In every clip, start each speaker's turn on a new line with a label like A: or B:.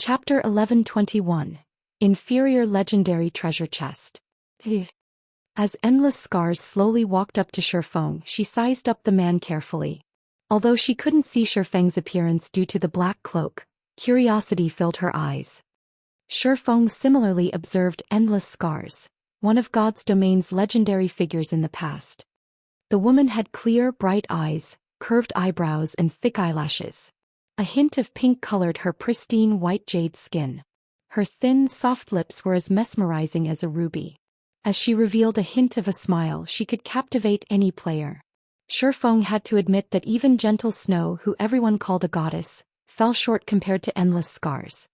A: Chapter 1121. Inferior Legendary Treasure Chest. As Endless Scars slowly walked up to Shifeng, she sized up the man carefully. Although she couldn't see Shifeng's appearance due to the black cloak, curiosity filled her eyes. Shifeng similarly observed Endless Scars, one of God's domain's legendary figures in the past. The woman had clear, bright eyes, curved eyebrows and thick eyelashes. A hint of pink colored her pristine white jade skin. Her thin, soft lips were as mesmerizing as a ruby. As she revealed a hint of a smile, she could captivate any player. Shifeng had to admit that even gentle Snow, who everyone called a goddess, fell short compared to Endless Scars.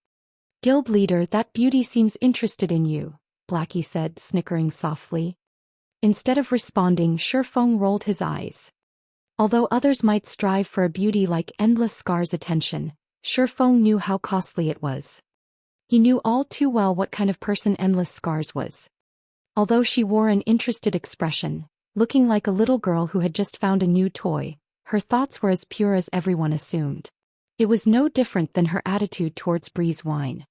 A: "Guild leader, that beauty seems interested in you," Blackie said, snickering softly. Instead of responding, Shifeng rolled his eyes. Although others might strive for a beauty like Endless Scars' attention, Shifeng knew how costly it was. He knew all too well what kind of person Endless Scars was. Although she wore an interested expression, looking like a little girl who had just found a new toy, her thoughts were as pure as everyone assumed. It was no different than her attitude towards Breeze wine.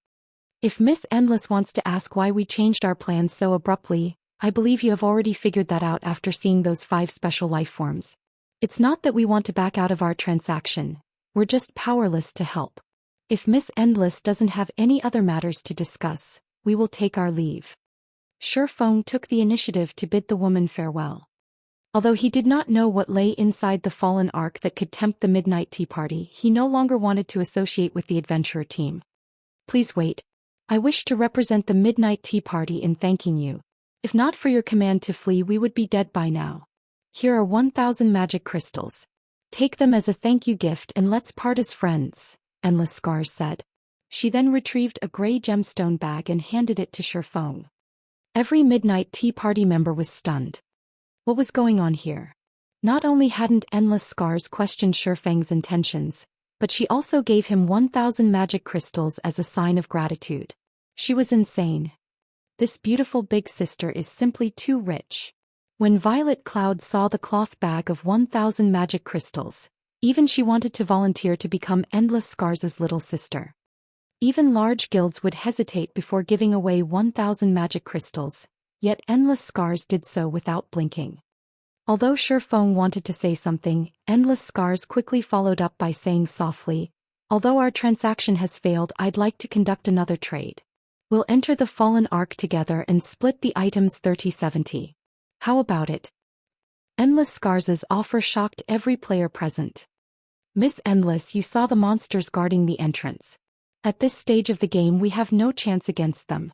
A: "If Miss Endless wants to ask why we changed our plans so abruptly, I believe you have already figured that out after seeing those 5 special life forms. It's not that we want to back out of our transaction, we're just powerless to help. If Miss Endless doesn't have any other matters to discuss, we will take our leave." Shifeng took the initiative to bid the woman farewell. Although he did not know what lay inside the fallen ark that could tempt the midnight tea party, he no longer wanted to associate with the adventurer team. "Please wait. I wish to represent the midnight tea party in thanking you. If not for your command to flee, we would be dead by now. Here are 1,000 magic crystals. Take them as a thank you gift and let's part as friends," Endless Scars said. She then retrieved a gray gemstone bag and handed it to Shifeng. Every midnight tea party member was stunned. What was going on here? Not only hadn't Endless Scars questioned Shifeng's intentions, but she also gave him 1,000 magic crystals as a sign of gratitude. She was insane. This beautiful big sister is simply too rich. When Violet Cloud saw the cloth bag of 1,000 magic crystals, even she wanted to volunteer to become Endless Scars' little sister. Even large guilds would hesitate before giving away 1,000 magic crystals, yet Endless Scars did so without blinking. Although Shifeng wanted to say something, Endless Scars quickly followed up by saying softly, "Although our transaction has failed, I'd like to conduct another trade. We'll enter the Fallen Ark together and split the items 30-70. How about it?" Endless Scars' offer shocked every player present. "Miss Endless, you saw the monsters guarding the entrance. At this stage of the game we have no chance against them."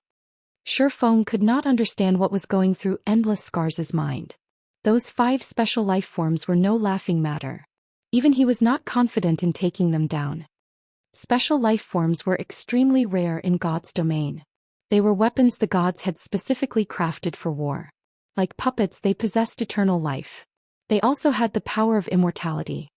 A: Shifeng could not understand what was going through Endless Scars' mind. Those 5 special life forms were no laughing matter. Even he was not confident in taking them down. Special life forms were extremely rare in God's domain. They were weapons the gods had specifically crafted for war. Like puppets, they possessed eternal life. They also had the power of immortality.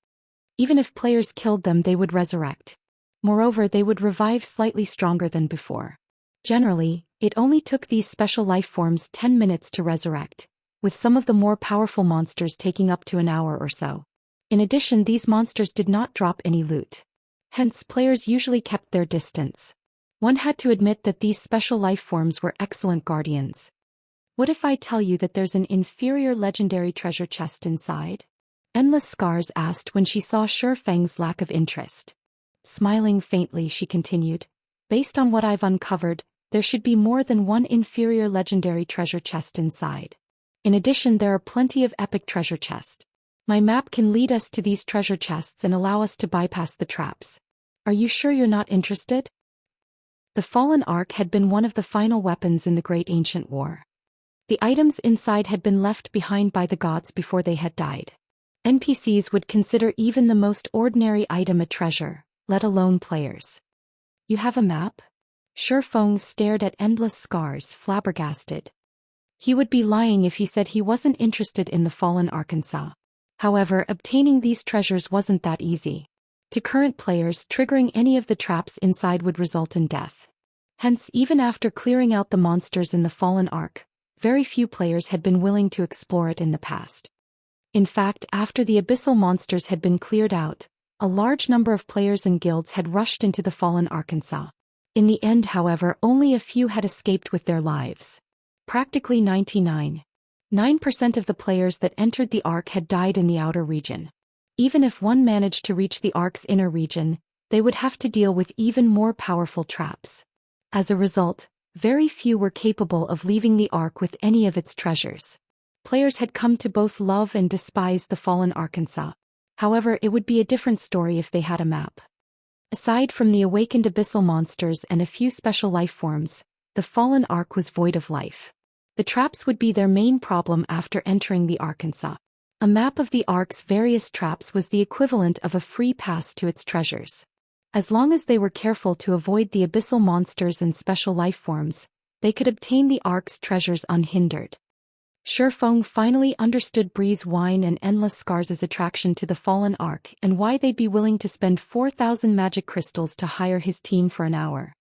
A: Even if players killed them, they would resurrect. Moreover, they would revive slightly stronger than before. Generally, it only took these special life forms 10 minutes to resurrect, with some of the more powerful monsters taking up to an hour or so. In addition, these monsters did not drop any loot. Hence, players usually kept their distance. One had to admit that these special life forms were excellent guardians. "What if I tell you that there's an inferior legendary treasure chest inside?" Endless Scars asked when she saw Shifeng's lack of interest. Smiling faintly, she continued, "Based on what I've uncovered, there should be more than one inferior legendary treasure chest inside. In addition, there are plenty of epic treasure chests. My map can lead us to these treasure chests and allow us to bypass the traps. Are you sure you're not interested?" The Fallen Ark had been one of the final weapons in the Great Ancient War. The items inside had been left behind by the gods before they had died. NPCs would consider even the most ordinary item a treasure, let alone players. "You have a map?" Shifeng stared at Endless Scars, flabbergasted. He would be lying if he said he wasn't interested in the Fallen Arkansas. However, obtaining these treasures wasn't that easy. To current players, triggering any of the traps inside would result in death. Hence, even after clearing out the monsters in the Fallen Ark, very few players had been willing to explore it in the past. In fact, after the abyssal monsters had been cleared out, a large number of players and guilds had rushed into the Fallen Arkansas. In the end, however, only a few had escaped with their lives. Practically 99.9% of the players that entered the Ark had died in the outer region. Even if one managed to reach the Ark's inner region, they would have to deal with even more powerful traps. As a result, very few were capable of leaving the Ark with any of its treasures. Players had come to both love and despise the fallen Arkansas. However, it would be a different story if they had a map. Aside from the awakened abyssal monsters and a few special life forms, the fallen Ark was void of life. The traps would be their main problem after entering the Arkansas. A map of the Ark's various traps was the equivalent of a free pass to its treasures. As long as they were careful to avoid the abyssal monsters and special life forms, they could obtain the Ark's treasures unhindered. Shurfeng finally understood Breeze Wine and Endless Scars' attraction to the fallen Ark and why they'd be willing to spend 4,000 magic crystals to hire his team for an hour.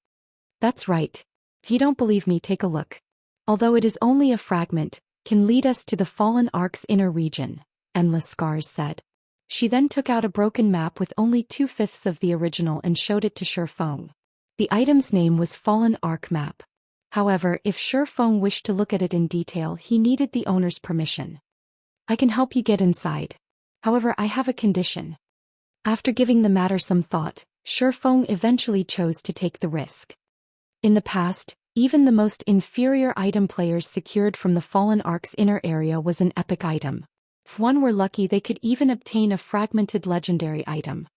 A: That's right. If you don't believe me, take a look. Although it is only a fragment, can lead us to the fallen Ark's inner region, Endless Scars said. She then took out a broken map with only 2/5 of the original and showed it to Shurfeng. The item's name was Fallen Ark Map. However, if Shurfeng wished to look at it in detail, he needed the owner's permission. I can help you get inside. However, I have a condition. After giving the matter some thought, Shurfeng eventually chose to take the risk. In the past, even the most inferior item players secured from the Fallen Ark's inner area was an epic item. If one were lucky, they could even obtain a fragmented legendary item.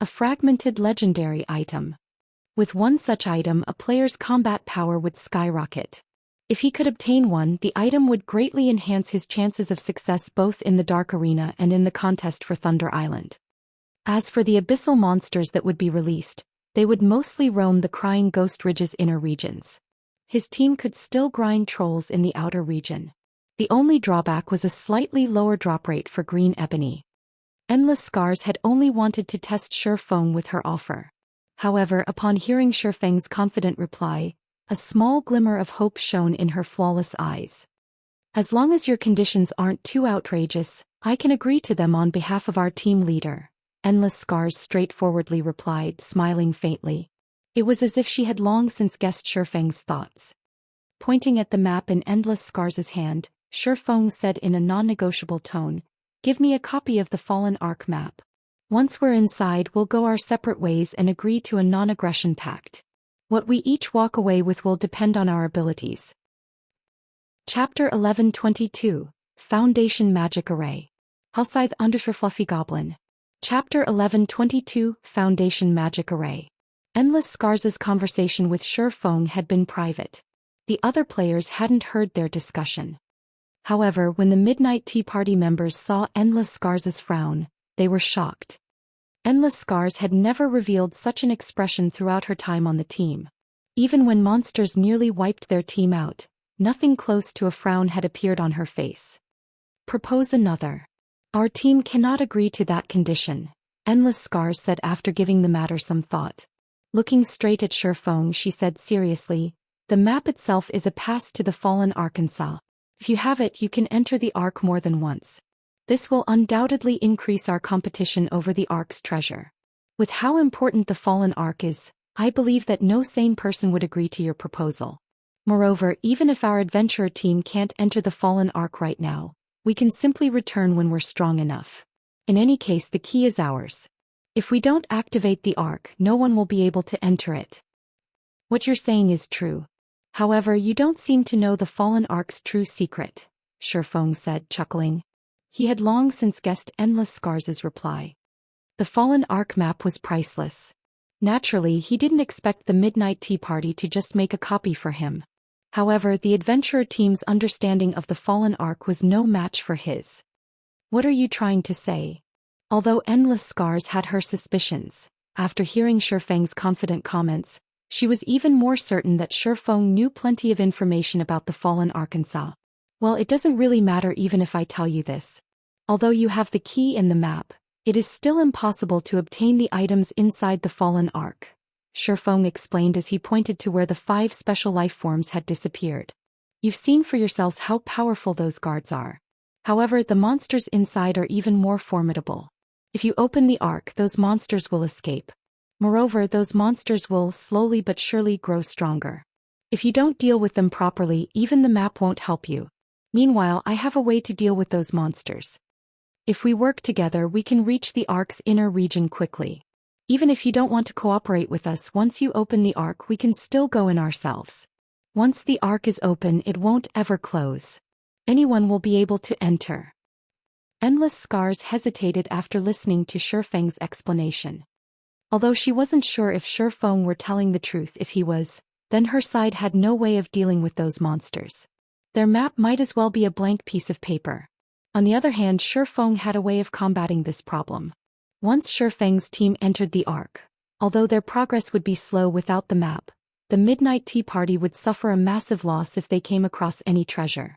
A: A fragmented legendary item. With one such item, a player's combat power would skyrocket. If he could obtain one, the item would greatly enhance his chances of success both in the Dark Arena and in the contest for Thunder Island. As for the abyssal monsters that would be released, they would mostly roam the Crying Ghost Ridge's inner regions. His team could still grind trolls in the outer region. The only drawback was a slightly lower drop rate for green ebony. Endless Scars had only wanted to test Shurfeng with her offer. However, upon hearing Shurfeng's confident reply, a small glimmer of hope shone in her flawless eyes. As long as your conditions aren't too outrageous, I can agree to them on behalf of our team leader, Endless Scars straightforwardly replied, smiling faintly. It was as if she had long since guessed Shurfeng's thoughts. Pointing at the map in Endless Scars' hand, Shurfeng said in a non-negotiable tone, "Give me a copy of the Fallen Ark map. Once we're inside, we'll go our separate ways and agree to a non-aggression pact. What we each walk away with will depend on our abilities." Chapter 1122, Foundation Magic Array. Halscythe Underfer Fluffy Goblin. Chapter 1122, Foundation Magic Array. Endless Scars' conversation with Shurfeng had been private. The other players hadn't heard their discussion. However, when the Midnight Tea Party members saw Endless Scars' frown, they were shocked. Endless Scars had never revealed such an expression throughout her time on the team. Even when monsters nearly wiped their team out, nothing close to a frown had appeared on her face. "Propose another. Our team cannot agree to that condition," Endless Scars said after giving the matter some thought. Looking straight at Shurfeng, she said seriously, "The map itself is a pass to the Fallen Arkansas. If you have it, you can enter the Ark more than once. This will undoubtedly increase our competition over the Ark's treasure. With how important the Fallen Ark is, I believe that no sane person would agree to your proposal. Moreover, even if our adventurer team can't enter the Fallen Ark right now, we can simply return when we're strong enough. In any case, the key is ours. If we don't activate the Ark, no one will be able to enter it." "What you're saying is true. However, you don't seem to know the Fallen Ark's true secret," Shurfeng said, chuckling. He had long since guessed Endless Scars' reply. The Fallen Ark map was priceless. Naturally, he didn't expect the Midnight Tea Party to just make a copy for him. However, the adventurer team's understanding of the Fallen Ark was no match for his. "What are you trying to say?" Although Endless Scars had her suspicions, after hearing Shurfeng's confident comments, she was even more certain that Shurfeng knew plenty of information about the Fallen Arkansas. "Well, it doesn't really matter even if I tell you this. Although you have the key and the map, it is still impossible to obtain the items inside the Fallen Ark," Shurfeng explained as he pointed to where the 5 special life forms had disappeared. "You've seen for yourselves how powerful those guards are. However, the monsters inside are even more formidable. If you open the Ark, those monsters will escape. Moreover, those monsters will slowly but surely grow stronger. If you don't deal with them properly, even the map won't help you. Meanwhile, I have a way to deal with those monsters. If we work together, we can reach the Ark's inner region quickly. Even if you don't want to cooperate with us, once you open the Ark, we can still go in ourselves. Once the Ark is open, it won't ever close. Anyone will be able to enter. Endless Scars hesitated after listening to Shifeng's explanation. Although she wasn't sure if Shifeng were telling the truth. If he was, then her side had no way of dealing with those monsters. Their map might as well be a blank piece of paper. On the other hand, Shifeng had a way of combating this problem. Once Shifeng's team entered the Ark, although their progress would be slow without the map, the Midnight Tea Party would suffer a massive loss if they came across any treasure.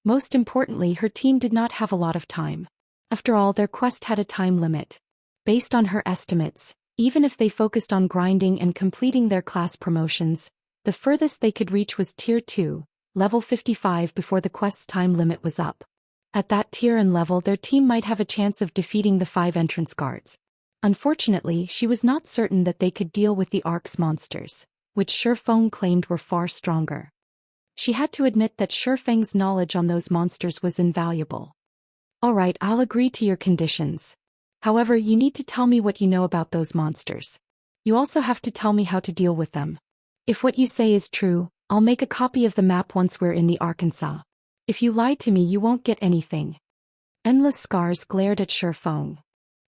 A: Most importantly, her team did not have a lot of time. After all, their quest had a time limit. Based on her estimates, even if they focused on grinding and completing their class promotions, the furthest they could reach was Tier 2, level 55 before the quest's time limit was up. At that tier and level, their team might have a chance of defeating the 5 entrance guards. Unfortunately, she was not certain that they could deal with the Ark's monsters, which Shifeng claimed were far stronger. She had to admit that Shifeng's knowledge on those monsters was invaluable. Alright, I'll agree to your conditions. However, you need to tell me what you know about those monsters. You also have to tell me how to deal with them. If what you say is true, I'll make a copy of the map once we're in the Arkansas. If you lie to me, you won't get anything. Endless Scars glared at Shifeng.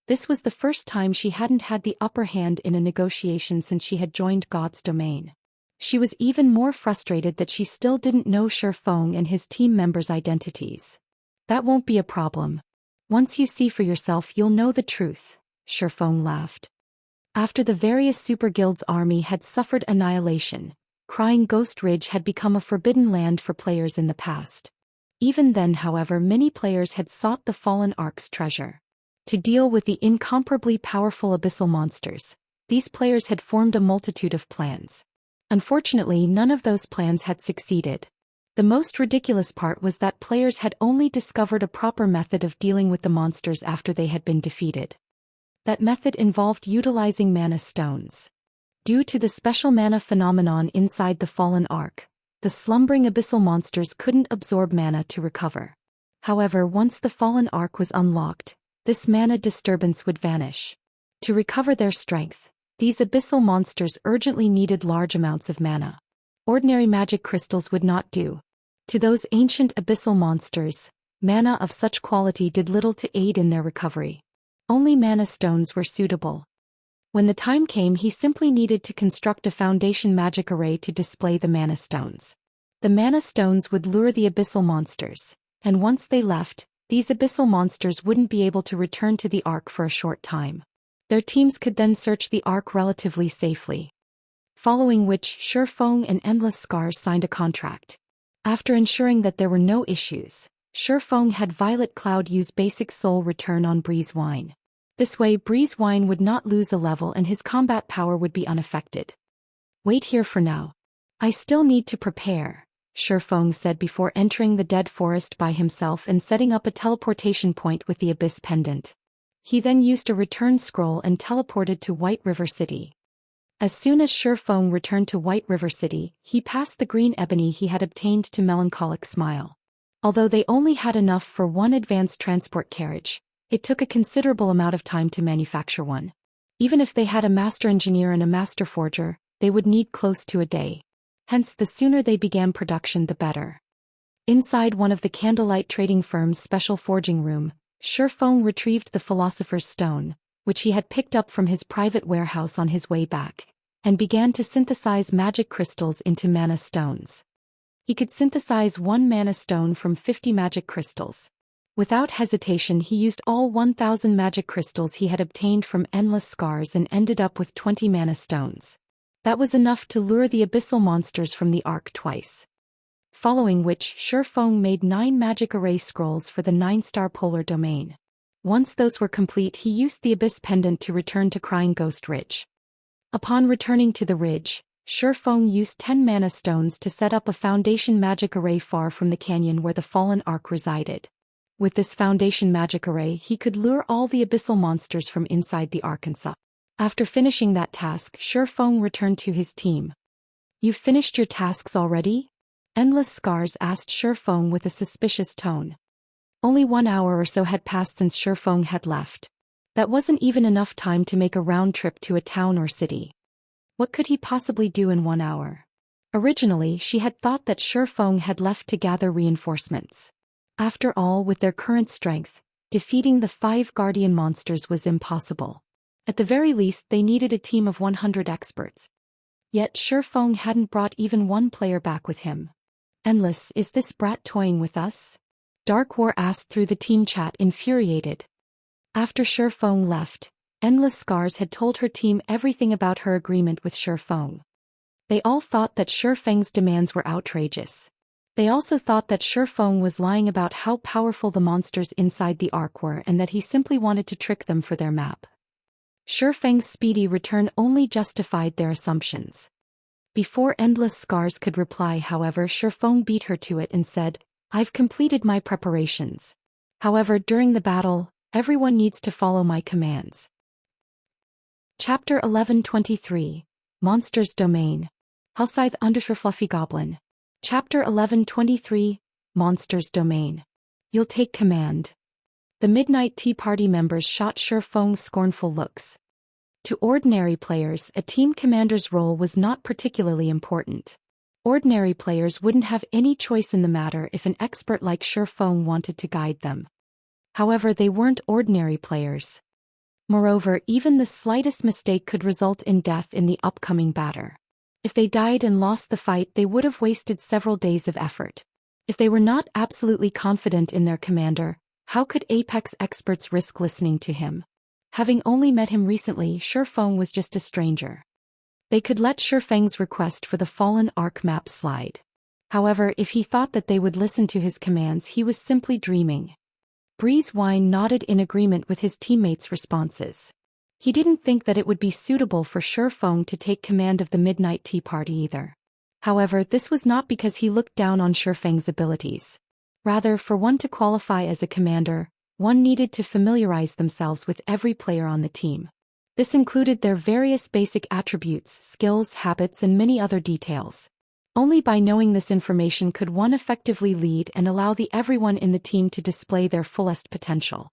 A: This was the first time she hadn't had the upper hand in a negotiation since she had joined God's domain. She was even more frustrated that she still didn't know Shifeng and his team members' identities. That won't be a problem. Once you see for yourself, you'll know the truth, Shifeng laughed. After the various super guilds' army had suffered annihilation, Crying Ghost Ridge had become a forbidden land for players in the past. Even then, however, many players had sought the fallen Ark's treasure. To deal with the incomparably powerful abyssal monsters, these players had formed a multitude of plans. Unfortunately, none of those plans had succeeded. The most ridiculous part was that players had only discovered a proper method of dealing with the monsters after they had been defeated. That method involved utilizing mana stones. Due to the special mana phenomenon inside the fallen Ark, the slumbering abyssal monsters couldn't absorb mana to recover. However, once the fallen Ark was unlocked, this mana disturbance would vanish. To recover their strength, these abyssal monsters urgently needed large amounts of mana. Ordinary magic crystals would not do. To those ancient abyssal monsters, mana of such quality did little to aid in their recovery. Only mana stones were suitable. When the time came, he simply needed to construct a foundation magic array to display the mana stones. The mana stones would lure the abyssal monsters, and once they left, these abyssal monsters wouldn't be able to return to the Ark for a short time. Their teams could then search the Ark relatively safely. Following which, Shifeng and Endless Scars signed a contract. After ensuring that there were no issues, Shifeng had Violet Cloud use basic soul return on Breeze Wine. This way, Breeze Wine would not lose a level and his combat power would be unaffected. Wait here for now. I still need to prepare, Shifeng said before entering the Dead Forest by himself and setting up a teleportation point with the Abyss Pendant. He then used a return scroll and teleported to White River City. As soon as Shifeng returned to White River City, he passed the green ebony he had obtained to Melancholic Smile. Although they only had enough for one advanced transport carriage, it took a considerable amount of time to manufacture one. Even if they had a master engineer and a master forger, they would need close to a day. Hence, the sooner they began production, the better. Inside one of the Candlelight trading firm's special forging room, Shifeng retrieved the Philosopher's Stone, which he had picked up from his private warehouse on his way back, and began to synthesize magic crystals into mana stones. He could synthesize 1 mana stone from 50 magic crystals. Without hesitation, he used all 1,000 magic crystals he had obtained from Endless Scars and ended up with 20 mana stones. That was enough to lure the abyssal monsters from the Ark twice. Following which, Shifeng made 9 magic array scrolls for the 9-star polar domain. Once those were complete, he used the Abyss Pendant to return to Crying Ghost Ridge. Upon returning to the ridge, Shifeng used 10 mana stones to set up a foundation magic array far from the canyon where the fallen Ark resided. With this foundation magic array, he could lure all the abyssal monsters from inside the Arkansas. After finishing that task, Shifeng returned to his team. "You've finished your tasks already?" Endless Scars asked Shifeng with a suspicious tone. Only 1 hour or so had passed since Shifeng had left. That wasn't even enough time to make a round trip to a town or city. What could he possibly do in 1 hour? Originally, she had thought that Shifeng had left to gather reinforcements. After all, with their current strength, defeating the 5 guardian monsters was impossible. At the very least, they needed a team of 100 experts. Yet Shifeng hadn't brought even one player back with him. "Endless, is this brat toying with us?" Dark War asked through the team chat, infuriated. After Shifeng left, Endless Scars had told her team everything about her agreement with Shifeng. They all thought that Shifeng's demands were outrageous. They also thought that Shifeng was lying about how powerful the monsters inside the Ark were and that he simply wanted to trick them for their map. Shifeng's speedy return only justified their assumptions. Before Endless Scars could reply, however, Shifeng beat her to it and said, "I've completed my preparations. However, during the battle, everyone needs to follow my commands." Chapter 1123, Monsters Domain. Hellscythe _ Fluffy Goblin. Chapter 1123, Monsters Domain. "You'll take command." The Midnight Tea Party members shot Shifeng scornful looks. To ordinary players, a team commander's role was not particularly important. Ordinary players wouldn't have any choice in the matter if an expert like Shifeng wanted to guide them. However, they weren't ordinary players. Moreover, even the slightest mistake could result in death in the upcoming battle. If they died and lost the fight, they would have wasted several days of effort. If they were not absolutely confident in their commander, how could Apex experts risk listening to him? Having only met him recently, Shifeng was just a stranger. They could let Shifeng's request for the Fallen Ark map slide. However, if he thought that they would listen to his commands, he was simply dreaming. Breezewine nodded in agreement with his teammates' responses. He didn't think that it would be suitable for Shifeng to take command of the Midnight Tea Party either. However, this was not because he looked down on Shifeng's abilities. Rather, for one to qualify as a commander, one needed to familiarize themselves with every player on the team. This included their various basic attributes, skills, habits, and many other details. Only by knowing this information could one effectively lead and allow everyone in the team to display their fullest potential.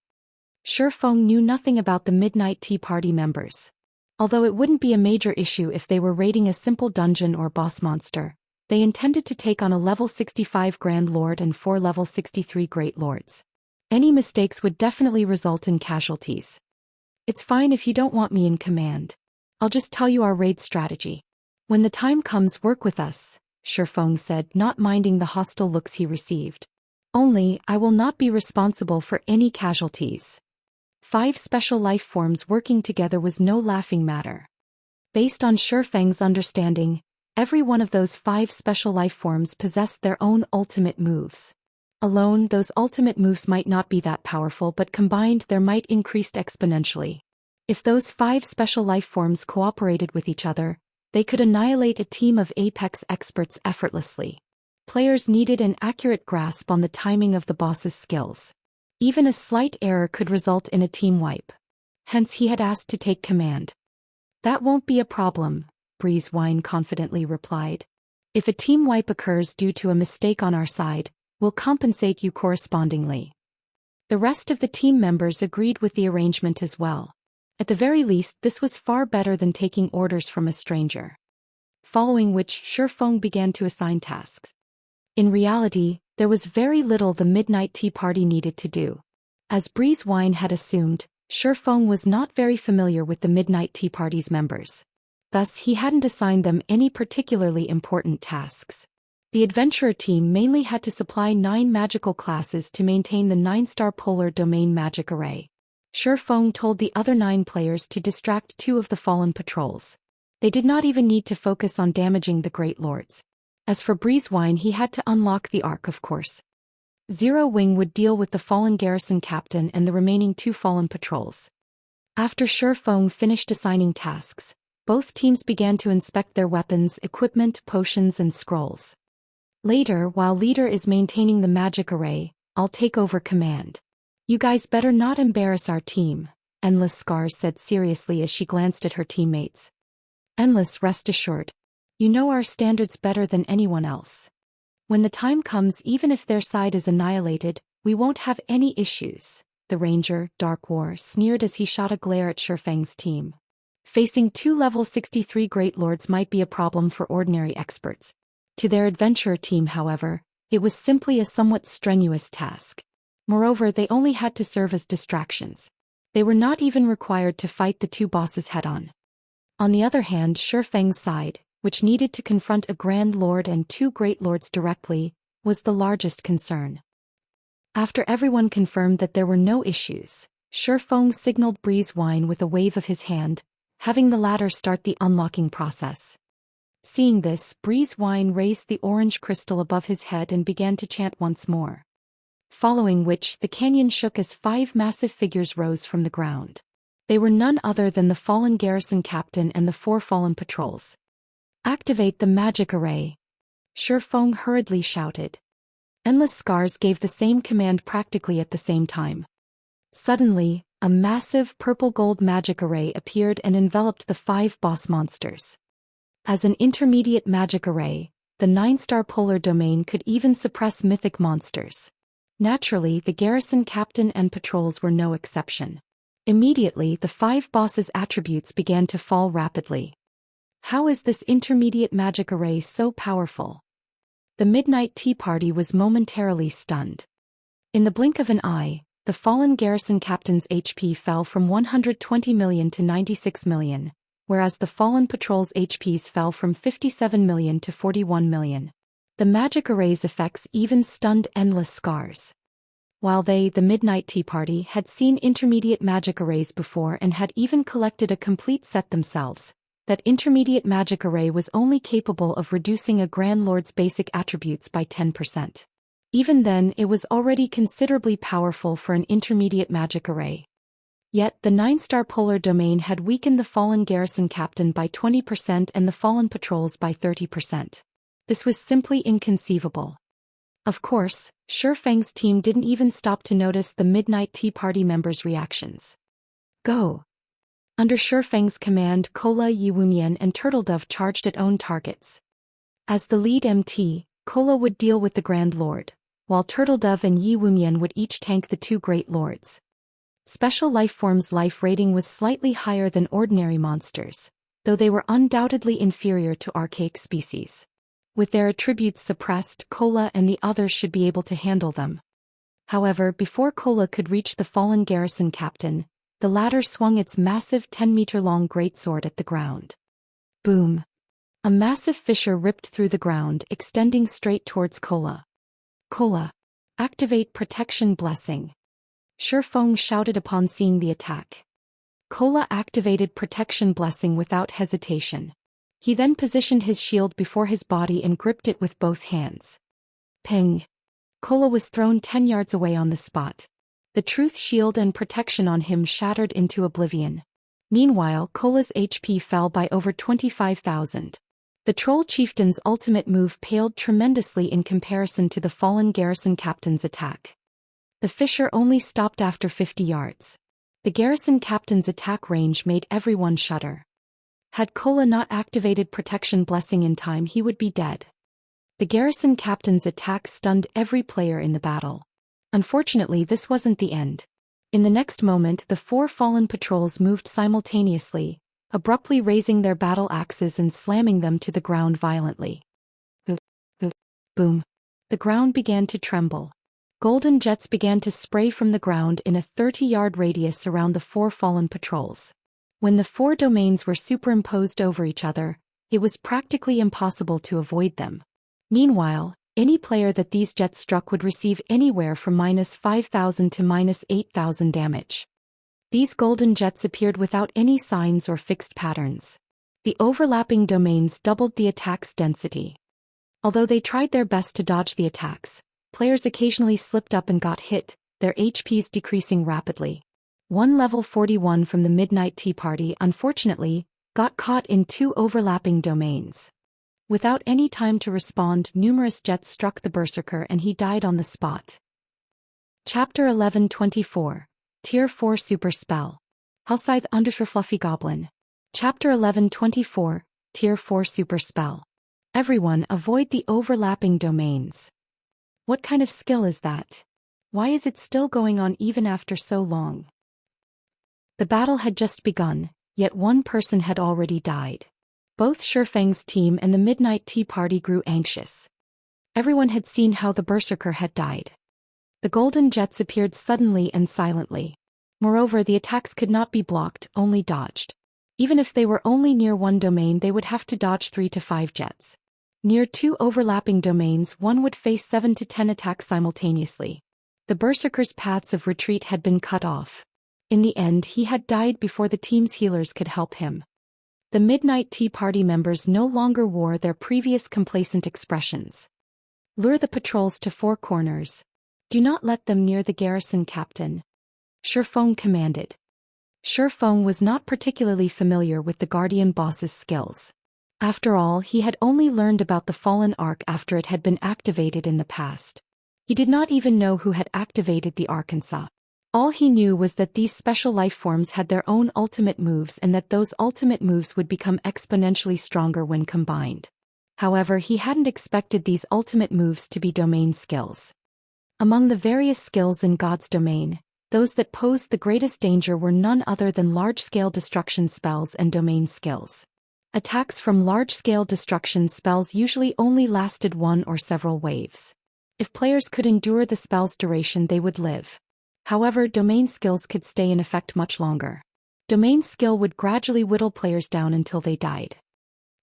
A: Shifeng knew nothing about the Midnight Tea Party members. Although it wouldn't be a major issue if they were raiding a simple dungeon or boss monster, they intended to take on a level 65 Grand Lord and 4 level 63 Great Lords. Any mistakes would definitely result in casualties. "It's fine if you don't want me in command. I'll just tell you our raid strategy. When the time comes, work with us," Shifeng said, not minding the hostile looks he received. "Only, I will not be responsible for any casualties." 5 special life forms working together was no laughing matter. Based on Shifeng's understanding, every one of those 5 special life forms possessed their own ultimate moves. Alone, those ultimate moves might not be that powerful, but combined their might increased exponentially. If those 5 special life forms cooperated with each other, they could annihilate a team of Apex experts effortlessly. Players needed an accurate grasp on the timing of the boss's skills. Even a slight error could result in a team wipe. Hence he had asked to take command. "That won't be a problem," Breezewine confidently replied. "If a team wipe occurs due to a mistake on our side, we'll compensate you correspondingly." The rest of the team members agreed with the arrangement as well. At the very least, this was far better than taking orders from a stranger. Following which, Shifeng began to assign tasks. In reality, there was very little the Midnight Tea Party needed to do. As Breezewine had assumed, Shifeng was not very familiar with the Midnight Tea Party's members. Thus, he hadn't assigned them any particularly important tasks. The adventurer team mainly had to supply 9 magical classes to maintain the 9-star polar domain magic array. Shifeng told the other 9 players to distract 2 of the fallen patrols. They did not even need to focus on damaging the Great Lords. As for Breezewine, he had to unlock the Ark, of course. Zero Wing would deal with the fallen garrison captain and the remaining 2 fallen patrols. After Shifeng finished assigning tasks, both teams began to inspect their weapons, equipment, potions, and scrolls. Later, while leader is maintaining the magic array, I'll take over command. You guys better not embarrass our team, Endless Scars said seriously as she glanced at her teammates. Endless, rest assured. You know our standards better than anyone else. When the time comes, even if their side is annihilated, we won't have any issues. The Ranger, Dark War, sneered as he shot a glare at Shifeng's team. Facing two level 63 Great Lords might be a problem for ordinary experts. To their adventurer team, however, it was simply a somewhat strenuous task. Moreover, they only had to serve as distractions. They were not even required to fight the two bosses head-on. On the other hand, Shifeng's side, which needed to confront a Grand Lord and two Great Lords directly, was the largest concern. After everyone confirmed that there were no issues, Shifeng signaled Breezewine with a wave of his hand, having the latter start the unlocking process. Seeing this, Breezewine raised the orange crystal above his head and began to chant once more. Following which, the canyon shook as 5 massive figures rose from the ground. They were none other than the fallen garrison captain and the 4 fallen patrols. Activate the magic array. Shifeng hurriedly shouted. Endless Scars gave the same command practically at the same time. Suddenly, a massive purple-gold magic array appeared and enveloped the 5 boss monsters. As an intermediate magic array, the 9-star polar domain could even suppress mythic monsters. Naturally, the garrison captain and patrols were no exception. Immediately, the 5 bosses' attributes began to fall rapidly. How is this intermediate magic array so powerful? The Midnight Tea Party was momentarily stunned. In the blink of an eye, the fallen garrison captain's HP fell from 120 million to 96 million, whereas the fallen patrol's HPs fell from 57 million to 41 million. The magic array's effects even stunned Endless Scars. While they, the Midnight Tea Party, had seen intermediate magic arrays before and had even collected a complete set themselves, that intermediate magic array was only capable of reducing a Grand Lord's basic attributes by 10%. Even then, it was already considerably powerful for an intermediate magic array. Yet, the 9-star polar domain had weakened the fallen garrison captain by 20% and the fallen patrols by 30%. This was simply inconceivable. Of course, Shifeng's team didn't even stop to notice the Midnight Tea Party members' reactions. Go! Under Shifeng's command, Kola, Yiwumian and Turtledove charged at own targets. As the lead MT, Kola would deal with the Grand Lord, while Turtledove and Yiwumian would each tank the 2 Great Lords. Special Lifeform's life rating was slightly higher than ordinary monsters, though they were undoubtedly inferior to archaic species. With their attributes suppressed, Kola and the others should be able to handle them. However, before Kola could reach the fallen garrison captain, the latter swung its massive 10-meter-long greatsword at the ground. Boom! A massive fissure ripped through the ground, extending straight towards Kola. Kola! Activate Protection Blessing! Shifeng shouted upon seeing the attack. Kola activated Protection Blessing without hesitation. He then positioned his shield before his body and gripped it with both hands. Ping! Kola was thrown 10 yards away on the spot. The truth shield and protection on him shattered into oblivion. Meanwhile, Kola's HP fell by over 25,000. The Troll Chieftain's ultimate move paled tremendously in comparison to the fallen garrison captain's attack. The fissure only stopped after 50 yards. The garrison captain's attack range made everyone shudder. Had Kola not activated Protection Blessing in time, he would be dead. The garrison captain's attack stunned every player in the battle. Unfortunately, this wasn't the end. In the next moment, the 4 fallen patrols moved simultaneously, abruptly raising their battle axes and slamming them to the ground violently. Boom. The ground began to tremble. Golden jets began to spray from the ground in a 30-yard radius around the 4 fallen patrols. When the 4 domains were superimposed over each other, it was practically impossible to avoid them. Meanwhile, any player that these jets struck would receive anywhere from -5,000 to -8,000 damage. These golden jets appeared without any signs or fixed patterns. The overlapping domains doubled the attack's density. Although they tried their best to dodge the attacks, players occasionally slipped up and got hit, their HPs decreasing rapidly. One level 41 from the Midnight Tea Party, unfortunately, got caught in 2 overlapping domains. Without any time to respond, numerous jets struck the Berserker and he died on the spot. Chapter 1124. Tier 4 Super Spell. Hellscythe _ Fluffy Goblin. Chapter 1124, Tier 4 Super Spell. Everyone avoid the overlapping domains. What kind of skill is that? Why is it still going on even after so long? The battle had just begun, yet one person had already died. Both Shifeng's team and the Midnight Tea Party grew anxious. Everyone had seen how the Berserker had died. The golden jets appeared suddenly and silently. Moreover, the attacks could not be blocked, only dodged. Even if they were only near one domain, they would have to dodge 3 to 5 jets. Near 2 overlapping domains, one would face 7 to 10 attacks simultaneously. The Berserker's paths of retreat had been cut off. In the end, he had died before the team's healers could help him. The Midnight Tea Party members no longer wore their previous complacent expressions. Lure the patrols to 4 corners. Do not let them near the garrison, Captain. Shifeng commanded. Shifeng was not particularly familiar with the Guardian boss's skills. After all, he had only learned about the Fallen Arc after it had been activated in the past. He did not even know who had activated the Arkansas. All he knew was that these special lifeforms had their own ultimate moves and that those ultimate moves would become exponentially stronger when combined. However, he hadn't expected these ultimate moves to be domain skills. Among the various skills in God's domain, those that posed the greatest danger were none other than large-scale destruction spells and domain skills. Attacks from large-scale destruction spells usually only lasted 1 or several waves. If players could endure the spell's duration, they would live. However, domain skills could stay in effect much longer. Domain skill would gradually whittle players down until they died.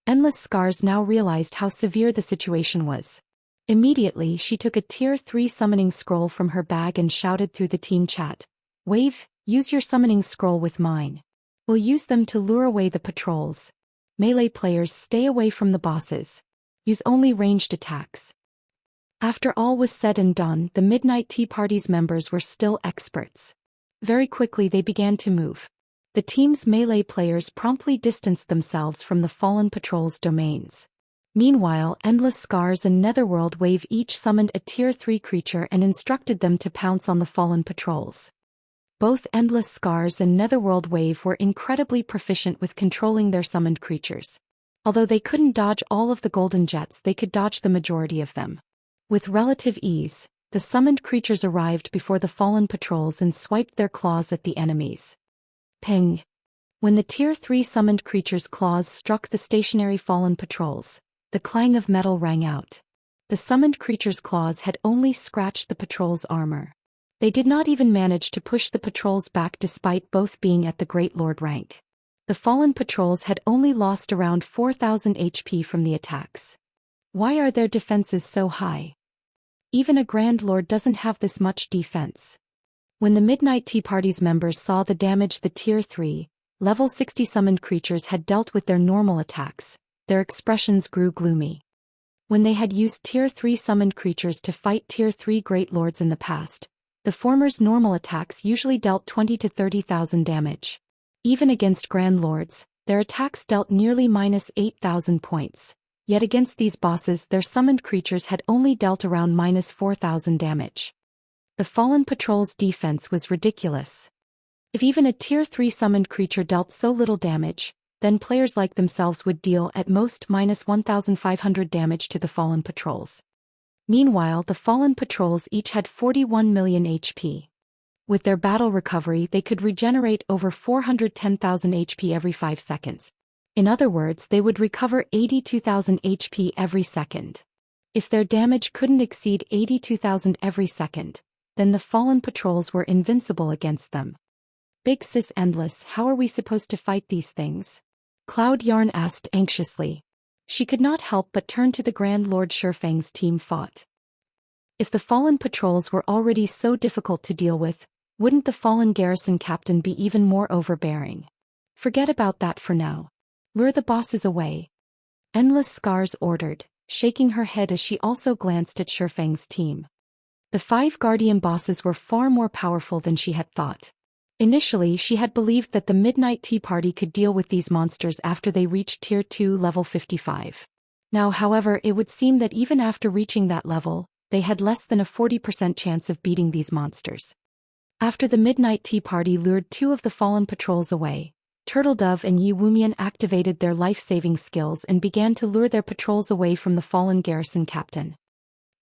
A: Endless Scars now realized how severe the situation was. Immediately, she took a Tier 3 summoning scroll from her bag and shouted through the team chat, "Wave, use your summoning scroll with mine. We'll use them to lure away the patrols. Melee players, stay away from the bosses. Use only ranged attacks." After all was said and done, the Midnight Tea Party's members were still experts. Very quickly they began to move. The team's melee players promptly distanced themselves from the fallen patrol's domains. Meanwhile, Endless Scars and Netherworld Wave each summoned a Tier 3 creature and instructed them to pounce on the fallen patrols. Both Endless Scars and Netherworld Wave were incredibly proficient with controlling their summoned creatures. Although they couldn't dodge all of the golden jets, they could dodge the majority of them. With relative ease, the summoned creatures arrived before the fallen patrols and swiped their claws at the enemies. Ping! When the Tier 3 summoned creatures' claws struck the stationary fallen patrols, the clang of metal rang out. The summoned creatures' claws had only scratched the patrol's armor. They did not even manage to push the patrols back despite both being at the Great Lord rank. The fallen patrols had only lost around 4,000 HP from the attacks. Why are their defenses so high? Even a Grand Lord doesn't have this much defense. When the Midnight Tea Party's members saw the damage the Tier 3, level 60 summoned creatures had dealt with their normal attacks, their expressions grew gloomy. When they had used Tier 3 summoned creatures to fight Tier 3 Great Lords in the past, the former's normal attacks usually dealt 20 to 30,000 damage. Even against Grand Lords, their attacks dealt nearly -8,000 points. Yet against these bosses, their summoned creatures had only dealt around -4,000 damage. The fallen patrol's defense was ridiculous. If even a Tier 3 summoned creature dealt so little damage, then players like themselves would deal at most -1,500 damage to the fallen patrols. Meanwhile, the fallen patrols each had 41 million HP. With their battle recovery, they could regenerate over 410,000 HP every 5 seconds. In other words, they would recover 82,000 HP every second. If their damage couldn't exceed 82,000 every second, then the fallen patrols were invincible against them. Big Sis Endless, how are we supposed to fight these things? Cloud Yarn asked anxiously. She could not help but turn to the Grand Lord Shifeng's team fought. If the fallen patrols were already so difficult to deal with, wouldn't the fallen garrison captain be even more overbearing? Forget about that for now. Lure the bosses away. Endless Scars ordered, shaking her head as she also glanced at Shifeng's team. The 5 guardian bosses were far more powerful than she had thought. Initially, she had believed that the Midnight Tea Party could deal with these monsters after they reached Tier 2 level 55. Now, however, it would seem that even after reaching that level, they had less than a 40% chance of beating these monsters. After the midnight tea party lured two of the fallen patrols away, Turtledove and Yi Wumian activated their life-saving skills and began to lure their patrols away from the fallen garrison captain.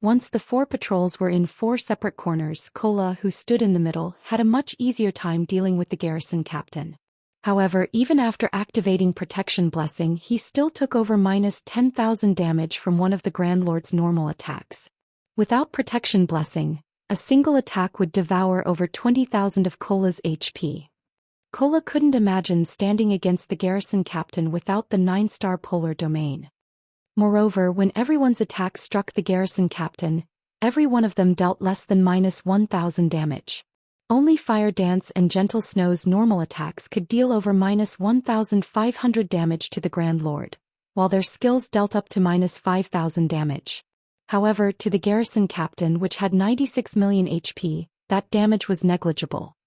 A: Once the four patrols were in four separate corners, Kola, who stood in the middle, had a much easier time dealing with the garrison captain. However, even after activating Protection Blessing, he still took over -10,000 damage from one of the Grand Lord's normal attacks. Without Protection Blessing, a single attack would devour over 20,000 of Kola's HP. Kola couldn't imagine standing against the garrison captain without the 9-star polar domain. Moreover, when everyone's attack struck the garrison captain, every one of them dealt less than -1,000 damage. Only Fire Dance and Gentle Snow's normal attacks could deal over -1,500 damage to the Grand Lord, while their skills dealt up to -5,000 damage. However, to the garrison captain, which had 96 million HP, that damage was negligible.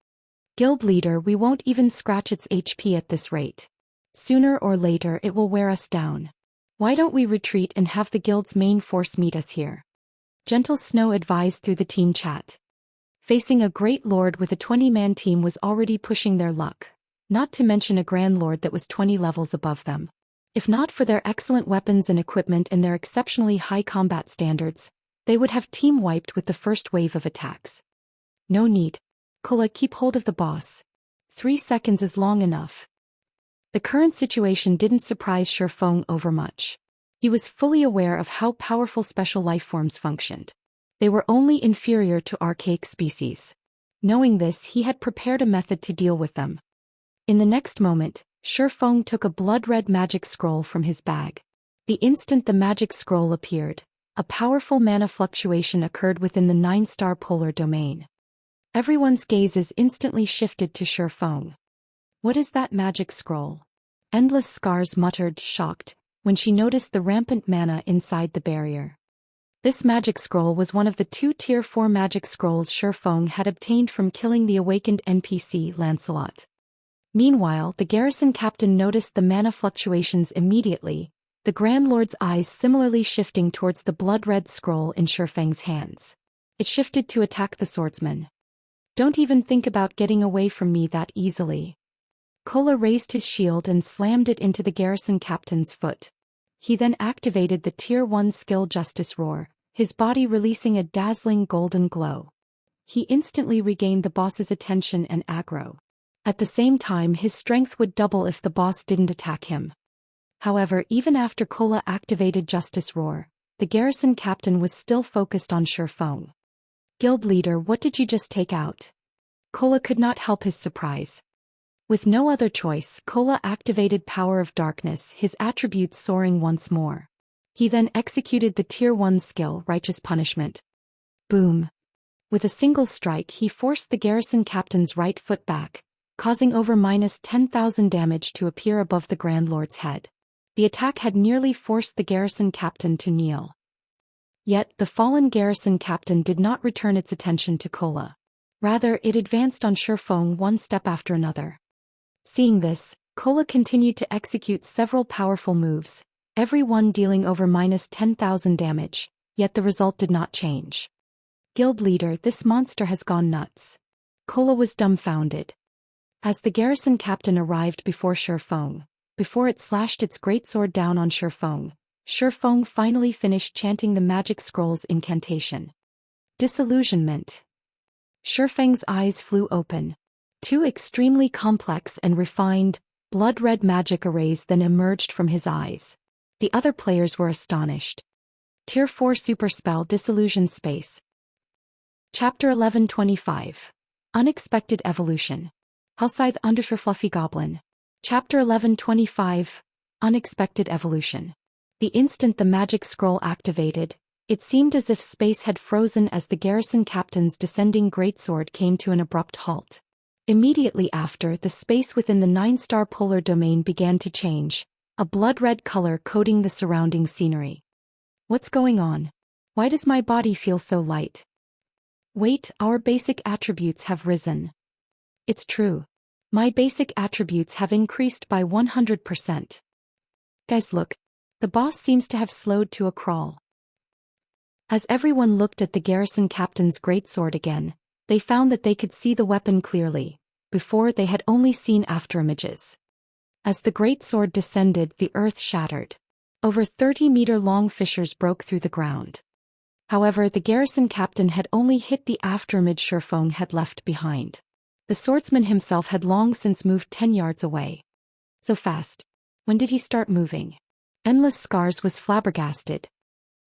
A: Guild leader, we won't even scratch its HP at this rate. Sooner or later it will wear us down. Why don't we retreat and have the guild's main force meet us here? Gentle Snow advised through the team chat. Facing a great lord with a 20-man team was already pushing their luck, not to mention a grand lord that was 20 levels above them. If not for their excellent weapons and equipment and their exceptionally high combat standards, they would have team wiped with the first wave of attacks. No need. Kola, keep hold of the boss. 3 seconds is long enough. The current situation didn't surprise Shifeng overmuch. He was fully aware of how powerful special life forms functioned. They were only inferior to archaic species. Knowing this, he had prepared a method to deal with them. In the next moment, Shifeng took a blood-red magic scroll from his bag. The instant the magic scroll appeared, a powerful mana fluctuation occurred within the 9-star polar domain. Everyone's gazes instantly shifted to Shifeng. What is that magic scroll? Endless Scars muttered, shocked, when she noticed the rampant mana inside the barrier. This magic scroll was one of the 2 Tier 4 magic scrolls Shifeng had obtained from killing the awakened NPC Lancelot. Meanwhile, the garrison captain noticed the mana fluctuations immediately, the Grand Lord's eyes similarly shifting towards the blood-red scroll in Shifeng's hands. It shifted to attack the swordsman. Don't even think about getting away from me that easily. Kola raised his shield and slammed it into the garrison captain's foot. He then activated the Tier 1 skill Justice Roar, his body releasing a dazzling golden glow. He instantly regained the boss's attention and aggro. At the same time, his strength would double if the boss didn't attack him. However, even after Kola activated Justice Roar, the garrison captain was still focused on Shifeng. Guild leader, what did you just take out? Kola could not help his surprise. With no other choice, Kola activated Power of Darkness, his attributes soaring once more. He then executed the Tier 1 skill, Righteous Punishment. Boom. With a single strike, he forced the garrison captain's right foot back, causing over -10,000 damage to appear above the Grand Lord's head. The attack had nearly forced the garrison captain to kneel. Yet, the fallen garrison captain did not return its attention to Kola. Rather, it advanced on Shifeng one step after another. Seeing this, Kola continued to execute several powerful moves, every one dealing over -10,000 damage, yet the result did not change. Guild leader, this monster has gone nuts. Kola was dumbfounded. As the garrison captain arrived before Shifeng, before it slashed its greatsword down on Shifeng finally finished chanting the magic scroll's incantation. Disillusionment. Shifeng's eyes flew open. 2 extremely complex and refined, blood-red magic arrays then emerged from his eyes. The other players were astonished. Tier 4 Super Spell Disillusion Space. Chapter 1125. Unexpected Evolution. Hellscythe _ Fluffy Goblin. Chapter 1125. Unexpected Evolution. The instant the magic scroll activated, it seemed as if space had frozen as the garrison captain's descending greatsword came to an abrupt halt. Immediately after, the space within the 9-star polar domain began to change, a blood-red color coating the surrounding scenery. What's going on? Why does my body feel so light? Wait, our basic attributes have risen. It's true. My basic attributes have increased by 100%. Guys, look. The boss seems to have slowed to a crawl. As everyone looked at the garrison captain's greatsword again, They found that they could see the weapon clearly. Before they had only seen afterimages. As the great sword descended, the earth shattered. Over 30-meter-long fissures broke through the ground. However, the garrison captain had only hit the afterimage Shifeng had left behind. The swordsman himself had long since moved 10 yards away. So fast. When did he start moving? Endless Scars was flabbergasted.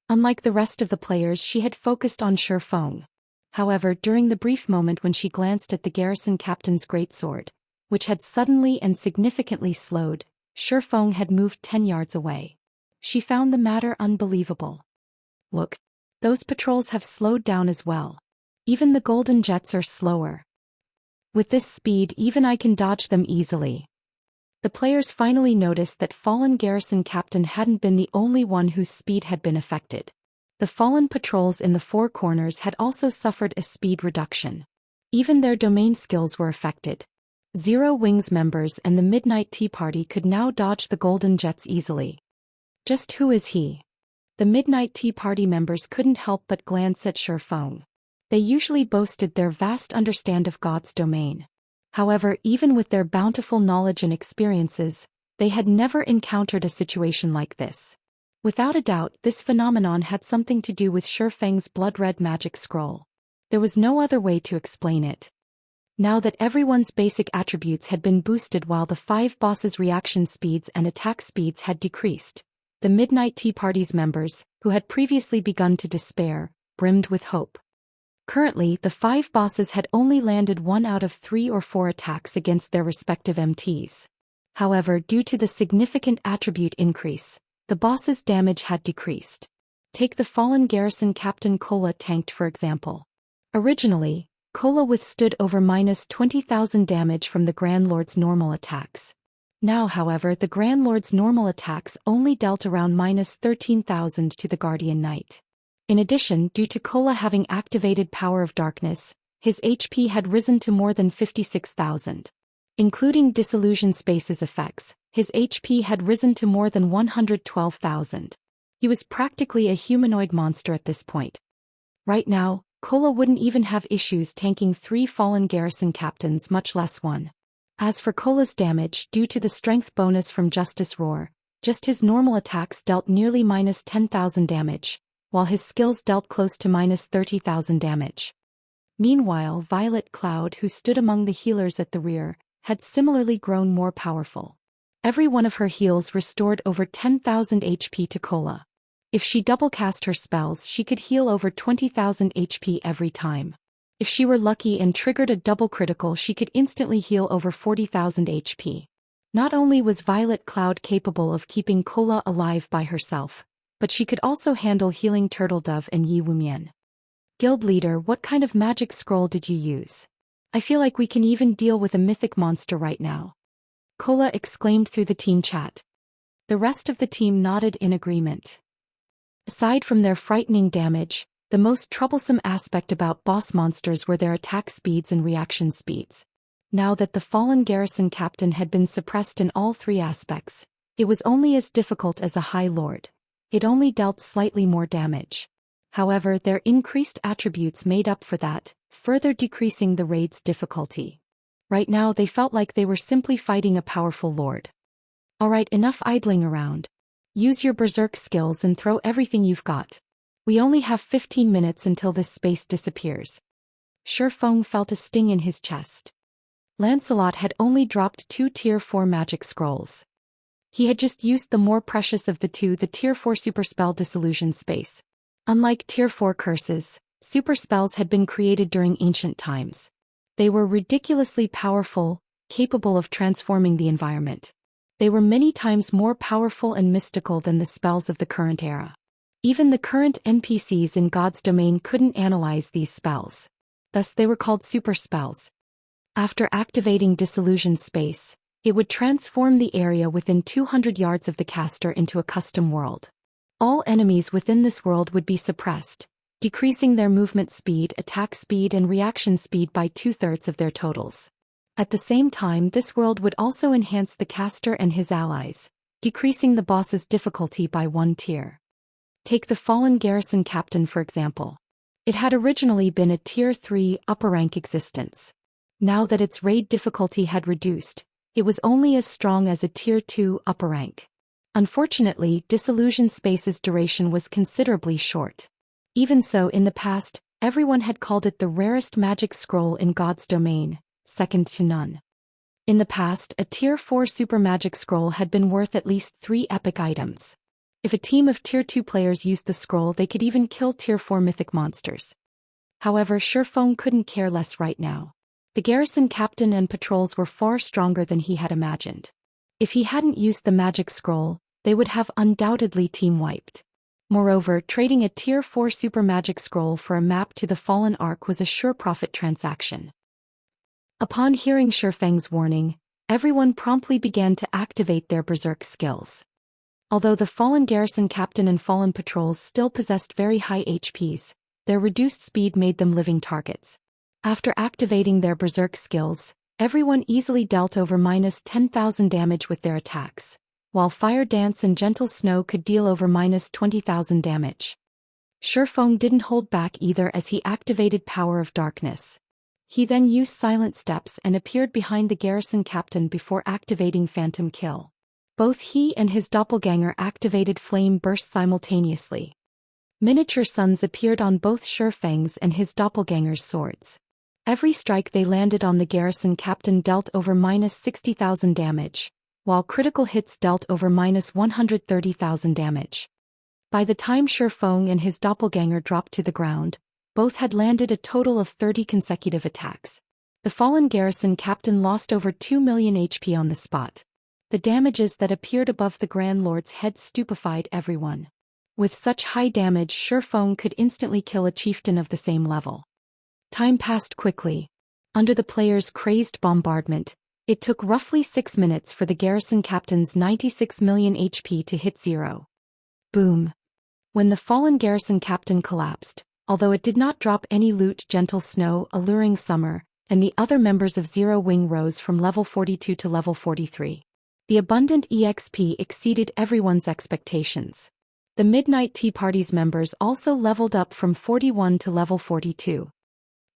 A: Unlike the rest of the players, she had focused on Shifeng. However, during the brief moment when she glanced at the garrison captain's greatsword, which had suddenly and significantly slowed, Shifeng had moved 10 yards away. She found the matter unbelievable. Look. Those patrols have slowed down as well. Even the golden jets are slower. With this speed, even I can dodge them easily. The players finally noticed that fallen garrison captain hadn't been the only one whose speed had been affected. The fallen patrols in the four corners had also suffered a speed reduction. Even their domain skills were affected. Zero Wings members and the Midnight Tea Party could now dodge the golden jets easily. Just who is he? The Midnight Tea Party members couldn't help but glance at Shifeng. They usually boasted their vast understanding of God's domain. However, even with their bountiful knowledge and experiences, they had never encountered a situation like this. Without a doubt, this phenomenon had something to do with Shifeng's blood-red magic scroll. There was no other way to explain it. Now that everyone's basic attributes had been boosted while the 5 bosses' reaction speeds and attack speeds had decreased, the Midnight Tea Party's members, who had previously begun to despair, brimmed with hope. Currently, the 5 bosses had only landed 1 out of 3 or 4 attacks against their respective MTs. However, due to the significant attribute increase, the boss's damage had decreased. Take the fallen garrison captain Kola tanked for example. Originally, Kola withstood over -20,000 damage from the Grand Lord's normal attacks. Now, however, the Grand Lord's normal attacks only dealt around -13,000 to the Guardian Knight. In addition, due to Kola having activated Power of Darkness, his HP had risen to more than 56,000. Including Disillusion Space's effects, his HP had risen to more than 112,000. He was practically a humanoid monster at this point. Right now, Kola wouldn't even have issues tanking 3 fallen garrison captains, much less 1. As for Kola's damage, due to the strength bonus from Justice Roar, just his normal attacks dealt nearly -10,000 damage, while his skills dealt close to -30,000 damage. Meanwhile, Violet Cloud, who stood among the healers at the rear, had similarly grown more powerful. Every one of her heals restored over 10,000 HP to Kola. If she double-cast her spells, she could heal over 20,000 HP every time. If she were lucky and triggered a double critical, she could instantly heal over 40,000 HP. Not only was Violet Cloud capable of keeping Kola alive by herself, but she could also handle healing Turtledove and Yi Wumian. Guild leader, what kind of magic scroll did you use? I feel like we can even deal with a mythic monster right now. Kola exclaimed through the team chat. The rest of the team nodded in agreement. Aside from their frightening damage, the most troublesome aspect about boss monsters were their attack speeds and reaction speeds. Now that the fallen garrison captain had been suppressed in all 3 aspects, it was only as difficult as a High Lord. It only dealt slightly more damage. However, their increased attributes made up for that, further decreasing the raid's difficulty. Right now they felt like they were simply fighting a powerful lord. Alright, enough idling around. Use your berserk skills and throw everything you've got. We only have 15 minutes until this space disappears. Shifeng felt a sting in his chest. Lancelot had only dropped 2 Tier 4 magic scrolls. He had just used the more precious of the 2, the Tier 4 super spell Disillusion Space. Unlike Tier 4 curses, super spells had been created during ancient times. They were ridiculously powerful, capable of transforming the environment. They were many times more powerful and mystical than the spells of the current era. Even the current NPCs in God's domain couldn't analyze these spells. Thus they were called super spells. After activating Disillusion Space, it would transform the area within 200 yards of the caster into a custom world. All enemies within this world would be suppressed, decreasing their movement speed, attack speed and reaction speed by 2/3 of their totals. At the same time, this world would also enhance the caster and his allies, decreasing the boss's difficulty by 1 tier. Take the fallen garrison captain for example. It had originally been a Tier 3 upper rank existence. Now that its raid difficulty had reduced, it was only as strong as a Tier 2 upper rank. Unfortunately, Disillusion Space's duration was considerably short. Even so, in the past, everyone had called it the rarest magic scroll in God's domain, second to none. In the past, a Tier 4 super magic scroll had been worth at least 3 epic items. If a team of Tier 2 players used the scroll, they could even kill Tier 4 mythic monsters. However, Shifeng couldn't care less right now. The garrison captain and patrols were far stronger than he had imagined. If he hadn't used the magic scroll, they would have undoubtedly team-wiped. Moreover, trading a Tier 4 super magic scroll for a map to the Fallen Ark was a sure profit transaction. Upon hearing Shifeng's warning, everyone promptly began to activate their berserk skills. Although the Fallen garrison captain and Fallen patrols still possessed very high HPs, their reduced speed made them living targets. After activating their berserk skills, everyone easily dealt over -10,000 damage with their attacks, while Fire Dance and Gentle Snow could deal over -20,000 damage. Shifeng didn't hold back either as he activated Power of Darkness. He then used Silent Steps and appeared behind the garrison captain before activating Phantom Kill. Both he and his doppelganger activated Flame Burst simultaneously. Miniature suns appeared on both Shifeng's and his doppelganger's swords. Every strike they landed on the garrison captain dealt over -60,000 damage, while critical hits dealt over -130,000 damage. By the time Shifeng and his doppelganger dropped to the ground, both had landed a total of 30 consecutive attacks. The fallen garrison captain lost over 2 million HP on the spot. The damages that appeared above the Grand Lord's head stupefied everyone. With such high damage, Shifeng could instantly kill a chieftain of the same level. Time passed quickly. Under the players' crazed bombardment, it took roughly 6 minutes for the garrison captain's 96 million HP to hit zero. Boom. When the fallen garrison captain collapsed, although it did not drop any loot, Gentle Snow, Alluring Summer, and the other members of Zero Wing rose from level 42 to level 43. The abundant EXP exceeded everyone's expectations. The Midnight Tea Party's members also leveled up from 41 to level 42.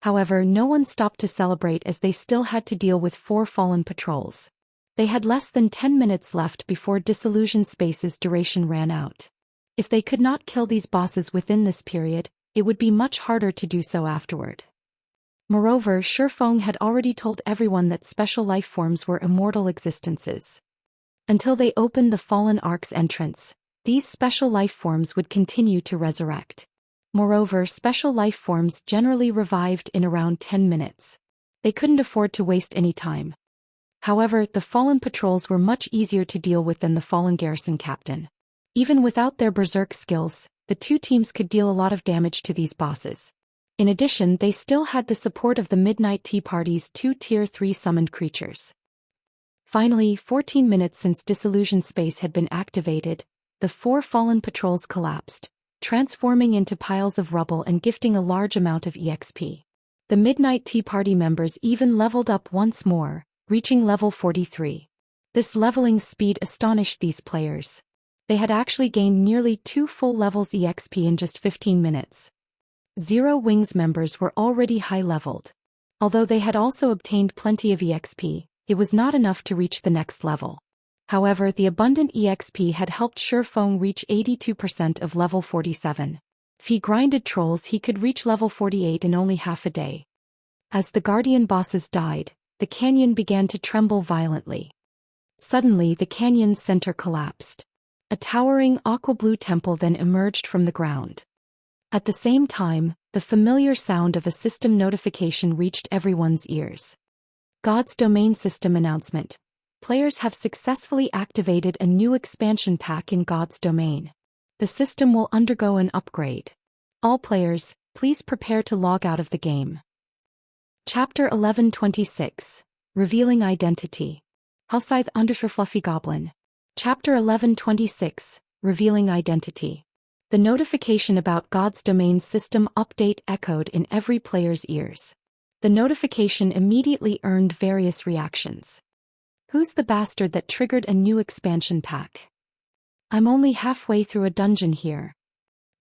A: However, no one stopped to celebrate as they still had to deal with 4 fallen patrols. They had less than 10 minutes left before Disillusion Space's duration ran out. If they could not kill these bosses within this period, it would be much harder to do so afterward. Moreover, Shifeng had already told everyone that special life forms were immortal existences. Until they opened the Fallen Ark's entrance, these special life forms would continue to resurrect. Moreover, special life forms generally revived in around 10 minutes. They couldn't afford to waste any time. However, the fallen patrols were much easier to deal with than the fallen garrison captain. Even without their berserk skills, the two teams could deal a lot of damage to these bosses. In addition, they still had the support of the Midnight Tea Party's 2 Tier 3 summoned creatures. Finally, 14 minutes since Disillusion Space had been activated, the 4 fallen patrols collapsed, transforming into piles of rubble and gifting a large amount of EXP. The Midnight Tea Party members even leveled up once more, reaching level 43. This leveling speed astonished these players. They had actually gained nearly 2 full levels EXP in just 15 minutes. Zero Wings members were already high-leveled. Although they had also obtained plenty of EXP, it was not enough to reach the next level. However, the abundant EXP had helped Shifeng reach 82% of level 47. If he grinded trolls, he could reach level 48 in only half a day. As the Guardian bosses died, the canyon began to tremble violently. Suddenly, the canyon's center collapsed. A towering aqua-blue temple then emerged from the ground. At the same time, the familiar sound of a system notification reached everyone's ears. God's Domain System announcement. Players have successfully activated a new expansion pack in God's Domain. The system will undergo an upgrade. All players, please prepare to log out of the game. Chapter 1126. Revealing Identity. Halscythe _ Fluffy Goblin. Chapter 1126. Revealing Identity. The notification about God's Domain System update echoed in every player's ears. The notification immediately earned various reactions. Who's the bastard that triggered a new expansion pack? I'm only halfway through a dungeon here.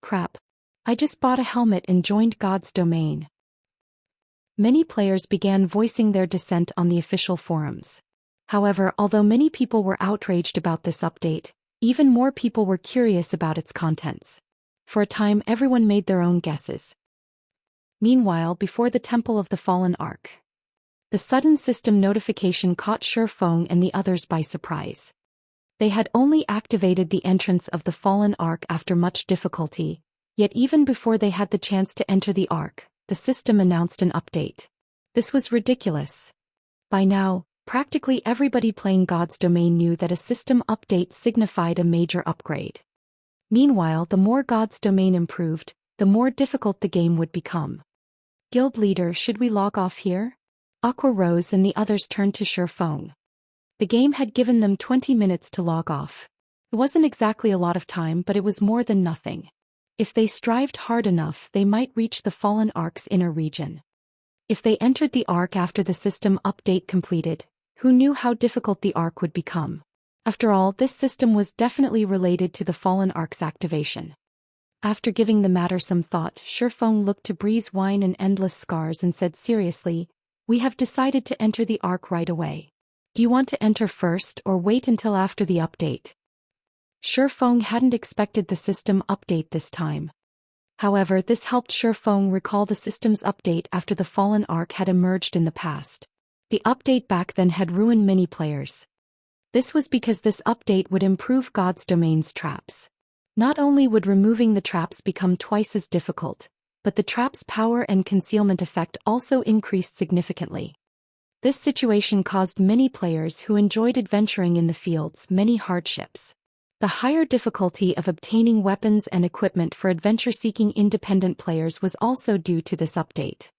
A: Crap. I just bought a helmet and joined God's domain. Many players began voicing their dissent on the official forums. However, although many people were outraged about this update, even more people were curious about its contents. For a time, everyone made their own guesses. Meanwhile, before the Temple of the Fallen Ark, the sudden system notification caught Shi Feng and the others by surprise. They had only activated the entrance of the Fallen Ark after much difficulty, yet even before they had the chance to enter the Ark, the system announced an update. This was ridiculous. By now, practically everybody playing God's Domain knew that a system update signified a major upgrade. Meanwhile, the more God's Domain improved, the more difficult the game would become. Guild leader, should we log off here? Aqua rose and the others turned to Shi Feng. The game had given them 20 minutes to log off. It wasn't exactly a lot of time, but it was more than nothing. If they strived hard enough, they might reach the Fallen Ark's inner region. If they entered the Ark after the system update completed, who knew how difficult the Ark would become? After all, this system was definitely related to the Fallen Ark's activation. After giving the matter some thought, Shi Feng looked to Breeze Wine and Endless Scars and said seriously, "We have decided to enter the Ark right away. Do you want to enter first or wait until after the update?" Shi Feng hadn't expected the system update this time. However, this helped Shi Feng recall the system's update after the Fallen Ark had emerged in the past. The update back then had ruined many players. This was because this update would improve God's Domain's traps. Not only would removing the traps become twice as difficult, but the trap's power and concealment effect also increased significantly. This situation caused many players who enjoyed adventuring in the fields many hardships. The higher difficulty of obtaining weapons and equipment for adventure-seeking independent players was also due to this update.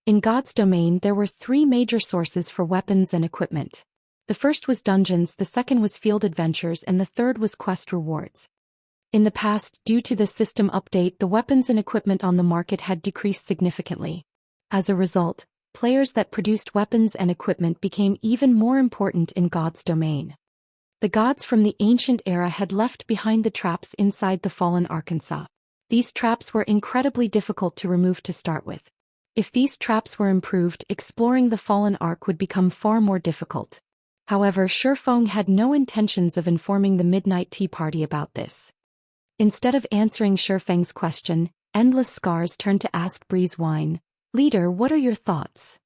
A: In God's Domain, there were 3 major sources for weapons and equipment. The first was dungeons, the second was field adventures, and the third was quest rewards. In the past, due to the system update, the weapons and equipment on the market had decreased significantly. As a result, players that produced weapons and equipment became even more important in God's Domain. The gods from the ancient era had left behind the traps inside the Fallen Arkansas. These traps were incredibly difficult to remove to start with. If these traps were improved, exploring the Fallen Ark would become far more difficult. However, Shi Feng had no intentions of informing the Midnight Tea Party about this. Instead of answering Shi Feng's question, Endless Scars turned to ask Breeze Wine, "Leader, what are your thoughts?"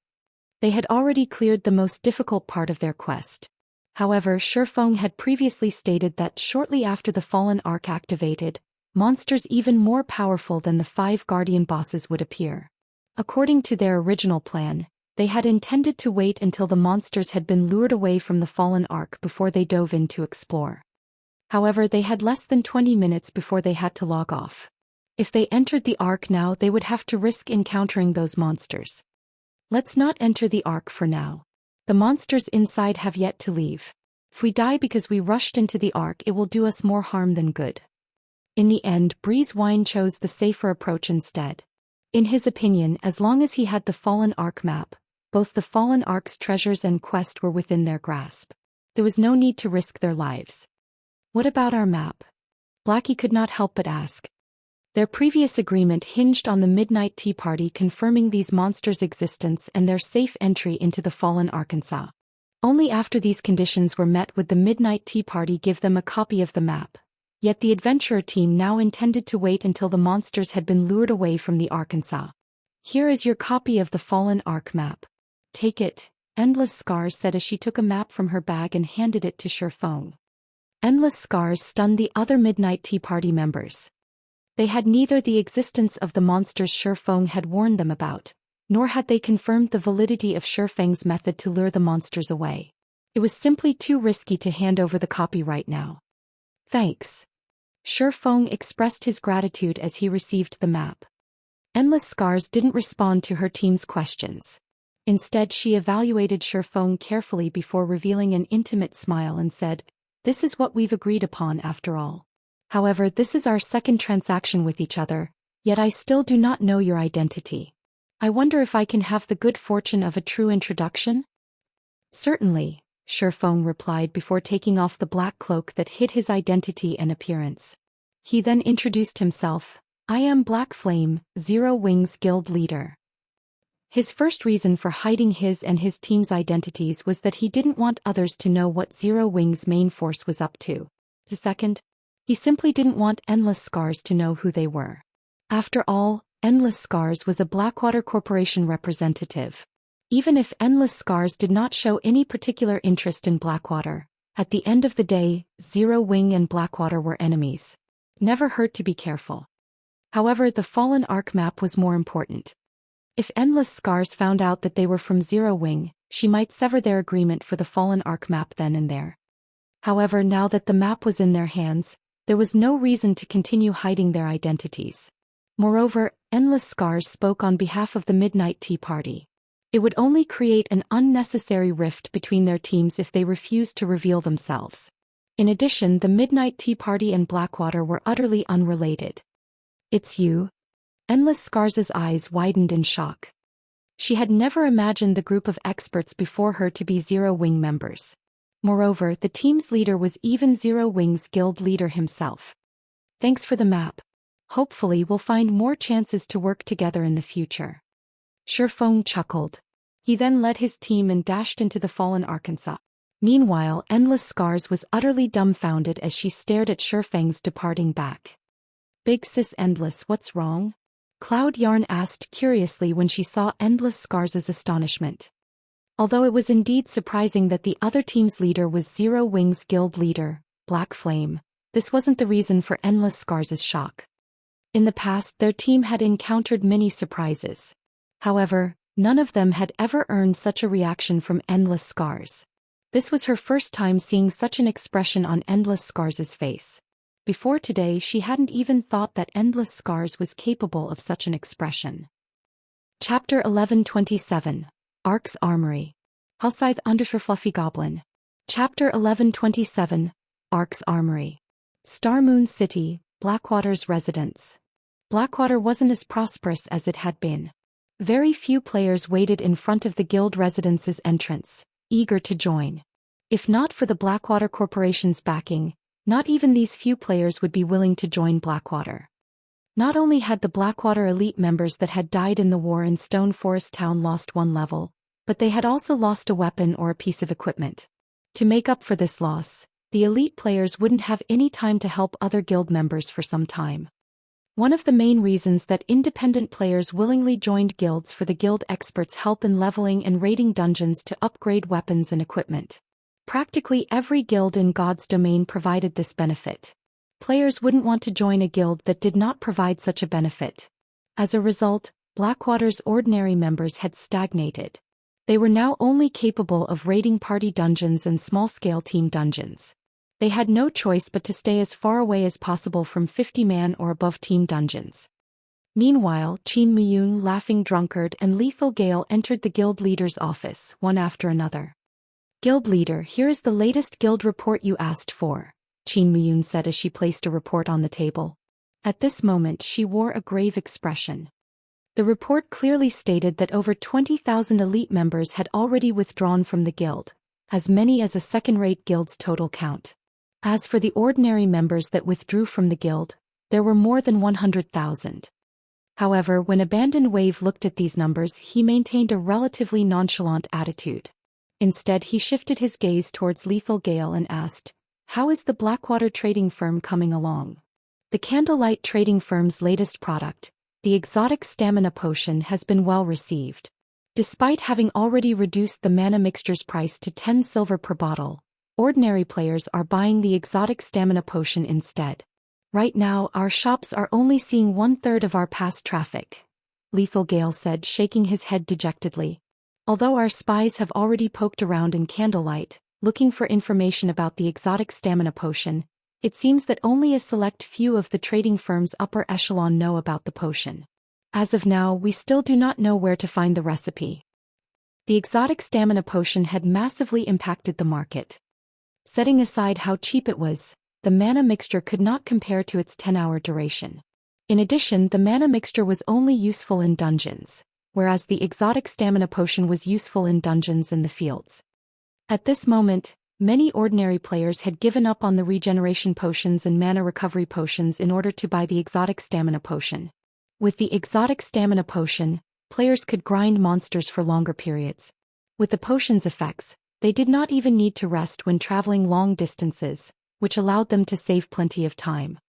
A: They had already cleared the most difficult part of their quest. However, Shi Feng had previously stated that shortly after the Fallen Ark activated, monsters even more powerful than the 5 Guardian bosses would appear. According to their original plan, they had intended to wait until the monsters had been lured away from the Fallen Ark before they dove in to explore. However, they had less than 20 minutes before they had to log off. If they entered the Ark now, they would have to risk encountering those monsters. "Let's not enter the Ark for now. The monsters inside have yet to leave. If we die because we rushed into the Ark, it will do us more harm than good." In the end, Breeze Wine chose the safer approach instead. In his opinion, as long as he had the Fallen Ark map, both the Fallen Ark's treasures and quest were within their grasp. There was no need to risk their lives. "What about our map?" Blackie could not help but ask. Their previous agreement hinged on the Midnight Tea Party confirming these monsters' existence and their safe entry into the Fallen Arkansas. Only after these conditions were met would the Midnight Tea Party give them a copy of the map. Yet the adventurer team now intended to wait until the monsters had been lured away from the Arkansas. "Here is your copy of the Fallen Ark map. Take it," Endless Scars said as she took a map from her bag and handed it to Shi Feng. Endless Scars stunned the other Midnight Tea Party members. They had neither the existence of the monsters Shi Feng had warned them about, nor had they confirmed the validity of Shi Feng's method to lure the monsters away. It was simply too risky to hand over the copy right now. "Thanks." Shi Feng expressed his gratitude as he received the map. Endless Scars didn't respond to her team's questions. Instead, she evaluated Shi Feng carefully before revealing an intimate smile and said, "This is what we've agreed upon after all. However, this is our second transaction with each other, yet I still do not know your identity. I wonder if I can have the good fortune of a true introduction?" "Certainly," Shi Feng replied before taking off the black cloak that hid his identity and appearance. He then introduced himself, I am Black Flame, Zero Wings Guild leader. His first reason for hiding his and his team's identities was that he didn't want others to know what Zero Wings' main force was up to. The second, he simply didn't want Endless Scars to know who they were. After all, Endless Scars was a Blackwater Corporation representative. Even if Endless Scars did not show any particular interest in Blackwater, at the end of the day, Zero Wing and Blackwater were enemies. Never hurt to be careful. However, the Fallen Arc map was more important. If Endless Scars found out that they were from Zero Wing, she might sever their agreement for the Fallen Arc map then and there. However, now that the map was in their hands, there was no reason to continue hiding their identities. Moreover, Endless Scars spoke on behalf of the Midnight Tea Party. It would only create an unnecessary rift between their teams if they refused to reveal themselves. In addition, the Midnight Tea Party and Blackwater were utterly unrelated. It's you? Endless Scars' eyes widened in shock. She had never imagined the group of experts before her to be Zero Wing members. Moreover, the team's leader was even Zero Wing's guild leader himself. Thanks for the map. Hopefully we'll find more chances to work together in the future. Shifeng chuckled. He then led his team and dashed into the fallen Arkansas. Meanwhile, Endless Scars was utterly dumbfounded as she stared at Shifeng's departing back. Big sis Endless, what's wrong? Cloud Yarn asked curiously when she saw Endless Scars' astonishment. Although it was indeed surprising that the other team's leader was Zero Wing's guild leader, Black Flame, this wasn't the reason for Endless Scars' shock. In the past, their team had encountered many surprises. However, none of them had ever earned such a reaction from Endless Scars. This was her first time seeing such an expression on Endless Scars' face. Before today, she hadn't even thought that Endless Scars was capable of such an expression. Chapter 1127. Ark's Armory. Hellscythe _ Fluffy Goblin. Chapter 1127. Ark's Armory. Star Moon City, Blackwater's residence. Blackwater wasn't as prosperous as it had been. Very few players waited in front of the guild residence's entrance, eager to join. If not for the Blackwater Corporation's backing, not even these few players would be willing to join Blackwater. Not only had the Blackwater elite members that had died in the war in Stone Forest Town lost one level, but they had also lost a weapon or a piece of equipment. To make up for this loss, the elite players wouldn't have any time to help other guild members for some time. One of the main reasons that independent players willingly joined guilds for the guild experts' help in leveling and raiding dungeons to upgrade weapons and equipment. Practically every guild in God's domain provided this benefit. Players wouldn't want to join a guild that did not provide such a benefit. As a result, Blackwater's ordinary members had stagnated. They were now only capable of raiding party dungeons and small-scale team dungeons. They had no choice but to stay as far away as possible from 50-man or above team dungeons. Meanwhile, Qin Miyun, Laughing Drunkard, and Lethal Gale entered the guild leader's office, one after another. Guild leader, here is the latest guild report you asked for, Qin Miyun said as she placed a report on the table. At this moment she wore a grave expression. The report clearly stated that over 20,000 elite members had already withdrawn from the guild, as many as a second-rate guild's total count. As for the ordinary members that withdrew from the guild, there were more than 100,000. However, when Abandoned Wave looked at these numbers, he maintained a relatively nonchalant attitude. Instead, he shifted his gaze towards Lethal Gale and asked, "How is the Blackwater trading firm coming along?" The Candlelight trading firm's latest product, the exotic stamina potion, has been well received. Despite having already reduced the mana mixture's price to 10 silver per bottle, ordinary players are buying the exotic stamina potion instead. Right now, our shops are only seeing 1/3 of our past traffic, Lethal Gale said, shaking his head dejectedly. Although our spies have already poked around in Candlelight, looking for information about the exotic stamina potion, it seems that only a select few of the trading firm's upper echelon know about the potion. As of now, we still do not know where to find the recipe. The exotic stamina potion had massively impacted the market. Setting aside how cheap it was, the mana mixture could not compare to its 10-hour duration. In addition, the mana mixture was only useful in dungeons, whereas the exotic stamina potion was useful in dungeons in the fields. At this moment, Many ordinary players had given up on the regeneration potions and mana recovery potions in order to buy the exotic stamina potion. With the exotic stamina potion, players could grind monsters for longer periods. With the potion's effects, they did not even need to rest when traveling long distances, which allowed them to save plenty of time.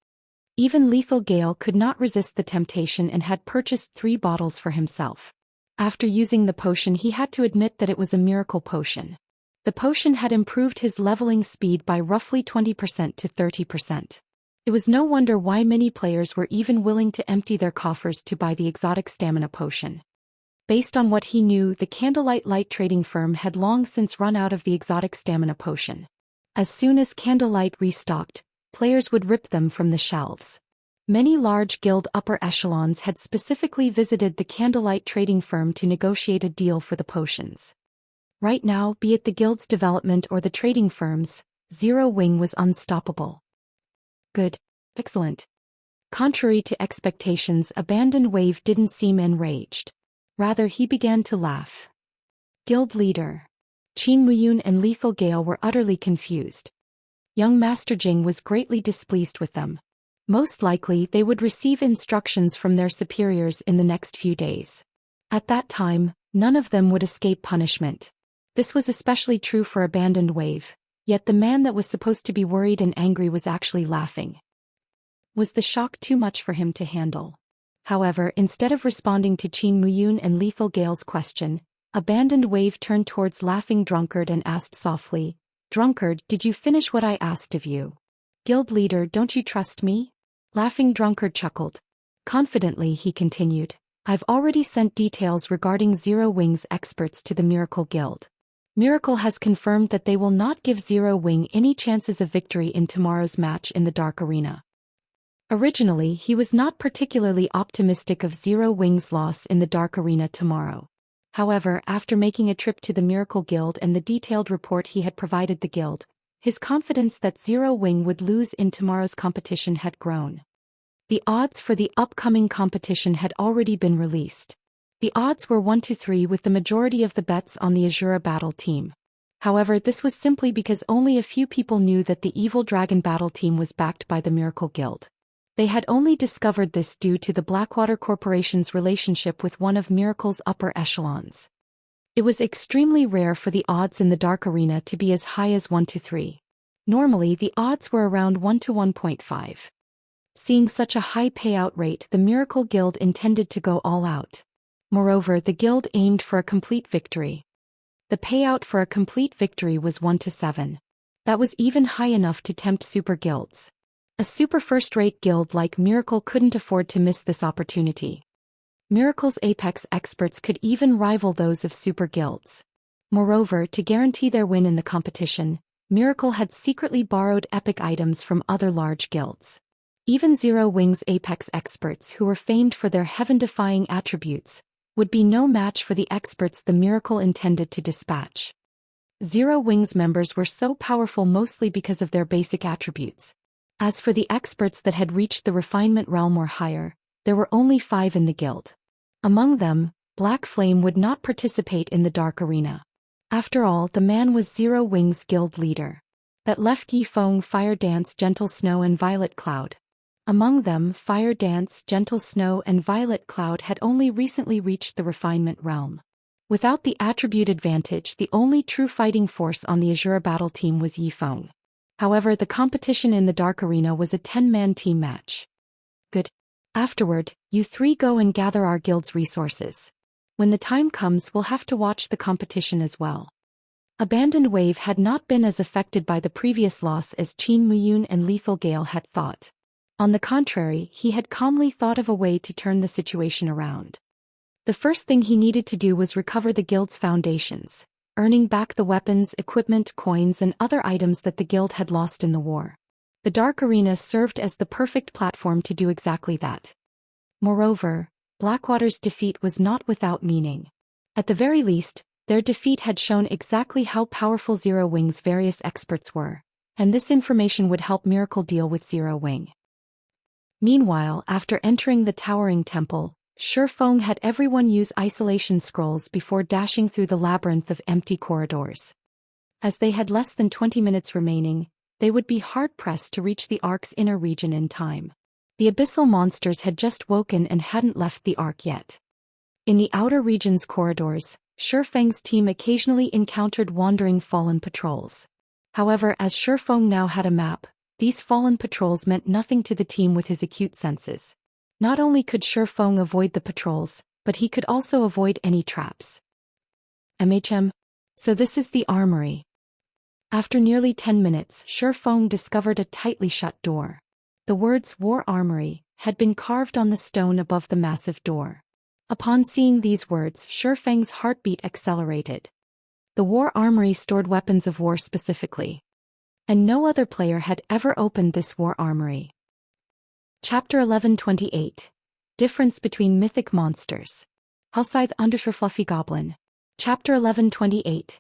A: Even Lethal Gale could not resist the temptation and had purchased 3 bottles for himself. After using the potion, he had to admit that it was a miracle potion. The potion had improved his leveling speed by roughly 20% to 30%. It was no wonder why many players were even willing to empty their coffers to buy the exotic stamina potion. Based on what he knew, the Candlelight Light trading firm had long since run out of the exotic stamina potion. As soon as Candlelight restocked, players would rip them from the shelves. Many large guild upper echelons had specifically visited the Candlelight trading firm to negotiate a deal for the potions. Right now, be it the guild's development or the trading firms, Zero Wing was unstoppable. Good. Excellent. Contrary to expectations, Abandoned Wave didn't seem enraged. Rather, he began to laugh. Guild leader Qin Muyun and Lethal Gale were utterly confused. Young Master Jing was greatly displeased with them. Most likely, they would receive instructions from their superiors in the next few days. At that time, none of them would escape punishment. This was especially true for Abandoned Wave, yet the man that was supposed to be worried and angry was actually laughing. Was the shock too much for him to handle? However, instead of responding to Qin Muyun and Lethal Gale's question, Abandoned Wave turned towards Laughing Drunkard and asked softly, "Drunkard, did you finish what I asked of you? Guild leader, don't you trust me?" Laughing Drunkard chuckled. Confidently, he continued, "I've already sent details regarding Zero Wing's experts to the Miracle Guild. Miracle has confirmed that they will not give Zero Wing any chances of victory in tomorrow's match in the Dark Arena." Originally, he was not particularly optimistic of Zero Wing's loss in the Dark Arena tomorrow. However, after making a trip to the Miracle Guild and the detailed report he had provided the guild, his confidence that Zero Wing would lose in tomorrow's competition had grown. The odds for the upcoming competition had already been released. The odds were 1-3 with the majority of the bets on the Asura battle team. However, this was simply because only a few people knew that the Evil Dragon battle team was backed by the Miracle Guild. They had only discovered this due to the Blackwater Corporation's relationship with one of Miracle's upper echelons. It was extremely rare for the odds in the Dark Arena to be as high as 1-3. Normally, the odds were around 1-1.5. Seeing such a high payout rate, the Miracle Guild intended to go all out. Moreover, the guild aimed for a complete victory. The payout for a complete victory was 1-7. That was even high enough to tempt super guilds. A super first-rate guild like Miracle couldn't afford to miss this opportunity. Miracle's apex experts could even rival those of super guilds. Moreover, to guarantee their win in the competition, Miracle had secretly borrowed epic items from other large guilds. Even Zero Wing's apex experts, who were famed for their heaven-defying attributes, would be no match for the experts the Miracle intended to dispatch. Zero Wing's members were so powerful mostly because of their basic attributes. As for the experts that had reached the refinement realm or higher, there were only 5 in the guild. Among them, Black Flame would not participate in the Dark Arena. After all, the man was Zero Wing's guild leader. That left Yi Feng, Fire Dance, Gentle Snow and Violet Cloud. Among them, Fire Dance, Gentle Snow and Violet Cloud had only recently reached the refinement realm. Without the attribute advantage, the only true fighting force on the Asura battle team was Yi Feng. However, the competition in the Dark Arena was a 10-man team match. Good. Afterward, you 3 go and gather our guild's resources. When the time comes, we'll have to watch the competition as well. Abandoned Wave had not been as affected by the previous loss as Qin Muyun and Lethal Gale had thought. On the contrary, he had calmly thought of a way to turn the situation around. The first thing he needed to do was recover the guild's foundations, earning back the weapons, equipment, coins and other items that the guild had lost in the war. The Dark Arena served as the perfect platform to do exactly that. Moreover, Blackwater's defeat was not without meaning. At the very least, their defeat had shown exactly how powerful Zero Wing's various experts were, and this information would help Miracle deal with Zero Wing. Meanwhile, after entering the Towering Temple, Shifeng had everyone use isolation scrolls before dashing through the labyrinth of empty corridors. As they had less than 20 minutes remaining, they would be hard-pressed to reach the Ark's inner region in time. The abyssal monsters had just woken and hadn't left the Ark yet. In the outer region's corridors, Shifeng's team occasionally encountered wandering fallen patrols. However, as Shifeng now had a map, these fallen patrols meant nothing to the team with his acute senses. Not only could Shifeng avoid the patrols, but he could also avoid any traps. So this is the Armory. After nearly 10 minutes, Shifeng discovered a tightly shut door. The words War Armory had been carved on the stone above the massive door. Upon seeing these words, Shifeng's heartbeat accelerated. The War Armory stored weapons of war specifically. And no other player had ever opened this War Armory. Chapter 11:28. Difference between Mythic Monsters. Hellscythe _ Fluffy Goblin. Chapter 11:28.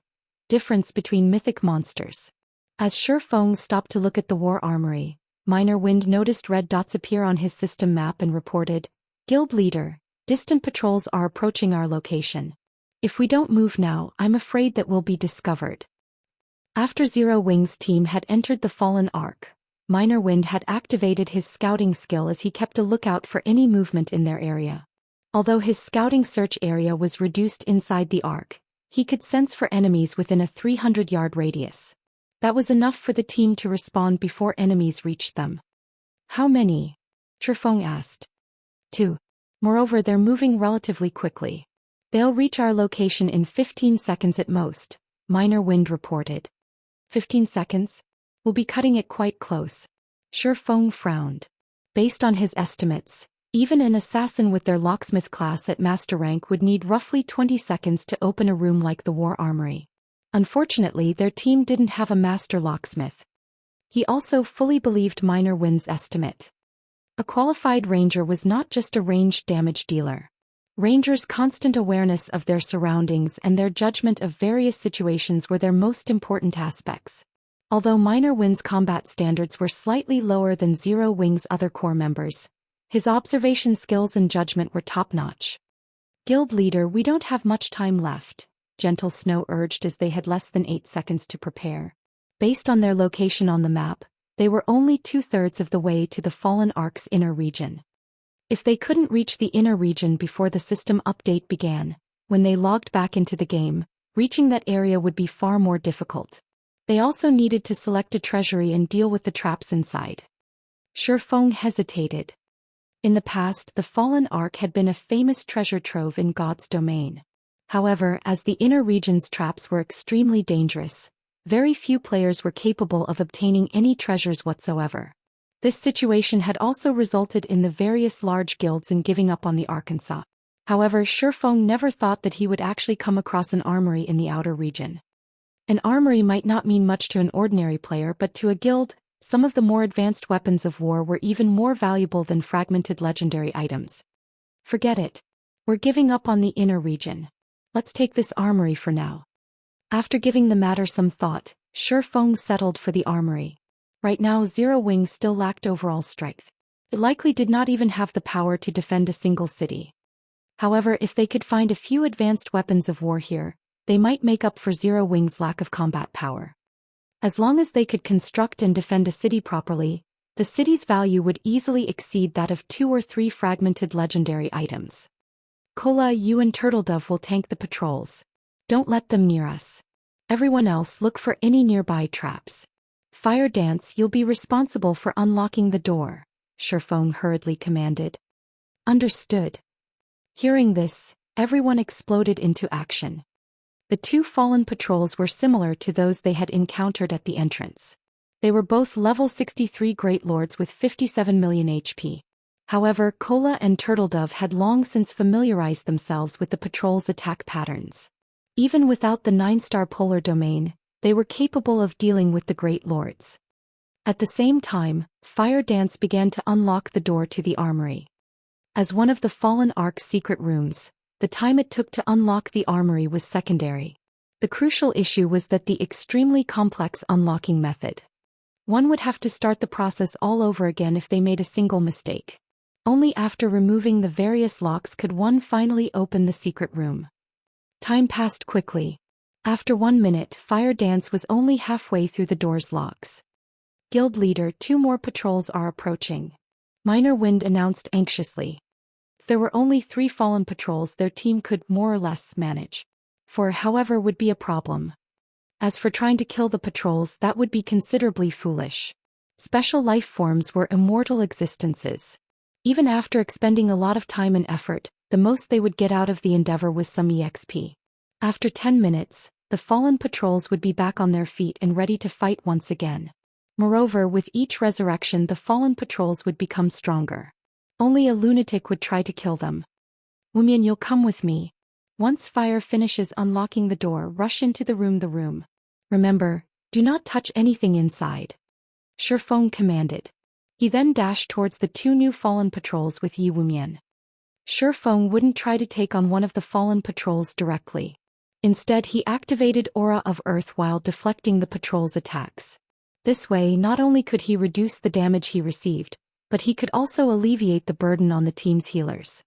A: Difference between Mythic Monsters. As Shifeng stopped to look at the War Armory, Minor Wind noticed red dots appear on his system map and reported, "Guild Leader, distant patrols are approaching our location. If we don't move now, I'm afraid that we'll be discovered." After Zero Wing's team had entered the fallen Ark, Minor Wind had activated his scouting skill as he kept a lookout for any movement in their area. Although his scouting search area was reduced inside the Ark, he could sense for enemies within a 300-yard radius. That was enough for the team to respond before enemies reached them. "How many?" Shifeng asked. "2. Moreover, they're moving relatively quickly. They'll reach our location in 15 seconds at most," Minor Wind reported. 15 seconds? We'll be cutting it quite close. Shifeng frowned. Based on his estimates, even an assassin with their locksmith class at master rank would need roughly 20 seconds to open a room like the War Armory. Unfortunately, their team didn't have a master locksmith. He also fully believed Minor Wind's estimate. A qualified ranger was not just a ranged damage dealer. Rangers' constant awareness of their surroundings and their judgment of various situations were their most important aspects. Although Minor Wind's combat standards were slightly lower than Zero Wing's other core members, his observation skills and judgment were top-notch. "Guild Leader, we don't have much time left," Gentle Snow urged as they had less than 8 seconds to prepare. Based on their location on the map, they were only 2/3 of the way to the fallen Ark's inner region. If they couldn't reach the inner region before the system update began, when they logged back into the game, reaching that area would be far more difficult. They also needed to select a treasury and deal with the traps inside. Shifeng hesitated. In the past, the fallen Ark had been a famous treasure trove in God's domain. However, as the inner region's traps were extremely dangerous, very few players were capable of obtaining any treasures whatsoever. This situation had also resulted in the various large guilds in giving up on the Arkansas. However, Shifeng never thought that he would actually come across an armory in the outer region. An armory might not mean much to an ordinary player, but to a guild, some of the more advanced weapons of war were even more valuable than fragmented legendary items. "Forget it. We're giving up on the inner region. Let's take this armory for now." After giving the matter some thought, Shifeng settled for the armory. Right now, Zero Wing still lacked overall strength. It likely did not even have the power to defend a single city. However, if they could find a few advanced weapons of war here, they might make up for Zero Wing's lack of combat power. As long as they could construct and defend a city properly, the city's value would easily exceed that of 2 or 3 fragmented legendary items. "Kola, you and Turtledove will tank the patrols. Don't let them near us. Everyone else, look for any nearby traps. Fire Dance, you'll be responsible for unlocking the door," Shifeng hurriedly commanded. "Understood." Hearing this, everyone exploded into action. The 2 fallen patrols were similar to those they had encountered at the entrance. They were both level 63 Great Lords with 57 million HP. However, Kola and Turtledove had long since familiarized themselves with the patrol's attack patterns. Even without the 9-star polar domain, they were capable of dealing with the Great Lords. At the same time, Fire Dance began to unlock the door to the armory. As one of the fallen Ark's secret rooms, the time it took to unlock the armory was secondary. The crucial issue was that the extremely complex unlocking method. One would have to start the process all over again if they made a single mistake. Only after removing the various locks could one finally open the secret room. Time passed quickly. After 1 minute, Fire Dance was only halfway through the door's locks. Guild leader, 2 more patrols are approaching. Minor Wind announced anxiously. If there were only 3 fallen patrols, their team could more or less manage. 4, however, would be a problem. As for trying to kill the patrols, that would be considerably foolish. Special life forms were immortal existences. Even after expending a lot of time and effort, the most they would get out of the endeavor was some EXP. After 10 minutes, the fallen patrols would be back on their feet and ready to fight once again. Moreover, with each resurrection, the fallen patrols would become stronger. Only a lunatic would try to kill them. Wumian, you'll come with me. Once Fire finishes unlocking the door, rush into the room. Remember, do not touch anything inside. Shifeng commanded. He then dashed towards the 2 new fallen patrols with Yi Wumian. Shifeng wouldn't try to take on one of the fallen patrols directly. Instead, he activated Aura of Earth while deflecting the patrol's attacks. This way, not only could he reduce the damage he received, but he could also alleviate the burden on the team's healers.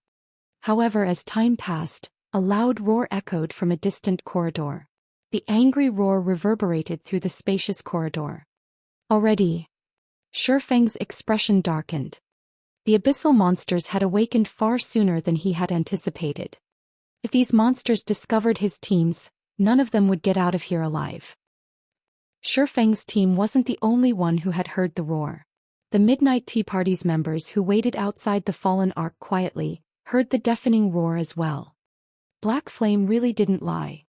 A: However, as time passed, a loud roar echoed from a distant corridor. The angry roar reverberated through the spacious corridor. Already, Shifeng's expression darkened. The abyssal monsters had awakened far sooner than he had anticipated. If these monsters discovered his teams, none of them would get out of here alive. Shifeng's team wasn't the only one who had heard the roar. The Midnight Tea Party's members who waited outside the fallen ark quietly, heard the deafening roar as well. Black Flame really didn't lie.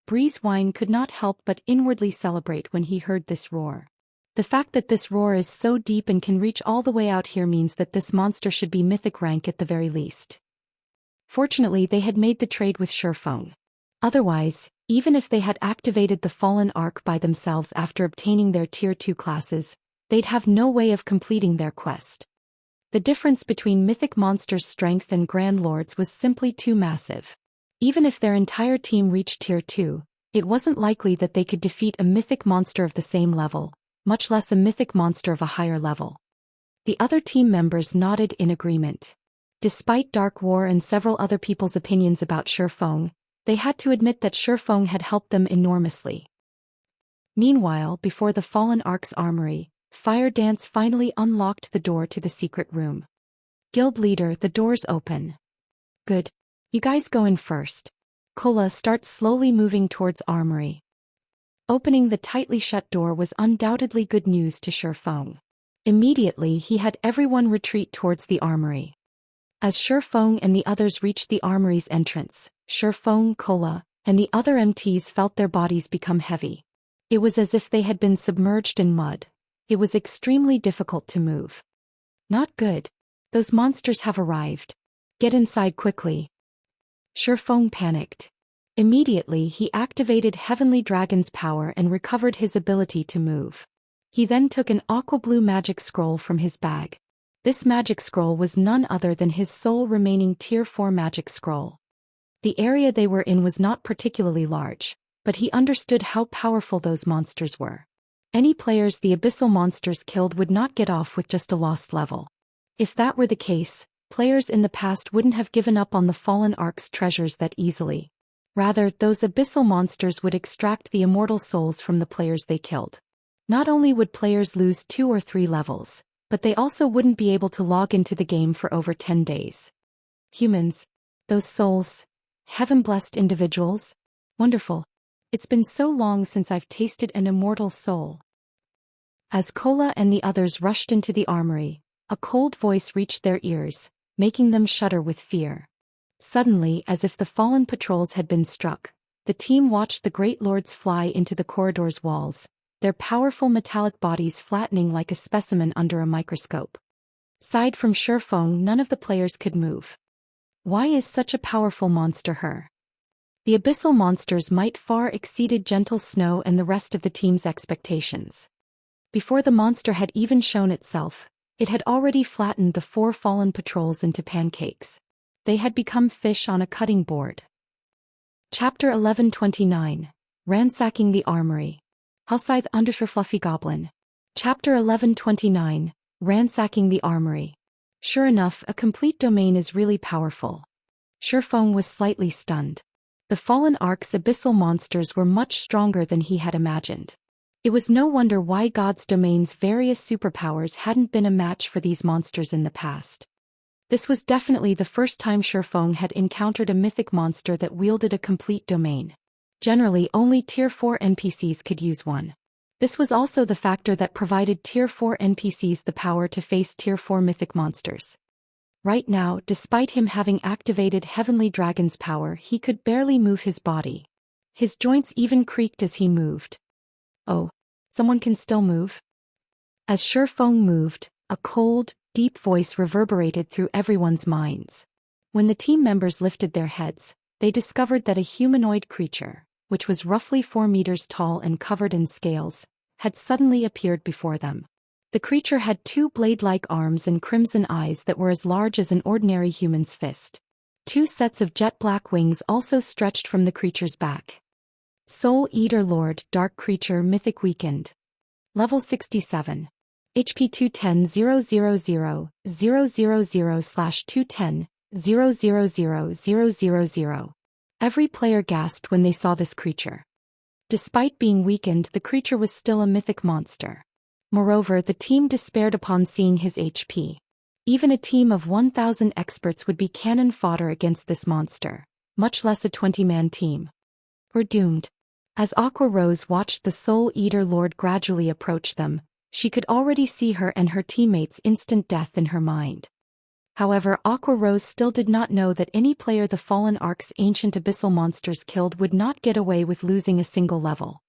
A: Breezewine could not help but inwardly celebrate when he heard this roar. The fact that this roar is so deep and can reach all the way out here means that this monster should be mythic rank at the very least. Fortunately, they had made the trade with Shifeng. Otherwise, even if they had activated the fallen ark by themselves after obtaining their tier 2 classes, they'd have no way of completing their quest. The difference between mythic monsters' strength and Grand Lords was simply too massive. Even if their entire team reached tier 2, it wasn't likely that they could defeat a mythic monster of the same level, much less a mythic monster of a higher level. The other team members nodded in agreement. Despite Dark War and several other people's opinions about Shifeng, they had to admit that Shifeng had helped them enormously. Meanwhile, before the fallen ark's armory, Fire Dance finally unlocked the door to the secret room. Guild leader, the door's open. Good. You guys go in first. Kola starts slowly moving towards Armory. Opening the tightly shut door was undoubtedly good news to Shifeng. Immediately he had everyone retreat towards the Armory. As Shifeng and the others reached the Armory's entrance, Shifeng, Kola, and the other MTs felt their bodies become heavy. It was as if they had been submerged in mud. It was extremely difficult to move. Not good. Those monsters have arrived. Get inside quickly. Shifeng panicked. Immediately he activated Heavenly Dragon's power and recovered his ability to move. He then took an aqua blue magic scroll from his bag. This magic scroll was none other than his sole remaining tier 4 magic scroll. The area they were in was not particularly large, but he understood how powerful those monsters were. Any players the abyssal monsters killed would not get off with just a lost level. If that were the case, players in the past wouldn't have given up on the fallen ark's treasures that easily. Rather, those abyssal monsters would extract the immortal souls from the players they killed. Not only would players lose 2 or 3 levels, but they also wouldn't be able to log into the game for over 10 days. Humans. Those souls. Heaven-blessed individuals. Wonderful. It's been so long since I've tasted an immortal soul. As Kola and the others rushed into the armory, a cold voice reached their ears, making them shudder with fear. Suddenly, as if the fallen patrols had been struck, the team watched the great lords fly into the corridor's walls, their powerful metallic bodies flattening like a specimen under a microscope. Aside from Shifeng, none of the players could move. Why is such a powerful monster here? The abyssal monster's might far exceeded Gentle Snow and the rest of the team's expectations. Before the monster had even shown itself, it had already flattened the 4 fallen patrols into pancakes. They had become fish on a cutting board. Chapter 1129. Ransacking the Armory. Hellscythe _ Fluffy Goblin. Chapter 1129. Ransacking the Armory. Sure enough, a complete domain is really powerful. Shifeng was slightly stunned. The fallen Ark's abyssal monsters were much stronger than he had imagined. It was no wonder why God's domain's various superpowers hadn't been a match for these monsters in the past. This was definitely the first time Shifeng had encountered a mythic monster that wielded a complete domain. Generally, only Tier 4 NPCs could use one. This was also the factor that provided Tier 4 NPCs the power to face Tier 4 mythic monsters. Right now, despite him having activated Heavenly Dragon's power, he could barely move his body. His joints even creaked as he moved. Oh, someone can still move? As Shifeng moved, a cold, deep voice reverberated through everyone's minds. When the team members lifted their heads, they discovered that a humanoid creature, which was roughly 4 meters tall and covered in scales, had suddenly appeared before them. The creature had 2 blade-like arms and crimson eyes that were as large as an ordinary human's fist. 2 sets of jet-black wings also stretched from the creature's back. Soul Eater Lord, Dark Creature, Mythic Weakened. Level 67. HP 210,000/210,000,000. Every player gasped when they saw this creature. Despite being weakened, the creature was still a mythic monster. Moreover, the team despaired upon seeing his HP. Even a team of 1,000 experts would be cannon fodder against this monster, much less a 20-man team. We're doomed. As Aqua Rose watched the Soul Eater Lord gradually approach them, she could already see her and her teammates' instant death in her mind. However, Aqua Rose still did not know that any player the Fallen Ark's ancient abyssal monsters killed would not get away with losing a single level.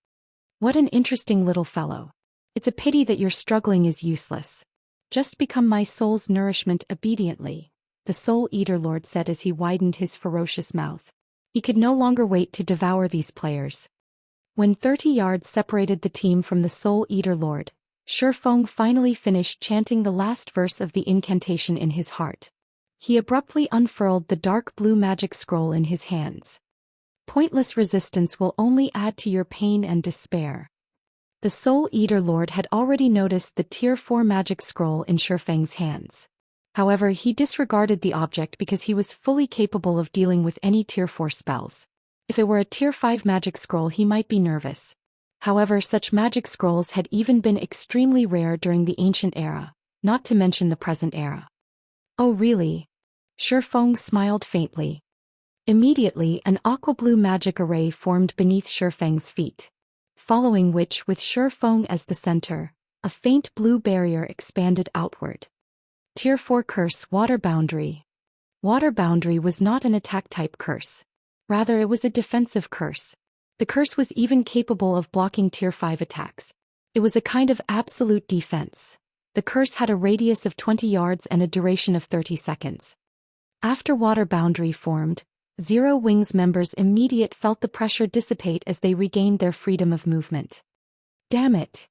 A: What an interesting little fellow. It's a pity that your struggling is useless. Just become my soul's nourishment obediently, the Soul Eater Lord said as he widened his ferocious mouth. He could no longer wait to devour these players. When 30 yards separated the team from the Soul Eater Lord, Shifeng finally finished chanting the last verse of the incantation in his heart. He abruptly unfurled the dark blue magic scroll in his hands. Pointless resistance will only add to your pain and despair. The Soul Eater Lord had already noticed the Tier 4 magic scroll in Shifeng's hands. However, he disregarded the object because he was fully capable of dealing with any Tier 4 spells. If it were a Tier 5 magic scroll, he might be nervous. However, such magic scrolls had even been extremely rare during the ancient era, not to mention the present era. Oh really? Shifeng smiled faintly. Immediately, an aqua-blue magic array formed beneath Shifeng's feet. Following which, with Shifeng as the center, a faint blue barrier expanded outward. Tier 4 Curse, Water Boundary. Water Boundary was not an attack-type curse. Rather, it was a defensive curse. The curse was even capable of blocking Tier 5 attacks. It was a kind of absolute defense. The curse had a radius of 20 yards and a duration of 30 seconds. After Water Boundary formed, Zero Wings members immediately felt the pressure dissipate as they regained their freedom of movement. Damn it!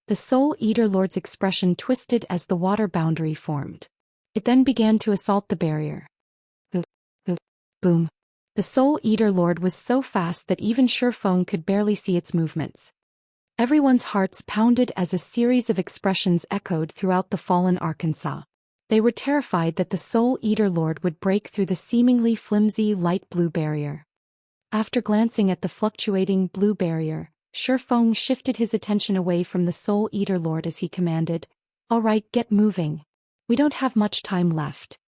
A: The Soul Eater Lord's expression twisted as the Water Boundary formed. It then began to assault the barrier. Boom. The Soul Eater Lord was so fast that even Shifeng could barely see its movements. Everyone's hearts pounded as a series of expressions echoed throughout the fallen Arkansas. They were terrified that the Soul Eater Lord would break through the seemingly flimsy light blue barrier. After glancing at the fluctuating blue barrier, Shifeng shifted his attention away from the Soul Eater Lord as he commanded, "All right, get moving. We don't have much time left."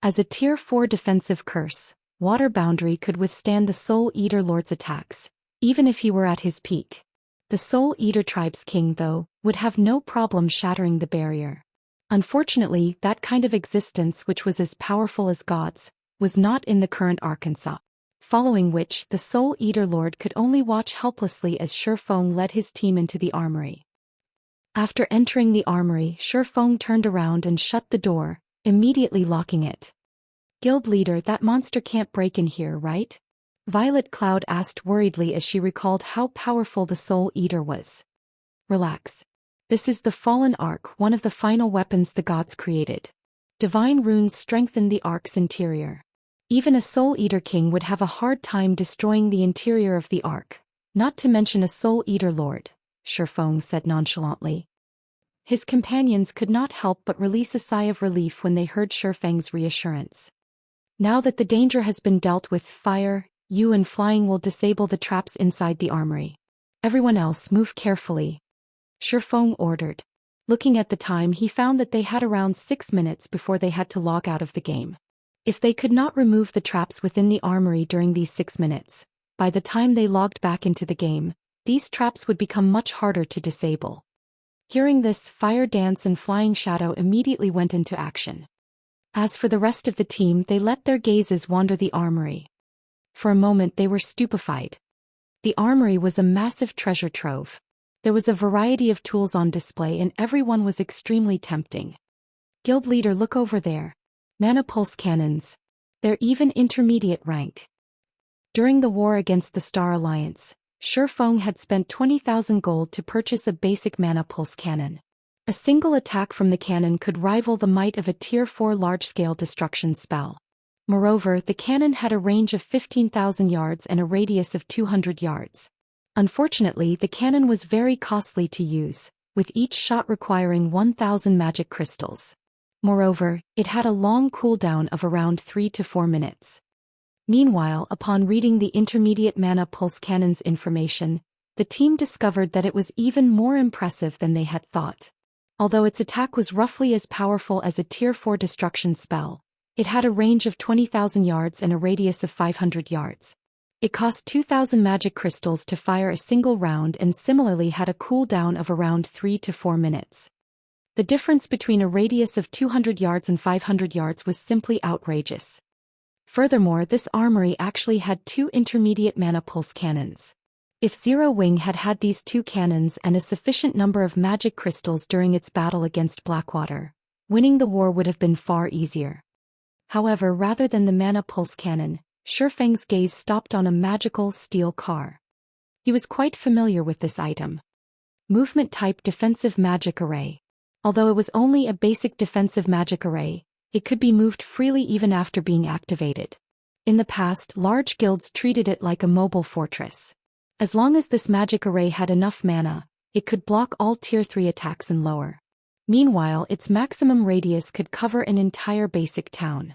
A: As a Tier 4 defensive curse, Water Boundary could withstand the Soul Eater Lord's attacks, even if he were at his peak. The Soul Eater Tribe's king, though, would have no problem shattering the barrier. Unfortunately, that kind of existence, which was as powerful as God's, was not in the current Arkansas. Following which, the Soul Eater Lord could only watch helplessly as Shifeng led his team into the armory. After entering the armory, Shifeng turned around and shut the door, immediately locking it. "Guild leader, that monster can't break in here, right?" Violet Cloud asked worriedly as she recalled how powerful the Soul Eater was. "Relax. This is the Fallen Ark, one of the final weapons the gods created. Divine runes strengthen the Ark's interior. Even a Soul Eater king would have a hard time destroying the interior of the Ark, not to mention a Soul Eater Lord," Shifeng said nonchalantly. His companions could not help but release a sigh of relief when they heard Shifeng's reassurance. Now that the danger has been dealt with, fire, you and Flying will disable the traps inside the armory. Everyone else move carefully. Shifeng ordered. Looking at the time, he found that they had around 6 minutes before they had to log out of the game. If they could not remove the traps within the armory during these 6 minutes, by the time they logged back into the game, these traps would become much harder to disable. Hearing this, Fire Dance and Flying Shadow immediately went into action. As for the rest of the team, they let their gazes wander the armory. For a moment they were stupefied. The armory was a massive treasure trove. There was a variety of tools on display and everyone was extremely tempting. Guild leader, look over there. Mana pulse cannons. They're even intermediate rank. During the war against the Star Alliance, Shifeng had spent 20,000 gold to purchase a basic mana pulse cannon. A single attack from the cannon could rival the might of a Tier 4 large-scale destruction spell. Moreover, the cannon had a range of 15,000 yards and a radius of 200 yards. Unfortunately, the cannon was very costly to use, with each shot requiring 1,000 magic crystals. Moreover, it had a long cooldown of around 3 to 4 minutes. Meanwhile, upon reading the intermediate mana pulse cannon's information, the team discovered that it was even more impressive than they had thought. Although its attack was roughly as powerful as a Tier 4 destruction spell, it had a range of 20,000 yards and a radius of 500 yards. It cost 2,000 magic crystals to fire a single round and similarly had a cooldown of around 3 to 4 minutes. The difference between a radius of 200 yards and 500 yards was simply outrageous. Furthermore, this armory actually had 2 intermediate mana pulse cannons. If Zero Wing had had these 2 cannons and a sufficient number of magic crystals during its battle against Blackwater, winning the war would have been far easier. However, rather than the mana pulse cannon, Shifeng's gaze stopped on a magical steel car. He was quite familiar with this item. Movement-type defensive magic array. Although it was only a basic defensive magic array, it could be moved freely even after being activated. In the past, large guilds treated it like a mobile fortress. As long as this magic array had enough mana, it could block all Tier 3 attacks and lower. Meanwhile, its maximum radius could cover an entire basic town.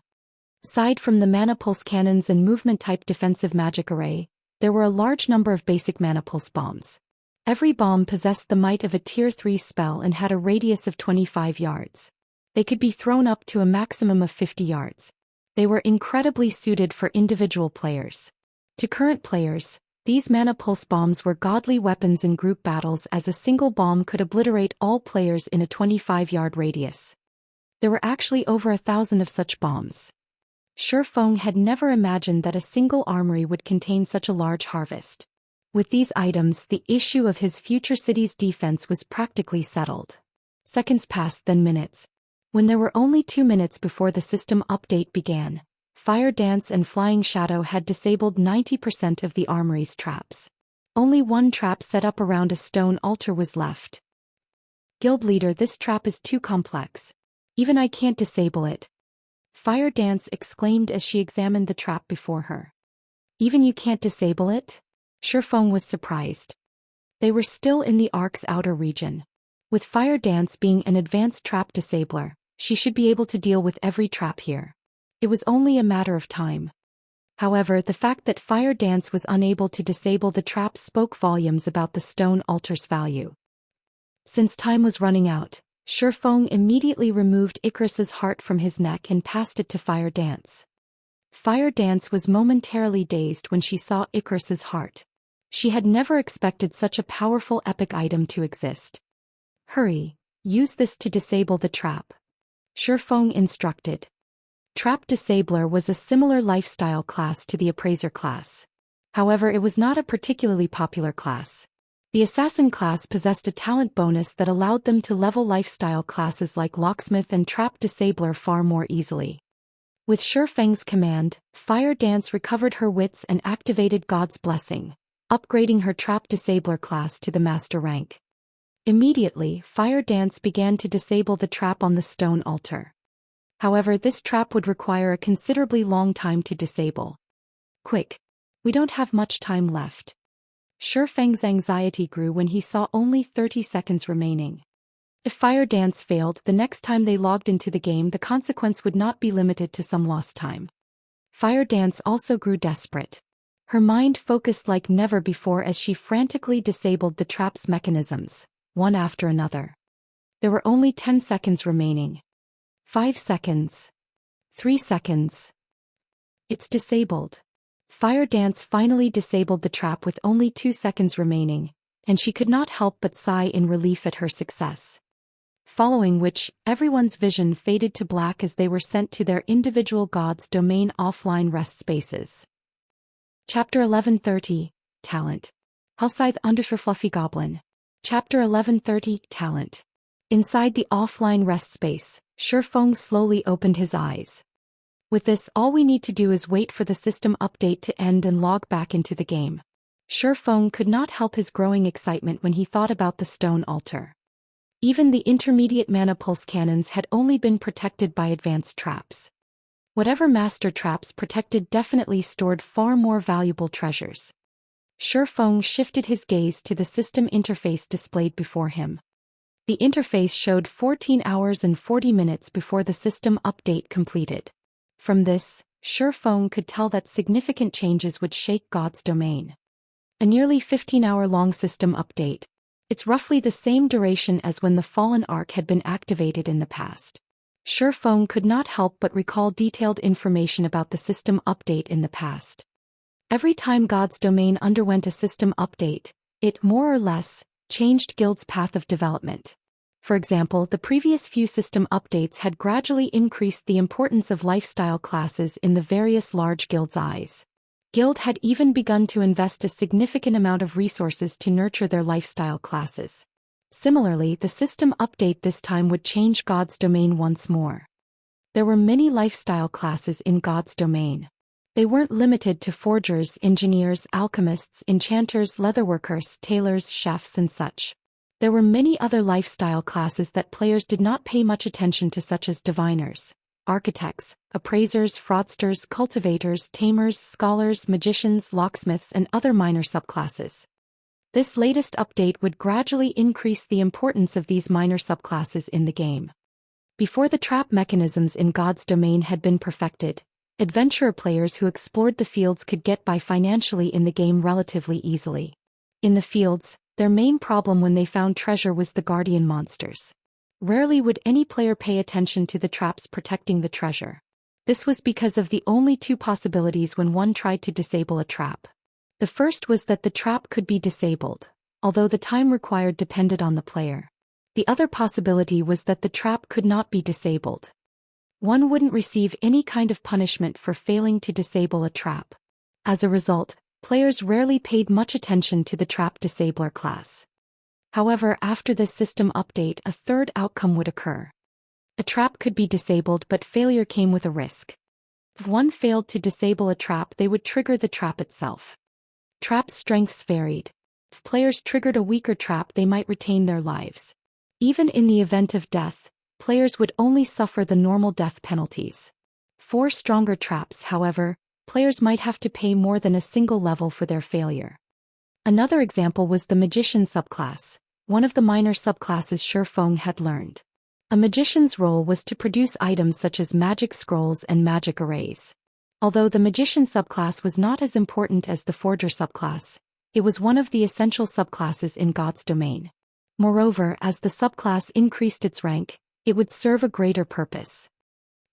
A: Aside from the mana pulse cannons and movement-type defensive magic array, there were a large number of basic mana pulse bombs. Every bomb possessed the might of a Tier 3 spell and had a radius of 25 yards. They could be thrown up to a maximum of 50 yards. They were incredibly suited for individual players. To current players, these mana pulse bombs were godly weapons in group battles as a single bomb could obliterate all players in a 25-yard radius. There were actually over 1,000 of such bombs. Shifeng had never imagined that a single armory would contain such a large harvest. With these items, the issue of his future city's defense was practically settled. Seconds passed, then minutes. When there were only 2 minutes before the system update began, Fire Dance and Flying Shadow had disabled 90% of the armory's traps. Only one trap set up around a stone altar was left. Guild leader, this trap is too complex. Even I can't disable it. Fire Dance exclaimed as she examined the trap before her. Even you can't disable it? Shifeng was surprised. They were still in the Ark's outer region. With Fire Dance being an advanced trap disabler, she should be able to deal with every trap here. It was only a matter of time. However, the fact that Fire Dance was unable to disable the trap spoke volumes about the stone altar's value. Since time was running out, Shifeng immediately removed Icarus's heart from his neck and passed it to Fire Dance. Fire Dance was momentarily dazed when she saw Icarus's heart. She had never expected such a powerful epic item to exist. Hurry, use this to disable the trap. Shifeng instructed. Trap Disabler was a similar lifestyle class to the Appraiser class. However, it was not a particularly popular class. The Assassin class possessed a talent bonus that allowed them to level lifestyle classes like Locksmith and Trap Disabler far more easily. With Shifeng's command, Fire Dance recovered her wits and activated God's Blessing, upgrading her Trap Disabler class to the Master rank. Immediately, Fire Dance began to disable the trap on the stone altar. However, this trap would require a considerably long time to disable. Quick! We don't have much time left. Shifeng's anxiety grew when he saw only 30 seconds remaining. If Fire Dance failed, the next time they logged into the game, the consequence would not be limited to some lost time. Fire Dance also grew desperate. Her mind focused like never before as she frantically disabled the trap's mechanisms, one after another. There were only 10 seconds remaining. 5 seconds. 3 seconds. It's disabled. Fire Dance finally disabled the trap with only 2 seconds remaining, and she could not help but sigh in relief at her success. Following which, everyone's vision faded to black as they were sent to their individual god's domain offline rest spaces. Chapter 1130, Talent. Hellscythe _ Fluffy Goblin. Chapter 1130, Talent. Inside the offline rest space, Shifeng slowly opened his eyes. With this, all we need to do is wait for the system update to end and log back into the game. Shifeng could not help his growing excitement when he thought about the stone altar. Even the intermediate mana pulse cannons had only been protected by advanced traps. Whatever master traps protected definitely stored far more valuable treasures. Shifeng shifted his gaze to the system interface displayed before him. The interface showed 14 hours and 40 minutes before the system update completed. From this, Shifeng could tell that significant changes would shake God's domain. A nearly 15-hour-long system update. It's roughly the same duration as when the Fallen Arc had been activated in the past. Shifeng could not help but recall detailed information about the system update in the past. Every time God's domain underwent a system update, it, more or less, changed Guild's path of development. For example, the previous few system updates had gradually increased the importance of lifestyle classes in the various large guilds' eyes. Guild had even begun to invest a significant amount of resources to nurture their lifestyle classes. Similarly, the system update this time would change God's domain once more. There were many lifestyle classes in God's domain. They weren't limited to forgers, engineers, alchemists, enchanters, leatherworkers, tailors, chefs, and such. There were many other lifestyle classes that players did not pay much attention to, such as diviners, architects, appraisers, fraudsters, cultivators, tamers, scholars, magicians, locksmiths, and other minor subclasses. This latest update would gradually increase the importance of these minor subclasses in the game. Before the trap mechanisms in God's domain had been perfected, adventurer players who explored the fields could get by financially in the game relatively easily. In the fields, their main problem when they found treasure was the guardian monsters. Rarely would any player pay attention to the traps protecting the treasure. This was because of the only two possibilities when one tried to disable a trap. The first was that the trap could be disabled, although the time required depended on the player. The other possibility was that the trap could not be disabled. One wouldn't receive any kind of punishment for failing to disable a trap. As a result, players rarely paid much attention to the trap disabler class. However, after this system update, a third outcome would occur. A trap could be disabled, but failure came with a risk. If one failed to disable a trap, they would trigger the trap itself. Trap strengths varied. If players triggered a weaker trap, they might retain their lives. Even in the event of death, players would only suffer the normal death penalties. For stronger traps, however, players might have to pay more than a single level for their failure. Another example was the magician subclass, one of the minor subclasses Shifeng had learned. A magician's role was to produce items such as magic scrolls and magic arrays. Although the magician subclass was not as important as the forger subclass, it was one of the essential subclasses in God's domain. Moreover, as the subclass increased its rank, it would serve a greater purpose.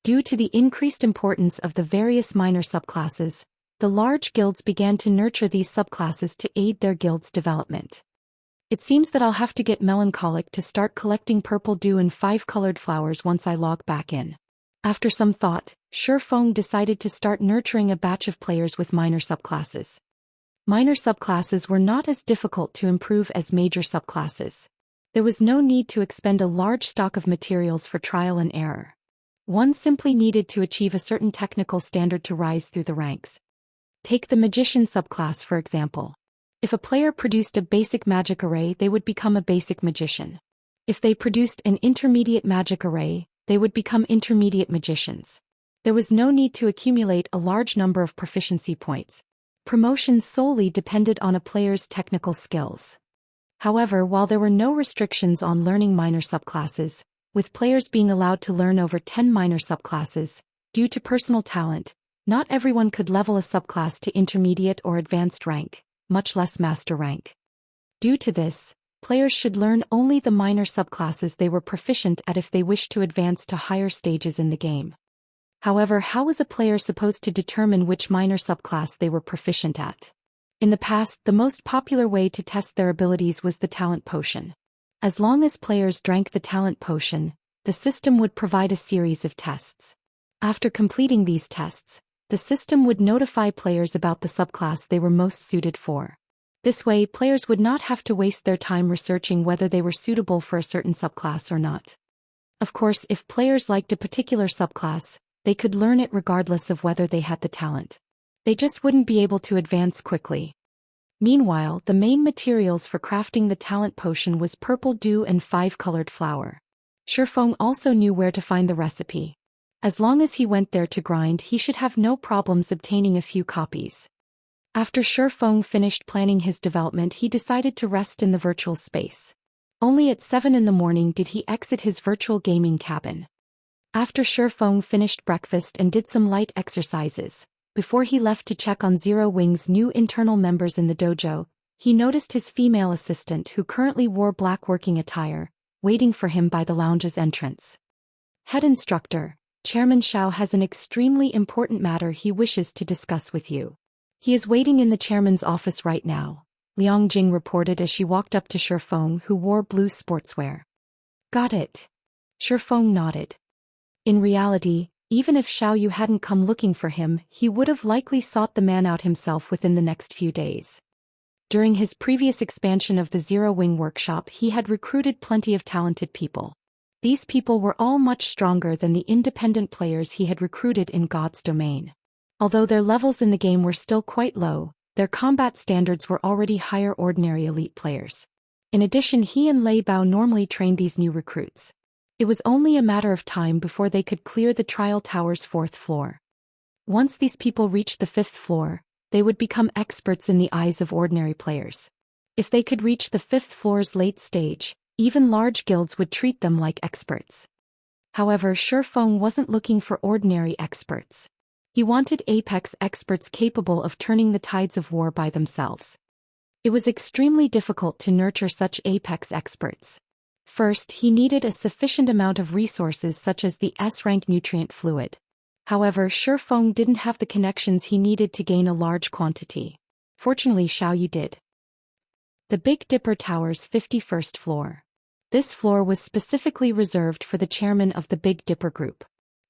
A: Due to the increased importance of the various minor subclasses, the large guilds began to nurture these subclasses to aid their guild's development. It seems that I'll have to get melancholic to start collecting purple dew and 5-colored flowers once I log back in. After some thought, Shifeng decided to start nurturing a batch of players with minor subclasses. Minor subclasses were not as difficult to improve as major subclasses. There was no need to expend a large stock of materials for trial and error. One simply needed to achieve a certain technical standard to rise through the ranks. Take the magician subclass for example. If a player produced a basic magic array, they would become a basic magician. If they produced an intermediate magic array, they would become intermediate magicians. There was no need to accumulate a large number of proficiency points. Promotion solely depended on a player's technical skills. However, while there were no restrictions on learning minor subclasses, with players being allowed to learn over 10 minor subclasses, due to personal talent, Not everyone could level a subclass to intermediate or advanced rank, much less master rank. Due to this, players should learn only the minor subclasses they were proficient at if they wished to advance to higher stages in the game. However, how was a player supposed to determine which minor subclass they were proficient at? In the past, the most popular way to test their abilities was the talent potion. As long as players drank the talent potion, the system would provide a series of tests. After completing these tests, the system would notify players about the subclass they were most suited for. This way, players would not have to waste their time researching whether they were suitable for a certain subclass or not. Of course, if players liked a particular subclass, they could learn it regardless of whether they had the talent. They just wouldn't be able to advance quickly. Meanwhile, the main materials for crafting the talent potion was purple dew and 5-colored flour. Shifeng also knew where to find the recipe. As long as he went there to grind, he should have no problems obtaining a few copies. After Shifeng finished planning his development, he decided to rest in the virtual space. Only at 7 in the morning did he exit his virtual gaming cabin. After Shifeng finished breakfast and did some light exercises, before he left to check on Zero Wing's new internal members in the dojo, he noticed his female assistant, who currently wore black working attire, waiting for him by the lounge's entrance. Head instructor, Chairman Xiao has an extremely important matter he wishes to discuss with you. He is waiting in the chairman's office right now, Liang Jing reported as she walked up to Shifeng, who wore blue sportswear. Got it. Shifeng nodded. In reality, even if Xiao Yu hadn't come looking for him, he would have likely sought the man out himself within the next few days. During his previous expansion of the Zero Wing workshop, he had recruited plenty of talented people. These people were all much stronger than the independent players he had recruited in God's domain. Although their levels in the game were still quite low, their combat standards were already higher ordinary elite players. In addition, he and Lei Bao normally trained these new recruits. It was only a matter of time before they could clear the trial tower's 4th floor. Once these people reached the 5th floor, they would become experts in the eyes of ordinary players. If they could reach the 5th floor's late stage, even large guilds would treat them like experts. However, Shifeng wasn't looking for ordinary experts. He wanted apex experts capable of turning the tides of war by themselves. It was extremely difficult to nurture such apex experts. First, he needed a sufficient amount of resources such as the S-rank nutrient fluid. However, Shifeng didn't have the connections he needed to gain a large quantity. Fortunately, Xiao Yu did. The Big Dipper Tower's 51st floor. This floor was specifically reserved for the chairman of the Big Dipper Group.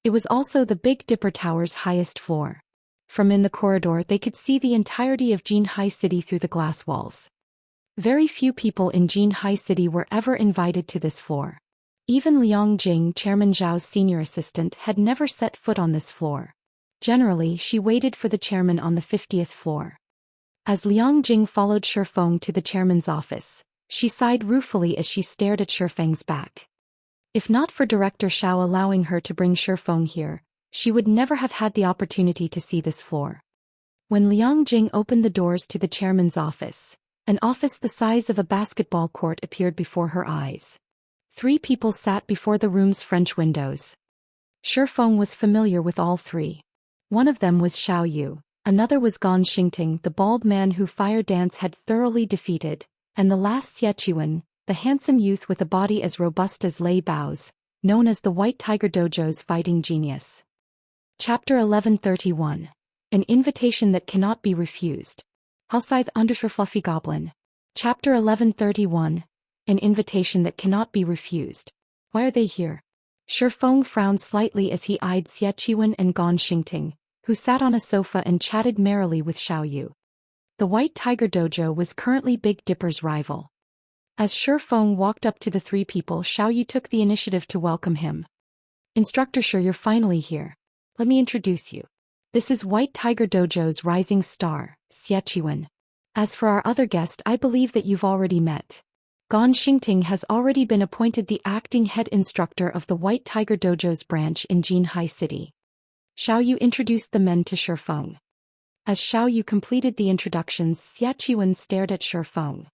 A: It was also the Big Dipper Tower's highest floor. From in the corridor, they could see the entirety of Jinhai City through the glass walls. Very few people in Jinhai City were ever invited to this floor. Even Liang Jing, Chairman Zhao's senior assistant, had never set foot on this floor. Generally, she waited for the chairman on the 50th floor. As Liang Jing followed Shifeng to the chairman's office, she sighed ruefully as she stared at Shifeng's back. If not for Director Xiao allowing her to bring Shifeng here, she would never have had the opportunity to see this floor. When Liang Jing opened the doors to the chairman's office, an office the size of a basketball court appeared before her eyes. 3 people sat before the room's French windows. Shifeng was familiar with all 3. One of them was Xiao Yu, another was Gan Xingting, the bald man who Fire Dance had thoroughly defeated, and the last Xieqiwen, the handsome youth with a body as robust as Lei Bao's, known as the White Tiger Dojo's fighting genius. Chapter 1131. An invitation that cannot be refused. Halscythe Undershirt Fluffy Goblin. Chapter 1131. An invitation that cannot be refused. Why are they here? Shifeng frowned slightly as he eyed Xieqiwen and Gan Xingting, who sat on a sofa and chatted merrily with Xiao Yu. The White Tiger Dojo was currently Big Dipper's rival. As Shifeng walked up to the 3 people, Xiao Yu took the initiative to welcome him. Instructor Shi, you're finally here. Let me introduce you. This is White Tiger Dojo's rising star, Xieqiwen. As for our other guest, I believe that you've already met. Gan Xingting has already been appointed the acting head instructor of the White Tiger Dojo's branch in Jinhai City. Xiao Yu introduced the men to Shifeng. As Xiao Yu completed the introductions, Xieqiwen stared at Shifeng.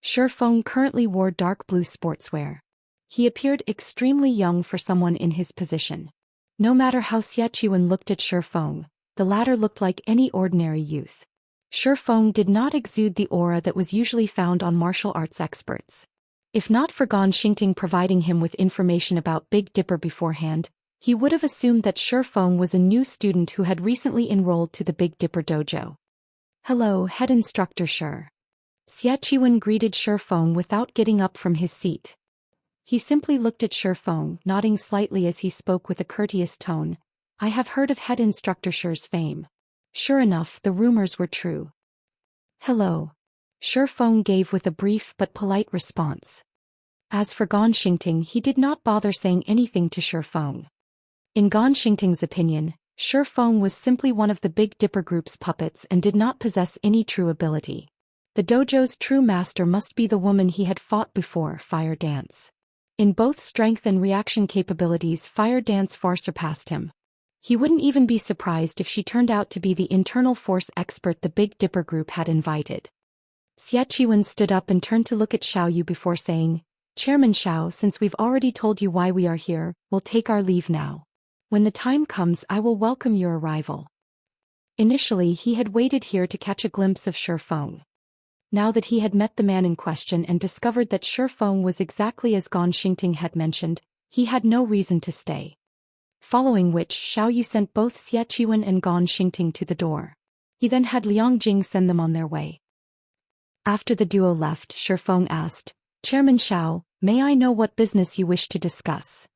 A: Shifeng currently wore dark blue sportswear. He appeared extremely young for someone in his position. No matter how Xieqiwen looked at Shifeng, the latter looked like any ordinary youth. Feng did not exude the aura that was usually found on martial arts experts. If not for Xingting providing him with information about Big Dipper beforehand, he would have assumed that Feng was a new student who had recently enrolled to the Big Dipper dojo. "Hello, head instructor Xie greeted Feng without getting up from his seat. He simply looked at Feng, nodding slightly as he spoke with a courteous tone. "I have heard of head instructor Shi's fame." Sure enough, the rumors were true. "Hello." Feng gave with a brief but polite response. As for Xingting, he did not bother saying anything to Feng. In Xingting's opinion, Feng was simply one of the Big Dipper group's puppets and did not possess any true ability. The dojo's true master must be the woman he had fought before, Fire Dance. In both strength and reaction capabilities, Fire Dance far surpassed him. He wouldn't even be surprised if she turned out to be the internal force expert the Big Dipper group had invited. Xie stood up and turned to look at Xiaoyu before saying, "Chairman Xiao, since we've already told you why we are here, we'll take our leave now. When the time comes, I will welcome your arrival." Initially, he had waited here to catch a glimpse of Feng. Now that he had met the man in question and discovered that Feng was exactly as Xingting had mentioned, he had no reason to stay. Following which, Xiaoyu sent both Xie and Xingting to the door. He then had Liangjing send them on their way. After the duo left, Feng asked, "Chairman Xiao, may I know what business you wish to discuss?"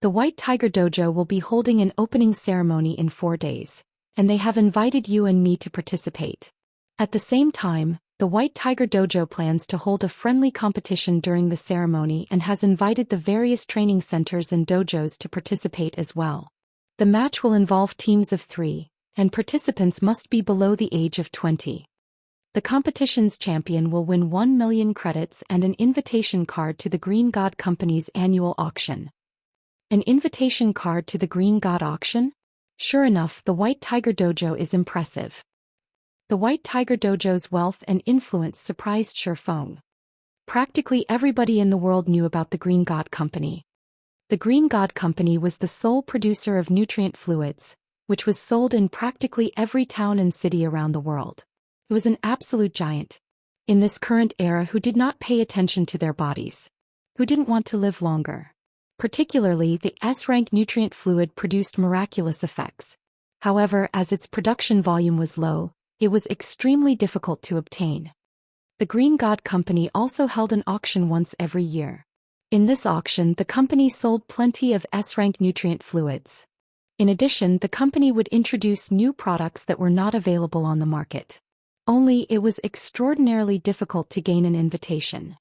A: "The White Tiger Dojo will be holding an opening ceremony in 4 days, and they have invited you and me to participate. At the same time, the White Tiger Dojo plans to hold a friendly competition during the ceremony and has invited the various training centers and dojos to participate as well. The match will involve teams of 3, and participants must be below the age of 20. The competition's champion will win 1 million credits and an invitation card to the Green God Company's annual auction." An invitation card to the Green God auction? Sure enough, the White Tiger Dojo is impressive. The White Tiger Dojo's wealth and influence surprised Feng. Practically everybody in the world knew about the Green God Company. The Green God Company was the sole producer of nutrient fluids, which was sold in practically every town and city around the world. It was an absolute giant. In this current era, who did not pay attention to their bodies? Who didn't want to live longer? Particularly, the S-rank nutrient fluid produced miraculous effects. However, as its production volume was low, it was extremely difficult to obtain. The Green God Company also held an auction once every year. In this auction, the company sold plenty of S-rank nutrient fluids. In addition, the company would introduce new products that were not available on the market. Only it was extraordinarily difficult to gain an invitation.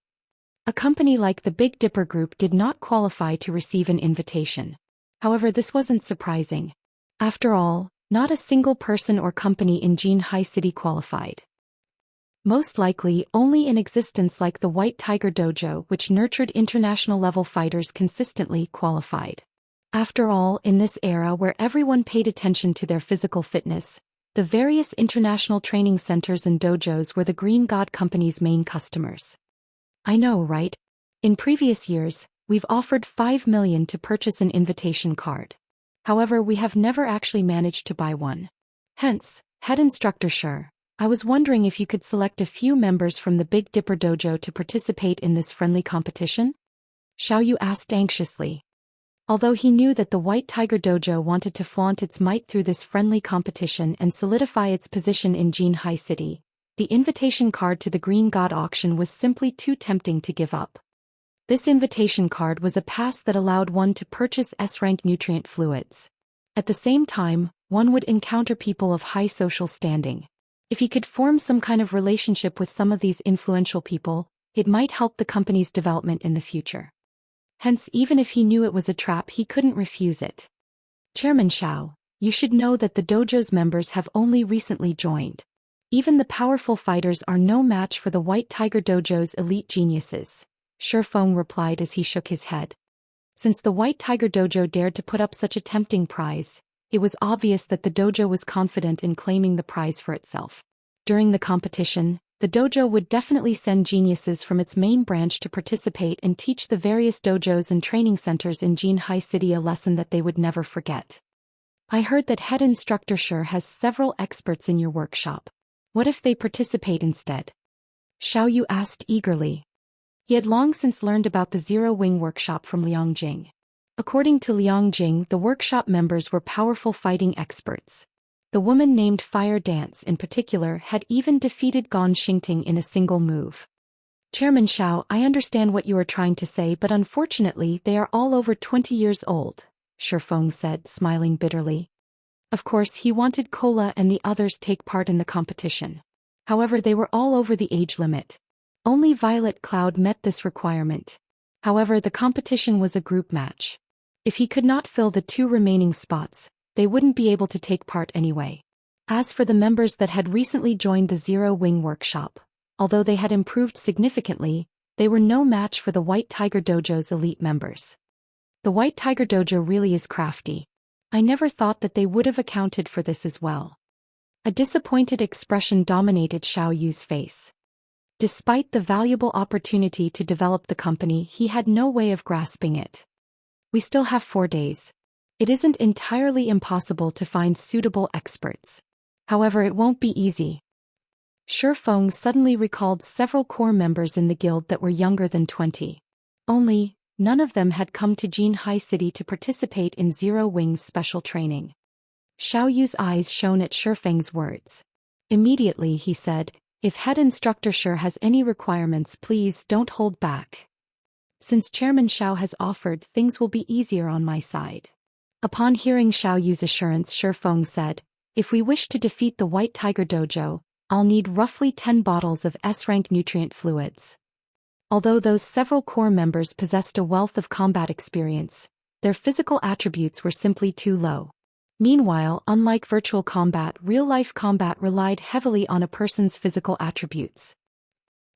A: A company like the Big Dipper Group did not qualify to receive an invitation. However, this wasn't surprising. After all, not a single person or company in Jinhai City qualified. Most likely, only an existence like the White Tiger Dojo, which nurtured international-level fighters, consistently qualified. After all, in this era where everyone paid attention to their physical fitness, the various international training centers and dojos were the Green God Company's main customers. I know, right? In previous years, we've offered 5 million to purchase an invitation card. However, we have never actually managed to buy one. Hence, head instructor I was wondering if you could select a few members from the Big Dipper Dojo to participate in this friendly competition? Xiaoyu asked anxiously. Although he knew that the White Tiger Dojo wanted to flaunt its might through this friendly competition and solidify its position in Jinhai City, the invitation card to the Green God auction was simply too tempting to give up. This invitation card was a pass that allowed one to purchase S-rank nutrient fluids. At the same time, one would encounter people of high social standing. If he could form some kind of relationship with some of these influential people, it might help the company's development in the future. Hence, even if he knew it was a trap, he couldn't refuse it. Chairman Xiao, you should know that the dojo's members have only recently joined. Even the powerful fighters are no match for the White Tiger Dojo's elite geniuses, Feng replied as he shook his head. Since the White Tiger Dojo dared to put up such a tempting prize, it was obvious that the dojo was confident in claiming the prize for itself. During the competition, the dojo would definitely send geniuses from its main branch to participate and teach the various dojos and training centers in Jinhai City a lesson that they would never forget. I heard that head instructor Shi has several experts in your workshop. What if they participate instead? Xiao Yu asked eagerly. He had long since learned about the Zero Wing workshop from Liang Jing. According to Liang Jing, the workshop members were powerful fighting experts. The woman named Fire Dance in particular had even defeated Gan Xingting in a single move. Chairman Xiao, I understand what you are trying to say, but unfortunately they are all over 20 years old, Shi Feng said, smiling bitterly. Of course he wanted Kola and the others take part in the competition. However, they were all over the age limit. Only Violet Cloud met this requirement. However, the competition was a group match. If he could not fill the 2 remaining spots, they wouldn't be able to take part anyway. As for the members that had recently joined the Zero Wing workshop, although they had improved significantly, they were no match for the White Tiger Dojo's elite members. The White Tiger Dojo really is crafty. I never thought that they would have accounted for this as well. A disappointed expression dominated Xiao Yu's face. Despite the valuable opportunity to develop the company, he had no way of grasping it. We still have 4 days. It isn't entirely impossible to find suitable experts. However, it won't be easy. Shi Feng suddenly recalled several core members in the guild that were younger than 20. Only, none of them had come to Jinhai City to participate in Zero Wing's special training. Xiao Yu's eyes shone at Shi Feng's words. Immediately he said, if head instructor Shi has any requirements, please don't hold back. Since Chairman Xiao has offered, things will be easier on my side. Upon hearing Xiao Yu's assurance, Shi Feng said, if we wish to defeat the White Tiger Dojo, I'll need roughly 10 bottles of S-rank nutrient fluids. Although those several core members possessed a wealth of combat experience, their physical attributes were simply too low. Meanwhile, unlike virtual combat, real-life combat relied heavily on a person's physical attributes.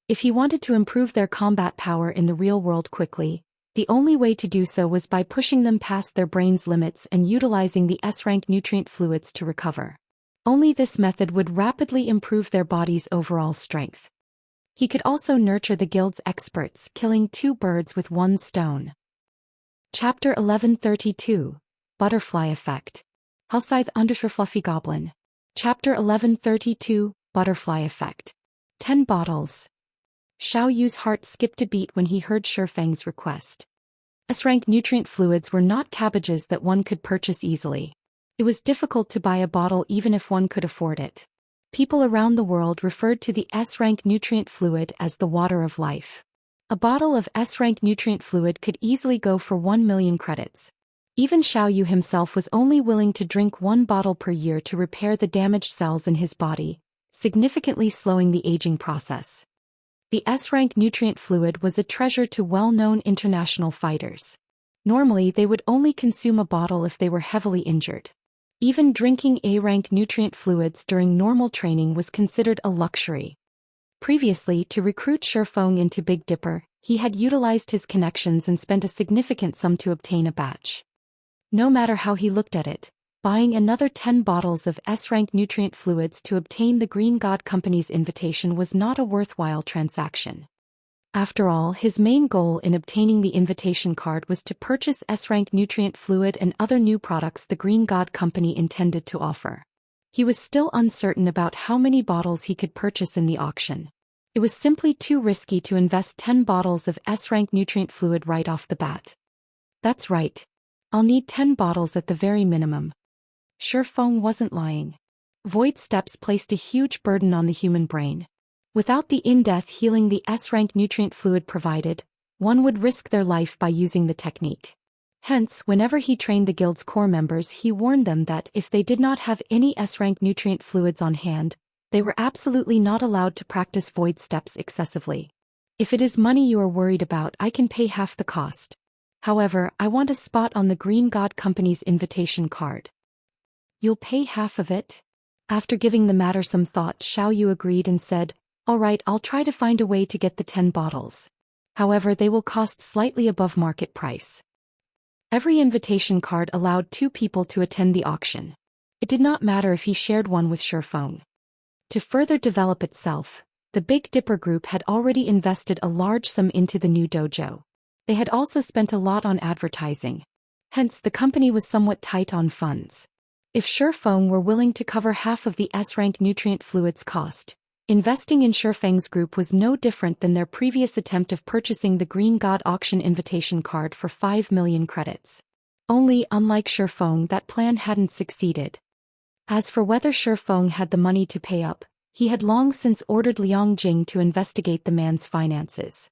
A: If he wanted to improve their combat power in the real world quickly, the only way to do so was by pushing them past their brain's limits and utilizing the S-rank nutrient fluids to recover. Only this method would rapidly improve their body's overall strength. He could also nurture the guild's experts, killing 2 birds with 1 stone. Chapter 1132, Butterfly Effect. Hellscythe Undershirt Fluffy Goblin. Chapter 1132, Butterfly Effect. 10 bottles. Xiao Yu's heart skipped a beat when he heard Shi Feng's request. S-rank nutrient fluids were not cabbages that one could purchase easily. It was difficult to buy a bottle even if one could afford it. People around the world referred to the S-rank nutrient fluid as the water of life. A bottle of S-rank nutrient fluid could easily go for 1 million credits. Even Xiao Yu himself was only willing to drink 1 bottle per year to repair the damaged cells in his body, significantly slowing the aging process. The S-rank nutrient fluid was a treasure to well-known international fighters. Normally they would only consume a bottle if they were heavily injured. Even drinking A-rank nutrient fluids during normal training was considered a luxury. Previously, to recruit Shi Feng into Big Dipper, he had utilized his connections and spent a significant sum to obtain a batch. No matter how he looked at it, buying another 10 bottles of S-rank nutrient fluids to obtain the Green God Company's invitation was not a worthwhile transaction. After all, his main goal in obtaining the invitation card was to purchase S-rank nutrient fluid and other new products the Green God Company intended to offer. He was still uncertain about how many bottles he could purchase in the auction. It was simply too risky to invest 10 bottles of S-rank nutrient fluid right off the bat. That's right. I'll need 10 bottles at the very minimum. Shi Feng wasn't lying. Void steps placed a huge burden on the human brain. Without the in-depth healing the S-rank nutrient fluid provided, one would risk their life by using the technique. Hence, whenever he trained the guild's core members, he warned them that if they did not have any S-rank nutrient fluids on hand, they were absolutely not allowed to practice void steps excessively. If it is money you are worried about, I can pay half the cost. However, I want a spot on the Green God Company's invitation card. You'll pay half of it? After giving the matter some thought, Xiao Yu agreed and said, all right, I'll try to find a way to get the 10 bottles. However, they will cost slightly above market price. Every invitation card allowed 2 people to attend the auction. It did not matter if he shared one with Shi Feng. To further develop itself, the Big Dipper group had already invested a large sum into the new dojo. They had also spent a lot on advertising. Hence, the company was somewhat tight on funds. If Shifeng were willing to cover half of the S-rank nutrient fluids cost, investing in Shifeng's group was no different than their previous attempt of purchasing the Green God auction invitation card for 5 million credits. Only, unlike Shifeng, that plan hadn't succeeded. As for whether Shifeng had the money to pay up, he had long since ordered Liang Jing to investigate the man's finances.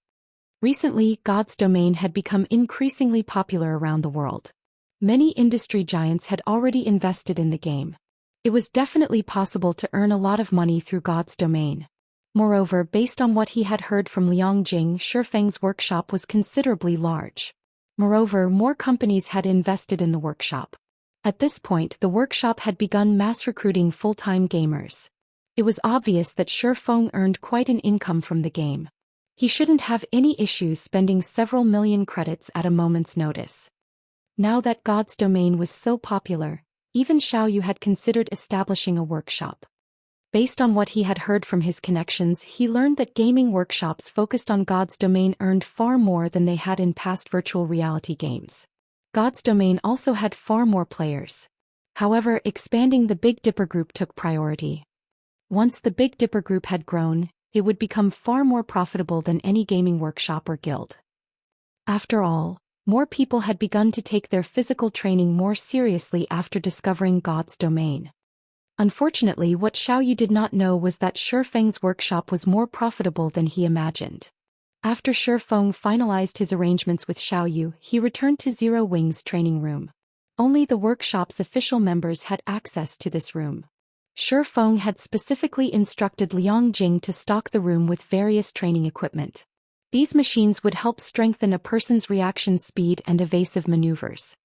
A: Recently, God's domain had become increasingly popular around the world. Many industry giants had already invested in the game. It was definitely possible to earn a lot of money through God's domain. Moreover, based on what he had heard from Liang Jing, Shifeng's workshop was considerably large. Moreover, more companies had invested in the workshop. At this point, the workshop had begun mass recruiting full-time gamers. It was obvious that Shifeng earned quite an income from the game. He shouldn't have any issues spending several million credits at a moment's notice. Now that God's domain was so popular, even Xiaoyu had considered establishing a workshop. Based on what he had heard from his connections, he learned that gaming workshops focused on God's domain earned far more than they had in past virtual reality games. God's domain also had far more players. However, expanding the Big Dipper group took priority. Once the Big Dipper group had grown, it would become far more profitable than any gaming workshop or guild. After all, more people had begun to take their physical training more seriously after discovering God's domain. Unfortunately, what Xiaoyu did not know was that Shifeng's workshop was more profitable than he imagined. After Shifeng finalized his arrangements with Xiaoyu, he returned to Zero Wing's training room. Only the workshop's official members had access to this room. Shifeng had specifically instructed Liang Jing to stock the room with various training equipment. These machines would help strengthen a person's reaction speed and evasive maneuvers.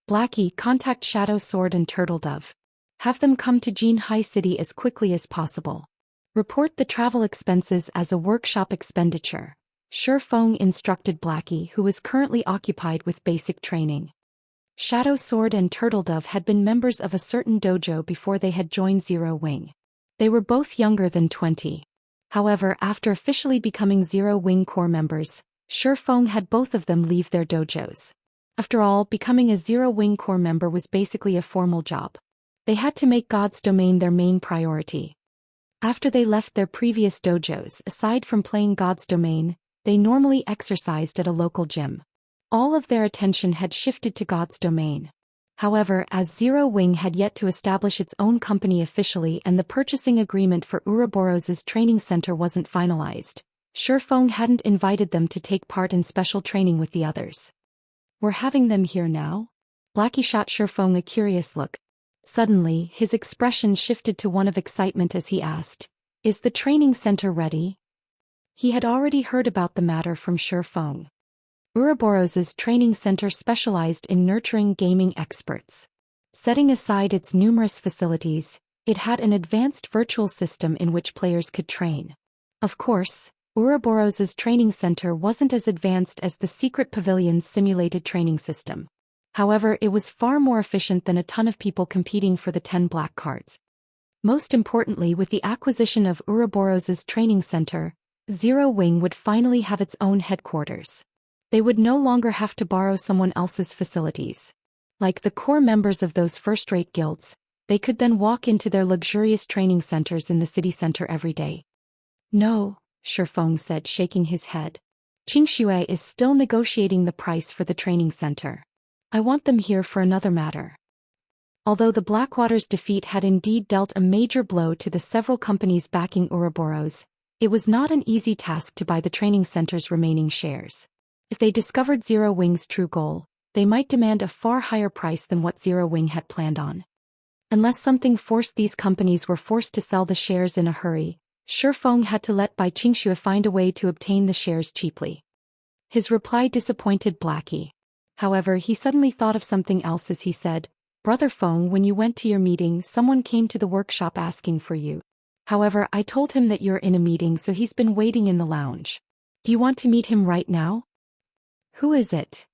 A: Blackie, contact Shadow Sword and Turtle Dove. Have them come to Jinhai City as quickly as possible. Report the travel expenses as a workshop expenditure. Shifeng instructed Blackie, who was currently occupied with basic training. Shadow Sword and Turtle Dove had been members of a certain dojo before they had joined Zero Wing. They were both younger than 20. However, after officially becoming Zero Wing core members, Shifeng had both of them leave their dojos. After all, becoming a Zero Wing core member was basically a formal job. They had to make God's domain their main priority. After they left their previous dojos, aside from playing God's domain, they normally exercised at a local gym. All of their attention had shifted to God's domain. However, as Zero Wing had yet to establish its own company officially and the purchasing agreement for Ouroboros's training center wasn't finalized, Shifeng hadn't invited them to take part in special training with the others. We're having them here now? Blackie shot Shifeng a curious look. Suddenly, his expression shifted to one of excitement as he asked, "Is the training center ready?" He had already heard about the matter from Shifeng. Ouroboros's training center specialized in nurturing gaming experts. Setting aside its numerous facilities, it had an advanced virtual system in which players could train. Of course, Ouroboros's training center wasn't as advanced as the Secret Pavilion's simulated training system. However, it was far more efficient than a ton of people competing for the 10 black cards. Most importantly, with the acquisition of Ouroboros's training center, Zero Wing would finally have its own headquarters. They would no longer have to borrow someone else's facilities. Like the core members of those first-rate guilds, they could then walk into their luxurious training centers in the city center every day. No, Shifeng said, shaking his head. Xianxia is still negotiating the price for the training center. I want them here for another matter. Although the Blackwater's defeat had indeed dealt a major blow to the several companies backing Ouroboros, it was not an easy task to buy the training center's remaining shares. If they discovered Zero Wing's true goal, they might demand a far higher price than what Zero Wing had planned on. Unless something forced, these companies were forced to sell the shares in a hurry, Shifeng had to let Xianxia find a way to obtain the shares cheaply. His reply disappointed Blackie. However, he suddenly thought of something else as he said, "Brother Feng, when you went to your meeting, someone came to the workshop asking for you. However, I told him that you're in a meeting, so he's been waiting in the lounge. Do you want to meet him right now?" "Who is it?"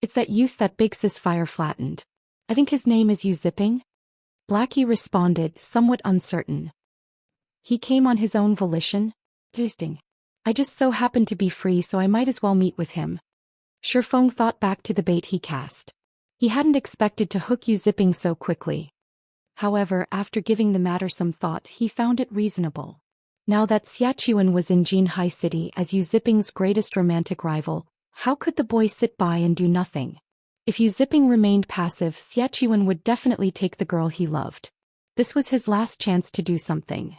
A: "It's that youth that Big Sis Fire flattened. I think his name is Yu Zipping." Blackie responded, somewhat uncertain. "He came on his own volition?" "Interesting. I just so happened to be free, so I might as well meet with him." Shifeng thought back to the bait he cast. He hadn't expected to hook Yu Zipping so quickly. However, after giving the matter some thought, he found it reasonable. Now that Xiaqiwen was in Jinhai City as Yu Ziping's greatest romantic rival, how could the boy sit by and do nothing? If Yu Ziping remained passive, Xiaqiwen would definitely take the girl he loved. This was his last chance to do something.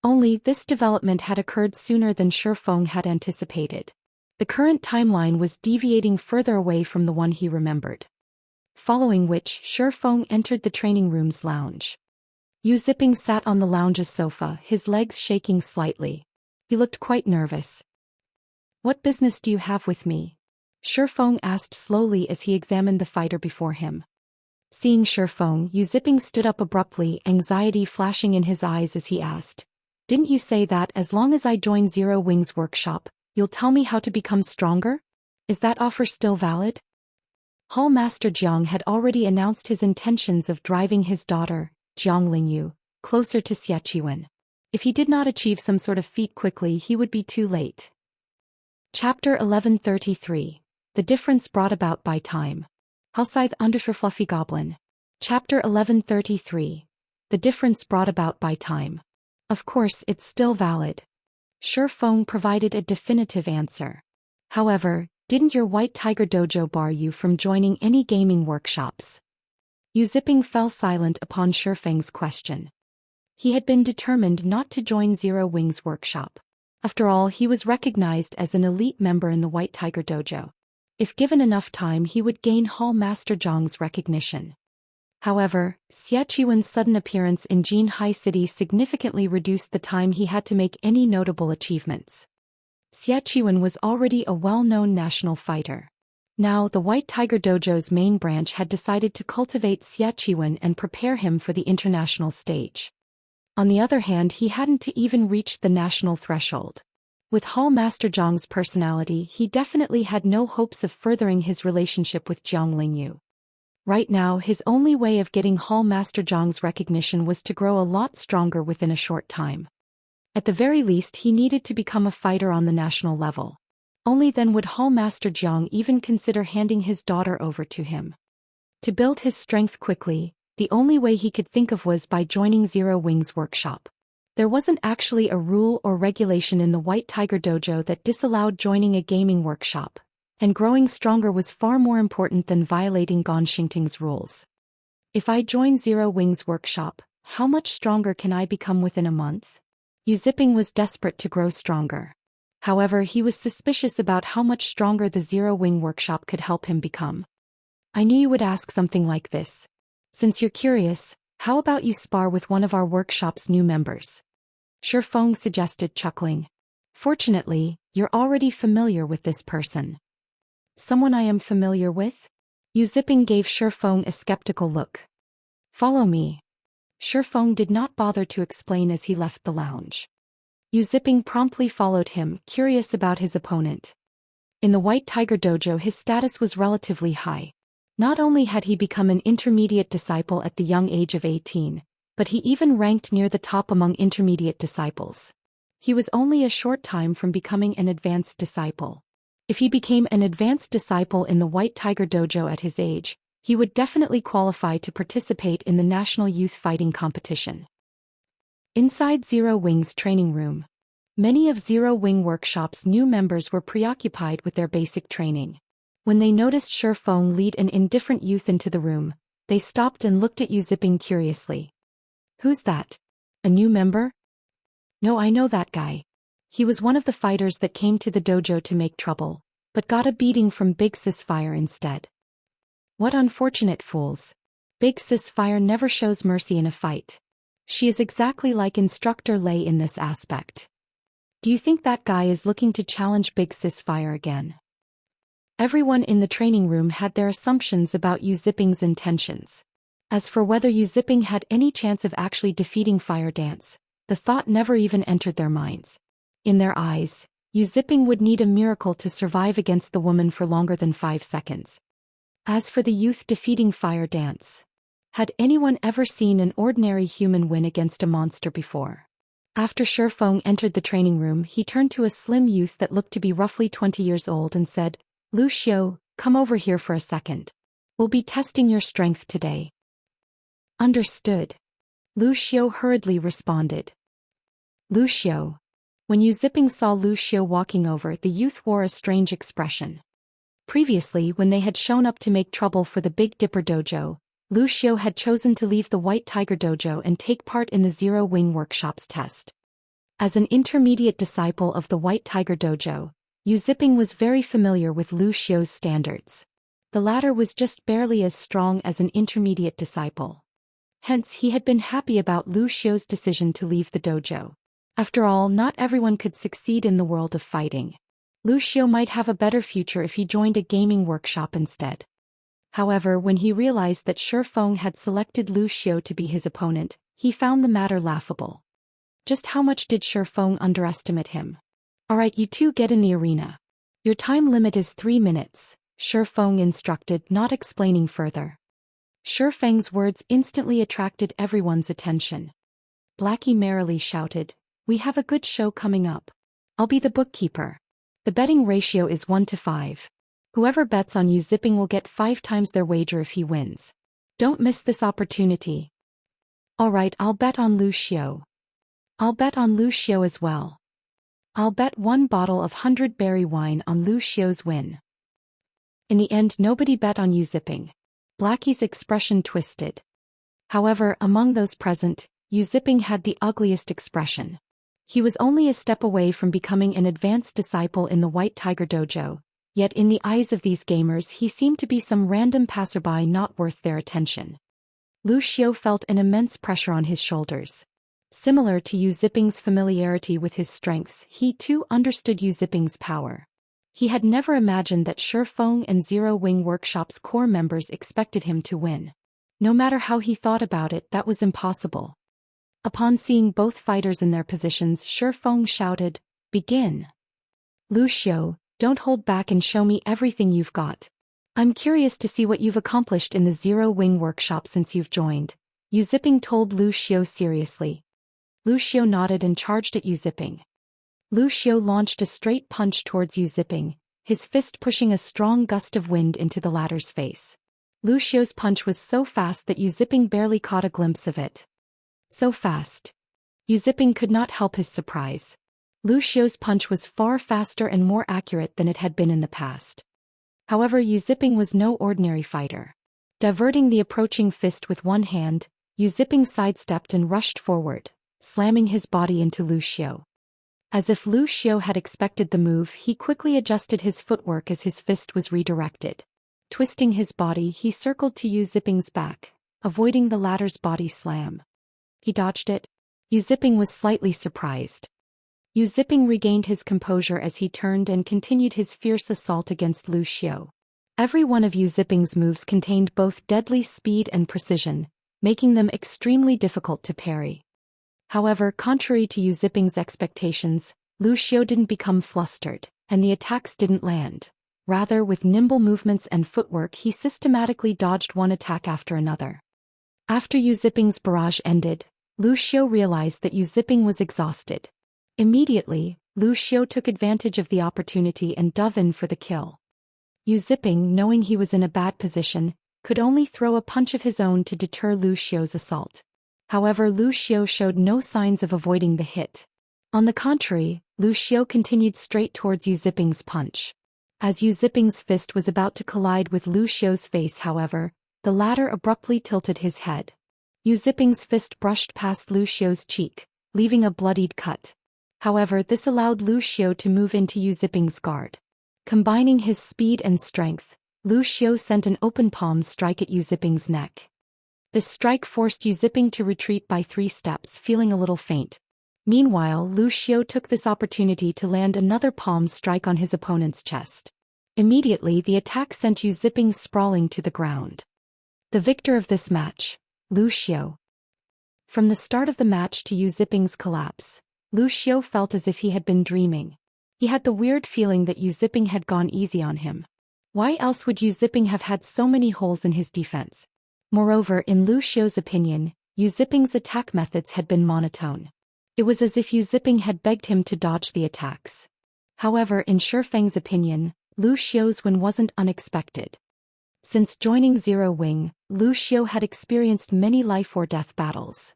A: Only, this development had occurred sooner than Shifeng had anticipated. The current timeline was deviating further away from the one he remembered. Following which, Shifeng entered the training room's lounge. Yu Ziping sat on the lounge's sofa, his legs shaking slightly. He looked quite nervous. "What business do you have with me?" Shifeng asked slowly as he examined the fighter before him. Seeing Shifeng, Yu Ziping stood up abruptly, anxiety flashing in his eyes as he asked, "Didn't you say that as long as I join Zero Wings workshop, you'll tell me how to become stronger? Is that offer still valid?" Hall Master Jiang had already announced his intentions of driving his daughter, Jiang Lingyu, closer to Xiaqiwen. If he did not achieve some sort of feat quickly, he would be too late. Chapter 1133. The Difference Brought About by Time. Halscythe Underfer Fluffy Goblin. Chapter 1133. The Difference Brought About by Time. Of course, it's still valid. Shifeng provided a definitive answer. However, didn't your White Tiger Dojo bar you from joining any gaming workshops? Yu Ziping fell silent upon Shifeng's question. He had been determined not to join Zero Wings workshop. After all, he was recognized as an elite member in the White Tiger Dojo. If given enough time, he would gain Hall Master Zhang's recognition. However, Xiaqiwen's sudden appearance in Jinhai City significantly reduced the time he had to make any notable achievements. Xiaqiwen was already a well-known national fighter. Now, the White Tiger Dojo's main branch had decided to cultivate Xiaqiwen and prepare him for the international stage. On the other hand, he hadn't even reached the national threshold. With Hall Master Zhang's personality, he definitely had no hopes of furthering his relationship with Jiang Lingyu. Right now, his only way of getting Hall Master Zhang's recognition was to grow a lot stronger within a short time. At the very least, he needed to become a fighter on the national level. Only then would Hall Master Jiang even consider handing his daughter over to him. To build his strength quickly, the only way he could think of was by joining Zero Wings workshop. There wasn't actually a rule or regulation in the White Tiger Dojo that disallowed joining a gaming workshop, and growing stronger was far more important than violating Ganxingting's rules. If I join Zero Wings workshop, how much stronger can I become within a month? Yu Ziping was desperate to grow stronger. However, he was suspicious about how much stronger the Zero Wing workshop could help him become. "I knew you would ask something like this. Since you're curious, how about you spar with one of our workshop's new members?" Shifeng suggested, chuckling. "Fortunately, you're already familiar with this person." "Someone I am familiar with?" Yu Ziping gave Shifeng a skeptical look. "Follow me." Shifeng did not bother to explain as he left the lounge. Yu Ziping promptly followed him, curious about his opponent. In the White Tiger Dojo, his status was relatively high. Not only had he become an intermediate disciple at the young age of 18, but he even ranked near the top among intermediate disciples. He was only a short time from becoming an advanced disciple. If he became an advanced disciple in the White Tiger Dojo at his age, he would definitely qualify to participate in the National Youth Fighting Competition. Inside Zero Wing's training room, many of Zero Wing Workshop's new members were preoccupied with their basic training. When they noticed Shifeng lead an indifferent youth into the room, they stopped and looked at Yu Ziping curiously. "Who's that? A new member?" "No, I know that guy. He was one of the fighters that came to the dojo to make trouble, but got a beating from Big Sis Fire instead." "What unfortunate fools. Big Sis Fire never shows mercy in a fight. She is exactly like Instructor Lei in this aspect. Do you think that guy is looking to challenge Big Sis Fire again?" Everyone in the training room had their assumptions about Yu Ziping's intentions. As for whether Yu Ziping had any chance of actually defeating Fire Dance, the thought never even entered their minds. In their eyes, Yu Ziping would need a miracle to survive against the woman for longer than 5 seconds. As for the youth defeating Fire Dance, had anyone ever seen an ordinary human win against a monster before? After Shifeng entered the training room, he turned to a slim youth that looked to be roughly 20 years old and said, "Lu Xiu, come over here for a second. We'll be testing your strength today." Understood. Lu Xiu hurriedly responded. Lu Xiu. When Yu Ziping saw Lu Xiu walking over, the youth wore a strange expression. Previously, when they had shown up to make trouble for the Big Dipper dojo, Lu Xiu had chosen to leave the White Tiger dojo and take part in the Zero Wing Workshop's test. As an intermediate disciple of the White Tiger dojo, Yu Ziping was very familiar with Lu Xiu's standards. The latter was just barely as strong as an intermediate disciple. Hence, he had been happy about Lu Xiu's decision to leave the dojo. After all, not everyone could succeed in the world of fighting. Lu Xiu might have a better future if he joined a gaming workshop instead. However, when he realized that Shi Feng had selected Lu Xiu to be his opponent, he found the matter laughable. Just how much did Shi Feng underestimate him? Alright, you two get in the arena. Your time limit is 3 minutes, Shi Feng instructed, not explaining further. Shi Feng's words instantly attracted everyone's attention. Blackie merrily shouted, "We have a good show coming up. I'll be the bookkeeper. The betting ratio is 1-5. Whoever bets on Yu Ziping will get 5 times their wager if he wins. Don't miss this opportunity." Alright, I'll bet on Lu Xiu. I'll bet on Lu Xiu as well. I'll bet 1 bottle of 100 berry wine on Lu Xiu's win. In the end, nobody bet on Yu Ziping. Blackie's expression twisted. However, among those present, Yu Ziping had the ugliest expression. He was only a step away from becoming an advanced disciple in the White Tiger dojo, yet in the eyes of these gamers he seemed to be some random passerby not worth their attention. Lu Xiu felt an immense pressure on his shoulders. Similar to Yu Ziping's familiarity with his strengths, he too understood Yu Ziping's power. He had never imagined that Shi Feng and Zero Wing Workshop's core members expected him to win. No matter how he thought about it, that was impossible. Upon seeing both fighters in their positions, Shi Feng shouted, "Begin. Lu Xiu, don't hold back and show me everything you've got. I'm curious to see what you've accomplished in the Zero Wing Workshop since you've joined," Yu Ziping told Lu Xiu seriously. Lu Xiu nodded and charged at Yu Ziping. Lu Xiu launched a straight punch towards Yu Ziping, his fist pushing a strong gust of wind into the latter's face. Lu Xiu's punch was so fast that Yu Ziping barely caught a glimpse of it. So fast. Yu Ziping could not help his surprise. Lu Xiu's punch was far faster and more accurate than it had been in the past. However, Yu Ziping was no ordinary fighter. Diverting the approaching fist with one hand, Yu Ziping sidestepped and rushed forward, slamming his body into Lu Xiu. As if Lu Xiu had expected the move, he quickly adjusted his footwork as his fist was redirected. Twisting his body, he circled to Yu Ziping's back, avoiding the latter's body slam. He dodged it. Yu Ziping was slightly surprised. Yu Ziping regained his composure as he turned and continued his fierce assault against Lu Xiu. Every one of Yu Ziping's moves contained both deadly speed and precision, making them extremely difficult to parry. However, contrary to Yu Ziping's expectations, Lu Xiu didn't become flustered, and the attacks didn't land. Rather, with nimble movements and footwork, he systematically dodged one attack after another. After Yu Ziping's barrage ended, Lu Xiu realized that Yu Ziping was exhausted. Immediately, Lu Xiu took advantage of the opportunity and dove in for the kill. Yu Ziping, knowing he was in a bad position, could only throw a punch of his own to deter Lu Xiu's assault. However, Lu Xiu showed no signs of avoiding the hit. On the contrary, Lu Xiu continued straight towards Yu Ziping's punch. As Yu Ziping's fist was about to collide with Lu Xiu's face, however, the latter abruptly tilted his head. Yu Ziping's fist brushed past Lu Xiu's cheek, leaving a bloodied cut. However, this allowed Lu Xiu to move into Yu Ziping's guard. Combining his speed and strength, Lu Xiu sent an open palm strike at Yu Ziping's neck. This strike forced Yu Ziping to retreat by 3 steps, feeling a little faint. Meanwhile, Lu Xiu took this opportunity to land another palm strike on his opponent's chest. Immediately, the attack sent Yu Ziping sprawling to the ground. The victor of this match, Lu Xiu. From the start of the match to Yu Ziping's collapse, Lu Xiu felt as if he had been dreaming. He had the weird feeling that Yu Ziping had gone easy on him. Why else would Yu Ziping have had so many holes in his defense? Moreover, in Lu Xiu's opinion, Yu Ziping's attack methods had been monotone. It was as if Yu Ziping had begged him to dodge the attacks. However, in Shi Feng's opinion, Lu Xiu's win wasn't unexpected. Since joining Zero Wing, Lu Xiu had experienced many life-or-death battles.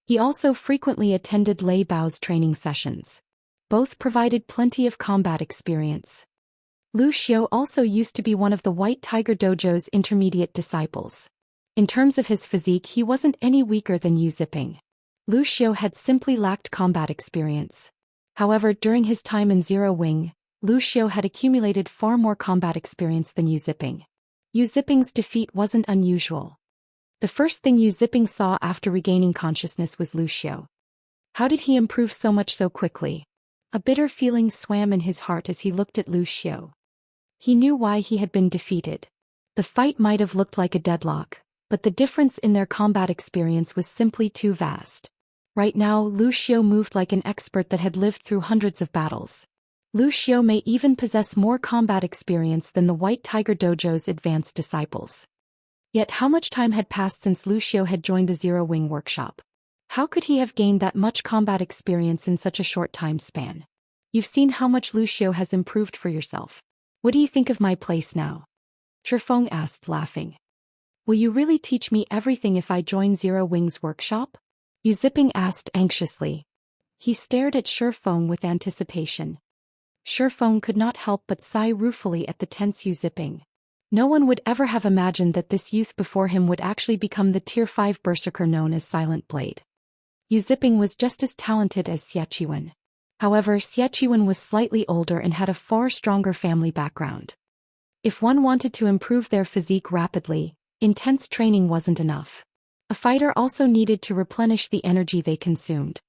A: He also frequently attended Lei Bao's training sessions. Both provided plenty of combat experience. Lu Xiu also used to be one of the White Tiger Dojo's intermediate disciples. In terms of his physique, he wasn't any weaker than Yu Ziping. Lu Xiu had simply lacked combat experience. However, during his time in Zero Wing, Lu Xiu had accumulated far more combat experience than Yu Ziping. Yu Ziping's defeat wasn't unusual. The first thing Yu Ziping saw after regaining consciousness was Lu Xiu. How did he improve so much so quickly? A bitter feeling swam in his heart as he looked at Lu Xiu. He knew why he had been defeated. The fight might have looked like a deadlock, but the difference in their combat experience was simply too vast. Right now, Lu Xiu moved like an expert that had lived through hundreds of battles. Lu Xiu may even possess more combat experience than the White Tiger Dojo's advanced disciples. Yet how much time had passed since Lu Xiu had joined the Zero Wing workshop? How could he have gained that much combat experience in such a short time span? You've seen how much Lu Xiu has improved for yourself. What do you think of my place now? Shifeng asked, laughing. Will you really teach me everything if I join Zero Wing's workshop? Yu Ziping asked anxiously. He stared at Shifeng with anticipation. Shifeng could not help but sigh ruefully at the tense Yu Ziping. No one would ever have imagined that this youth before him would actually become the Tier 5 berserker known as Silent Blade. Yu Ziping was just as talented as Xie. However, Xie was slightly older and had a far stronger family background. If one wanted to improve their physique rapidly, intense training wasn't enough. A fighter also needed to replenish the energy they consumed.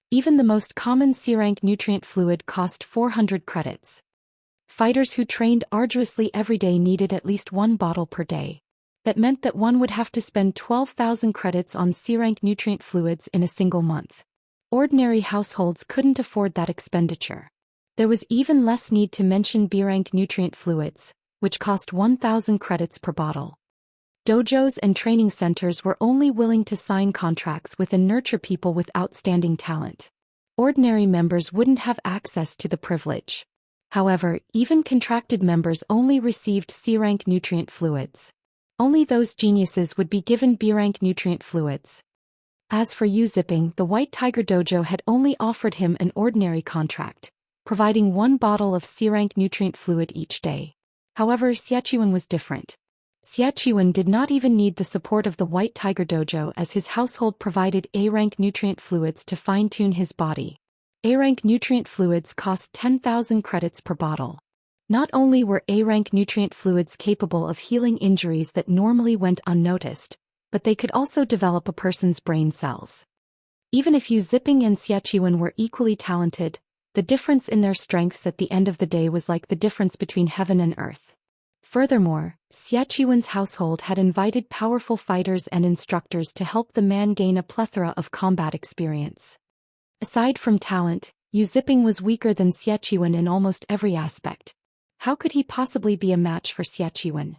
A: Even the most common C-rank nutrient fluid cost 400 credits. Fighters who trained arduously every day needed at least one bottle per day. That meant that one would have to spend 12,000 credits on C-rank nutrient fluids in a single month. Ordinary households couldn't afford that expenditure. There was even less need to mention B-rank nutrient fluids, which cost 1,000 credits per bottle. Dojos and training centers were only willing to sign contracts with and nurture people with outstanding talent. Ordinary members wouldn't have access to the privilege. However, even contracted members only received C-rank nutrient fluids. Only those geniuses would be given B-rank nutrient fluids. As for Yu Ziping, the White Tiger Dojo had only offered him an ordinary contract, providing one bottle of C-rank nutrient fluid each day. However, Xie was different. Xie did not even need the support of the White Tiger Dojo as his household provided A-rank nutrient fluids to fine-tune his body. A-rank nutrient fluids cost 10,000 credits per bottle. Not only were A-rank nutrient fluids capable of healing injuries that normally went unnoticed, but they could also develop a person's brain cells. Even if Yu Ziping and Xie were equally talented, the difference in their strengths at the end of the day was like the difference between heaven and earth. Furthermore, Xie household had invited powerful fighters and instructors to help the man gain a plethora of combat experience. Aside from talent, Yu Ziping was weaker than Xie in almost every aspect. How could he possibly be a match for Xie?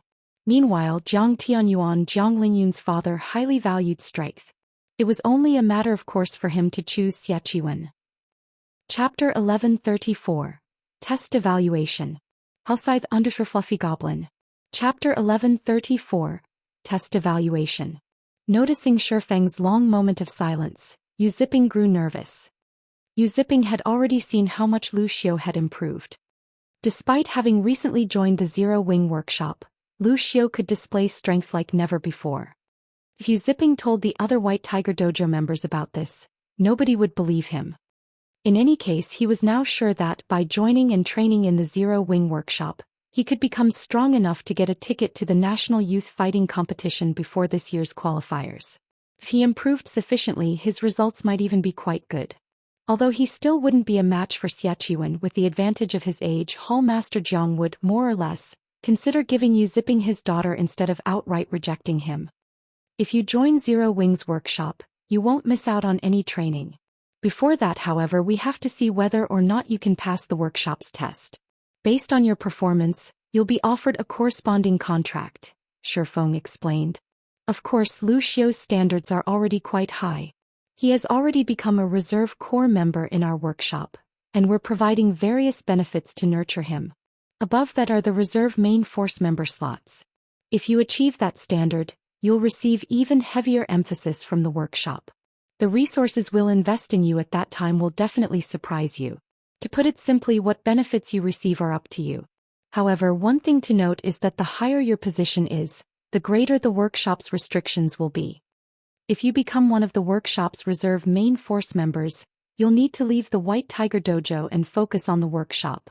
A: Meanwhile, Jiang Tianyuan, Jiang Lingyun's father, highly valued strength. It was only a matter of course for him to choose Xie. Chapter 1134. Test Evaluation. Hellscythe Underscore Fluffy Goblin. Chapter 1134. Test Evaluation. Noticing Shifeng's long moment of silence, Yu Ziping grew nervous. Yu Ziping had already seen how much Lu Xiu had improved. Despite having recently joined the Zero Wing workshop, Lu Xiu could display strength like never before. If Yu Ziping told the other White Tiger Dojo members about this, nobody would believe him. In any case, he was now sure that, by joining and training in the Zero Wing workshop, he could become strong enough to get a ticket to the National Youth Fighting Competition before this year's qualifiers. If he improved sufficiently, his results might even be quite good. Although he still wouldn't be a match for Xie with the advantage of his age, Hall Master Jiang would, more or less, consider giving Yu Ziping his daughter instead of outright rejecting him. If you join Zero Wing's workshop, you won't miss out on any training. Before that, however, we have to see whether or not you can pass the workshop's test. Based on your performance, you'll be offered a corresponding contract, Shifeng explained. Of course, Lu Xiu's standards are already quite high. He has already become a reserve corps member in our workshop, and we're providing various benefits to nurture him. Above that are the reserve main force member slots. If you achieve that standard, you'll receive even heavier emphasis from the workshop. The resources we'll invest in you at that time will definitely surprise you. To put it simply, what benefits you receive are up to you. However, one thing to note is that the higher your position is, the greater the workshop's restrictions will be. If you become one of the workshop's reserve main force members, you'll need to leave the White Tiger Dojo and focus on the workshop.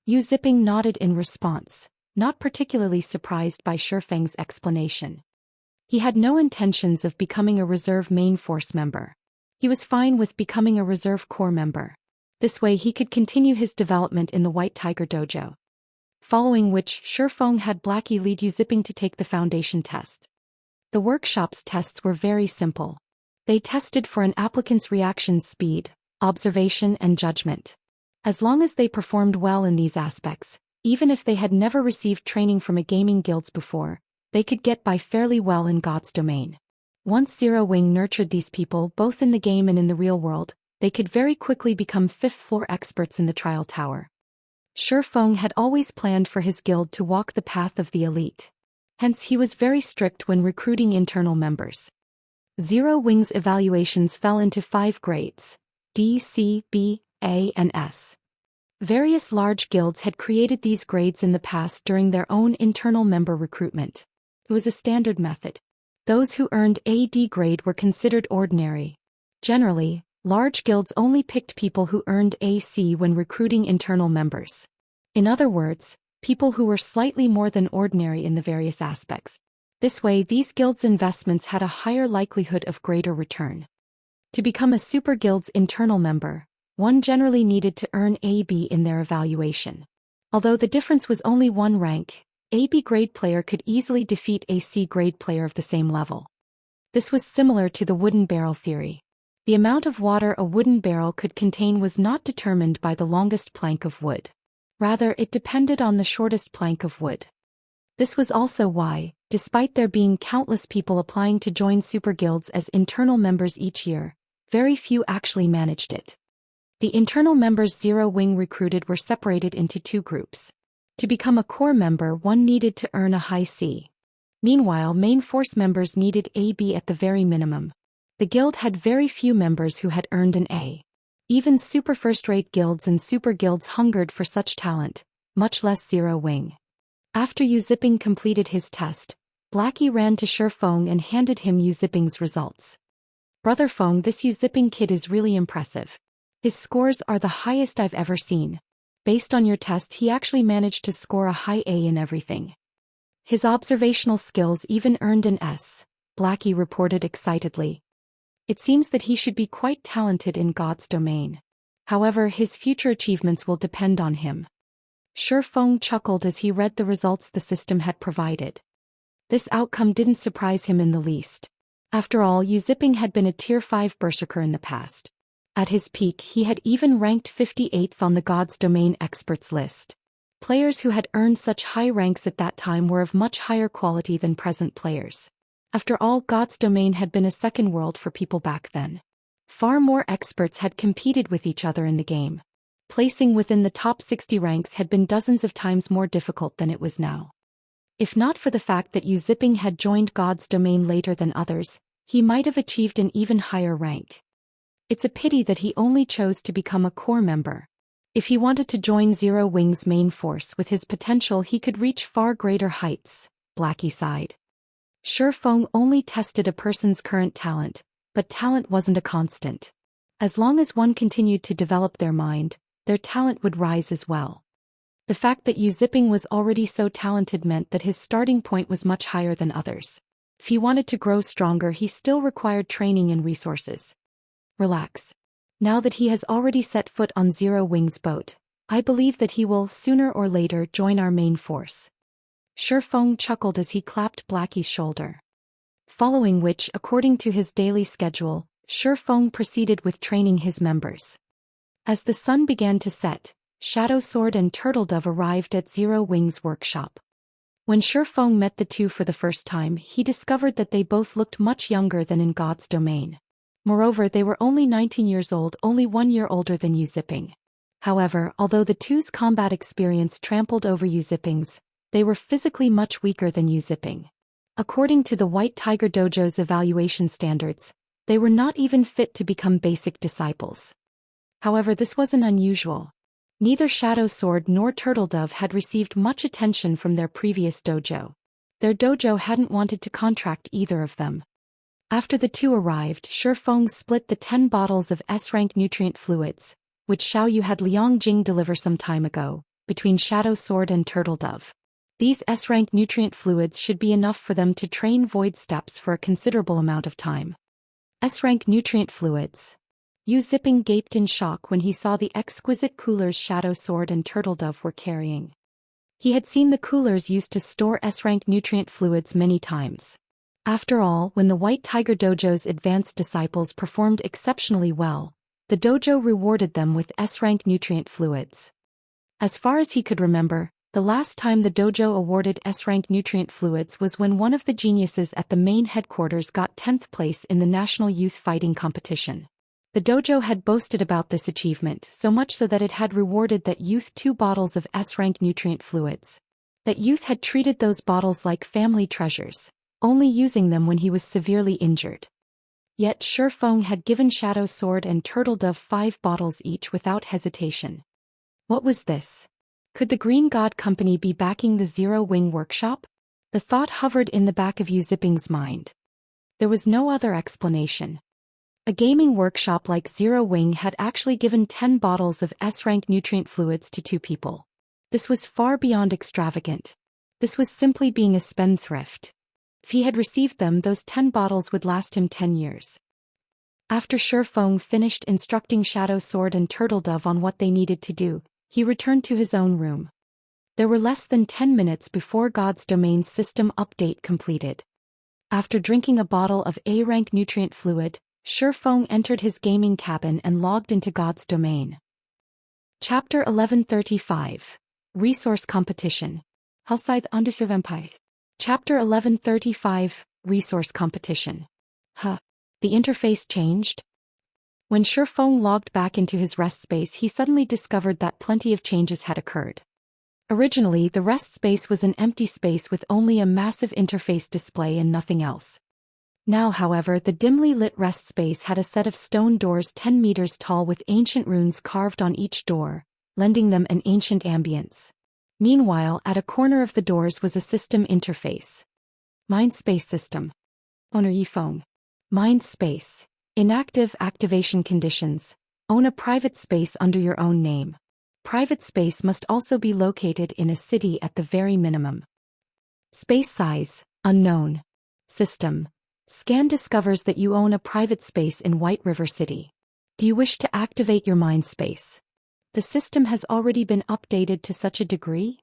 A: Yu Ziping nodded in response, not particularly surprised by Shifeng's explanation. He had no intentions of becoming a reserve main force member. He was fine with becoming a reserve corps member. This way he could continue his development in the White Tiger Dojo. Following which, Shifeng had Blackie lead Yu Ziping to take the foundation test. The workshop's tests were very simple. They tested for an applicant's reaction speed, observation and judgment. As long as they performed well in these aspects, even if they had never received training from a gaming guilds before, they could get by fairly well in God's domain. Once Zero Wing nurtured these people both in the game and in the real world, they could very quickly become fifth-floor experts in the trial tower. Shifeng had always planned for his guild to walk the path of the elite. Hence he was very strict when recruiting internal members. Zero Wing's evaluations fell into 5 grades: D, C, B, A, and S. Various large guilds had created these grades in the past during their own internal member recruitment. It was a standard method. Those who earned a D grade were considered ordinary. Generally, large guilds only picked people who earned a C when recruiting internal members. In other words, people who were slightly more than ordinary in the various aspects. This way, these guilds' investments had a higher likelihood of greater return. To become a super guild's internal member, one generally needed to earn a B in their evaluation. Although the difference was only 1 rank, a B grade player could easily defeat a C grade player of the same level. This was similar to the wooden barrel theory. The amount of water a wooden barrel could contain was not determined by the longest plank of wood. Rather, it depended on the shortest plank of wood. This was also why, despite there being countless people applying to join super guilds as internal members each year, very few actually managed it. The internal members Zero Wing recruited were separated into 2 groups. To become a core member, one needed to earn a high C. Meanwhile, main force members needed a B at the very minimum. The guild had very few members who had earned an A. Even super first-rate guilds and super guilds hungered for such talent, much less Zero Wing. After Yu Ziping completed his test, Blackie ran to Shifeng and handed him Yu Ziping's results. "Brother Feng, this Yu Ziping kid is really impressive. His scores are the highest I've ever seen. Based on your test, he actually managed to score a high A in everything. His observational skills even earned an S," Blackie reported excitedly. "It seems that he should be quite talented in God's domain. However, his future achievements will depend on him." Shifeng chuckled as he read the results the system had provided. This outcome didn't surprise him in the least. After all, Yu Ziping had been a Tier 5 berserker in the past. At his peak, he had even ranked 58th on the God's Domain experts list. Players who had earned such high ranks at that time were of much higher quality than present players. After all, God's Domain had been a second world for people back then. Far more experts had competed with each other in the game. Placing within the top 60 ranks had been dozens of times more difficult than it was now. If not for the fact that Yu Ziping had joined God's Domain later than others, he might have achieved an even higher rank. It's a pity that he only chose to become a core member. If he wanted to join Zero Wing's main force with his potential, he could reach far greater heights, Blackie sighed. Shifeng only tested a person's current talent, but talent wasn't a constant. As long as one continued to develop their mind, their talent would rise as well. The fact that Yu Ziping was already so talented meant that his starting point was much higher than others. If he wanted to grow stronger, he still required training and resources. "Relax. Now that he has already set foot on Zero Wing's boat, I believe that he will, sooner or later, join our main force." Shifeng chuckled as he clapped Blackie's shoulder. Following which, according to his daily schedule, Shifeng proceeded with training his members. As the sun began to set, Shadow Sword and Turtledove arrived at Zero Wing's workshop. When Shifeng met the two for the first time, he discovered that they both looked much younger than in God's Domain. Moreover, they were only 19 years old, only 1 year older than Yu Ziping. However, although the two's combat experience trampled over Yu Ziping's, They were physically much weaker than Yu Zipping. According to the White Tiger Dojo's evaluation standards, they were not even fit to become basic disciples. However, this wasn't unusual. Neither Shadow Sword nor Turtledove had received much attention from their previous dojo. Their dojo hadn't wanted to contract either of them. After the two arrived, Shifeng split the 10 bottles of S-rank nutrient fluids, which Xiao Yu had Liang Jing deliver some time ago, between Shadow Sword and Turtledove. These S-rank nutrient fluids should be enough for them to train void steps for a considerable amount of time. S-rank nutrient fluids. Yu Zipping gaped in shock when he saw the exquisite coolers Shadow Sword and Turtledove were carrying. He had seen the coolers used to store S-rank nutrient fluids many times. After all, when the White Tiger Dojo's advanced disciples performed exceptionally well, the dojo rewarded them with S-rank nutrient fluids. As far as he could remember, the last time the dojo awarded S-rank nutrient fluids was when one of the geniuses at the main headquarters got 10th place in the National Youth Fighting Competition. The dojo had boasted about this achievement, so much so that it had rewarded that youth 2 bottles of S-rank nutrient fluids. That youth had treated those bottles like family treasures, only using them when he was severely injured. Yet Shifeng had given Shadow Sword and Turtledove 5 bottles each without hesitation. What was this? Could the Green God Company be backing the Zero Wing Workshop? The thought hovered in the back of Yu Zipping's mind. There was no other explanation. A gaming workshop like Zero Wing had actually given 10 bottles of S-rank nutrient fluids to 2 people. This was far beyond extravagant. This was simply being a spendthrift. If he had received them, those 10 bottles would last him 10 years. After Shifeng finished instructing Shadow Sword and Turtledove on what they needed to do, he returned to his own room. There were less than 10 minutes before God's Domain system update completed. After drinking a bottle of A-rank nutrient fluid, Shifeng entered his gaming cabin and logged into God's Domain. Chapter 1135. Resource Competition. Hellscythe Underserve Empire. Chapter 1135. Resource Competition. The interface changed? When Shifeng logged back into his rest space, he suddenly discovered that plenty of changes had occurred. Originally, the rest space was an empty space with only a massive interface display and nothing else. Now, however, the dimly lit rest space had a set of stone doors 10 meters tall with ancient runes carved on each door, lending them an ancient ambience. Meanwhile, at a corner of the doors was a system interface. Mind Space System. Owner Yifeng. Mind Space. Inactive activation conditions. Own a private space under your own name. Private space must also be located in a city at the very minimum. Space size, unknown. System. Scan discovers that you own a private space in White River City. Do you wish to activate your mind space? The system has already been updated to such a degree?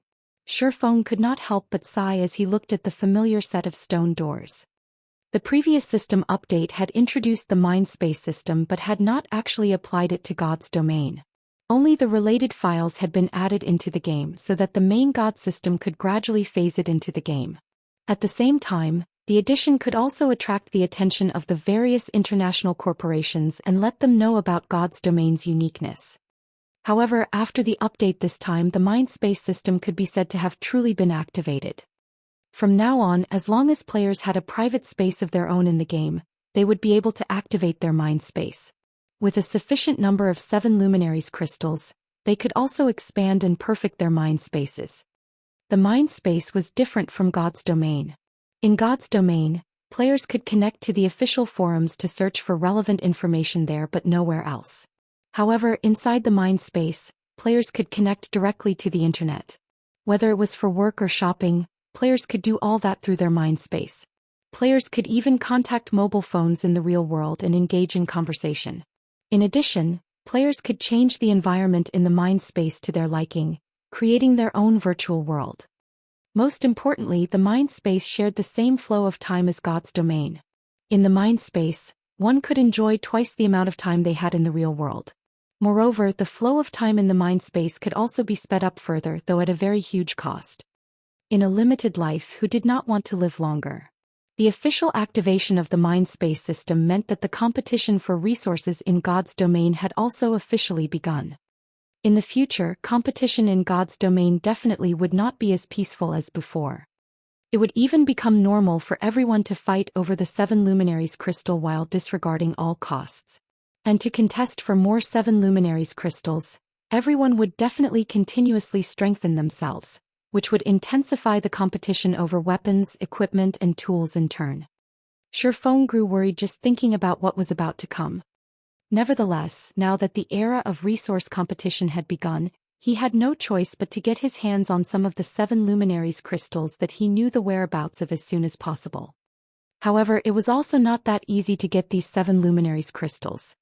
A: Shifeng could not help but sigh as he looked at the familiar set of stone doors. The previous system update had introduced the mind space system but had not actually applied it to God's Domain. Only the related files had been added into the game so that the main God system could gradually phase it into the game. At the same time, the addition could also attract the attention of the various international corporations and let them know about God's Domain's uniqueness. However, after the update this time, the mind space system could be said to have truly been activated. From now on, as long as players had a private space of their own in the game, they would be able to activate their mind space. With a sufficient number of 7 luminaries crystals, they could also expand and perfect their mind spaces. The mind space was different from God's Domain. In God's Domain, players could connect to the official forums to search for relevant information there but nowhere else. However, inside the mind space, players could connect directly to the internet. Whether it was for work or shopping, players could do all that through their mind space. Players could even contact mobile phones in the real world and engage in conversation. In addition, players could change the environment in the mind space to their liking, creating their own virtual world. Most importantly, the mind space shared the same flow of time as God's Domain. In the mind space, one could enjoy twice the amount of time they had in the real world. Moreover, the flow of time in the mind space could also be sped up further, though at a very huge cost. In a limited life, who did not want to live longer? The official activation of the mind space system meant that the competition for resources in God's Domain had also officially begun. In the future, competition in God's domain definitely would not be as peaceful as before. It would even become normal for everyone to fight over the 7 Luminaries crystal while disregarding all costs. And to contest for more 7 Luminaries crystals, everyone would definitely continuously strengthen themselves, which would intensify the competition over weapons, equipment and tools in turn. Shifeng grew worried just thinking about what was about to come. Nevertheless, now that the era of resource competition had begun, he had no choice but to get his hands on some of the 7 Luminaries crystals that he knew the whereabouts of as soon as possible. However, it was also not that easy to get these 7 Luminaries crystals.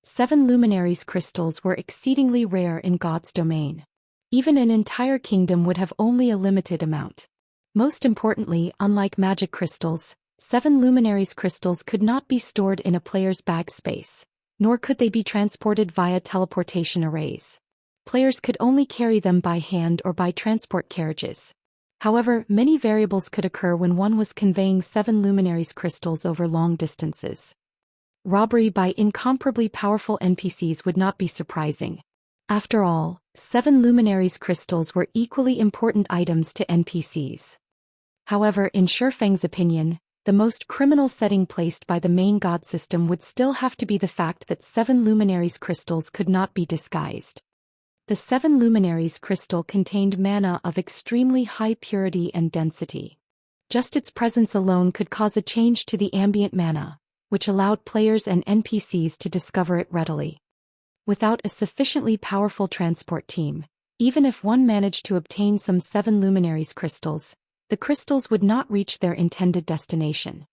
A: 7 Luminaries crystals were exceedingly rare in God's domain. Even an entire kingdom would have only a limited amount. Most importantly, unlike magic crystals, 7 Luminaries crystals could not be stored in a player's bag space, nor could they be transported via teleportation arrays. Players could only carry them by hand or by transport carriages. However, many variables could occur when one was conveying 7 Luminaries crystals over long distances. Robbery by incomparably powerful NPCs would not be surprising. After all, 7 Luminaries crystals were equally important items to NPCs. However, in Shifeng's opinion, the most criminal setting placed by the main god system would still have to be the fact that 7 Luminaries crystals could not be disguised. The 7 Luminaries crystal contained mana of extremely high purity and density. Just its presence alone could cause a change to the ambient mana, which allowed players and NPCs to discover it readily. Without a sufficiently powerful transport team, even if one managed to obtain some 7 Luminaries crystals, the crystals would not reach their intended destination.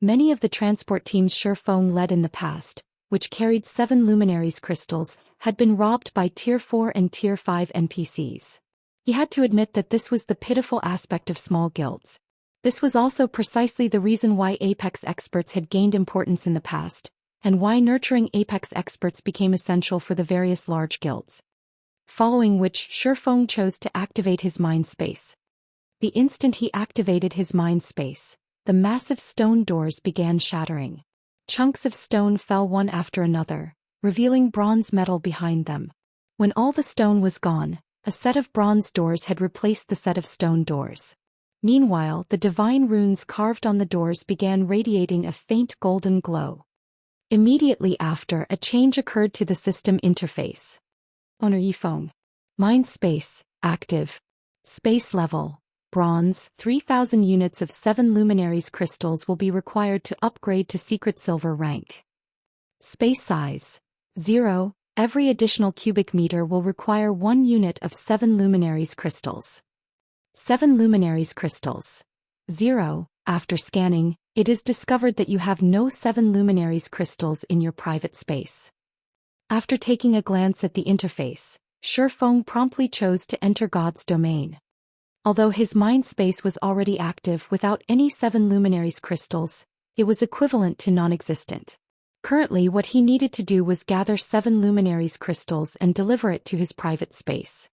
A: Many of the transport teams Shifeng led in the past, which carried 7 Luminaries crystals, had been robbed by Tier 4 and Tier 5 NPCs. He had to admit that this was the pitiful aspect of small guilds. This was also precisely the reason why Apex experts had gained importance in the past, and why nurturing Apex experts became essential for the various large guilds. Following which, Shifeng chose to activate his mind space. The instant he activated his mind space, the massive stone doors began shattering. Chunks of stone fell one after another, revealing bronze metal behind them. When all the stone was gone, a set of bronze doors had replaced the set of stone doors. Meanwhile, the divine runes carved on the doors began radiating a faint golden glow. Immediately after, a change occurred to the system interface. Owner Yifeng. Mind space, active. Space level. Bronze, 3,000 units of 7 Luminaries crystals will be required to upgrade to Secret Silver rank. Space size. 0. Every additional cubic meter will require 1 unit of 7 Luminaries crystals. 7 Luminaries crystals. 0. After scanning, it is discovered that you have no 7 Luminaries crystals in your private space. After taking a glance at the interface, Shifeng promptly chose to enter God's domain. Although his mind space was already active without any 7 Luminaries crystals, it was equivalent to non-existent. Currently, what he needed to do was gather 7 Luminaries crystals and deliver it to his private space.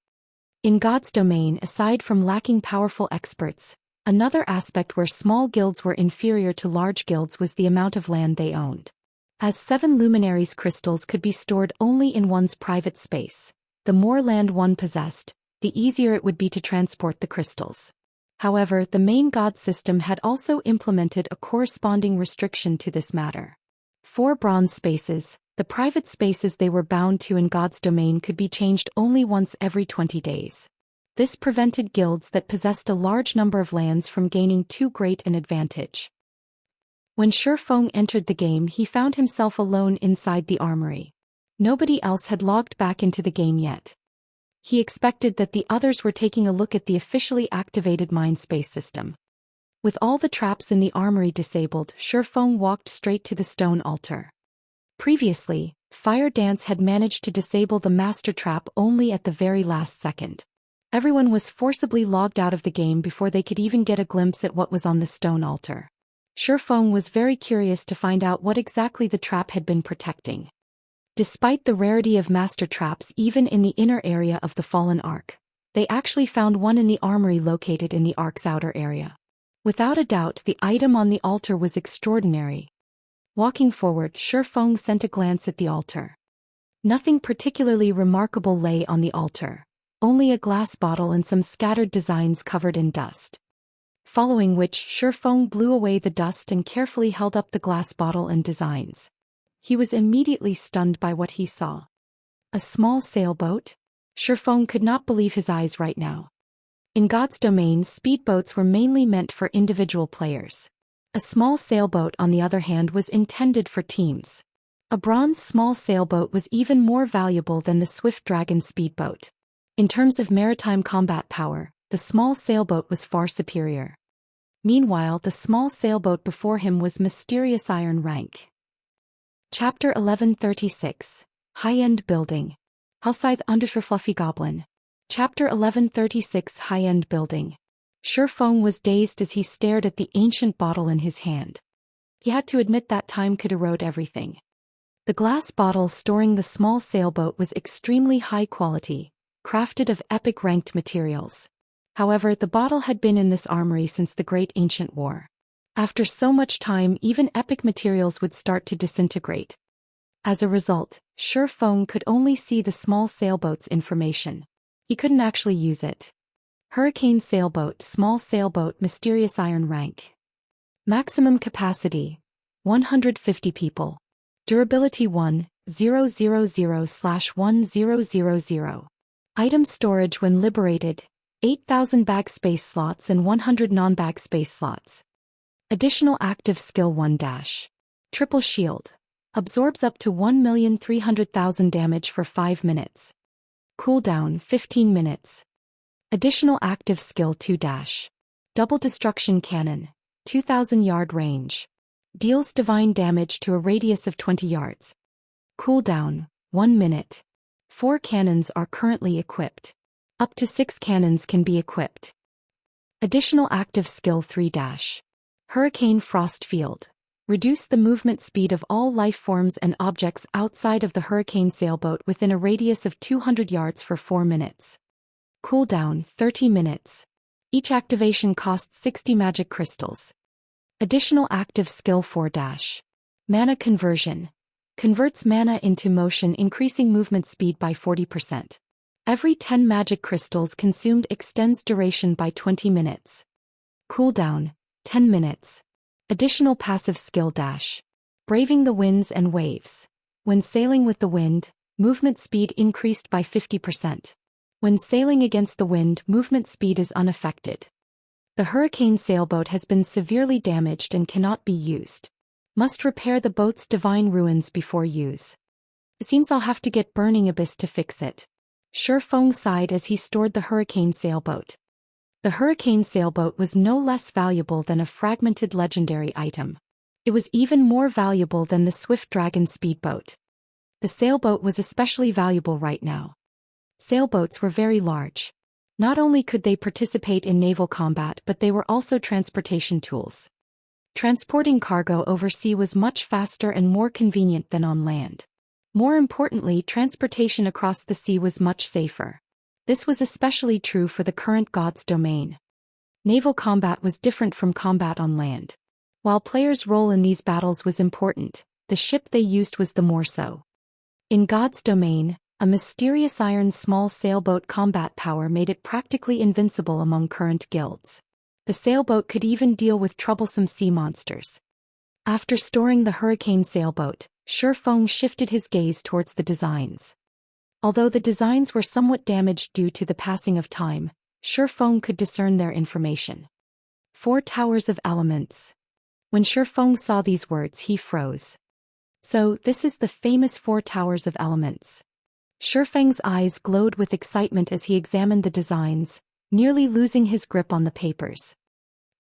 A: In God's domain, aside from lacking powerful experts, another aspect where small guilds were inferior to large guilds was the amount of land they owned. As 7 Luminaries crystals could be stored only in one's private space, the more land one possessed, the easier it would be to transport the crystals. However, the main god system had also implemented a corresponding restriction to this matter. For bronze spaces, the private spaces they were bound to in God's domain could be changed only once every 20 days. This prevented guilds that possessed a large number of lands from gaining too great an advantage. When Shifeng entered the game, he found himself alone inside the armory. Nobody else had logged back into the game yet. He expected that the others were taking a look at the officially activated mindspace system. With all the traps in the armory disabled, Shifeng walked straight to the stone altar. Previously, Fire Dance had managed to disable the master trap only at the very last second. Everyone was forcibly logged out of the game before they could even get a glimpse at what was on the stone altar. Shifeng was very curious to find out what exactly the trap had been protecting. Despite the rarity of master traps even in the inner area of the Fallen Ark, they actually found one in the armory located in the Ark's outer area. Without a doubt, the item on the altar was extraordinary. Walking forward, Shifeng sent a glance at the altar. Nothing particularly remarkable lay on the altar, only a glass bottle and some scattered designs covered in dust. Following which, Shifeng blew away the dust and carefully held up the glass bottle and designs. He was immediately stunned by what he saw. A small sailboat? Shifeng could not believe his eyes right now. In God's domain, speedboats were mainly meant for individual players. A small sailboat, on the other hand, was intended for teams. A bronze small sailboat was even more valuable than the Swift Dragon speedboat. In terms of maritime combat power, the small sailboat was far superior. Meanwhile, the small sailboat before him was mysterious iron rank. Chapter 1136. High-End Building. Halscythe Undersher Fluffy Goblin. Chapter 1136. High-End Building. Shifeng was dazed as he stared at the ancient bottle in his hand. He had to admit that time could erode everything. The glass bottle storing the small sailboat was extremely high quality, crafted of epic ranked materials. However, the bottle had been in this armory since the Great Ancient War. After so much time, even epic materials would start to disintegrate. As a result, Shifeng could only see the small sailboat's information. He couldn't actually use it. Hurricane sailboat, small sailboat, mysterious iron rank. Maximum capacity, 150 people. Durability 1,000/1000. Item storage when liberated, 8,000 bag space slots and 100 non-bag space slots. Additional active skill 1 dash. Triple shield. Absorbs up to 1,300,000 damage for 5 minutes. Cooldown 15 minutes. Additional active skill 2 dash. Double destruction cannon, 2,000 yard range. Deals divine damage to a radius of 20 yards. Cooldown 1 minute. 4 cannons are currently equipped. Up to 6 cannons can be equipped. Additional active skill 3 dash. Hurricane Frost Field. Reduce the movement speed of all life forms and objects outside of the hurricane sailboat within a radius of 200 yards for 4 minutes. Cooldown 30 minutes. Each activation costs 60 magic crystals. Additional active skill 4 dash. Mana conversion. Converts mana into motion, increasing movement speed by 40%. Every 10 magic crystals consumed extends duration by 20 minutes. Cooldown 10 minutes. Additional passive skill dash. Braving the winds and waves. When sailing with the wind, movement speed increased by 50%. When sailing against the wind, movement speed is unaffected. The hurricane sailboat has been severely damaged and cannot be used. Must repair the boat's divine ruins before use. It seems I'll have to get Burning Abyss to fix it. Shifeng sighed as he stored the hurricane sailboat. The hurricane sailboat was no less valuable than a fragmented legendary item. It was even more valuable than the Swift Dragon speedboat. The sailboat was especially valuable right now. Sailboats were very large. Not only could they participate in naval combat, but they were also transportation tools. Transporting cargo over sea was much faster and more convenient than on land. More importantly, transportation across the sea was much safer. This was especially true for the current God's domain. Naval combat was different from combat on land. While players' role in these battles was important, the ship they used was the more so. In God's domain, a mysterious iron small sailboat combat power made it practically invincible among current guilds. The sailboat could even deal with troublesome sea monsters. After storing the hurricane sailboat, Shifeng shifted his gaze towards the designs. Although the designs were somewhat damaged due to the passing of time, Shifeng could discern their information. 4 Towers of Elements. When Shifeng saw these words, he froze. So, this is the famous 4 Towers of Elements. Shifeng's eyes glowed with excitement as he examined the designs, nearly losing his grip on the papers.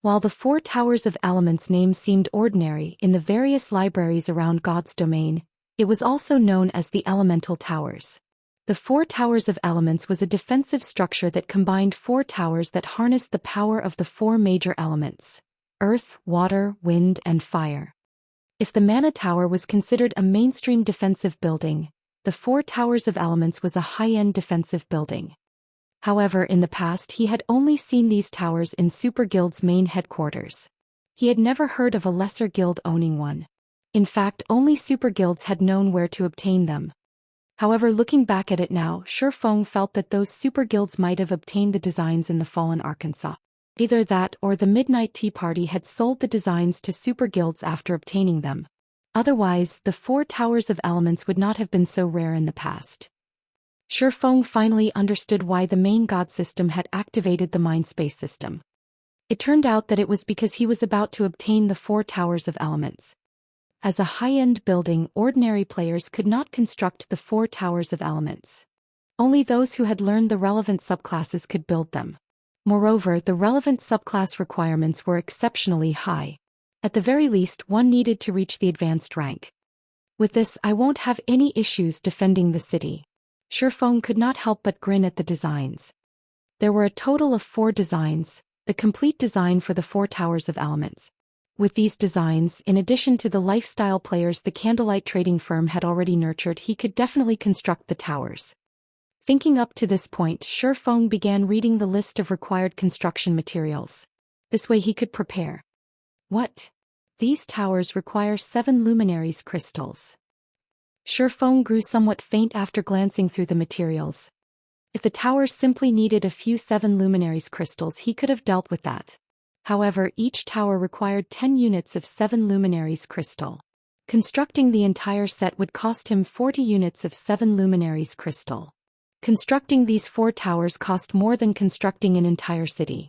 A: While the 4 Towers of Elements name seemed ordinary in the various libraries around God's domain, it was also known as the Elemental Towers. The 4 Towers of Elements was a defensive structure that combined 4 towers that harnessed the power of the 4 major elements: earth, water, wind, and fire. If the Mana Tower was considered a mainstream defensive building, the 4 Towers of Elements was a high-end defensive building. However, in the past he had only seen these towers in Super Guild's main headquarters. He had never heard of a lesser guild owning one. In fact, only Super Guilds had known where to obtain them. However, looking back at it now, Shifeng felt that those super guilds might have obtained the designs in the fallen Arkansas. Either that or the Midnight Tea Party had sold the designs to super guilds after obtaining them. Otherwise, the 4 Towers of Elements would not have been so rare in the past. Shifeng finally understood why the main god system had activated the Mindspace system. It turned out that it was because he was about to obtain the 4 Towers of Elements. As a high-end building, ordinary players could not construct the 4 Towers of Elements. Only those who had learned the relevant subclasses could build them. Moreover, the relevant subclass requirements were exceptionally high. At the very least, one needed to reach the advanced rank. With this, I won't have any issues defending the city. Shifeng could not help but grin at the designs. There were a total of 4 designs, the complete design for the 4 Towers of Elements. With these designs, in addition to the lifestyle players the Candlelight trading firm had already nurtured, he could definitely construct the towers. Thinking up to this point, Shifeng began reading the list of required construction materials. This way he could prepare. What? These towers require 7 luminaries crystals. Shifeng grew somewhat faint after glancing through the materials. If the towers simply needed a few 7 luminaries crystals, he could have dealt with that. However, each tower required 10 units of 7 luminaries crystal. Constructing the entire set would cost him 40 units of 7 luminaries crystal. Constructing these 4 towers cost more than constructing an entire city.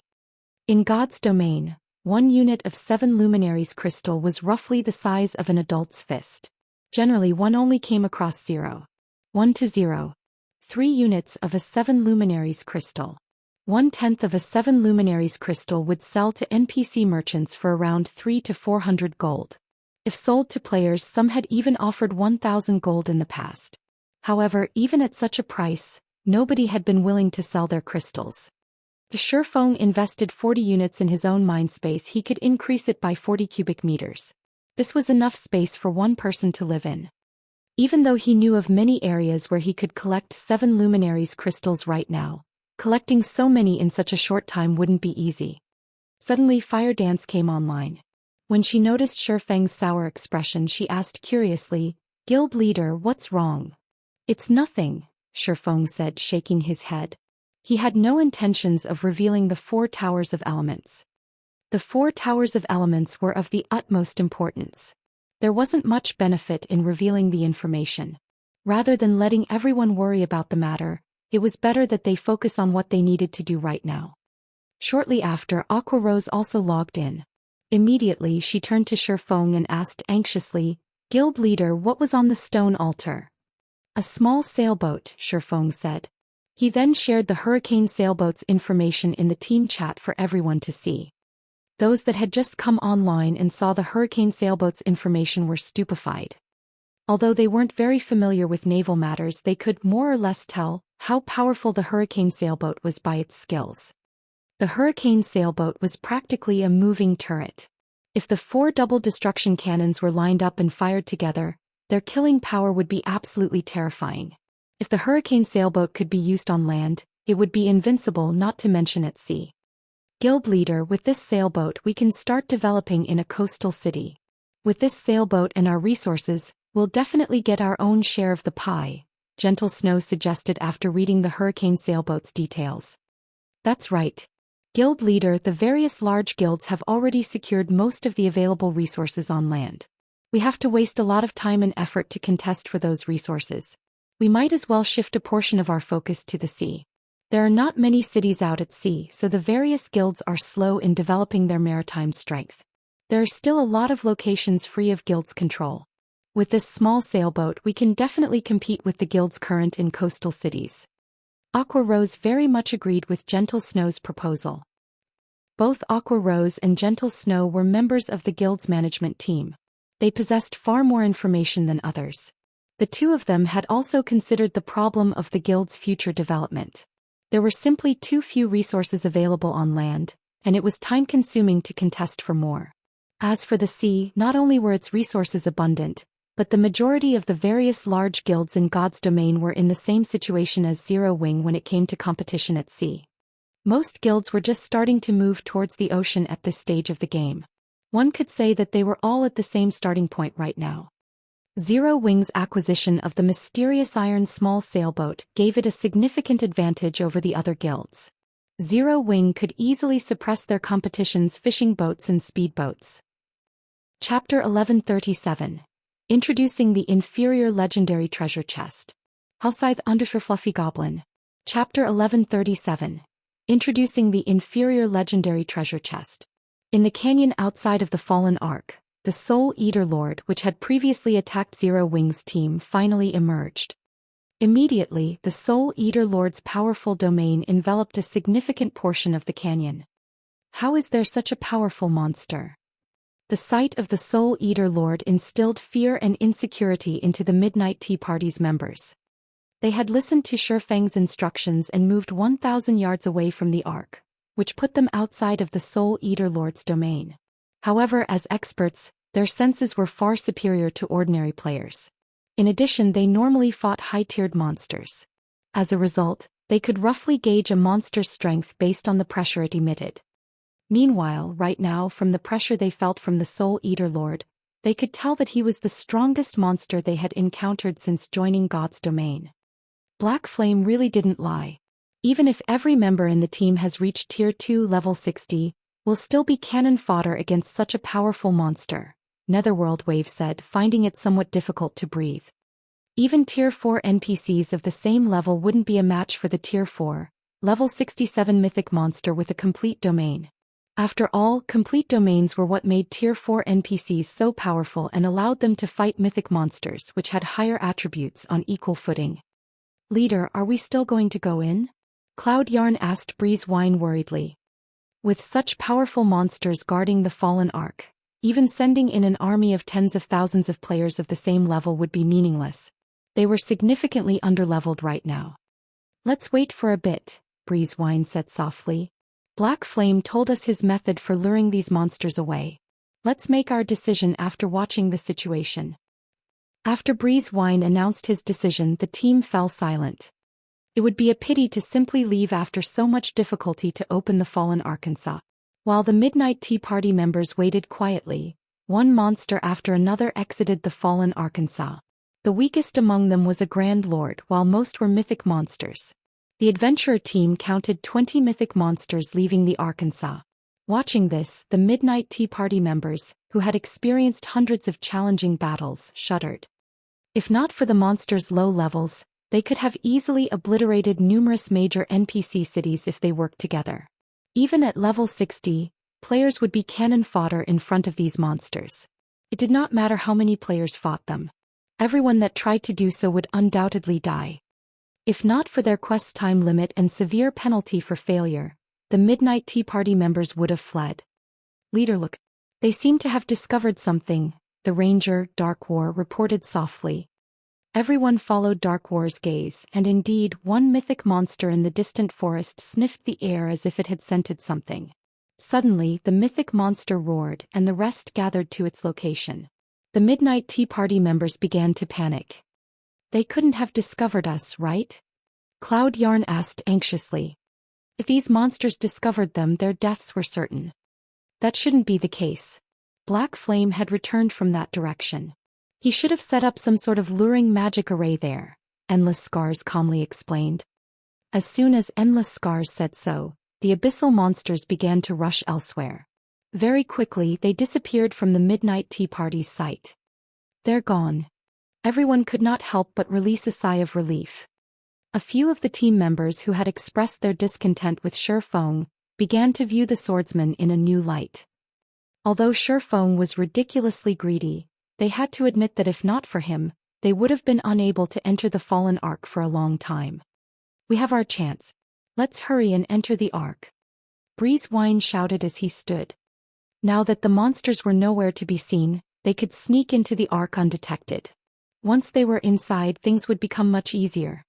A: In God's domain, 1 unit of 7 luminaries crystal was roughly the size of an adult's fist. Generally, one only came across 0. 1 to 0. 3 units of a 7 luminaries crystal. 1/10 of a 7 luminaries crystal would sell to NPC merchants for around 300 to 400 gold. If sold to players, some had even offered 1,000 gold in the past. However, even at such a price, nobody had been willing to sell their crystals. If Shifeng invested 40 units in his own mind space, he could increase it by 40 cubic meters. This was enough space for one person to live in. Even though he knew of many areas where he could collect 7 luminaries crystals right now, collecting so many in such a short time wouldn't be easy. Suddenly Fire Dance came online. When she noticed Shifeng's sour expression, she asked curiously, "Guild leader, what's wrong?" "It's nothing," Shifeng said, shaking his head. He had no intentions of revealing the 4 Towers of Elements. The 4 Towers of Elements were of the utmost importance. There wasn't much benefit in revealing the information. Rather than letting everyone worry about the matter, it was better that they focus on what they needed to do right now. Shortly after, Aqua Rose also logged in. Immediately, she turned to Shifeng and asked anxiously, "Guild leader, what was on the stone altar?" "A small sailboat," Shifeng said. He then shared the hurricane sailboat's information in the team chat for everyone to see. Those that had just come online and saw the hurricane sailboat's information were stupefied. Although they weren't very familiar with naval matters, they could more or less tell how powerful the hurricane sailboat was by its skills. The hurricane sailboat was practically a moving turret. If the 4 double destruction cannons were lined up and fired together, their killing power would be absolutely terrifying. If the hurricane sailboat could be used on land, it would be invincible, not to mention at sea. "Guild leader, with this sailboat we can start developing in a coastal city. With this sailboat and our resources, we'll definitely get our own share of the pie," Gentle Snow suggested after reading the hurricane sailboat's details. "That's right. Guild leader, the various large guilds have already secured most of the available resources on land. We have to waste a lot of time and effort to contest for those resources. We might as well shift a portion of our focus to the sea. There are not many cities out at sea, so the various guilds are slow in developing their maritime strength. There are still a lot of locations free of guilds' control. With this small sailboat, we can definitely compete with the guilds current in coastal cities." Aqua Rose very much agreed with Gentle Snow's proposal. Both Aqua Rose and Gentle Snow were members of the guild's management team. They possessed far more information than others. The two of them had also considered the problem of the guild's future development. There were simply too few resources available on land, and it was time-consuming to contest for more. As for the sea, not only were its resources abundant, but the majority of the various large guilds in God's domain were in the same situation as Zero Wing when it came to competition at sea. Most guilds were just starting to move towards the ocean at this stage of the game. One could say that they were all at the same starting point right now. Zero Wing's acquisition of the mysterious iron small sailboat gave it a significant advantage over the other guilds. Zero Wing could easily suppress their competition's fishing boats and speedboats. Chapter 1137. Introducing the Inferior Legendary Treasure Chest. Hellscythe _ Fluffy Goblin. Chapter 1137. Introducing the Inferior Legendary Treasure Chest. In the canyon outside of the Fallen Ark, the Soul Eater Lord, which had previously attacked Zero Wing's team, finally emerged. Immediately, the Soul Eater Lord's powerful domain enveloped a significant portion of the canyon. How is there such a powerful monster? The sight of the Soul Eater Lord instilled fear and insecurity into the Midnight Tea Party's members. They had listened to Shifeng's instructions and moved 1,000 yards away from the Ark, which put them outside of the Soul Eater Lord's domain. However, as experts, their senses were far superior to ordinary players. In addition, they normally fought high-tiered monsters. As a result, they could roughly gauge a monster's strength based on the pressure it emitted. Meanwhile, right now, from the pressure they felt from the Soul Eater Lord, they could tell that he was the strongest monster they had encountered since joining God's domain. Black Flame really didn't lie. Even if every member in the team has reached Tier 2 level 60, will still be cannon fodder against such a powerful monster, Netherworld Wave said, finding it somewhat difficult to breathe. Even Tier 4 NPCs of the same level wouldn't be a match for the Tier 4, level 67 mythic monster with a complete domain. After all, complete domains were what made Tier 4 NPCs so powerful and allowed them to fight mythic monsters which had higher attributes on equal footing. Leader, are we still going to go in? Cloud Yarn asked Breeze Wine worriedly. With such powerful monsters guarding the Fallen Ark, even sending in an army of tens of thousands of players of the same level would be meaningless. They were significantly underleveled right now. Let's wait for a bit, Breeze Wine said softly. Black Flame told us his method for luring these monsters away. Let's make our decision after watching the situation. After Breeze Wine announced his decision, the team fell silent. It would be a pity to simply leave after so much difficulty to open the Fallen Arkansas. While the Midnight Tea Party members waited quietly, one monster after another exited the Fallen Arkansas. The weakest among them was a Grand Lord, while most were mythic monsters. The adventurer team counted 20 mythic monsters leaving the Arkansas. Watching this, the Midnight Tea Party members, who had experienced hundreds of challenging battles, shuddered. If not for the monsters' low levels, they could have easily obliterated numerous major NPC cities if they worked together. Even at level 60, players would be cannon fodder in front of these monsters. It did not matter how many players fought them. Everyone that tried to do so would undoubtedly die. If not for their quest time limit and severe penalty for failure, the Midnight Tea Party members would have fled. Leader, look. They seem to have discovered something, the Ranger, Dark War, reported softly. Everyone followed Dark War's gaze, and indeed, one mythic monster in the distant forest sniffed the air as if it had scented something. Suddenly, the mythic monster roared, and the rest gathered to its location. The Midnight Tea Party members began to panic. They couldn't have discovered us, right? Cloud Yarn asked anxiously. If these monsters discovered them, their deaths were certain. That shouldn't be the case. Black Flame had returned from that direction. He should have set up some sort of luring magic array there, Endless Scars calmly explained. As soon as Endless Scars said so, the abyssal monsters began to rush elsewhere. Very quickly they disappeared from the Midnight Tea Party's sight. They're gone. Everyone could not help but release a sigh of relief. A few of the team members who had expressed their discontent with Shifeng began to view the swordsman in a new light. Although Shifeng was ridiculously greedy, they had to admit that if not for him, they would have been unable to enter the Fallen Ark for a long time. We have our chance. Let's hurry and enter the Ark. Breeze Wine shouted as he stood. Now that the monsters were nowhere to be seen, they could sneak into the Ark undetected. Once they were inside, things would become much easier.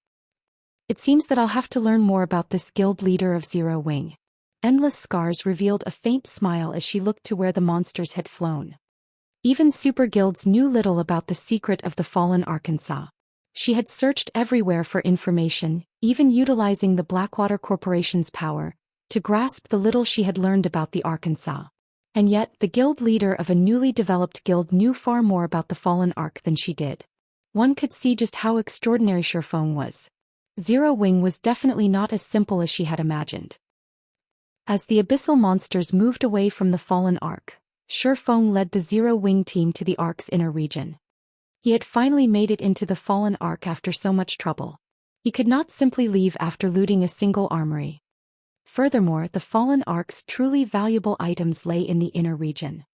A: It seems that I'll have to learn more about this guild leader of Zero Wing. Endless Scars revealed a faint smile as she looked to where the monsters had flown. Even super guilds knew little about the secret of the Fallen Arkansas. She had searched everywhere for information, even utilizing the Blackwater Corporation's power, to grasp the little she had learned about the Arkansas. And yet, the guild leader of a newly developed guild knew far more about the fallen arc than she did. One could see just how extraordinary Shifeng was. Zero Wing was definitely not as simple as she had imagined. As the abyssal monsters moved away from the fallen arc, Shifeng led the Zero Wing team to the arc's inner region. He had finally made it into the fallen arc after so much trouble. He could not simply leave after looting a single armory. Furthermore, the fallen arc's truly valuable items lay in the inner region.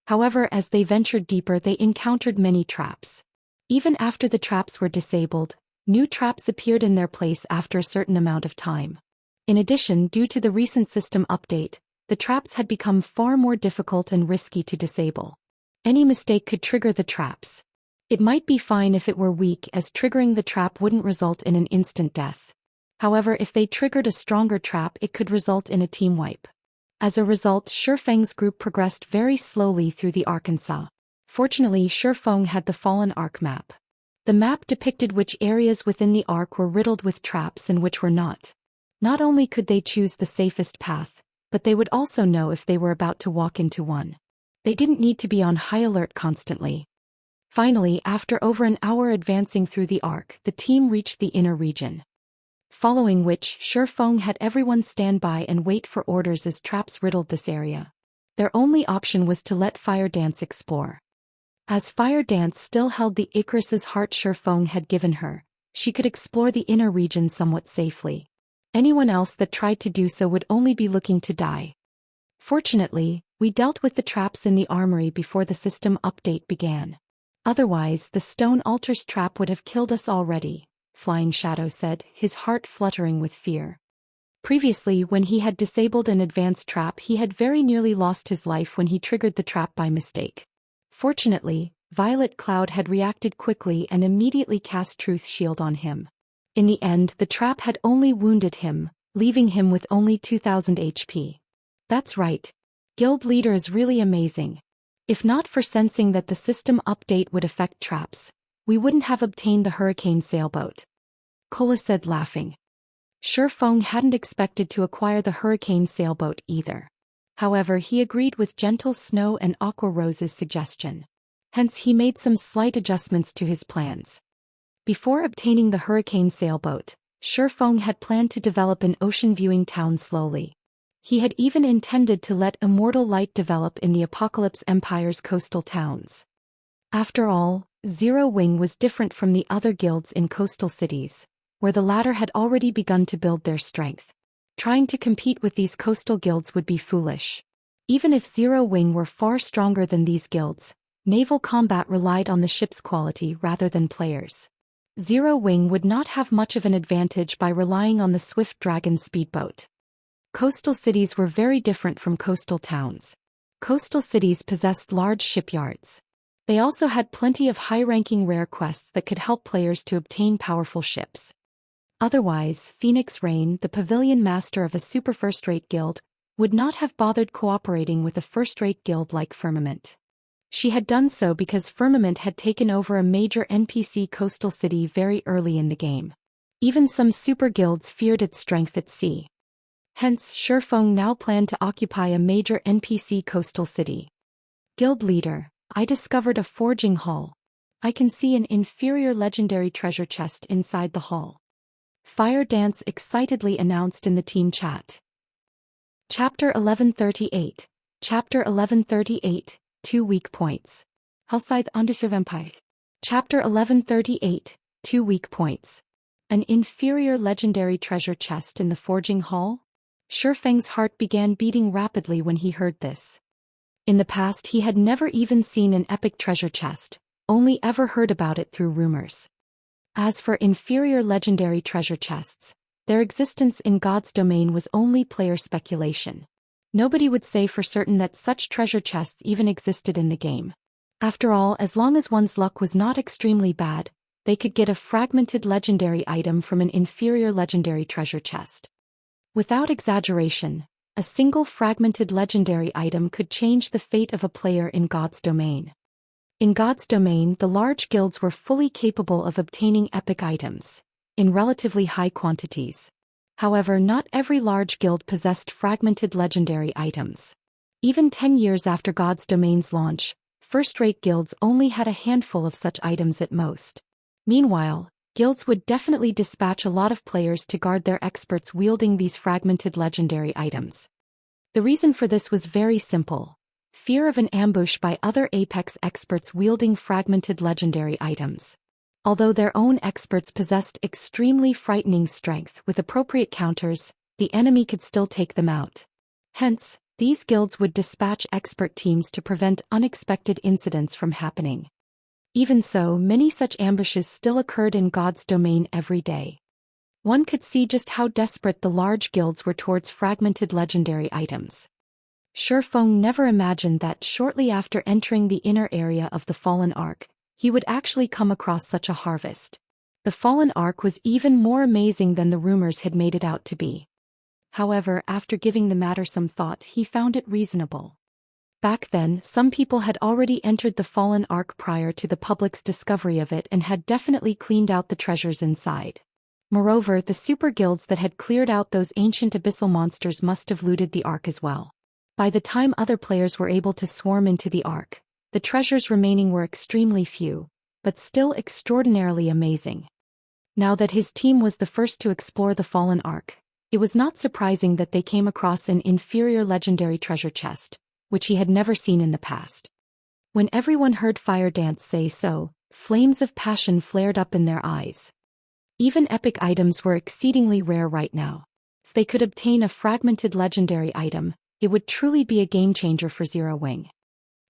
A: However, as they ventured deeper, they encountered many traps. Even after the traps were disabled, new traps appeared in their place after a certain amount of time. In addition, due to the recent system update, the traps had become far more difficult and risky to disable. Any mistake could trigger the traps. It might be fine if it were weak, as triggering the trap wouldn't result in an instant death. However, if they triggered a stronger trap, it could result in a team wipe. As a result, Shifeng's group progressed very slowly through the Arkansas. Fortunately, Shifeng had the fallen arc map. The map depicted which areas within the arc were riddled with traps and which were not. Not only could they choose the safest path, but they would also know if they were about to walk into one. They didn't need to be on high alert constantly. Finally, after over an hour advancing through the arc, the team reached the inner region. Following which, Shifeng had everyone stand by and wait for orders as traps riddled this area. Their only option was to let Fire Dance explore. As Fire Dance still held the Icarus's heart Shifeng had given her, she could explore the inner region somewhat safely. Anyone else that tried to do so would only be looking to die. Fortunately, we dealt with the traps in the armory before the system update began. Otherwise, the stone altar's trap would have killed us already, Flying Shadow said, his heart fluttering with fear. Previously, when he had disabled an advanced trap, he had very nearly lost his life when he triggered the trap by mistake. Fortunately, Violet Cloud had reacted quickly and immediately cast Truth Shield on him. In the end, the trap had only wounded him, leaving him with only 2000 HP. That's right. Guild leader is really amazing. If not for sensing that the system update would affect traps, we wouldn't have obtained the hurricane sailboat. Kola said, laughing. Shifeng hadn't expected to acquire the hurricane sailboat either. However, he agreed with Gentle Snow and Aqua Rose's suggestion. Hence, he made some slight adjustments to his plans. Before obtaining the hurricane sailboat, Shifeng had planned to develop an ocean-viewing town slowly. He had even intended to let Immortal Light develop in the Apocalypse Empire's coastal towns. After all, Zero Wing was different from the other guilds in coastal cities, where the latter had already begun to build their strength. Trying to compete with these coastal guilds would be foolish. Even if Zero Wing were far stronger than these guilds, naval combat relied on the ship's quality rather than players. Zero Wing would not have much of an advantage by relying on the Swift Dragon speedboat. Coastal cities were very different from coastal towns. Coastal cities possessed large shipyards. They also had plenty of high-ranking rare quests that could help players to obtain powerful ships. Otherwise, Phoenix Rain, the pavilion master of a super first-rate guild, would not have bothered cooperating with a first-rate guild like Firmament. She had done so because Firmament had taken over a major NPC coastal city very early in the game. Even some super guilds feared its strength at sea. Hence, Shifeng now planned to occupy a major NPC coastal city. Guild leader, I discovered a forging hall. I can see an inferior legendary treasure chest inside the hall. Fire Dance excitedly announced in the team chat. Chapter 1138. Chapter 1138, 2 weak points. Hellscythe Undersea Vampire. Chapter 1138, 2 weak points. An inferior legendary treasure chest in the forging hall? Shifeng's heart began beating rapidly when he heard this. In the past, he had never even seen an epic treasure chest, only ever heard about it through rumors. As for inferior legendary treasure chests, their existence in God's domain was only player speculation. Nobody would say for certain that such treasure chests even existed in the game. After all, as long as one's luck was not extremely bad, they could get a fragmented legendary item from an inferior legendary treasure chest. Without exaggeration, a single fragmented legendary item could change the fate of a player in God's domain. In God's domain, the large guilds were fully capable of obtaining epic items, in relatively high quantities. However, not every large guild possessed fragmented legendary items. Even 10 years after God's Domain's launch, first-rate guilds only had a handful of such items at most. Meanwhile, guilds would definitely dispatch a lot of players to guard their experts wielding these fragmented legendary items. The reason for this was very simple: fear of an ambush by other Apex experts wielding fragmented legendary items. Although their own experts possessed extremely frightening strength with appropriate counters, the enemy could still take them out. Hence, these guilds would dispatch expert teams to prevent unexpected incidents from happening. Even so, many such ambushes still occurred in God's Domain every day. One could see just how desperate the large guilds were towards fragmented legendary items. Shurfeng never imagined that shortly after entering the inner area of the Fallen Ark, he would actually come across such a harvest. The Fallen Ark was even more amazing than the rumors had made it out to be. However, after giving the matter some thought, he found it reasonable. Back then, some people had already entered the Fallen Ark prior to the public's discovery of it and had definitely cleaned out the treasures inside. Moreover, the super guilds that had cleared out those ancient abyssal monsters must have looted the Ark as well. By the time other players were able to swarm into the Ark, the treasures remaining were extremely few, but still extraordinarily amazing. Now that his team was the first to explore the Fallen Ark, it was not surprising that they came across an inferior legendary treasure chest, which he had never seen in the past. When everyone heard Fire Dance say so, flames of passion flared up in their eyes. Even epic items were exceedingly rare right now. If they could obtain a fragmented legendary item, it would truly be a game-changer for Zero Wing.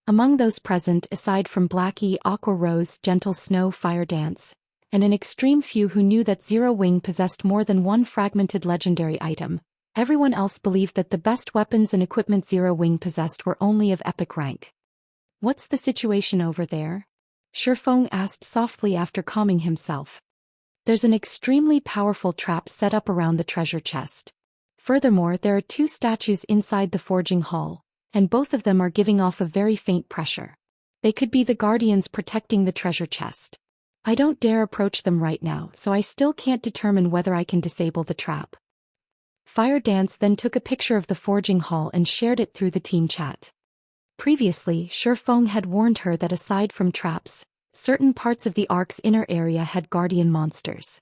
A: Among those present, aside from Blackie, Aqua Rose, Gentle Snow, Fire Dance, and an extreme few who knew that Zero Wing possessed more than one fragmented legendary item, everyone else believed that the best weapons and equipment Zero Wing possessed were only of epic rank. "What's the situation over there?" Shurfeng asked softly after calming himself. "There's an extremely powerful trap set up around the treasure chest. Furthermore, there are two statues inside the forging hall, and both of them are giving off a very faint pressure. They could be the guardians protecting the treasure chest. I don't dare approach them right now, so I still can't determine whether I can disable the trap." Fire Dance then took a picture of the forging hall and shared it through the team chat. Previously, Shurfeng had warned her that aside from traps, certain parts of the Ark's inner area had guardian monsters.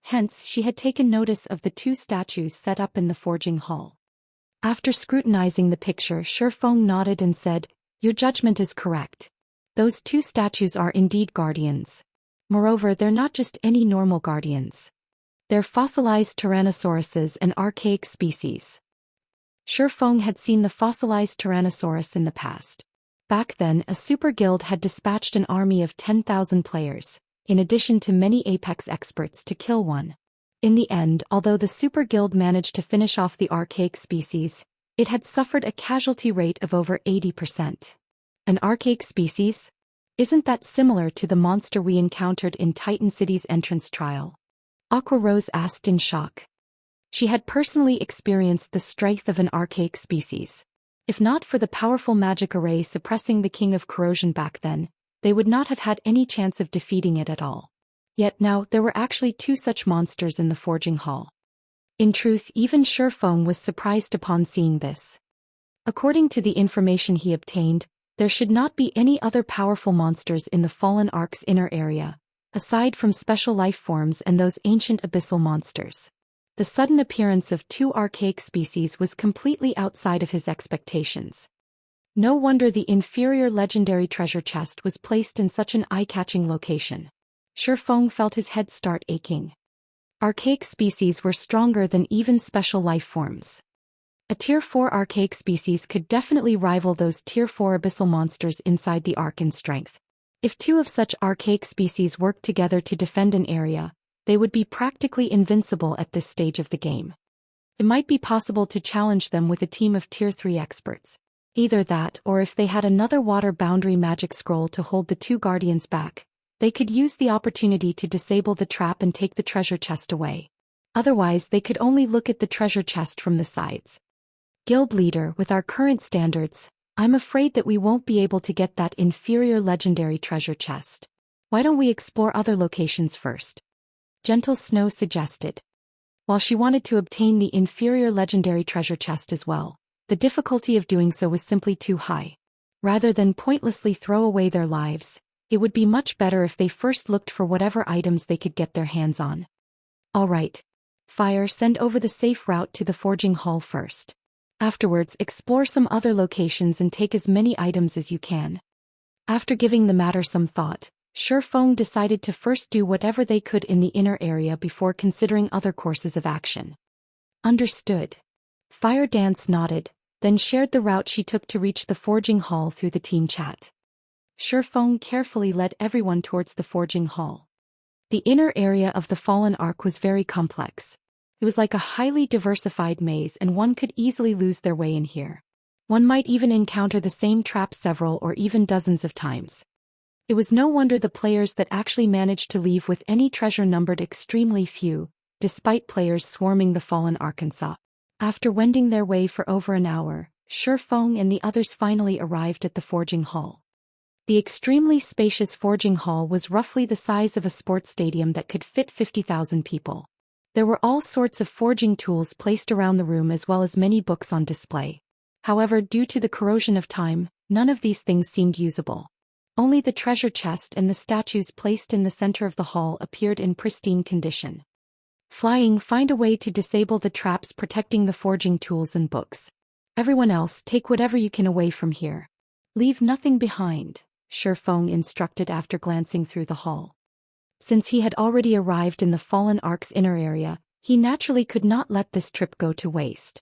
A: Hence, she had taken notice of the two statues set up in the forging hall. After scrutinizing the picture, Shurfeng nodded and said, "Your judgment is correct. Those two statues are indeed guardians. Moreover, they're not just any normal guardians. They're fossilized Tyrannosauruses and archaic species." Shurfeng had seen the fossilized Tyrannosaurus in the past. Back then, a super guild had dispatched an army of 10,000 players, in addition to many Apex experts to kill one. In the end, although the super guild managed to finish off the archaic species, it had suffered a casualty rate of over 80%. An archaic species? Isn't that similar to the monster we encountered in Titan City's entrance trial? Aqua Rose asked in shock. She had personally experienced the strength of an archaic species. If not for the powerful magic array suppressing the King of Corrosion back then, they would not have had any chance of defeating it at all. Yet now there were actually two such monsters in the forging hall. In truth, even Shurfeng was surprised upon seeing this. According to the information he obtained, there should not be any other powerful monsters in the Fallen Ark's inner area, aside from special life forms and those ancient abyssal monsters. The sudden appearance of two archaic species was completely outside of his expectations. No wonder the inferior legendary treasure chest was placed in such an eye-catching location. Shurfeng felt his head start aching. Archaic species were stronger than even special life forms. A Tier 4 archaic species could definitely rival those Tier 4 abyssal monsters inside the Ark in strength. If two of such archaic species worked together to defend an area, they would be practically invincible at this stage of the game. It might be possible to challenge them with a team of Tier 3 experts. Either that, or if they had another water boundary magic scroll to hold the two guardians back, they could use the opportunity to disable the trap and take the treasure chest away. Otherwise, they could only look at the treasure chest from the sides. "Guild leader, with our current standards, I'm afraid that we won't be able to get that inferior legendary treasure chest. Why don't we explore other locations first?" Gentle Snow suggested. While she wanted to obtain the inferior legendary treasure chest as well, The difficulty of doing so was simply too high. Rather than pointlessly throw away their lives, it would be much better if they first looked for whatever items they could get their hands on. Alright. Fire, send over the safe route to the forging hall first. Afterwards, explore some other locations and take as many items as you can. After giving the matter some thought, Shifeng decided to first do whatever they could in the inner area before considering other courses of action. Understood. Fire Dance nodded, then shared the route she took to reach the forging hall through the team chat. Shifeng carefully led everyone towards the forging hall. The inner area of the Fallen Ark was very complex. It was like a highly diversified maze, and one could easily lose their way in here. One might even encounter the same trap several or even dozens of times. It was no wonder the players that actually managed to leave with any treasure numbered extremely few, despite players swarming the Fallen Arkansas. After wending their way for over an hour, Shifeng and the others finally arrived at the forging hall. The extremely spacious forging hall was roughly the size of a sports stadium that could fit 50,000 people. There were all sorts of forging tools placed around the room as well as many books on display. However, due to the corrosion of time, none of these things seemed usable. Only the treasure chest and the statues placed in the center of the hall appeared in pristine condition. Flying, find a way to disable the traps protecting the forging tools and books. Everyone else, take whatever you can away from here. Leave nothing behind, Shifeng instructed after glancing through the hall. Since he had already arrived in the Fallen Ark's inner area, he naturally could not let this trip go to waste.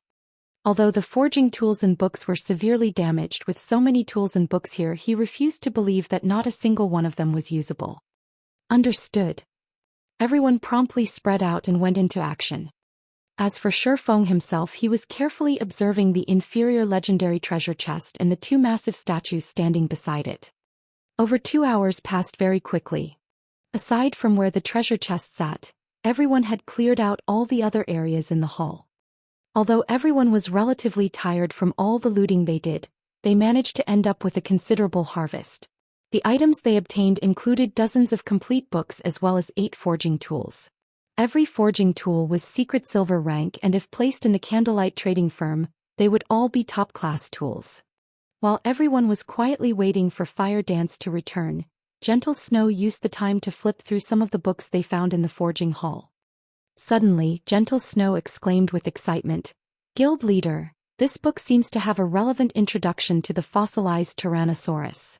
A: Although the forging tools and books were severely damaged with so many tools and books here, he refused to believe that not a single one of them was usable. Understood. Everyone promptly spread out and went into action. As for Shifeng himself, he was carefully observing the inferior legendary treasure chest and the two massive statues standing beside it. Over 2 hours passed very quickly. Aside from where the treasure chest sat, everyone had cleared out all the other areas in the hall. Although everyone was relatively tired from all the looting they did, they managed to end up with a considerable harvest. The items they obtained included dozens of complete books as well as 8 forging tools. Every forging tool was secret silver rank, and if placed in the Candlelight trading firm, they would all be top-class tools. While everyone was quietly waiting for Fire Dance to return, Gentle Snow used the time to flip through some of the books they found in the forging hall. Suddenly, Gentle Snow exclaimed with excitement, "Guild leader, this book seems to have a relevant introduction to the fossilized Tyrannosaurus."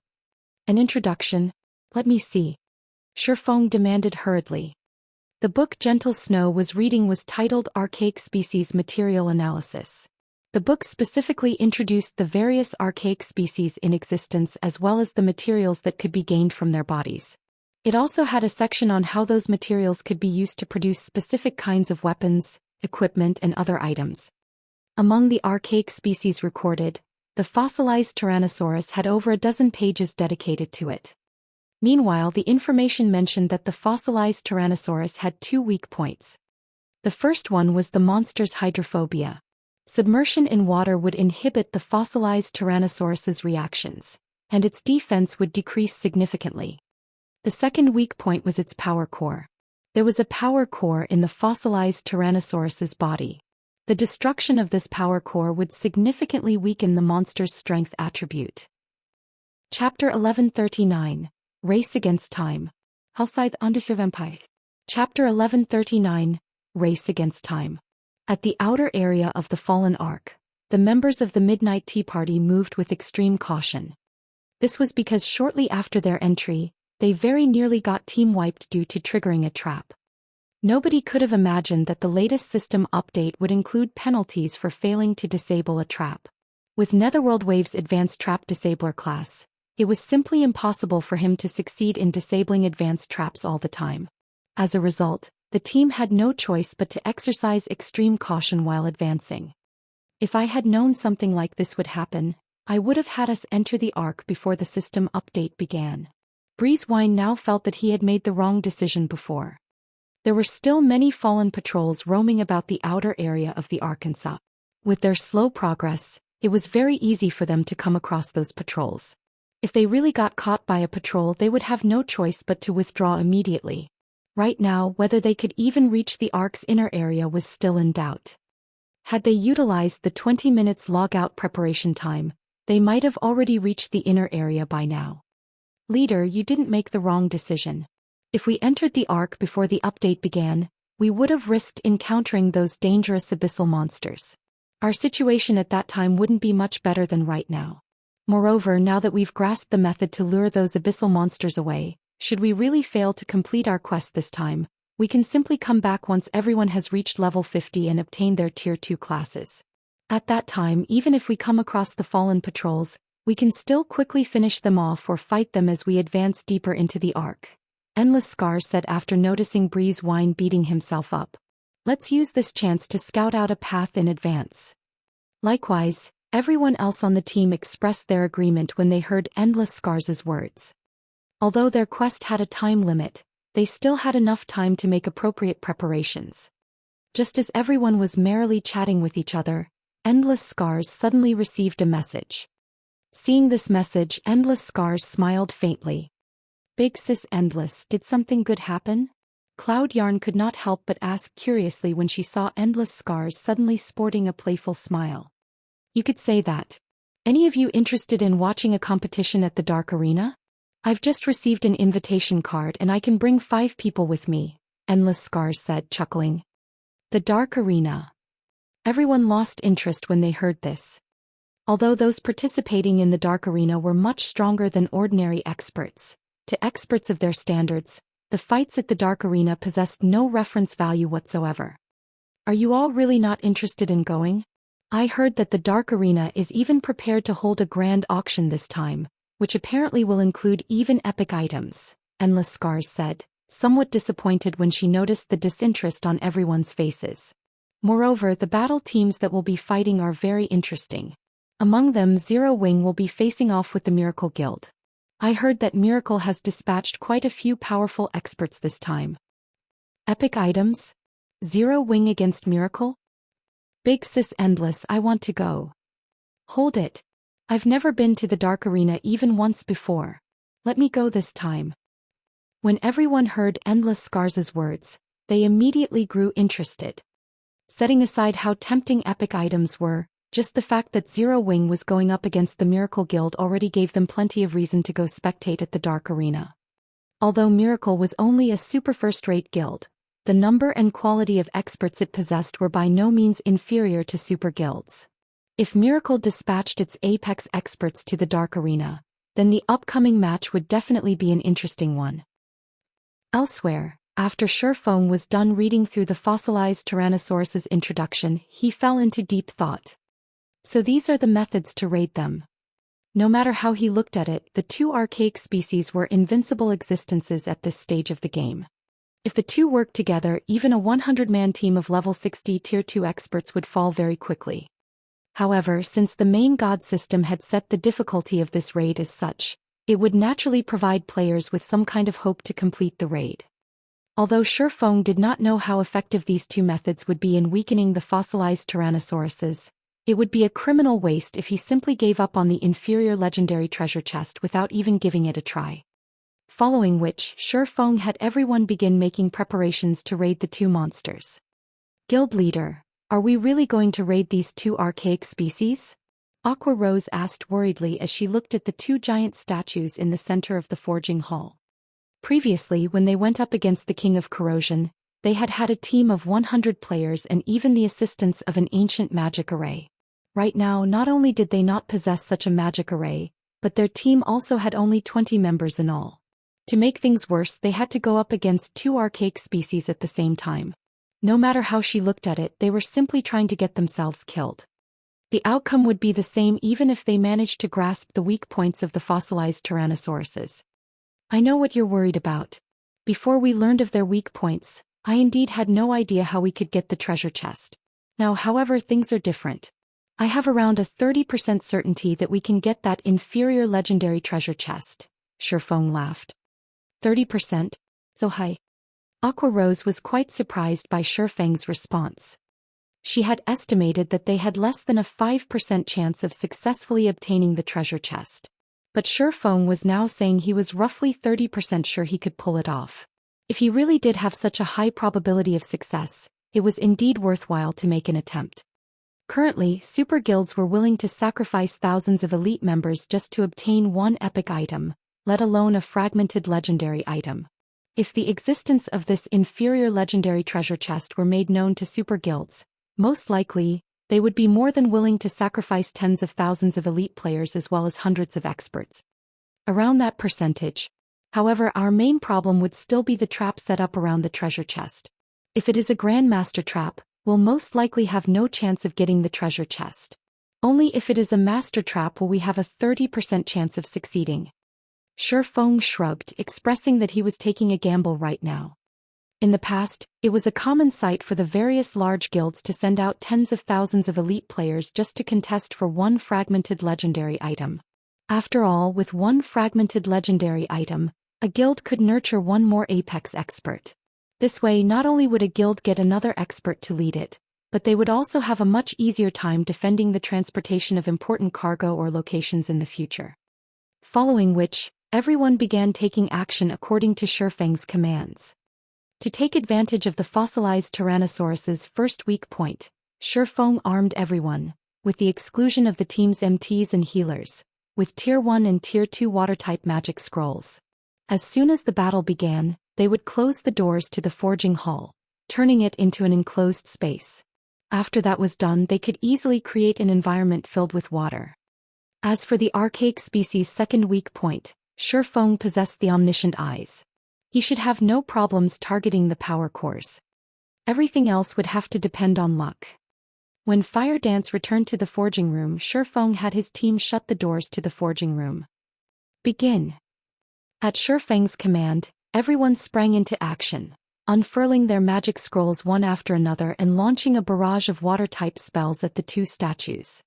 A: An introduction? Let me see. Shifeng demanded hurriedly. The book Gentle Snow was reading was titled Archaic Species Material Analysis. The book specifically introduced the various archaic species in existence as well as the materials that could be gained from their bodies. It also had a section on how those materials could be used to produce specific kinds of weapons, equipment, and other items. Among the archaic species recorded, the fossilized Tyrannosaurus had over a dozen pages dedicated to it. Meanwhile, the information mentioned that the fossilized Tyrannosaurus had 2 weak points. The first one was the monster's hydrophobia. Submersion in water would inhibit the fossilized Tyrannosaurus's reactions, and its defense would decrease significantly. The second weak point was its power core. There was a power core in the fossilized Tyrannosaurus's body. The destruction of this power core would significantly weaken the monster's strength attribute. Chapter 1139, Race Against Time. Hellscythe Undervampire. Chapter 1139, Race Against Time. At the outer area of the Fallen Ark, the members of the Midnight Tea Party moved with extreme caution. This was because shortly after their entry, they very nearly got team-wiped due to triggering a trap. Nobody could have imagined that the latest system update would include penalties for failing to disable a trap. With Netherworld Wave's advanced trap disabler class, it was simply impossible for him to succeed in disabling advanced traps all the time. As a result, the team had no choice but to exercise extreme caution while advancing. If I had known something like this would happen, I would have had us enter the Ark before the system update began. Breezewine now felt that he had made the wrong decision before. There were still many fallen patrols roaming about the outer area of the Arkansas. With their slow progress, it was very easy for them to come across those patrols. If they really got caught by a patrol, they would have no choice but to withdraw immediately. Right now, whether they could even reach the Ark's inner area was still in doubt. Had they utilized the 20 minutes log-out preparation time, they might have already reached the inner area by now. Leader, you didn't make the wrong decision. If we entered the Ark before the update began, we would have risked encountering those dangerous abyssal monsters. Our situation at that time wouldn't be much better than right now. Moreover, now that we've grasped the method to lure those abyssal monsters away, should we really fail to complete our quest this time, we can simply come back once everyone has reached level 50 and obtained their tier 2 classes. At that time, even if we come across the fallen patrols, we can still quickly finish them off or fight them as we advance deeper into the Ark. Endless Scars said after noticing Breeze Wine beating himself up. Let's use this chance to scout out a path in advance. Likewise, everyone else on the team expressed their agreement when they heard Endless Scars' words. Although their quest had a time limit, they still had enough time to make appropriate preparations. Just as everyone was merrily chatting with each other, Endless Scars suddenly received a message. Seeing this message, Endless Scars smiled faintly. Big Sis Endless, did something good happen? Cloud Yarn could not help but ask curiously when she saw Endless Scars suddenly sporting a playful smile. You could say that. Any of you interested in watching a competition at the Dark Arena? I've just received an invitation card and I can bring 5 people with me, Endless Scars said, chuckling. The Dark Arena. Everyone lost interest when they heard this. Although those participating in the Dark Arena were much stronger than ordinary experts, to experts of their standards, the fights at the Dark Arena possessed no reference value whatsoever. Are you all really not interested in going? I heard that the Dark Arena is even prepared to hold a grand auction this time, which apparently will include even epic items, Endless Scars said, somewhat disappointed when she noticed the disinterest on everyone's faces. Moreover, the battle teams that will be fighting are very interesting. Among them, Zero Wing will be facing off with the Miracle Guild. I heard that Miracle has dispatched quite a few powerful experts this time. Epic items? Zero Wing against Miracle? Big Sis Endless, I want to go. Hold it. I've never been to the Dark Arena even once before. Let me go this time. When everyone heard Endless Scars' words, they immediately grew interested. Setting aside how tempting epic items were, just the fact that Zero Wing was going up against the Miracle Guild already gave them plenty of reason to go spectate at the Dark Arena. Although Miracle was only a super first-rate guild, the number and quality of experts it possessed were by no means inferior to super guilds. If Miracle dispatched its apex experts to the Dark Arena, then the upcoming match would definitely be an interesting one. Elsewhere, after Sherfong was done reading through the fossilized Tyrannosauruses introduction, he fell into deep thought. So these are the methods to raid them. No matter how he looked at it, the 2 archaic species were invincible existences at this stage of the game. If the 2 worked together, even a 100-man team of level 60 tier 2 experts would fall very quickly. However, since the main god system had set the difficulty of this raid as such, it would naturally provide players with some kind of hope to complete the raid. Although Sherfong did not know how effective these 2 methods would be in weakening the fossilized Tyrannosauruses, it would be a criminal waste if he simply gave up on the inferior legendary treasure chest without even giving it a try. Following which, Sherfong had everyone begin making preparations to raid the 2 monsters. Guild leader, are we really going to raid these 2 archaic species? Aqua Rose asked worriedly as she looked at the 2 giant statues in the center of the forging hall. Previously, when they went up against the King of Corrosion, they had had a team of 100 players and even the assistance of an ancient magic array. Right now, not only did they not possess such a magic array, but their team also had only 20 members in all. To make things worse, they had to go up against 2 archaic species at the same time. No matter how she looked at it, they were simply trying to get themselves killed. The outcome would be the same even if they managed to grasp the weak points of the fossilized Tyrannosauruses. I know what you're worried about. Before we learned of their weak points, I indeed had no idea how we could get the treasure chest. Now, however, things are different. I have around a 30% certainty that we can get that inferior legendary treasure chest. Sherfong laughed. 30%? So high? Aqua Rose was quite surprised by Sherfang's response. She had estimated that they had less than a 5% chance of successfully obtaining the treasure chest. But Sherfong was now saying he was roughly 30% sure he could pull it off. If he really did have such a high probability of success, it was indeed worthwhile to make an attempt. Currently, super guilds were willing to sacrifice thousands of elite members just to obtain one epic item, let alone a fragmented legendary item. If the existence of this inferior legendary treasure chest were made known to super guilds, most likely, they would be more than willing to sacrifice tens of thousands of elite players as well as hundreds of experts. Around that percentage. However, our main problem would still be the trap set up around the treasure chest. If it is a Grandmaster trap, we'll most likely have no chance of getting the treasure chest. Only if it is a master trap will we have a 30% chance of succeeding. Feng shrugged, expressing that he was taking a gamble right now. In the past, it was a common sight for the various large guilds to send out tens of thousands of elite players just to contest for one fragmented legendary item. After all, with one fragmented legendary item, a guild could nurture one more apex expert. This way, not only would a guild get another expert to lead it, but they would also have a much easier time defending the transportation of important cargo or locations in the future. Following which, everyone began taking action according to Feng's commands. To take advantage of the fossilized Tyrannosaurus's first weak point, Feng armed everyone, with the exclusion of the team's MTs and healers, with Tier 1 and Tier 2 water-type magic scrolls. As soon as the battle began, they would close the doors to the forging hall, turning it into an enclosed space. After that was done, they could easily create an environment filled with water. As for the archaic species' second weak point, Feng possessed the omniscient eyes. He should have no problems targeting the power cores. Everything else would have to depend on luck. When Fire Dance returned to the forging room, Feng had his team shut the doors to the forging room. Begin. At Feng's command, everyone sprang into action, unfurling their magic scrolls one after another and launching a barrage of water-type spells at the two statues.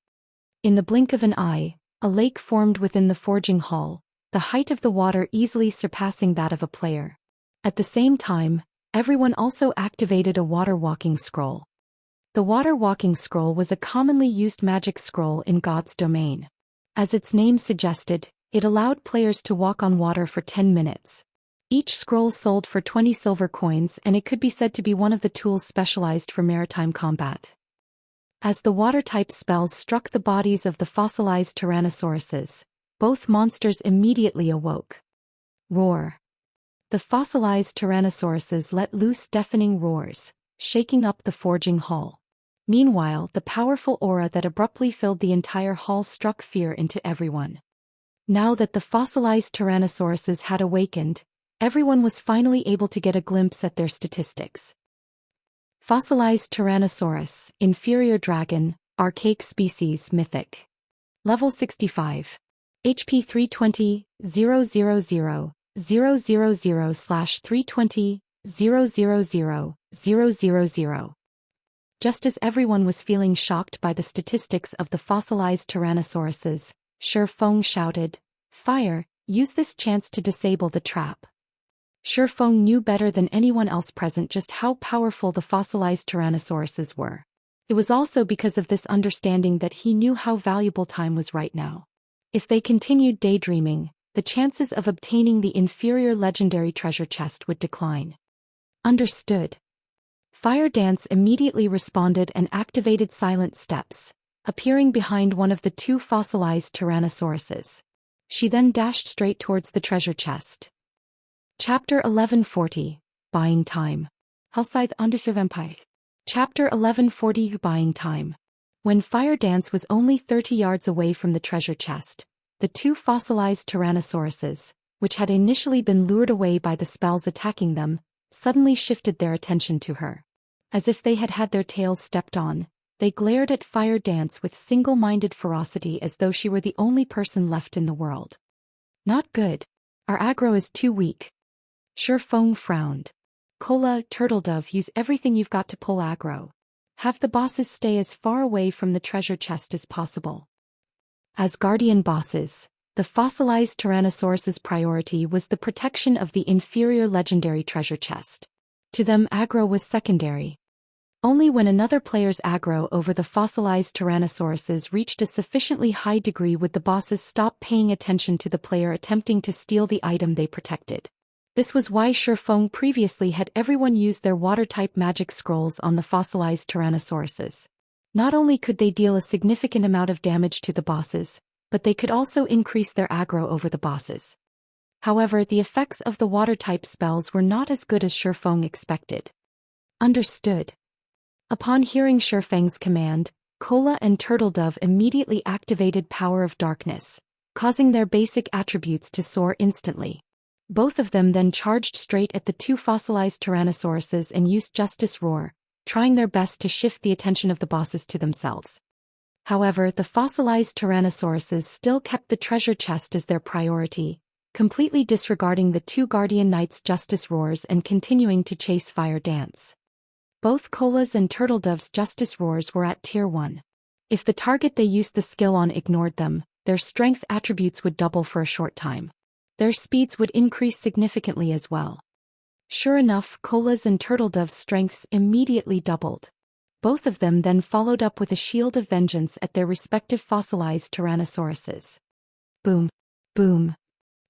A: In the blink of an eye, a lake formed within the forging hall, the height of the water easily surpassing that of a player. At the same time, everyone also activated a water-walking scroll. The water-walking scroll was a commonly used magic scroll in God's domain. As its name suggested, it allowed players to walk on water for 10 minutes. Each scroll sold for 20 silver coins, and it could be said to be one of the tools specialized for maritime combat. As the water-type spells struck the bodies of the fossilized Tyrannosauruses, both monsters immediately awoke. Roar. The fossilized Tyrannosauruses let loose deafening roars, shaking up the forging hall. Meanwhile, the powerful aura that abruptly filled the entire hall struck fear into everyone. Now that the fossilized Tyrannosauruses had awakened, everyone was finally able to get a glimpse at their statistics. Fossilized Tyrannosaurus, Inferior Dragon, Archaic Species, Mythic. Level 65. HP 320, 000, 000/320, 000, 000. Just as everyone was feeling shocked by the statistics of the fossilized Tyrannosauruses, Feng shouted, "Fire, use this chance to disable the trap." Feng knew better than anyone else present just how powerful the fossilized Tyrannosauruses were. It was also because of this understanding that he knew how valuable time was right now. If they continued daydreaming, the chances of obtaining the inferior legendary treasure chest would decline. Understood. Fire Dance immediately responded and activated Silent Steps, appearing behind one of the two fossilized Tyrannosauruses. She then dashed straight towards the treasure chest. Chapter 1140, Buying Time. Hellscythe Undersea Vampire. Chapter 1140, Buying Time. When Fire Dance was only 30 yards away from the treasure chest, the two fossilized Tyrannosauruses, which had initially been lured away by the spells attacking them, suddenly shifted their attention to her. As if they had had their tails stepped on, they glared at Fire Dance with single-minded ferocity as though she were the only person left in the world. Not good. Our aggro is too weak. Feng frowned. Cola, Turtledove, use everything you've got to pull aggro. Have the bosses stay as far away from the treasure chest as possible. As guardian bosses, the fossilized Tyrannosaurus's priority was the protection of the inferior legendary treasure chest. To them, aggro was secondary. Only when another player's aggro over the fossilized Tyrannosauruses reached a sufficiently high degree would the bosses stop paying attention to the player attempting to steal the item they protected. This was why Feng previously had everyone use their water-type magic scrolls on the fossilized Tyrannosauruses. Not only could they deal a significant amount of damage to the bosses, but they could also increase their aggro over the bosses. However, the effects of the water-type spells were not as good as Shifeng expected. Understood. Upon hearing Shifeng's command, Kola and Turtledove immediately activated Power of Darkness, causing their basic attributes to soar instantly. Both of them then charged straight at the two fossilized Tyrannosauruses and used Justice Roar, trying their best to shift the attention of the bosses to themselves. However, the fossilized Tyrannosauruses still kept the treasure chest as their priority, completely disregarding the two Guardian Knights' Justice Roars and continuing to chase Fire Dance. Both Kola's and Turtledove's Justice Roars were at Tier 1. If the target they used the skill on ignored them, their strength attributes would double for a short time. Their speeds would increase significantly as well. Sure enough, Kola's and Turtledove's strengths immediately doubled. Both of them then followed up with a shield of vengeance at their respective fossilized Tyrannosauruses. Boom. Boom.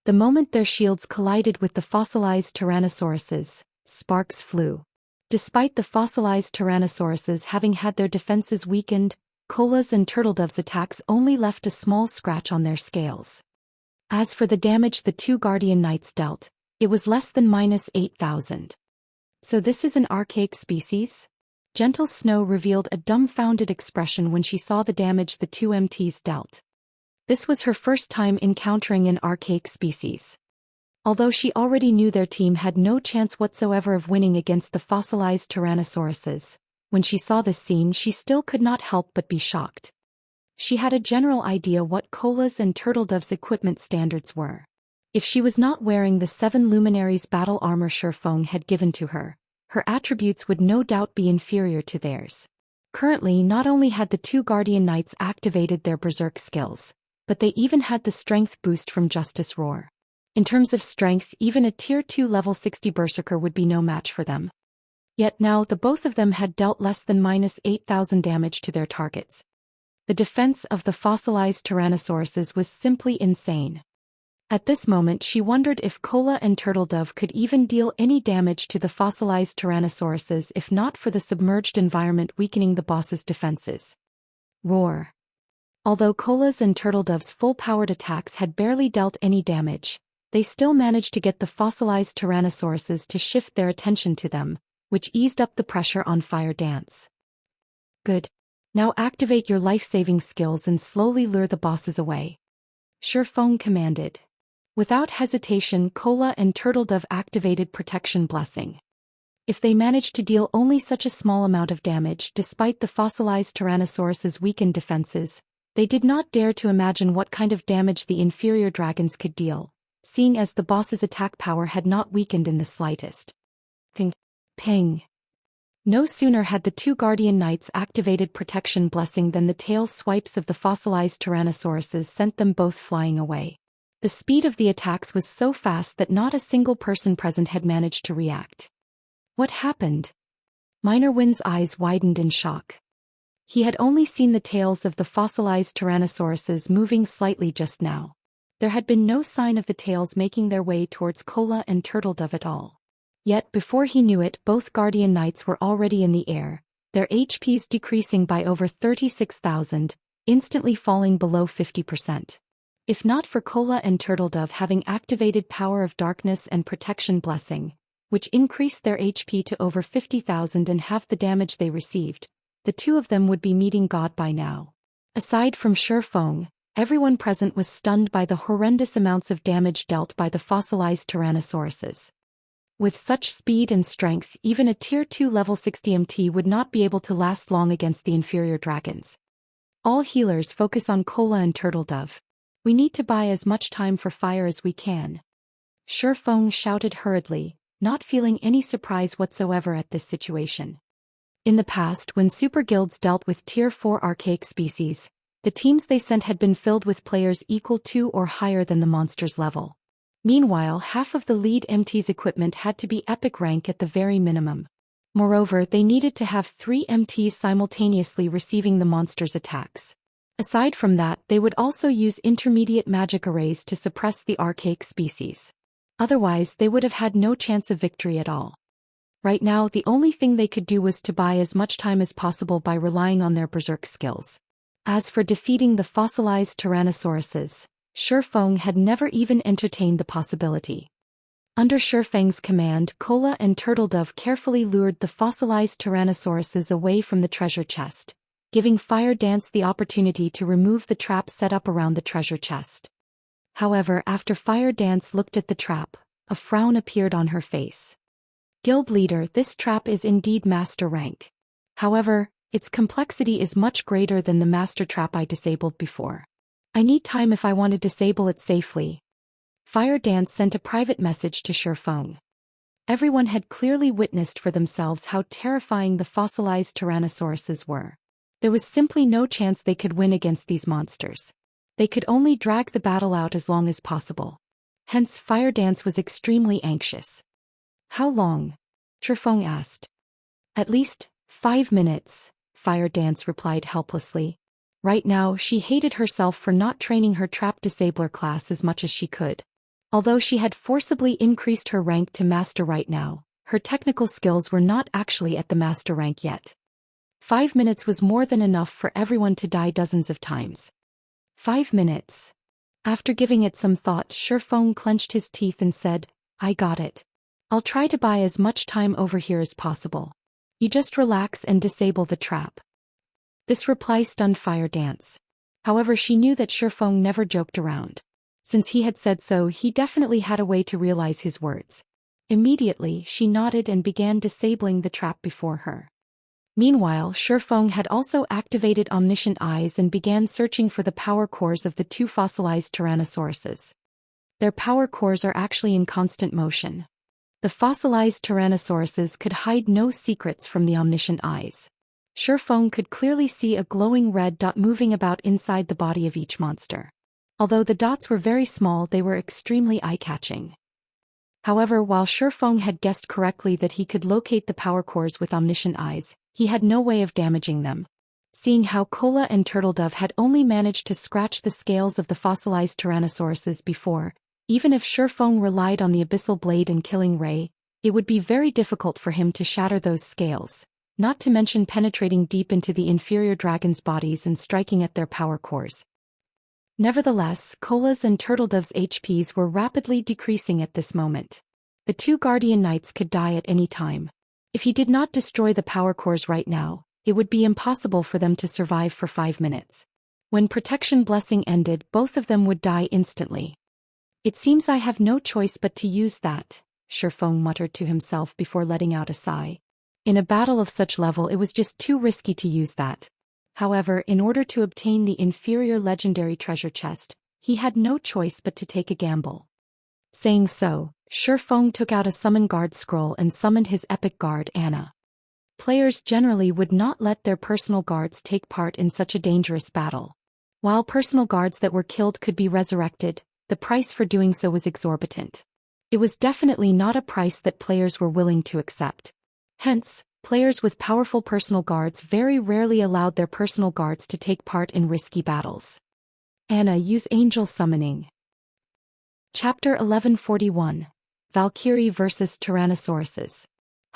A: The moment their shields collided with the fossilized Tyrannosauruses, sparks flew. Despite the fossilized Tyrannosauruses having had their defenses weakened, Kola's and Turtledove's attacks only left a small scratch on their scales. As for the damage the two Guardian Knights dealt, it was less than -8,000. So this is an archaic species? Gentle Snow revealed a dumbfounded expression when she saw the damage the two MTs dealt. This was her first time encountering an archaic species. Although she already knew their team had no chance whatsoever of winning against the fossilized Tyrannosauruses, when she saw this scene she still could not help but be shocked. She had a general idea what Kola's and Turtledove's equipment standards were. If she was not wearing the 7 Luminaries battle armor Shifeng had given to her, her attributes would no doubt be inferior to theirs. Currently, not only had the two Guardian Knights activated their berserk skills, but they even had the strength boost from Justice Roar. In terms of strength, even a Tier 2 level 60 berserker would be no match for them. Yet now the both of them had dealt less than -8,000 damage to their targets. The defense of the fossilized Tyrannosauruses was simply insane. At this moment she wondered if Kola and Turtledove could even deal any damage to the fossilized Tyrannosauruses if not for the submerged environment weakening the boss's defenses. Roar. Although Kola's and Turtledove's full-powered attacks had barely dealt any damage, they still managed to get the fossilized Tyrannosauruses to shift their attention to them, which eased up the pressure on Fire Dance. Good. Now activate your life-saving skills and slowly lure the bosses away. Shifeng commanded. Without hesitation, Kola and Turtledove activated Protection Blessing. If they managed to deal only such a small amount of damage despite the fossilized Tyrannosaurus's weakened defenses, they did not dare to imagine what kind of damage the inferior dragons could deal, seeing as the boss's attack power had not weakened in the slightest. Ping. Ping. No sooner had the two Guardian Knights activated Protection Blessing than the tail swipes of the fossilized Tyrannosauruses sent them both flying away. The speed of the attacks was so fast that not a single person present had managed to react. What happened? Minorwind's eyes widened in shock. He had only seen the tails of the fossilized Tyrannosauruses moving slightly just now. There had been no sign of the tails making their way towards Kola and Turtledove at all. Yet before he knew it, both Guardian Knights were already in the air, their HPs decreasing by over 36,000, instantly falling below 50%. If not for Kola and Turtledove having activated Power of Darkness and Protection Blessing, which increased their HP to over 50,000 and half the damage they received, the two of them would be meeting God by now. Aside from Shifeng, everyone present was stunned by the horrendous amounts of damage dealt by the fossilized Tyrannosauruses. With such speed and strength, even a Tier 2 level 60 MT would not be able to last long against the inferior dragons. All healers focus on Kola and Turtledove. We need to buy as much time for fire as we can. Shifeng shouted hurriedly, not feeling any surprise whatsoever at this situation. In the past, when super guilds dealt with Tier 4 archaic species, the teams they sent had been filled with players equal to or higher than the monster's level. Meanwhile, half of the lead MT's equipment had to be epic rank at the very minimum. Moreover, they needed to have 3 MTs simultaneously receiving the monster's attacks. Aside from that, they would also use intermediate magic arrays to suppress the archaic species. Otherwise, they would have had no chance of victory at all. Right now the only thing they could do was to buy as much time as possible by relying on their berserk skills. As for defeating the fossilized Tyrannosauruses, Shifeng had never even entertained the possibility. Under Shifeng's command, Kola and Turtledove carefully lured the fossilized Tyrannosauruses away from the treasure chest, giving Fire Dance the opportunity to remove the trap set up around the treasure chest. However, after Fire Dance looked at the trap, a frown appeared on her face. Guild leader, this trap is indeed master rank. However, its complexity is much greater than the master trap I disabled before. I need time if I want to disable it safely. Fire Dance sent a private message to Shifeng. Everyone had clearly witnessed for themselves how terrifying the fossilized Tyrannosauruses were. There was simply no chance they could win against these monsters. They could only drag the battle out as long as possible. Hence Fire Dance was extremely anxious. How long? Shifeng asked. At least 5 minutes, Fire Dance replied helplessly. Right now she hated herself for not training her trap disabler class as much as she could. Although she had forcibly increased her rank to master right now, her technical skills were not actually at the master rank yet. 5 minutes was more than enough for everyone to die dozens of times. 5 minutes. After giving it some thought, Shifeng clenched his teeth and said, I got it. I'll try to buy as much time over here as possible. You just relax and disable the trap. This reply stunned Fire Dance. However, she knew that Shifeng never joked around. Since he had said so, he definitely had a way to realize his words. Immediately, she nodded and began disabling the trap before her. Meanwhile, Shifeng had also activated Omniscient Eyes and began searching for the power cores of the 2 fossilized Tyrannosauruses. Their power cores are actually in constant motion. The fossilized Tyrannosauruses could hide no secrets from the Omniscient Eyes. Shifeng could clearly see a glowing red dot moving about inside the body of each monster. Although the dots were very small, they were extremely eye-catching. However, while Shifeng had guessed correctly that he could locate the power cores with Omniscient Eyes, he had no way of damaging them. Seeing how Kola and Turtledove had only managed to scratch the scales of the fossilized Tyrannosauruses before, even if Shifeng relied on the Abyssal Blade and Killing Ray, it would be very difficult for him to shatter those scales, not to mention penetrating deep into the inferior dragons' bodies and striking at their power cores. Nevertheless, Kola's and Turtledove's HPs were rapidly decreasing at this moment. The 2 Guardian Knights could die at any time. If he did not destroy the power cores right now, it would be impossible for them to survive for 5 minutes. When Protection Blessing ended, both of them would die instantly. It seems I have no choice but to use that, Shifeng muttered to himself before letting out a sigh. In a battle of such level it was just too risky to use that. However, in order to obtain the inferior legendary treasure chest, he had no choice but to take a gamble. Saying so, Shifeng took out a Summon Guard scroll and summoned his epic guard Anna. Players generally would not let their personal guards take part in such a dangerous battle. While personal guards that were killed could be resurrected, the price for doing so was exorbitant. It was definitely not a price that players were willing to accept. Hence, players with powerful personal guards very rarely allowed their personal guards to take part in risky battles. Anna, use Angel Summoning. Chapter 1141. Valkyrie vs. Tyrannosauruses.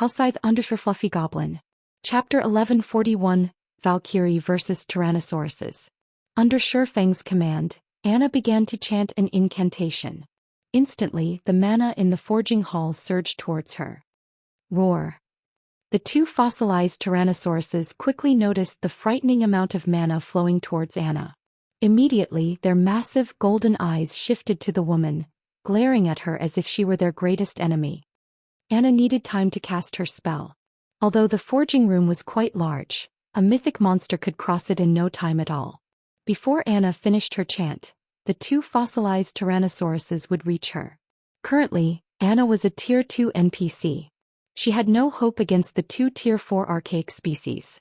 A: Halscythe _ Fluffy Goblin. Chapter 1141. Valkyrie vs. Tyrannosauruses. Under Shifeng's command, Anna began to chant an incantation. Instantly, the mana in the forging hall surged towards her. Roar. The 2 fossilized Tyrannosauruses quickly noticed the frightening amount of mana flowing towards Anna. Immediately, their massive golden eyes shifted to the woman, glaring at her as if she were their greatest enemy. Anna needed time to cast her spell. Although the forging room was quite large, a mythic monster could cross it in no time at all. Before Anna finished her chant, the 2 fossilized Tyrannosauruses would reach her. Currently, Anna was a Tier 2 NPC. She had no hope against the 2 Tier 4 archaic species.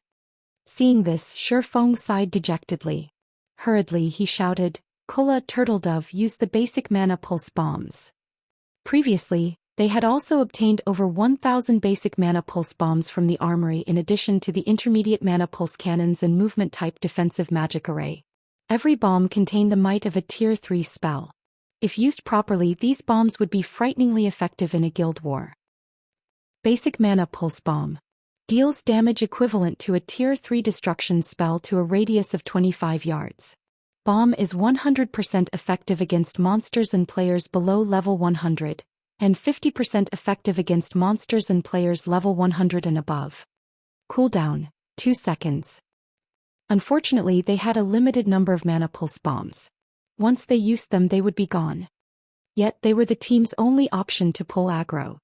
A: Seeing this, Shifeng sighed dejectedly. Hurriedly he shouted, Kola Turtledove use the basic mana pulse bombs. Previously, they had also obtained over 1,000 basic mana pulse bombs from the Armory in addition to the intermediate mana pulse cannons and movement-type defensive magic array. Every bomb contained the might of a Tier 3 spell. If used properly, these bombs would be frighteningly effective in a guild war. Basic Mana Pulse Bomb. Deals damage equivalent to a Tier 3 destruction spell to a radius of 25 yards. Bomb is 100% effective against monsters and players below level 100, and 50% effective against monsters and players level 100 and above. Cooldown, 2 seconds. Unfortunately, they had a limited number of Mana Pulse Bombs. Once they used them, they would be gone. Yet they were the team's only option to pull aggro.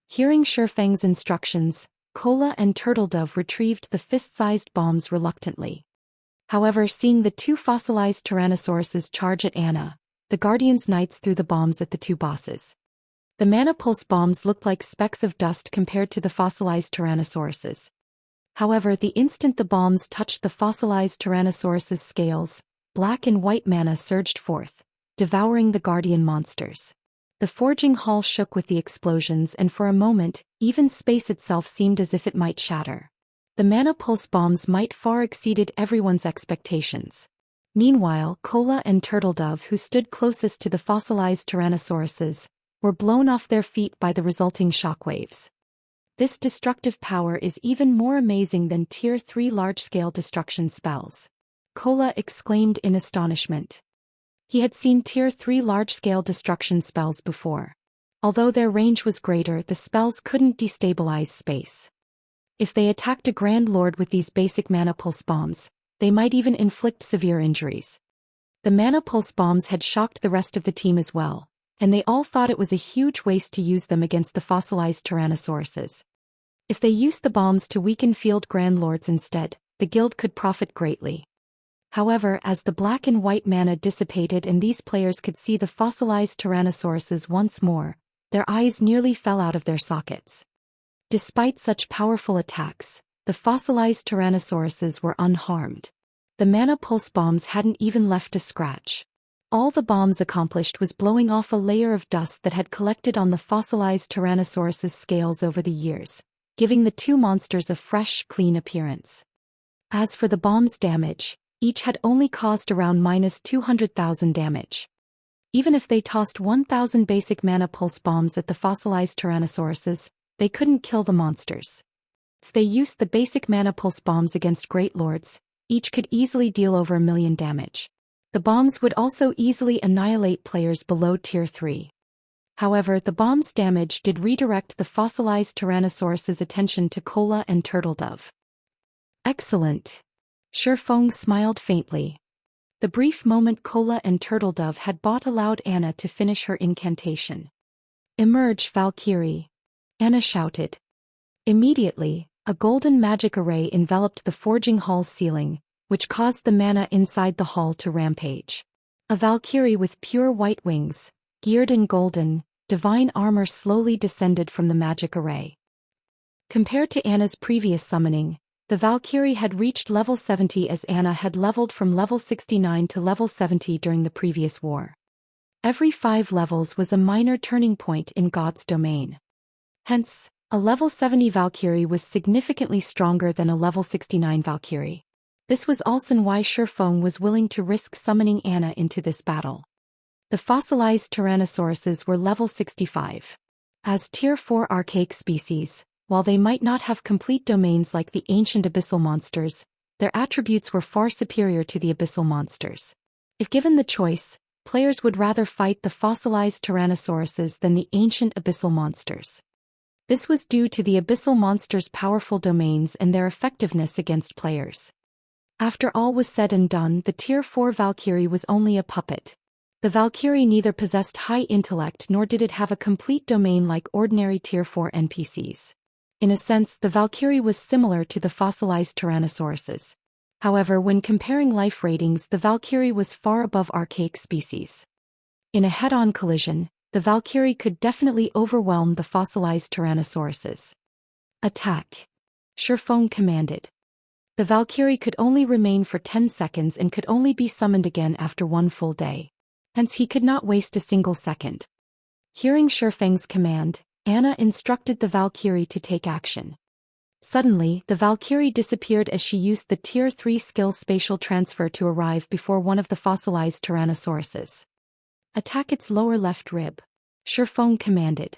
A: Hearing Shifeng's instructions, Cola and Turtledove retrieved the fist-sized bombs reluctantly. However, seeing the two fossilized Tyrannosauruses charge at Anna, the Guardian's Knights threw the bombs at the two bosses. The Mana Pulse bombs looked like specks of dust compared to the fossilized Tyrannosauruses. However, the instant the bombs touched the fossilized Tyrannosaurus's scales, black and white mana surged forth, devouring the Guardian monsters. The forging hall shook with the explosions, and for a moment, even space itself seemed as if it might shatter. The Mana Pulse bombs might far exceeded everyone's expectations. Meanwhile, Cola and Turtledove, who stood closest to the fossilized Tyrannosauruses, were blown off their feet by the resulting shockwaves. This destructive power is even more amazing than Tier 3 large-scale destruction spells. Cola exclaimed in astonishment. He had seen Tier 3 large-scale destruction spells before. Although their range was greater, the spells couldn't destabilize space. If they attacked a Grand Lord with these basic Mana Pulse bombs, they might even inflict severe injuries. The Mana Pulse bombs had shocked the rest of the team as well, and they all thought it was a huge waste to use them against the fossilized Tyrannosauruses. If they used the bombs to weaken field Grand Lords instead, the guild could profit greatly. However, as the black and white mana dissipated and these players could see the fossilized Tyrannosauruses once more, their eyes nearly fell out of their sockets. Despite such powerful attacks, the fossilized Tyrannosauruses were unharmed. The Mana Pulse bombs hadn't even left a scratch. All the bombs accomplished was blowing off a layer of dust that had collected on the fossilized Tyrannosaurus's scales over the years, giving the two monsters a fresh, clean appearance. As for the bombs' damage, each had only caused around -200,000 damage. Even if they tossed 1,000 basic Mana Pulse bombs at the fossilized Tyrannosauruses, they couldn't kill the monsters. If they used the basic Mana Pulse bombs against Great Lords, each could easily deal over 1 million damage. The bombs would also easily annihilate players below Tier 3. However, the bomb's damage did redirect the fossilized Tyrannosaurus's attention to Cola and Turtledove. Excellent. Shifeng smiled faintly. The brief moment Cola and Turtledove had bought allowed Anna to finish her incantation. Emerge, Valkyrie! Anna shouted. Immediately, a golden magic array enveloped the forging hall's ceiling, which caused the mana inside the hall to rampage. A Valkyrie with pure white wings, geared in golden, divine armor slowly descended from the magic array. Compared to Anna's previous summoning, the Valkyrie had reached level 70 as Anna had leveled from level 69 to level 70 during the previous war. Every 5 levels was a minor turning point in God's domain. Hence, a level 70 Valkyrie was significantly stronger than a level 69 Valkyrie. This was also why Shifeng was willing to risk summoning Anna into this battle. The fossilized Tyrannosauruses were level 65. As Tier 4 archaic species, while they might not have complete domains like the ancient abyssal monsters, their attributes were far superior to the abyssal monsters. If given the choice, players would rather fight the fossilized Tyrannosauruses than the ancient abyssal monsters. This was due to the abyssal monsters' powerful domains and their effectiveness against players. After all was said and done, the Tier 4 Valkyrie was only a puppet. The Valkyrie neither possessed high intellect nor did it have a complete domain like ordinary Tier 4 NPCs. In a sense, the Valkyrie was similar to the fossilized Tyrannosauruses. However, when comparing life ratings, the Valkyrie was far above archaic species. In a head-on collision, the Valkyrie could definitely overwhelm the fossilized Tyrannosauruses. Attack! Shifeng commanded. The Valkyrie could only remain for 10 seconds and could only be summoned again after 1 full day. Hence he could not waste a single second. Hearing Shifeng's command, Anna instructed the Valkyrie to take action. Suddenly, the Valkyrie disappeared as she used the Tier 3 skill spatial transfer to arrive before one of the fossilized Tyrannosauruses. Attack its lower left rib. Shifeng commanded.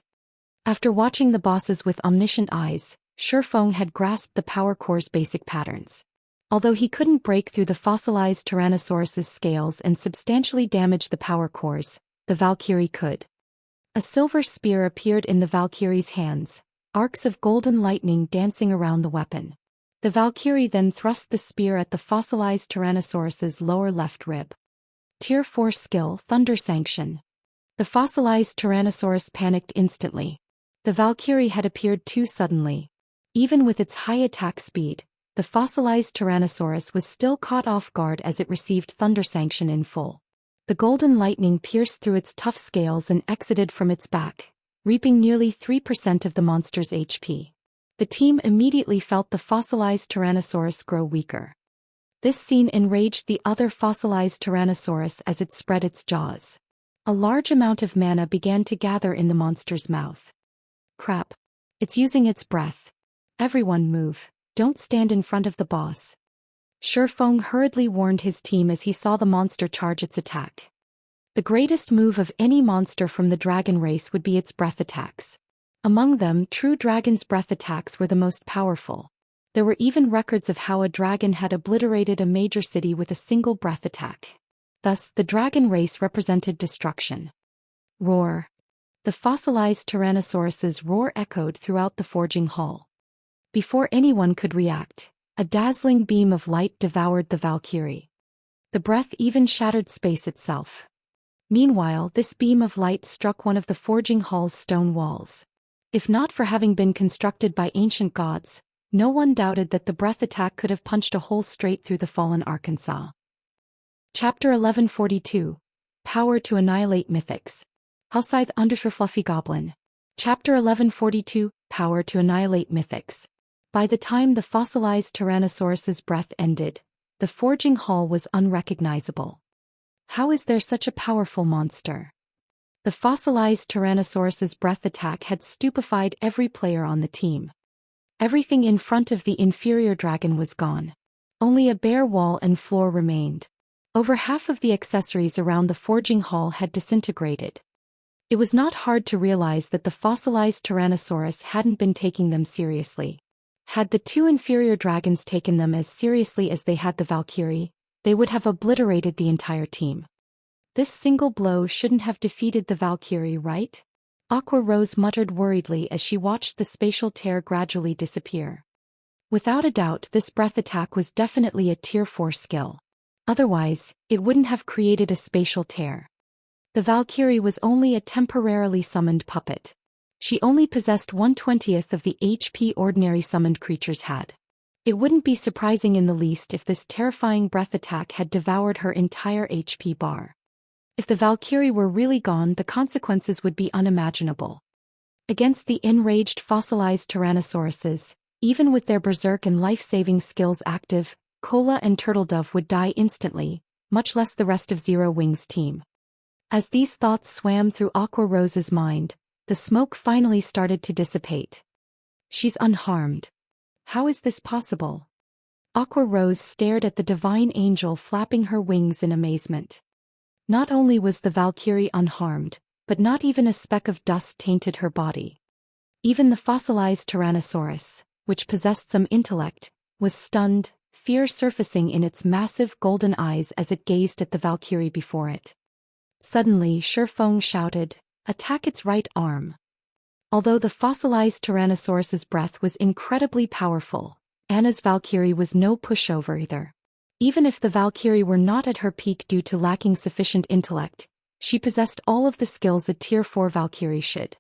A: After watching the bosses with omniscient eyes, Shifeng had grasped the power core's basic patterns. Although he couldn't break through the fossilized Tyrannosaurus's scales and substantially damage the power cores, the Valkyrie could. A silver spear appeared in the Valkyrie's hands, arcs of golden lightning dancing around the weapon. The Valkyrie then thrust the spear at the fossilized Tyrannosaurus's lower left rib. Tier 4 skill, Thunder Sanction. The fossilized Tyrannosaurus panicked instantly. The Valkyrie had appeared too suddenly. Even with its high attack speed, the fossilized Tyrannosaurus was still caught off guard as it received Thunder Sanction in full. The golden lightning pierced through its tough scales and exited from its back, reaping nearly 3% of the monster's HP. The team immediately felt the fossilized Tyrannosaurus grow weaker. This scene enraged the other fossilized Tyrannosaurus as it spread its jaws. A large amount of mana began to gather in the monster's mouth. Crap. It's using its breath. Everyone move. Don't stand in front of the boss. Shifeng hurriedly warned his team as he saw the monster charge its attack. The greatest move of any monster from the dragon race would be its breath attacks. Among them, true dragon's breath attacks were the most powerful. There were even records of how a dragon had obliterated a major city with a single breath attack. Thus, the dragon race represented destruction. Roar. The fossilized Tyrannosaurus's roar echoed throughout the forging hall. Before anyone could react, a dazzling beam of light devoured the Valkyrie. The breath even shattered space itself. Meanwhile, this beam of light struck one of the forging hall's stone walls. If not for having been constructed by ancient gods, no one doubted that the breath attack could have punched a hole straight through the fallen Arkansas. Chapter 1142. Power to Annihilate Mythics. Hellscythe _ Fluffy Goblin. Chapter 1142. Power to Annihilate Mythics. By the time the fossilized Tyrannosaurus's breath ended, the forging hall was unrecognizable. How is there such a powerful monster? The fossilized Tyrannosaurus's breath attack had stupefied every player on the team. Everything in front of the inferior dragon was gone. Only a bare wall and floor remained. Over half of the accessories around the forging hall had disintegrated. It was not hard to realize that the fossilized Tyrannosaurus hadn't been taking them seriously. Had the two inferior dragons taken them as seriously as they had the Valkyrie, they would have obliterated the entire team. This single blow shouldn't have defeated the Valkyrie, right? Aqua Rose muttered worriedly as she watched the spatial tear gradually disappear. Without a doubt, this breath attack was definitely a Tier 4 skill. Otherwise, it wouldn't have created a spatial tear. The Valkyrie was only a temporarily summoned puppet. She only possessed 1/20th of the HP ordinary summoned creatures had. It wouldn't be surprising in the least if this terrifying breath attack had devoured her entire HP bar. If the Valkyrie were really gone, the consequences would be unimaginable. Against the enraged fossilized Tyrannosauruses, even with their berserk and life-saving skills active, Cola and Turtledove would die instantly, much less the rest of Zero Wing's team. As these thoughts swam through Aqua Rose's mind, the smoke finally started to dissipate. She's unharmed. How is this possible? Aqua Rose stared at the divine angel flapping her wings in amazement. Not only was the Valkyrie unharmed, but not even a speck of dust tainted her body. Even the fossilized Tyrannosaurus, which possessed some intellect, was stunned, fear surfacing in its massive golden eyes as it gazed at the Valkyrie before it. Suddenly, Shifeng shouted, "Attack its right arm." Although the fossilized Tyrannosaurus's breath was incredibly powerful, Anna's Valkyrie was no pushover either. Even if the Valkyrie were not at her peak due to lacking sufficient intellect, she possessed all of the skills a Tier 4 Valkyrie should.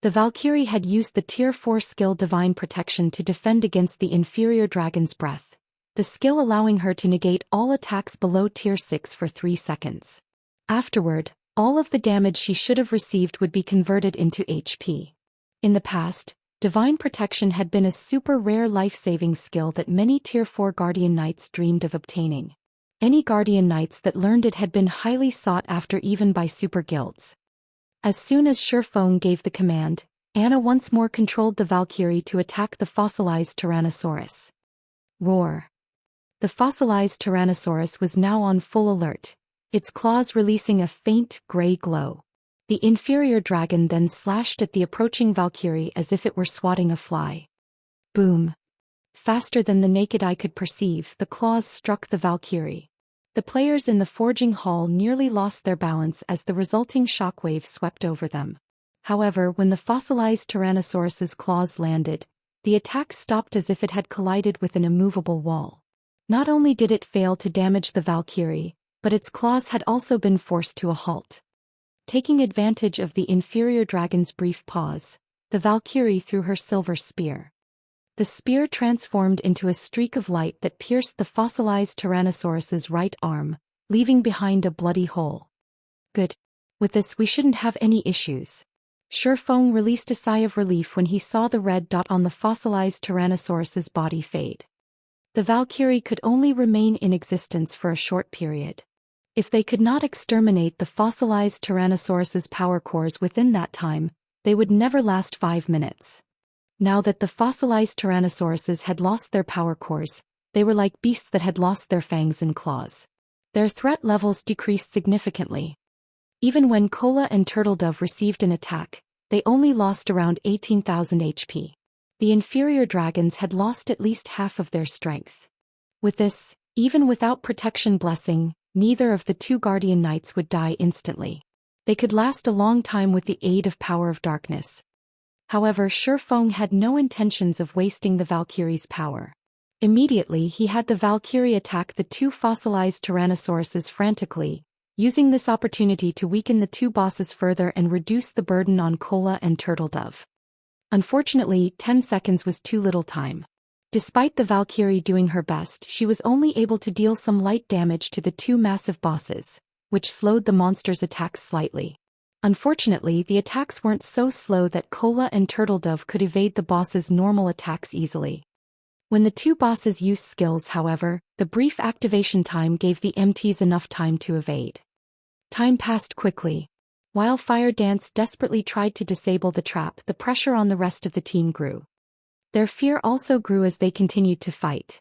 A: The Valkyrie had used the Tier 4 skill Divine Protection to defend against the inferior dragon's breath, the skill allowing her to negate all attacks below Tier 6 for 3 seconds. Afterward, all of the damage she should have received would be converted into HP. In the past, Divine Protection had been a super rare life-saving skill that many Tier 4 Guardian Knights dreamed of obtaining. Any Guardian Knights that learned it had been highly sought after even by super guilds. As soon as Shifeng gave the command, Anna once more controlled the Valkyrie to attack the fossilized Tyrannosaurus. Roar. The fossilized Tyrannosaurus was now on full alert, its claws releasing a faint, gray glow. The inferior dragon then slashed at the approaching Valkyrie as if it were swatting a fly. Boom! Faster than the naked eye could perceive, the claws struck the Valkyrie. The players in the forging hall nearly lost their balance as the resulting shockwave swept over them. However, when the fossilized Tyrannosaurus's claws landed, the attack stopped as if it had collided with an immovable wall. Not only did it fail to damage the Valkyrie, but its claws had also been forced to a halt. Taking advantage of the inferior dragon's brief pause, the Valkyrie threw her silver spear. The spear transformed into a streak of light that pierced the fossilized Tyrannosaurus's right arm, leaving behind a bloody hole. Good. With this we shouldn't have any issues. Shifeng released a sigh of relief when he saw the red dot on the fossilized Tyrannosaurus's body fade. The Valkyrie could only remain in existence for a short period. If they could not exterminate the fossilized Tyrannosaurus's power cores within that time, they would never last 5 minutes. Now that the fossilized Tyrannosauruses had lost their power cores, they were like beasts that had lost their fangs and claws. Their threat levels decreased significantly. Even when Kola and Turtledove received an attack, they only lost around 18,000 HP. The inferior dragons had lost at least half of their strength. With this, even without protection blessing, neither of the two guardian knights would die instantly. They could last a long time with the aid of Power of Darkness. However, Shifeng had no intentions of wasting the Valkyrie's power. Immediately he had the Valkyrie attack the two fossilized Tyrannosauruses frantically, using this opportunity to weaken the two bosses further and reduce the burden on Kola and Turtledove. Unfortunately, 10 seconds was too little time. Despite the Valkyrie doing her best, she was only able to deal some light damage to the two massive bosses, which slowed the monster's attacks slightly. Unfortunately, the attacks weren't so slow that Kola and Turtledove could evade the boss's normal attacks easily. When the two bosses used skills, however, the brief activation time gave the MTs enough time to evade. Time passed quickly. While Fire Dance desperately tried to disable the trap, the pressure on the rest of the team grew. Their fear also grew as they continued to fight.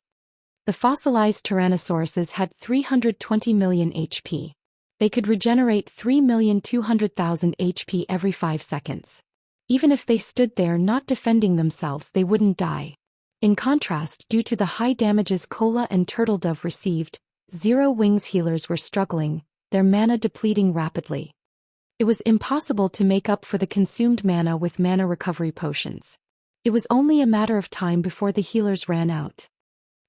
A: The fossilized Tyrannosauruses had 320 million HP. They could regenerate 3,200,000 HP every 5 seconds. Even if they stood there not defending themselves, they wouldn't die. In contrast, due to the high damages Kola and Turtledove received, Zero Wings healers were struggling, their mana depleting rapidly. It was impossible to make up for the consumed mana with mana recovery potions. It was only a matter of time before the healers ran out.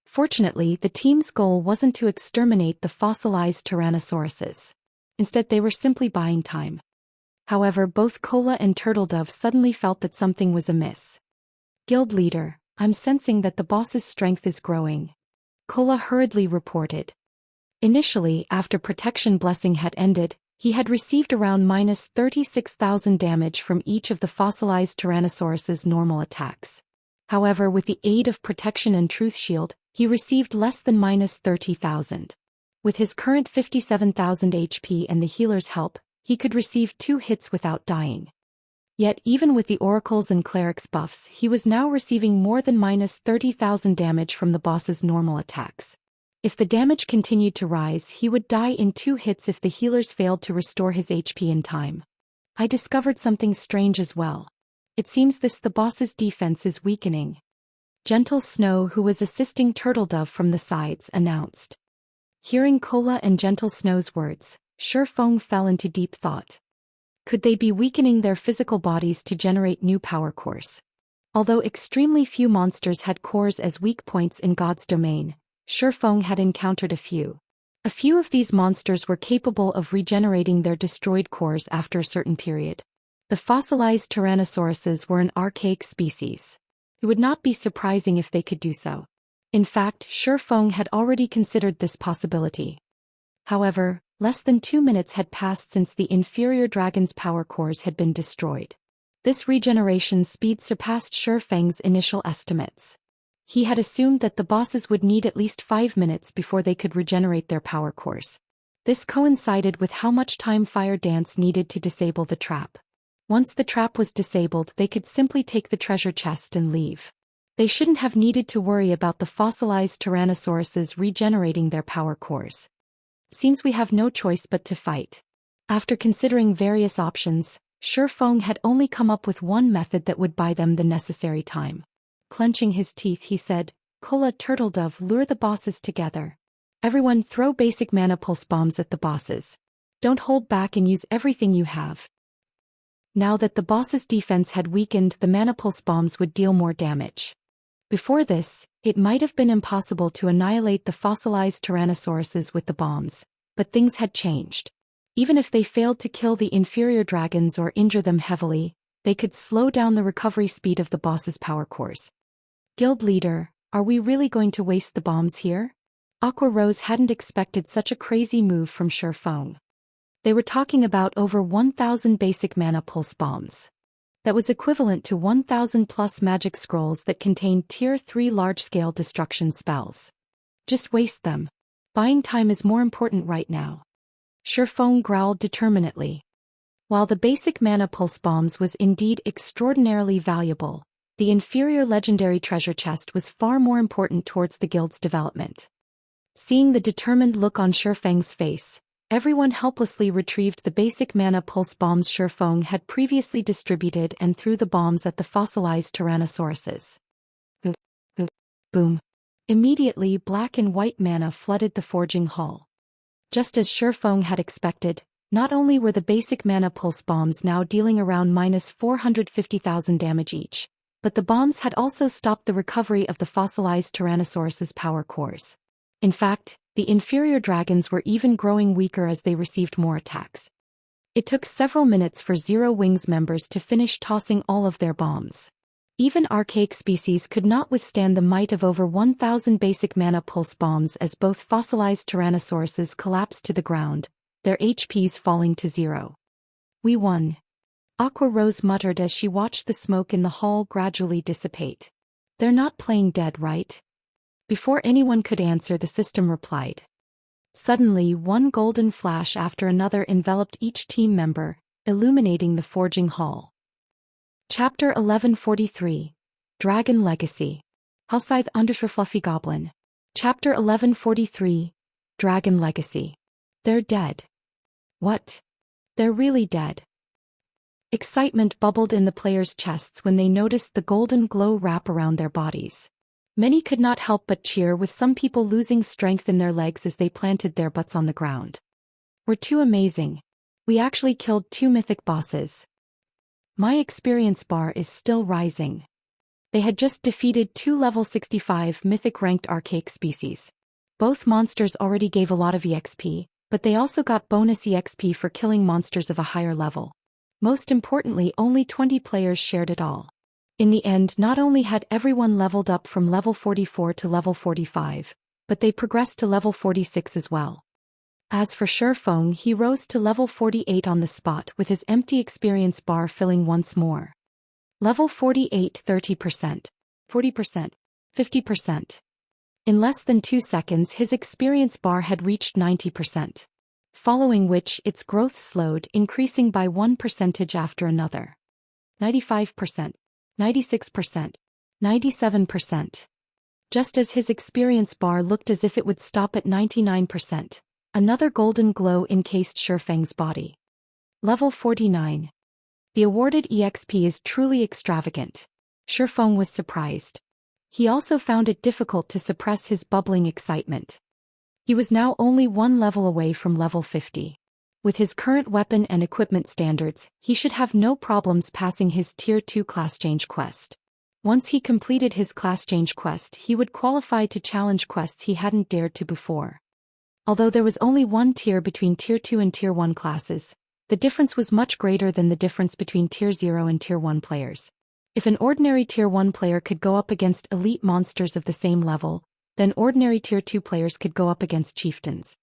A: Fortunately, the team's goal wasn't to exterminate the fossilized Tyrannosauruses. Instead, they were simply buying time. However, both Kola and Turtledove suddenly felt that something was amiss. Guild leader, I'm sensing that the boss's strength is growing. Kola hurriedly reported. Initially, after Protection Blessing had ended, he had received around minus 36,000 damage from each of the fossilized Tyrannosaurus's normal attacks. However, with the aid of Protection and Truth Shield, he received less than minus 30,000. With his current 57,000 HP and the healer's help, he could receive 2 hits without dying. Yet even with the Oracles and Clerics buffs, he was now receiving more than minus 30,000 damage from the boss's normal attacks. If the damage continued to rise, he would die in 2 hits if the healers failed to restore his HP in time. I discovered something strange as well. It seems the boss's defense is weakening. Gentle Snow, who was assisting Turtledove from the sides, announced. Hearing Kola and Gentle Snow's words, Shifeng fell into deep thought. Could they be weakening their physical bodies to generate new power cores? Although extremely few monsters had cores as weak points in God's domain, Shifeng had encountered a few. A few of these monsters were capable of regenerating their destroyed cores after a certain period. The fossilized Tyrannosauruses were an archaic species. It would not be surprising if they could do so. In fact, Shifeng had already considered this possibility. However, less than 2 minutes had passed since the inferior dragon's power cores had been destroyed. This regeneration speed surpassed Shifeng's initial estimates. He had assumed that the bosses would need at least 5 minutes before they could regenerate their power cores. This coincided with how much time Fire Dance needed to disable the trap. Once the trap was disabled, they could simply take the treasure chest and leave. They shouldn't have needed to worry about the fossilized Tyrannosauruses regenerating their power cores. Seems we have no choice but to fight. After considering various options, Shi Feng had only come up with one method that would buy them the necessary time. Clenching his teeth, he said, "Kola Turtledove, lure the bosses together. Everyone throw basic mana pulse bombs at the bosses. Don't hold back and use everything you have." Now that the boss's defense had weakened, the mana pulse bombs would deal more damage. Before this, it might have been impossible to annihilate the fossilized Tyrannosauruses with the bombs, but things had changed. Even if they failed to kill the inferior dragons or injure them heavily, they could slow down the recovery speed of the boss's power cores. "Guild leader, are we really going to waste the bombs here?" Aqua Rose hadn't expected such a crazy move from Shi Feng. They were talking about over 1,000 basic mana pulse bombs. That was equivalent to 1,000 plus magic scrolls that contained tier 3 large-scale destruction spells. "Just waste them. Buying time is more important right now." Shi Feng growled determinedly. While the basic mana pulse bombs was indeed extraordinarily valuable, the inferior legendary treasure chest was far more important towards the guild's development. Seeing the determined look on Shi Feng's face, everyone helplessly retrieved the basic mana pulse bombs Shi Feng had previously distributed and threw the bombs at the fossilized Tyrannosauruses. Boom. Immediately, black and white mana flooded the forging hall. Just as Shi Feng had expected, not only were the basic mana pulse bombs now dealing around -450,000 damage each, but the bombs had also stopped the recovery of the fossilized Tyrannosaurus's power cores. In fact, the inferior dragons were even growing weaker as they received more attacks. It took several minutes for Zero Wings members to finish tossing all of their bombs. Even archaic species could not withstand the might of over 1,000 basic mana pulse bombs as both fossilized Tyrannosauruses collapsed to the ground, their HPs falling to 0. "We won," Aqua Rose muttered as she watched the smoke in the hall gradually dissipate. "They're not playing dead, right?" Before anyone could answer, the system replied. Suddenly, one golden flash after another enveloped each team member, illuminating the forging hall. Chapter 1143. Dragon Legacy. Hellscythe _ Fluffy Goblin. Chapter 1143. Dragon Legacy. "They're dead." "What? They're really dead?" Excitement bubbled in the players' chests when they noticed the golden glow wrap around their bodies. Many could not help but cheer, with some people losing strength in their legs as they planted their butts on the ground. "We're too amazing. We actually killed 2 mythic bosses. My experience bar is still rising." They had just defeated 2 level 65 mythic-ranked archaic species. Both monsters already gave a lot of EXP, but they also got bonus EXP for killing monsters of a higher level. Most importantly, only 20 players shared it all. In the end, not only had everyone leveled up from level 44 to level 45, but they progressed to level 46 as well. As for Shi Feng, he rose to level 48 on the spot, with his empty experience bar filling once more. Level 48, 30%, 40%, 50%. In less than 2 seconds, his experience bar had reached 90%. Following which, its growth slowed, increasing by 1% after another. 95%. 96%, 97%. Just as his experience bar looked as if it would stop at 99%, another golden glow encased Shi Feng's body. Level 49. The awarded EXP is truly extravagant. Shi Feng was surprised. He also found it difficult to suppress his bubbling excitement. He was now only 1 level away from level 50. With his current weapon and equipment standards, he should have no problems passing his Tier 2 class change quest. Once he completed his class change quest, he would qualify to challenge quests he hadn't dared to before. Although there was only 1 tier between Tier 2 and Tier 1 classes, the difference was much greater than the difference between Tier 0 and Tier 1 players. If an ordinary Tier 1 player could go up against elite monsters of the same level, then ordinary Tier 2 players could go up against chieftains.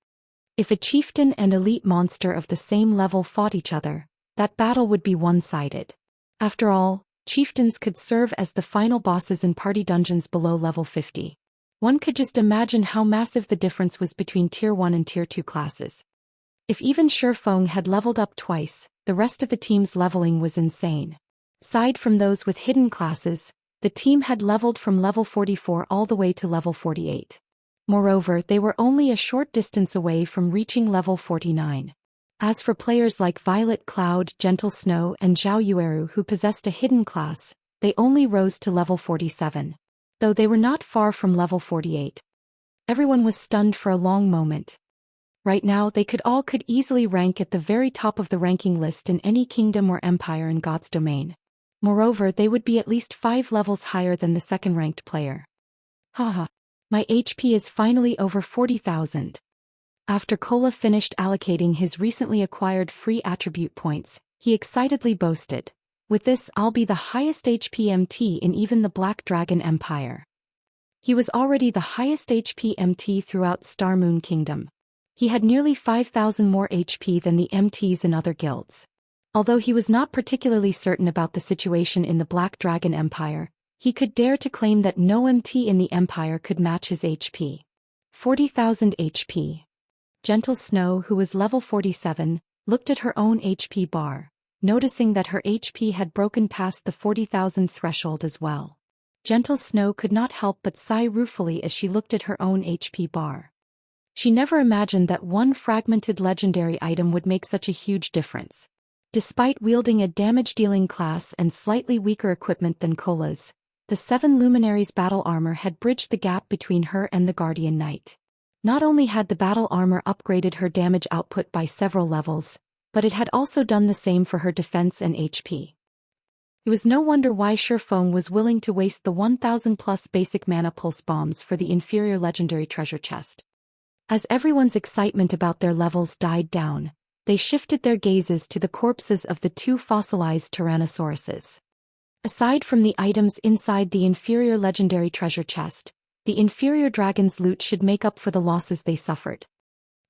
A: If a chieftain and elite monster of the same level fought each other, that battle would be one-sided. After all, chieftains could serve as the final bosses in party dungeons below level 50. One could just imagine how massive the difference was between Tier 1 and Tier 2 classes. If even Shi Feng had leveled up twice, the rest of the team's leveling was insane. Aside from those with hidden classes, the team had leveled from level 44 all the way to level 48. Moreover, they were only a short distance away from reaching level 49. As for players like Violet Cloud, Gentle Snow, and Zhao Yueru who possessed a hidden class, they only rose to level 47. Though they were not far from level 48. Everyone was stunned for a long moment. Right now they could easily rank at the very top of the ranking list in any kingdom or empire in God's domain. Moreover, they would be at least 5 levels higher than the second-ranked player. Haha. My HP is finally over 40,000. After Kola finished allocating his recently acquired free attribute points, he excitedly boasted, "With this I'll be the highest HP MT in even the Black Dragon Empire." He was already the highest HP MT throughout Star Moon Kingdom. He had nearly 5,000 more HP than the MTs in other guilds. Although he was not particularly certain about the situation in the Black Dragon Empire, he could dare to claim that no MT in the Empire could match his HP. 40,000 HP. Gentle Snow, who was level 47, looked at her own HP bar, noticing that her HP had broken past the 40,000 threshold as well. Gentle Snow could not help but sigh ruefully as she looked at her own HP bar. She never imagined that one fragmented legendary item would make such a huge difference. Despite wielding a damage-dealing class and slightly weaker equipment than Kola's, the 7 Luminaries' battle armor had bridged the gap between her and the Guardian Knight. Not only had the battle armor upgraded her damage output by several levels, but it had also done the same for her defense and HP. It was no wonder why Shifeng was willing to waste the 1,000+ basic mana pulse bombs for the inferior legendary treasure chest. As everyone's excitement about their levels died down, they shifted their gazes to the corpses of the 2 fossilized Tyrannosauruses. Aside from the items inside the inferior legendary treasure chest, the inferior dragon's loot should make up for the losses they suffered.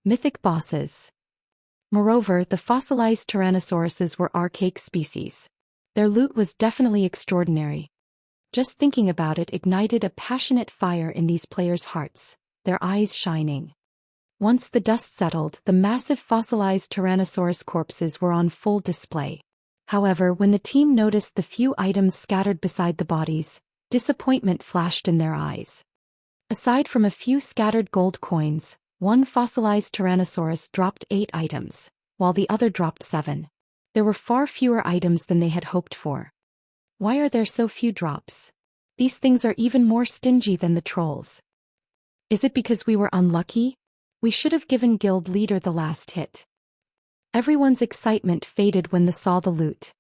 A: Mythic bosses. Moreover, the fossilized Tyrannosauruses were archaic species. Their loot was definitely extraordinary. Just thinking about it ignited a passionate fire in these players' hearts, their eyes shining. Once the dust settled, the massive fossilized Tyrannosaurus corpses were on full display. However, when the team noticed the few items scattered beside the bodies, disappointment flashed in their eyes. Aside from a few scattered gold coins, one fossilized Tyrannosaurus dropped 8 items, while the other dropped 7. There were far fewer items than they had hoped for. Why are there so few drops? These things are even more stingy than the trolls. Is it because we were unlucky? We should have given guild leader the last hit. Everyone's excitement faded when they saw the loot.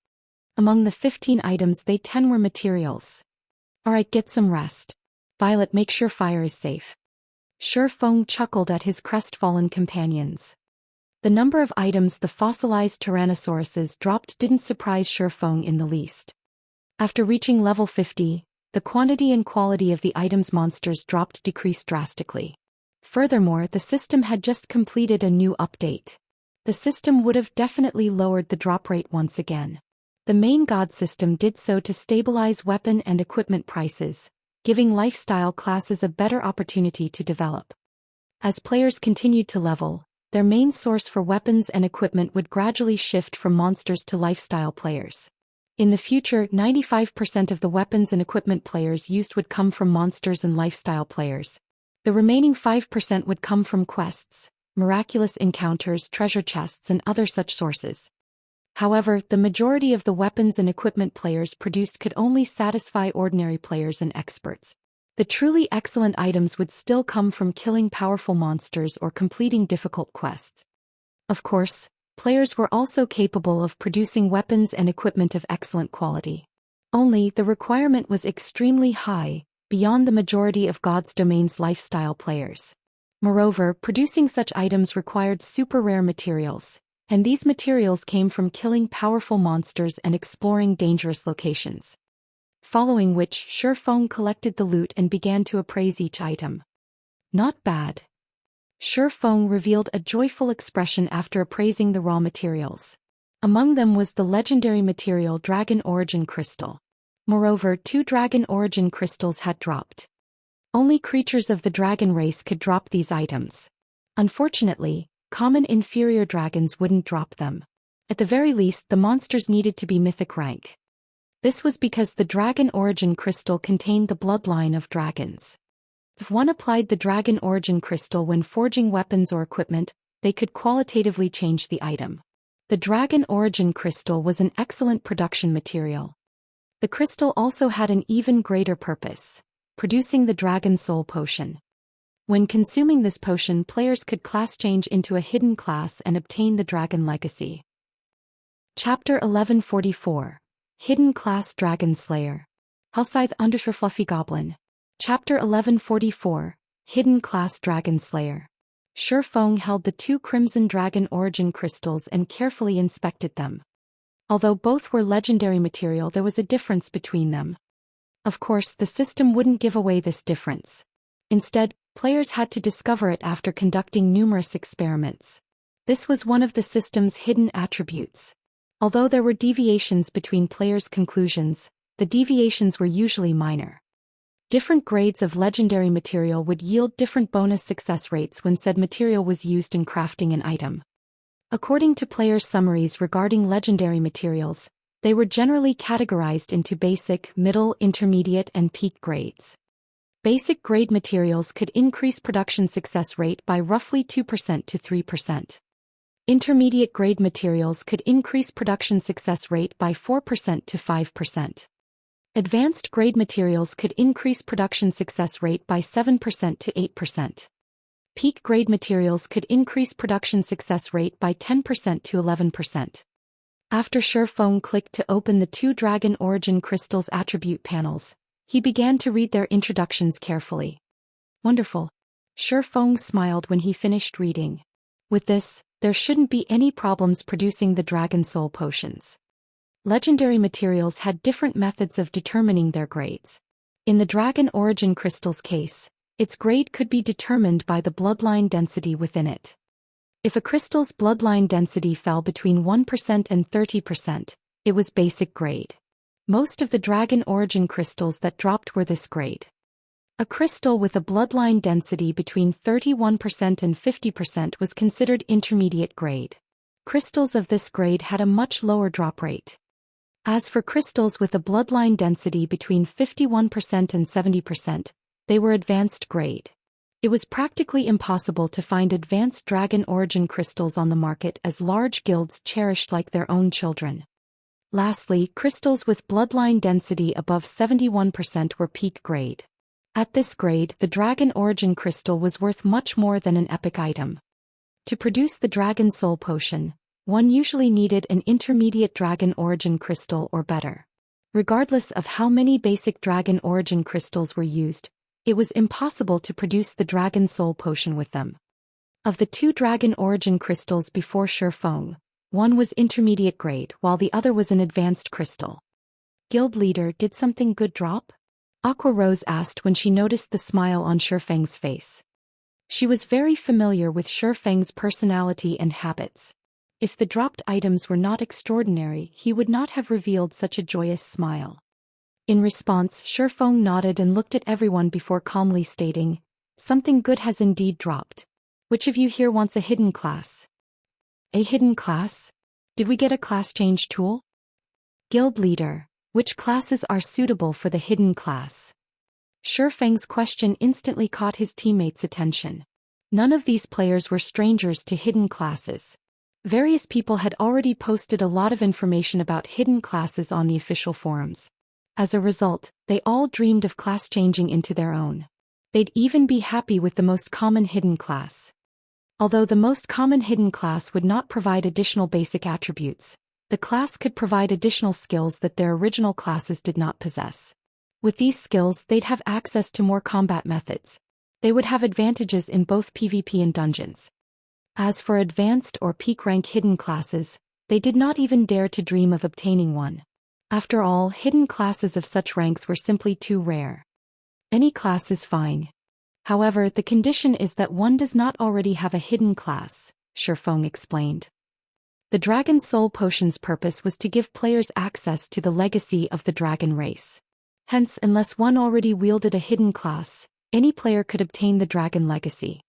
A: Among the 15 items, 10 were materials. Alright, get some rest. Violet, make sure fire is safe. Shifeng chuckled at his crestfallen companions. The number of items the fossilized Tyrannosauruses dropped didn't surprise Shifeng in the least. After reaching level 50, the quantity and quality of the items monsters dropped decreased drastically. Furthermore, the system had just completed a new update. The system would have definitely lowered the drop rate once again. The main god system did so to stabilize weapon and equipment prices, giving lifestyle classes a better opportunity to develop. As players continued to level, their main source for weapons and equipment would gradually shift from monsters to lifestyle players. In the future, 95% of the weapons and equipment players used would come from monsters and lifestyle players. The remaining 5% would come from quests, miraculous encounters, treasure chests, and other such sources. However, the majority of the weapons and equipment players produced could only satisfy ordinary players and experts. The truly excellent items would still come from killing powerful monsters or completing difficult quests. Of course, players were also capable of producing weapons and equipment of excellent quality. Only the requirement was extremely high, beyond the majority of God's Domain's lifestyle players. Moreover, producing such items required super rare materials, and these materials came from killing powerful monsters and exploring dangerous locations. Following which, Shifeng collected the loot and began to appraise each item. Not bad. Shifeng revealed a joyful expression after appraising the raw materials. Among them was the legendary material Dragon Origin Crystal. Moreover, 2 Dragon Origin Crystals had dropped. Only creatures of the dragon race could drop these items. Unfortunately, common inferior dragons wouldn't drop them. At the very least, the monsters needed to be mythic rank. This was because the Dragon Origin Crystal contained the bloodline of dragons. If one applied the Dragon Origin Crystal when forging weapons or equipment, they could qualitatively change the item. The Dragon Origin Crystal was an excellent production material. The crystal also had an even greater purpose, producing the Dragon Soul Potion. When consuming this potion, players could class change into a hidden class and obtain the Dragon Legacy. Chapter 1144. Hidden Class Dragon Slayer. Hellscythe _ Fluffy Goblin. Chapter 1144. Hidden Class Dragon Slayer. Shifeng held the 2 Crimson Dragon Origin Crystals and carefully inspected them. Although both were legendary material, there was a difference between them. Of course, the system wouldn't give away this difference. Instead, players had to discover it after conducting numerous experiments. This was one of the system's hidden attributes. Although there were deviations between players' conclusions, the deviations were usually minor. Different grades of legendary material would yield different bonus success rates when said material was used in crafting an item. According to players' summaries regarding legendary materials, they were generally categorized into basic, middle, intermediate, and peak grades. Basic grade materials could increase production success rate by roughly 2% to 3%. Intermediate grade materials could increase production success rate by 4% to 5%. Advanced grade materials could increase production success rate by 7% to 8%. Peak grade materials could increase production success rate by 10% to 11%. After Shifeng clicked to open the 2 Dragon Origin Crystals attribute panels, he began to read their introductions carefully. Wonderful. Shifeng smiled when he finished reading. With this, there shouldn't be any problems producing the Dragon Soul Potions. Legendary materials had different methods of determining their grades. In the Dragon Origin Crystal's case, its grade could be determined by the bloodline density within it. If a crystal's bloodline density fell between 1% and 30%, it was basic grade. Most of the Dragon Origin crystals that dropped were this grade. A crystal with a bloodline density between 31% and 50% was considered intermediate grade. Crystals of this grade had a much lower drop rate. As for crystals with a bloodline density between 51% and 70%, they were advanced grade. It was practically impossible to find advanced Dragon Origin crystals on the market, as large guilds cherished like their own children. Lastly, crystals with bloodline density above 71% were peak grade. At this grade, the Dragon Origin crystal was worth much more than an epic item. To produce the Dragon Soul Potion, one usually needed an intermediate Dragon Origin crystal or better. Regardless of how many basic Dragon Origin crystals were used, it was impossible to produce the Dragon Soul Potion with them. Of the 2 Dragon Origin crystals before Shifeng, one was intermediate grade while the other was an advanced crystal. Guild leader, did something good drop? Aqua Rose asked when she noticed the smile on Shifeng's face. She was very familiar with Shifeng's personality and habits. If the dropped items were not extraordinary, he would not have revealed such a joyous smile. In response, Shifeng nodded and looked at everyone before calmly stating, "Something good has indeed dropped. Which of you here wants a hidden class?" "A hidden class? Did we get a class change tool?" Guild leader, which classes are suitable for the hidden class? Shifeng's question instantly caught his teammates' attention. None of these players were strangers to hidden classes. Various people had already posted a lot of information about hidden classes on the official forums. As a result, they all dreamed of class changing into their own. They'd even be happy with the most common hidden class. Although the most common hidden class would not provide additional basic attributes, the class could provide additional skills that their original classes did not possess. With these skills, they'd have access to more combat methods. They would have advantages in both PvP and dungeons. As for advanced or peak rank hidden classes, they did not even dare to dream of obtaining one. After all, hidden classes of such ranks were simply too rare. Any class is fine. However, the condition is that one does not already have a hidden class, Shifeng explained. The Dragon Soul Potion's purpose was to give players access to the legacy of the dragon race. Hence, unless one already wielded a hidden class, any player could obtain the dragon legacy.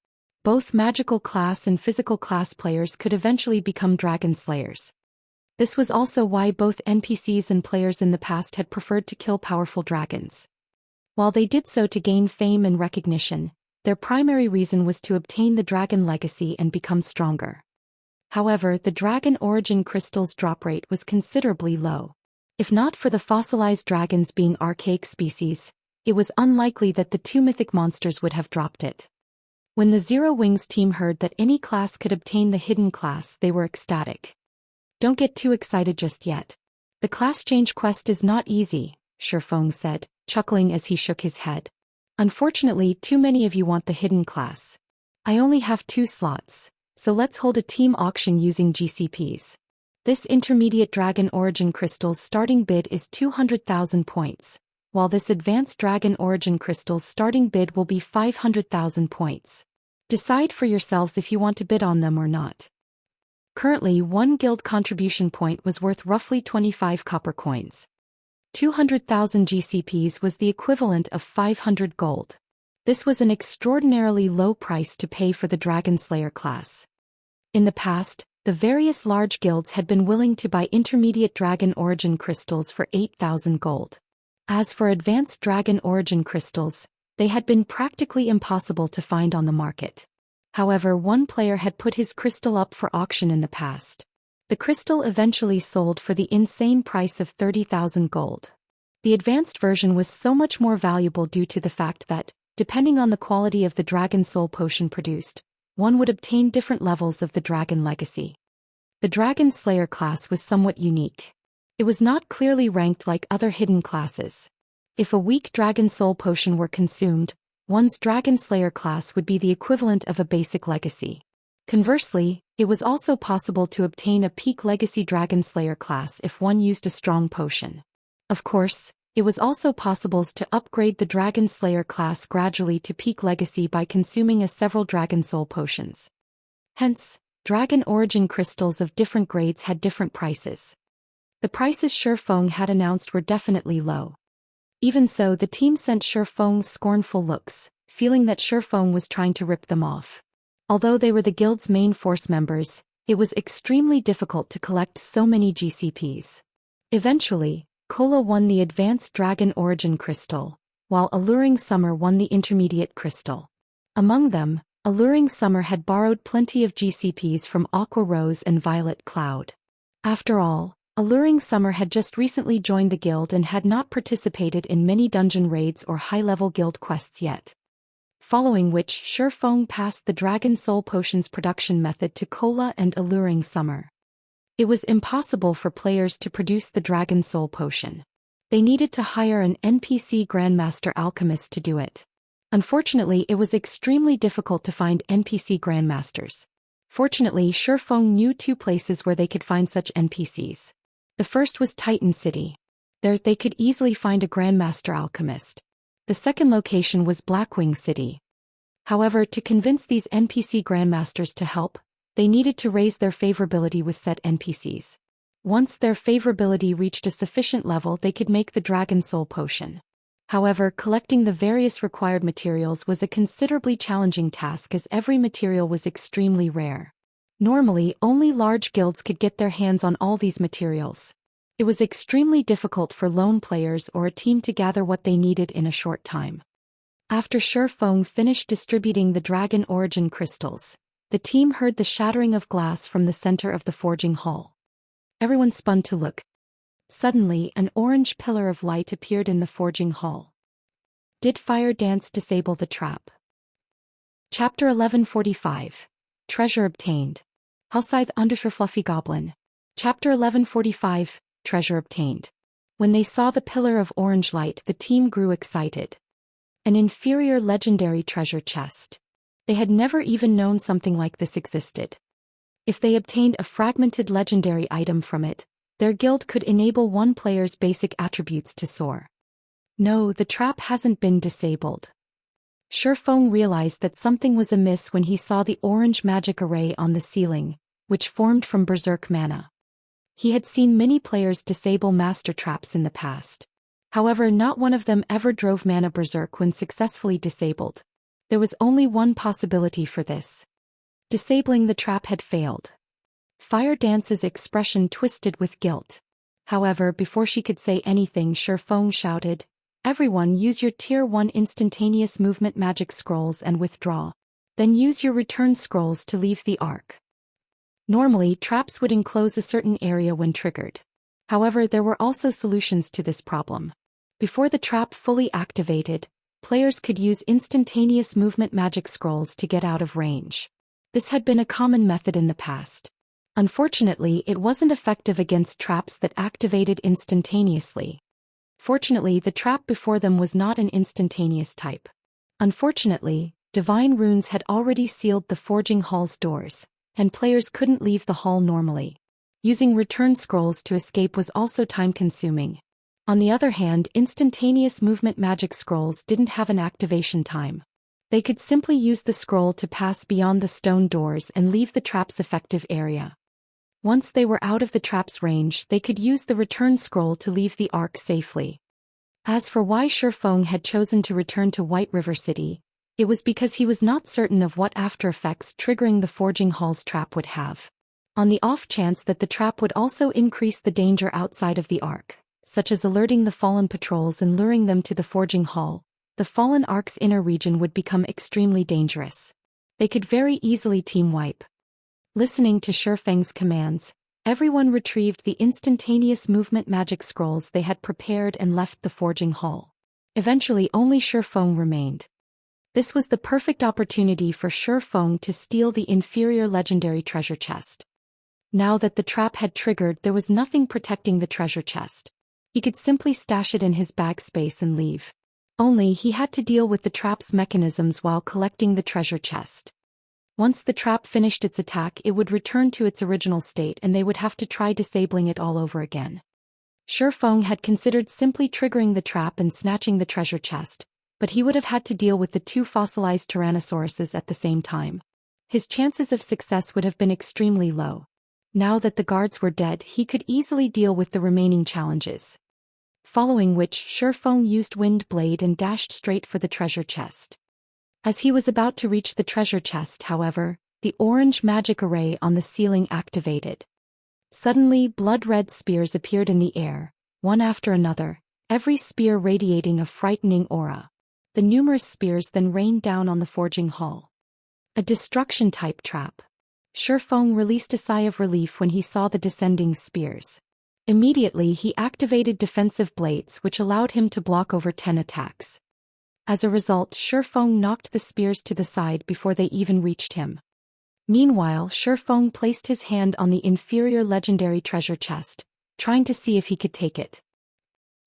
A: Both magical class and physical class players could eventually become dragon slayers. This was also why both NPCs and players in the past had preferred to kill powerful dragons. While they did so to gain fame and recognition, Their primary reason was to obtain the dragon legacy and become stronger. However, the dragon origin crystal's drop rate was considerably low. If not for the fossilized dragons being archaic species, it was unlikely that the two mythic monsters would have dropped it. When the Zero Wings team heard that any class could obtain the hidden class, they were ecstatic. Don't get too excited just yet. The class change quest is not easy, Shifeng said, chuckling as he shook his head. Unfortunately, too many of you want the hidden class. I only have 2 slots, so let's hold a team auction using GCPs. This intermediate dragon origin crystal's starting bid is 200,000 points, while this advanced dragon origin crystal's starting bid will be 500,000 points. Decide for yourselves if you want to bid on them or not. Currently, 1 guild contribution point was worth roughly 25 copper coins. 200,000 GCPs was the equivalent of 500 gold. This was an extraordinarily low price to pay for the Dragon Slayer class. In the past, the various large guilds had been willing to buy intermediate dragon origin crystals for 8,000 gold. As for advanced dragon origin crystals, they had been practically impossible to find on the market. However, one player had put his crystal up for auction in the past. The crystal eventually sold for the insane price of 30,000 gold. The advanced version was so much more valuable due to the fact that, depending on the quality of the Dragon Soul potion produced, one would obtain different levels of the Dragon Legacy. The Dragon Slayer class was somewhat unique. It was not clearly ranked like other hidden classes. If a weak Dragon Soul potion were consumed, one's Dragon Slayer class would be the equivalent of a basic legacy. Conversely, it was also possible to obtain a peak legacy Dragon Slayer class if one used a strong potion. Of course, it was also possible to upgrade the Dragon Slayer class gradually to peak legacy by consuming several Dragon Soul potions. Hence, dragon origin crystals of different grades had different prices. The prices Shifeng had announced were definitely low. Even so, the team sent Shifeng scornful looks, feeling that Shifeng was trying to rip them off. Although they were the guild's main force members, it was extremely difficult to collect so many GCPs. Eventually, Kola won the Advanced Dragon Origin Crystal, while Alluring Summer won the Intermediate Crystal. Among them, Alluring Summer had borrowed plenty of GCPs from Aqua Rose and Violet Cloud. After all, Alluring Summer had just recently joined the guild and had not participated in many dungeon raids or high-level guild quests yet. Following which, Shifeng passed the Dragon Soul Potions production method to Kola and Alluring Summer. It was impossible for players to produce the Dragon Soul Potion. They needed to hire an NPC Grandmaster Alchemist to do it. Unfortunately, it was extremely difficult to find NPC Grandmasters. Fortunately, Shifeng knew 2 places where they could find such NPCs. The first was Titan City. There they could easily find a Grandmaster Alchemist. The second location was Blackwing City. However, to convince these NPC Grandmasters to help, they needed to raise their favorability with said NPCs. Once their favorability reached a sufficient level, they could make the Dragon Soul Potion. However, collecting the various required materials was a considerably challenging task as every material was extremely rare. Normally, only large guilds could get their hands on all these materials. It was extremely difficult for lone players or a team to gather what they needed in a short time. After Shifeng finished distributing the Dragon Origin crystals, the team heard the shattering of glass from the center of the forging hall. Everyone spun to look. Suddenly, an orange pillar of light appeared in the forging hall. Did Fire Dance disable the trap? Chapter 1145. Treasure obtained. Hellscythe _ Fluffy Goblin. Chapter 1145. Treasure obtained. When they saw the pillar of orange light, the team grew excited. An inferior legendary treasure chest. They had never even known something like this existed. If they obtained a fragmented legendary item from it, their guild could enable one player's basic attributes to soar. No, the trap hasn't been disabled. Shifeng realized that something was amiss when he saw the orange magic array on the ceiling, which formed from berserk mana. He had seen many players disable master traps in the past. However, not one of them ever drove mana berserk when successfully disabled. There was only one possibility for this. Disabling the trap had failed. Fire Dance's expression twisted with guilt. However, before she could say anything, Shifeng shouted, Everyone use your Tier 1 instantaneous movement magic scrolls and withdraw. Then use your return scrolls to leave the arc. Normally, traps would enclose a certain area when triggered. However, there were also solutions to this problem. Before the trap fully activated, players could use instantaneous movement magic scrolls to get out of range. This had been a common method in the past. Unfortunately, it wasn't effective against traps that activated instantaneously. Fortunately, the trap before them was not an instantaneous type. Unfortunately, divine runes had already sealed the forging hall's doors, and players couldn't leave the hall normally. Using return scrolls to escape was also time-consuming. On the other hand, instantaneous movement magic scrolls didn't have an activation time. They could simply use the scroll to pass beyond the stone doors and leave the trap's effective area. Once they were out of the trap's range, they could use the return scroll to leave the arc safely. As for why Shifeng had chosen to return to White River City, it was because he was not certain of what after effects triggering the Forging Hall's trap would have. On the off chance that the trap would also increase the danger outside of the arc, such as alerting the fallen patrols and luring them to the Forging Hall, the fallen arc's inner region would become extremely dangerous. They could very easily team wipe. Listening to Shifeng's commands, everyone retrieved the instantaneous movement magic scrolls they had prepared and left the Forging Hall. Eventually only Shifeng remained. This was the perfect opportunity for Shifeng to steal the inferior legendary treasure chest. Now that the trap had triggered, there was nothing protecting the treasure chest. He could simply stash it in his bag space and leave. Only he had to deal with the trap's mechanisms while collecting the treasure chest. Once the trap finished its attack, it would return to its original state and they would have to try disabling it all over again. Shifeng had considered simply triggering the trap and snatching the treasure chest, but he would have had to deal with the two fossilized Tyrannosauruses at the same time. His chances of success would have been extremely low. Now that the guards were dead, he could easily deal with the remaining challenges. Following which, Shifeng used Wind Blade and dashed straight for the treasure chest. As he was about to reach the treasure chest, however, the orange magic array on the ceiling activated. Suddenly, blood-red spears appeared in the air, one after another, every spear radiating a frightening aura. The numerous spears then rained down on the forging hall. A destruction-type trap. Shifeng released a sigh of relief when he saw the descending spears. Immediately he activated defensive blades which allowed him to block over 10 attacks. As a result, Shifeng knocked the spears to the side before they even reached him. Meanwhile, Shifeng placed his hand on the inferior legendary treasure chest, trying to see if he could take it.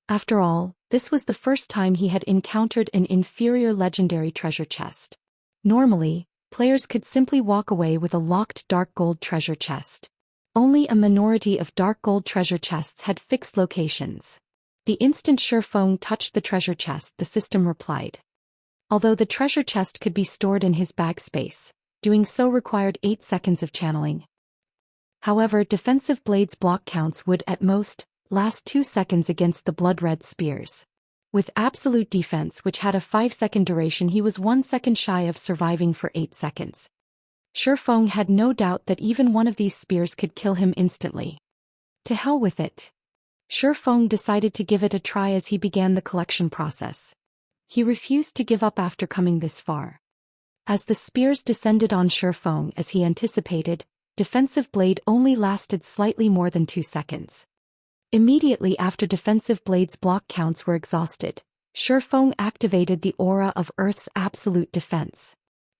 A: After all, this was the first time he had encountered an inferior legendary treasure chest. Normally, players could simply walk away with a locked dark gold treasure chest. Only a minority of dark gold treasure chests had fixed locations. The instant Shifeng touched the treasure chest, the system replied. Although the treasure chest could be stored in his bag space, doing so required 8 seconds of channeling. However, defensive blades block counts would, at most, last 2 seconds against the blood-red spears. With absolute defense, which had a 5-second duration, he was 1 second shy of surviving for 8 seconds. Shifeng had no doubt that even one of these spears could kill him instantly. To hell with it. Shifeng decided to give it a try as he began the collection process. He refused to give up after coming this far. As the spears descended on Shifeng as he anticipated, defensive blade only lasted slightly more than 2 seconds. Immediately after defensive blade's block counts were exhausted, Shifeng activated the aura of Earth's absolute defense.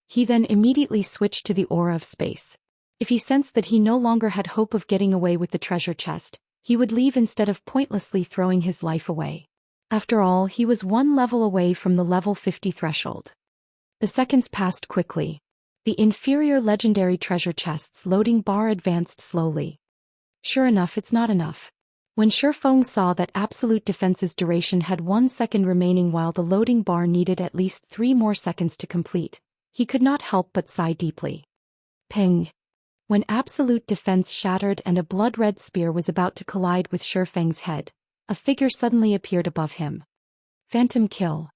A: He then immediately switched to the aura of space. If he sensed that he no longer had hope of getting away with the treasure chest, he would leave instead of pointlessly throwing his life away. After all, he was 1 level away from the level 50 threshold. The seconds passed quickly. The inferior legendary treasure chest's loading bar advanced slowly. Sure enough, it's not enough. When Shifeng saw that absolute defense's duration had 1 second remaining while the loading bar needed at least 3 more seconds to complete, he could not help but sigh deeply. Ping! When absolute defense shattered and a blood-red spear was about to collide with Shifeng's head, a figure suddenly appeared above him. Phantom Kill.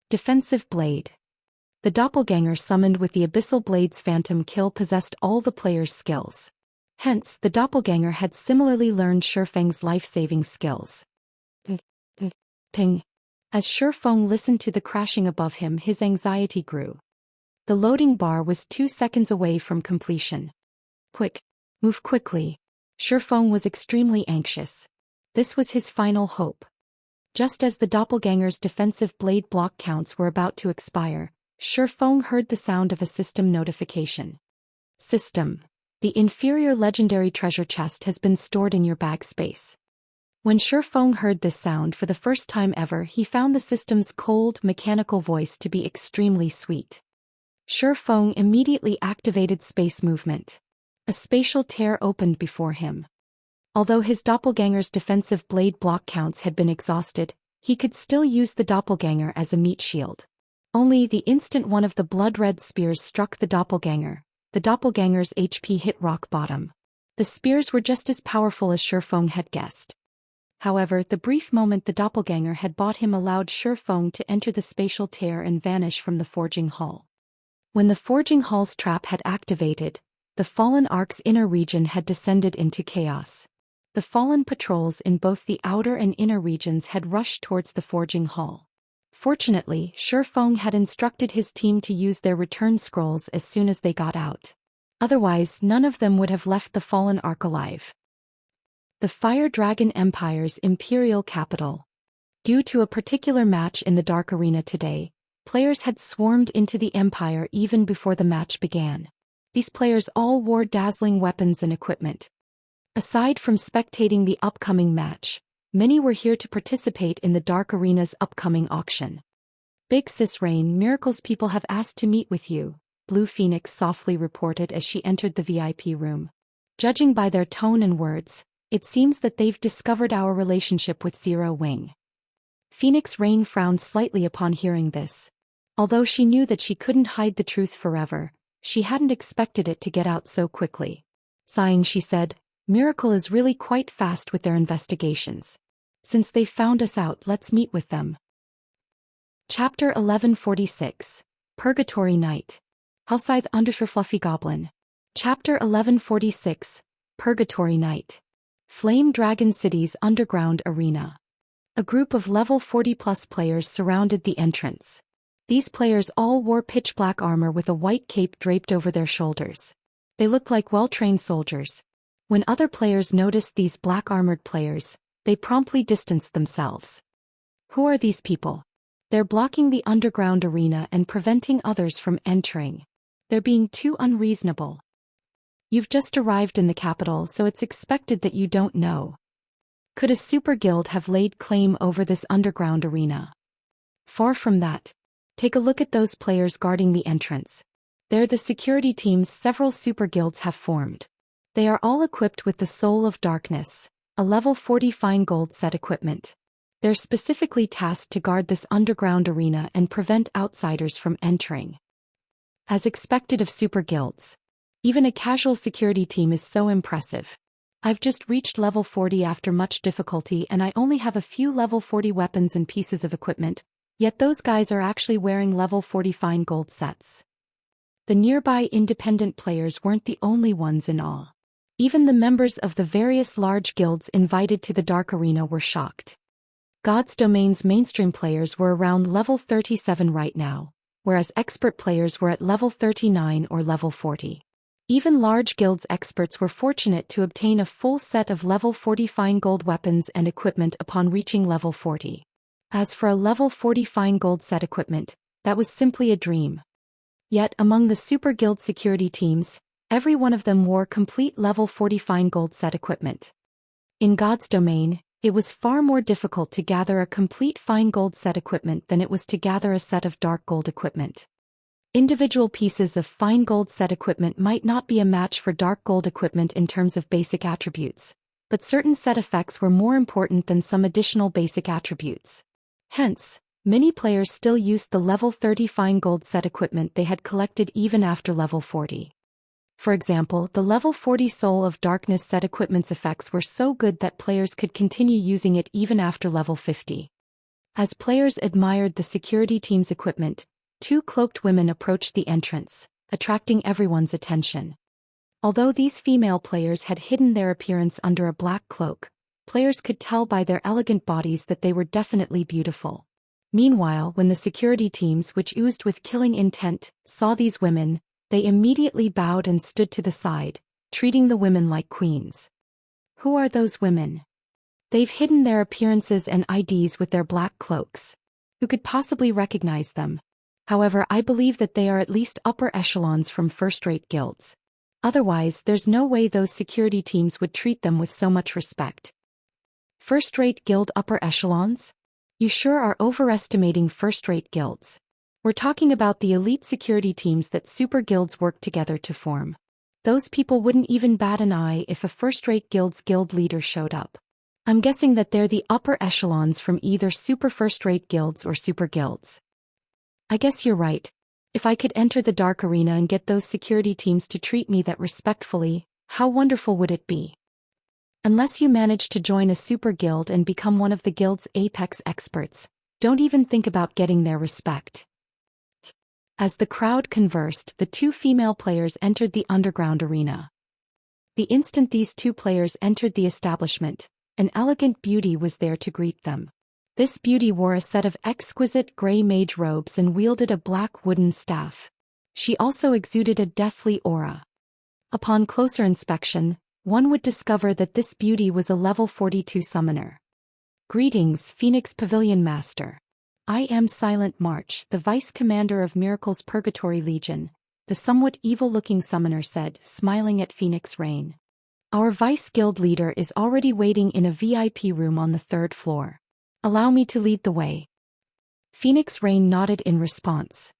A: Defensive Blade. The doppelganger summoned with the Abyssal Blade's Phantom Kill possessed all the player's skills. Hence, the doppelganger had similarly learned Shifeng's life-saving skills. Ping. As Shifeng listened to the crashing above him, his anxiety grew. The loading bar was 2 seconds away from completion. Quick! Move quickly! Shifeng was extremely anxious. This was his final hope. Just as the doppelganger's defensive blade block counts were about to expire, Shifeng heard the sound of a system notification. System. The inferior legendary treasure chest has been stored in your bag space. When Shifeng heard this sound for the first time ever, he found the system's cold, mechanical voice to be extremely sweet. Shifeng immediately activated space movement. A spatial tear opened before him. Although his doppelganger's defensive blade block counts had been exhausted, he could still use the doppelganger as a meat shield. Only the instant one of the blood-red spears struck the doppelganger's HP hit rock bottom. The spears were just as powerful as Shifeng had guessed. However, the brief moment the doppelganger had bought him allowed Shifeng to enter the spatial tear and vanish from the forging hall. When the forging hall's trap had activated, the fallen ark's inner region had descended into chaos. The fallen patrols in both the outer and inner regions had rushed towards the forging hall. Fortunately, Shifeng had instructed his team to use their return scrolls as soon as they got out. Otherwise, none of them would have left the fallen ark alive. The Fire Dragon Empire's imperial capital. Due to a particular match in the Dark Arena today, players had swarmed into the Empire even before the match began. These players all wore dazzling weapons and equipment. Aside from spectating the upcoming match, many were here to participate in the Dark Arena's upcoming auction. Big Sis Rain, Miracle's people have asked to meet with you, Blue Phoenix softly reported as she entered the VIP room. Judging by their tone and words, it seems that they've discovered our relationship with Zero Wing. Phoenix Rain frowned slightly upon hearing this. Although she knew that she couldn't hide the truth forever, she hadn't expected it to get out so quickly. Sighing, she said, Miracle is really quite fast with their investigations. Since they found us out, let's meet with them. Chapter 1146. Purgatory Night. Hellscythe Undershirt Fluffy Goblin. Chapter 1146. Purgatory Night. Flame Dragon City's underground arena. A group of level 40+ players surrounded the entrance. These players all wore pitch-black armor with a white cape draped over their shoulders. They looked like well-trained soldiers. When other players noticed these black-armored players, they promptly distanced themselves. Who are these people? They're blocking the underground arena and preventing others from entering. They're being too unreasonable. You've just arrived in the capital, so it's expected that you don't know. Could a super guild have laid claim over this underground arena? Far from that. Take a look at those players guarding the entrance. They're the security teams several super guilds have formed. They are all equipped with the Soul of Darkness, a level 40 fine gold set equipment. They're specifically tasked to guard this underground arena and prevent outsiders from entering. As expected of super guilds, even a casual security team is so impressive. I've just reached level 40 after much difficulty and I only have a few level 40 weapons and pieces of equipment, yet those guys are actually wearing level 40 fine gold sets. The nearby independent players weren't the only ones in awe. Even the members of the various large guilds invited to the Dark Arena were shocked. God's Domain's mainstream players were around level 37 right now, whereas expert players were at level 39 or level 40. Even large guilds experts were fortunate to obtain a full set of level 40 fine gold weapons and equipment upon reaching level 40. As for a level 40 fine gold set equipment, that was simply a dream. Yet among the super guild security teams, every one of them wore complete level 40 fine gold set equipment. In God's Domain, it was far more difficult to gather a complete fine gold set equipment than it was to gather a set of dark gold equipment. Individual pieces of fine gold set equipment might not be a match for dark gold equipment in terms of basic attributes, but certain set effects were more important than some additional basic attributes. Hence, many players still used the level 30 fine gold set equipment they had collected even after level 40. For example, the level 40 Soul of Darkness set equipment's effects were so good that players could continue using it even after level 50. As players admired the security team's equipment, two cloaked women approached the entrance, attracting everyone's attention. Although these female players had hidden their appearance under a black cloak, players could tell by their elegant bodies that they were definitely beautiful. Meanwhile, when the security teams, which oozed with killing intent, saw these women, they immediately bowed and stood to the side, treating the women like queens. Who are those women? They've hidden their appearances and IDs with their black cloaks. Who could possibly recognize them? However, I believe that they are at least upper echelons from first-rate guilds. Otherwise, there's no way those security teams would treat them with so much respect. First-rate guild upper echelons? You sure are overestimating first-rate guilds. We're talking about the elite security teams that super guilds work together to form. Those people wouldn't even bat an eye if a first-rate guild's guild leader showed up. I'm guessing that they're the upper echelons from either super first-rate guilds or super guilds. I guess you're right. If I could enter the dark arena and get those security teams to treat me that respectfully, how wonderful would it be? Unless you manage to join a super guild and become one of the guild's apex experts, don't even think about getting their respect. As the crowd conversed, the two female players entered the underground arena. The instant these two players entered the establishment, an elegant beauty was there to greet them. This beauty wore a set of exquisite gray mage robes and wielded a black wooden staff. She also exuded a deathly aura. Upon closer inspection, one would discover that this beauty was a level 42 summoner. Greetings, Phoenix Pavilion Master. I am Silent March, the Vice Commander of Miracle's Purgatory Legion, the somewhat evil-looking summoner said, smiling at Phoenix Rain. Our Vice Guild leader is already waiting in a VIP room on the 3rd floor. Allow me to lead the way. Phoenix Rain nodded in response.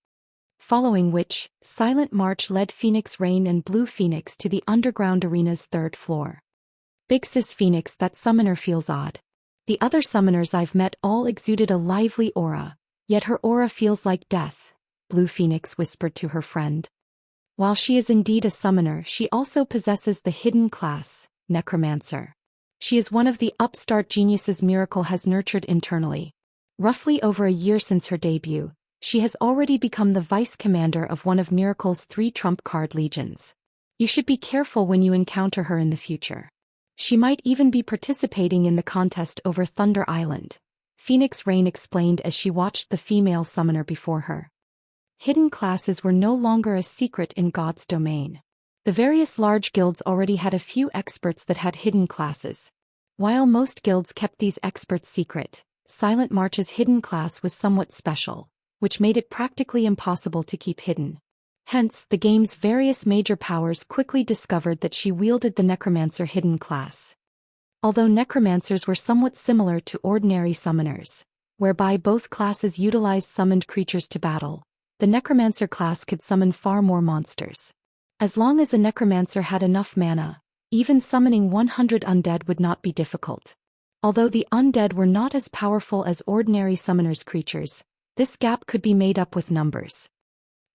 A: Following which, Silent March led Phoenix Rain and Blue Phoenix to the underground arena's 3rd floor. Big Sis Phoenix, that summoner feels odd. The other summoners I've met all exuded a lively aura, yet her aura feels like death, Blue Phoenix whispered to her friend. While she is indeed a summoner, she also possesses the hidden class, Necromancer. She is one of the upstart geniuses Miracle has nurtured internally. Roughly over a year since her debut, she has already become the vice commander of one of Miracle's 3 trump card legions. You should be careful when you encounter her in the future. She might even be participating in the contest over Thunder Island, Phoenix Rain explained as she watched the female summoner before her. Hidden classes were no longer a secret in God's domain. The various large guilds already had a few experts that had hidden classes. While most guilds kept these experts secret, Silent March's hidden class was somewhat special, which made it practically impossible to keep hidden. Hence, the game's various major powers quickly discovered that she wielded the Necromancer hidden class. Although Necromancers were somewhat similar to ordinary summoners, whereby both classes utilized summoned creatures to battle, the Necromancer class could summon far more monsters. As long as a Necromancer had enough mana, even summoning 100 undead would not be difficult. Although the undead were not as powerful as ordinary summoners' creatures, this gap could be made up with numbers.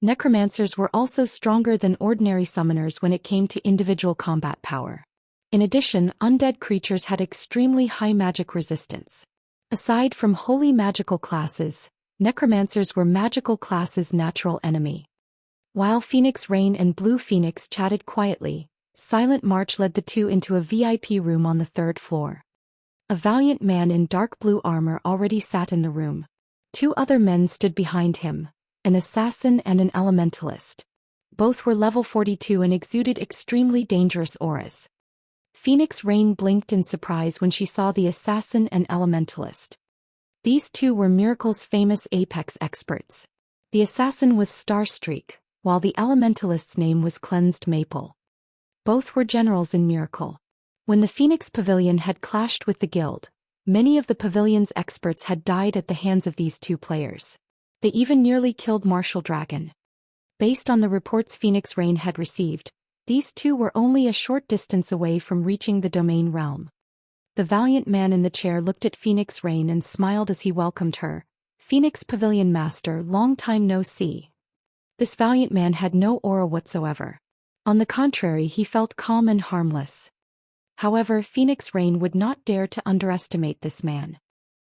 A: Necromancers were also stronger than ordinary summoners when it came to individual combat power. In addition, undead creatures had extremely high magic resistance. Aside from wholly magical classes, Necromancers were magical classes' natural enemy. While Phoenix Rain and Blue Phoenix chatted quietly, Silent March led the two into a VIP room on the 3rd floor. A valiant man in dark blue armor already sat in the room. 2 other men stood behind him, an assassin and an elementalist. Both were level 42 and exuded extremely dangerous auras. Phoenix Rain blinked in surprise when she saw the assassin and elementalist. These two were Miracle's famous apex experts. The assassin was Starstreak, while the elementalist's name was Cleansed Maple. Both were generals in Miracle. When the Phoenix Pavilion had clashed with the guild, many of the pavilion's experts had died at the hands of these two players. They even nearly killed Martial Dragon. Based on the reports Phoenix Rain had received, these two were only a short distance away from reaching the domain realm. The valiant man in the chair looked at Phoenix Rain and smiled as he welcomed her. Phoenix Pavilion Master, long time no see. This valiant man had no aura whatsoever. On the contrary, he felt calm and harmless. However, Phoenix Rain would not dare to underestimate this man.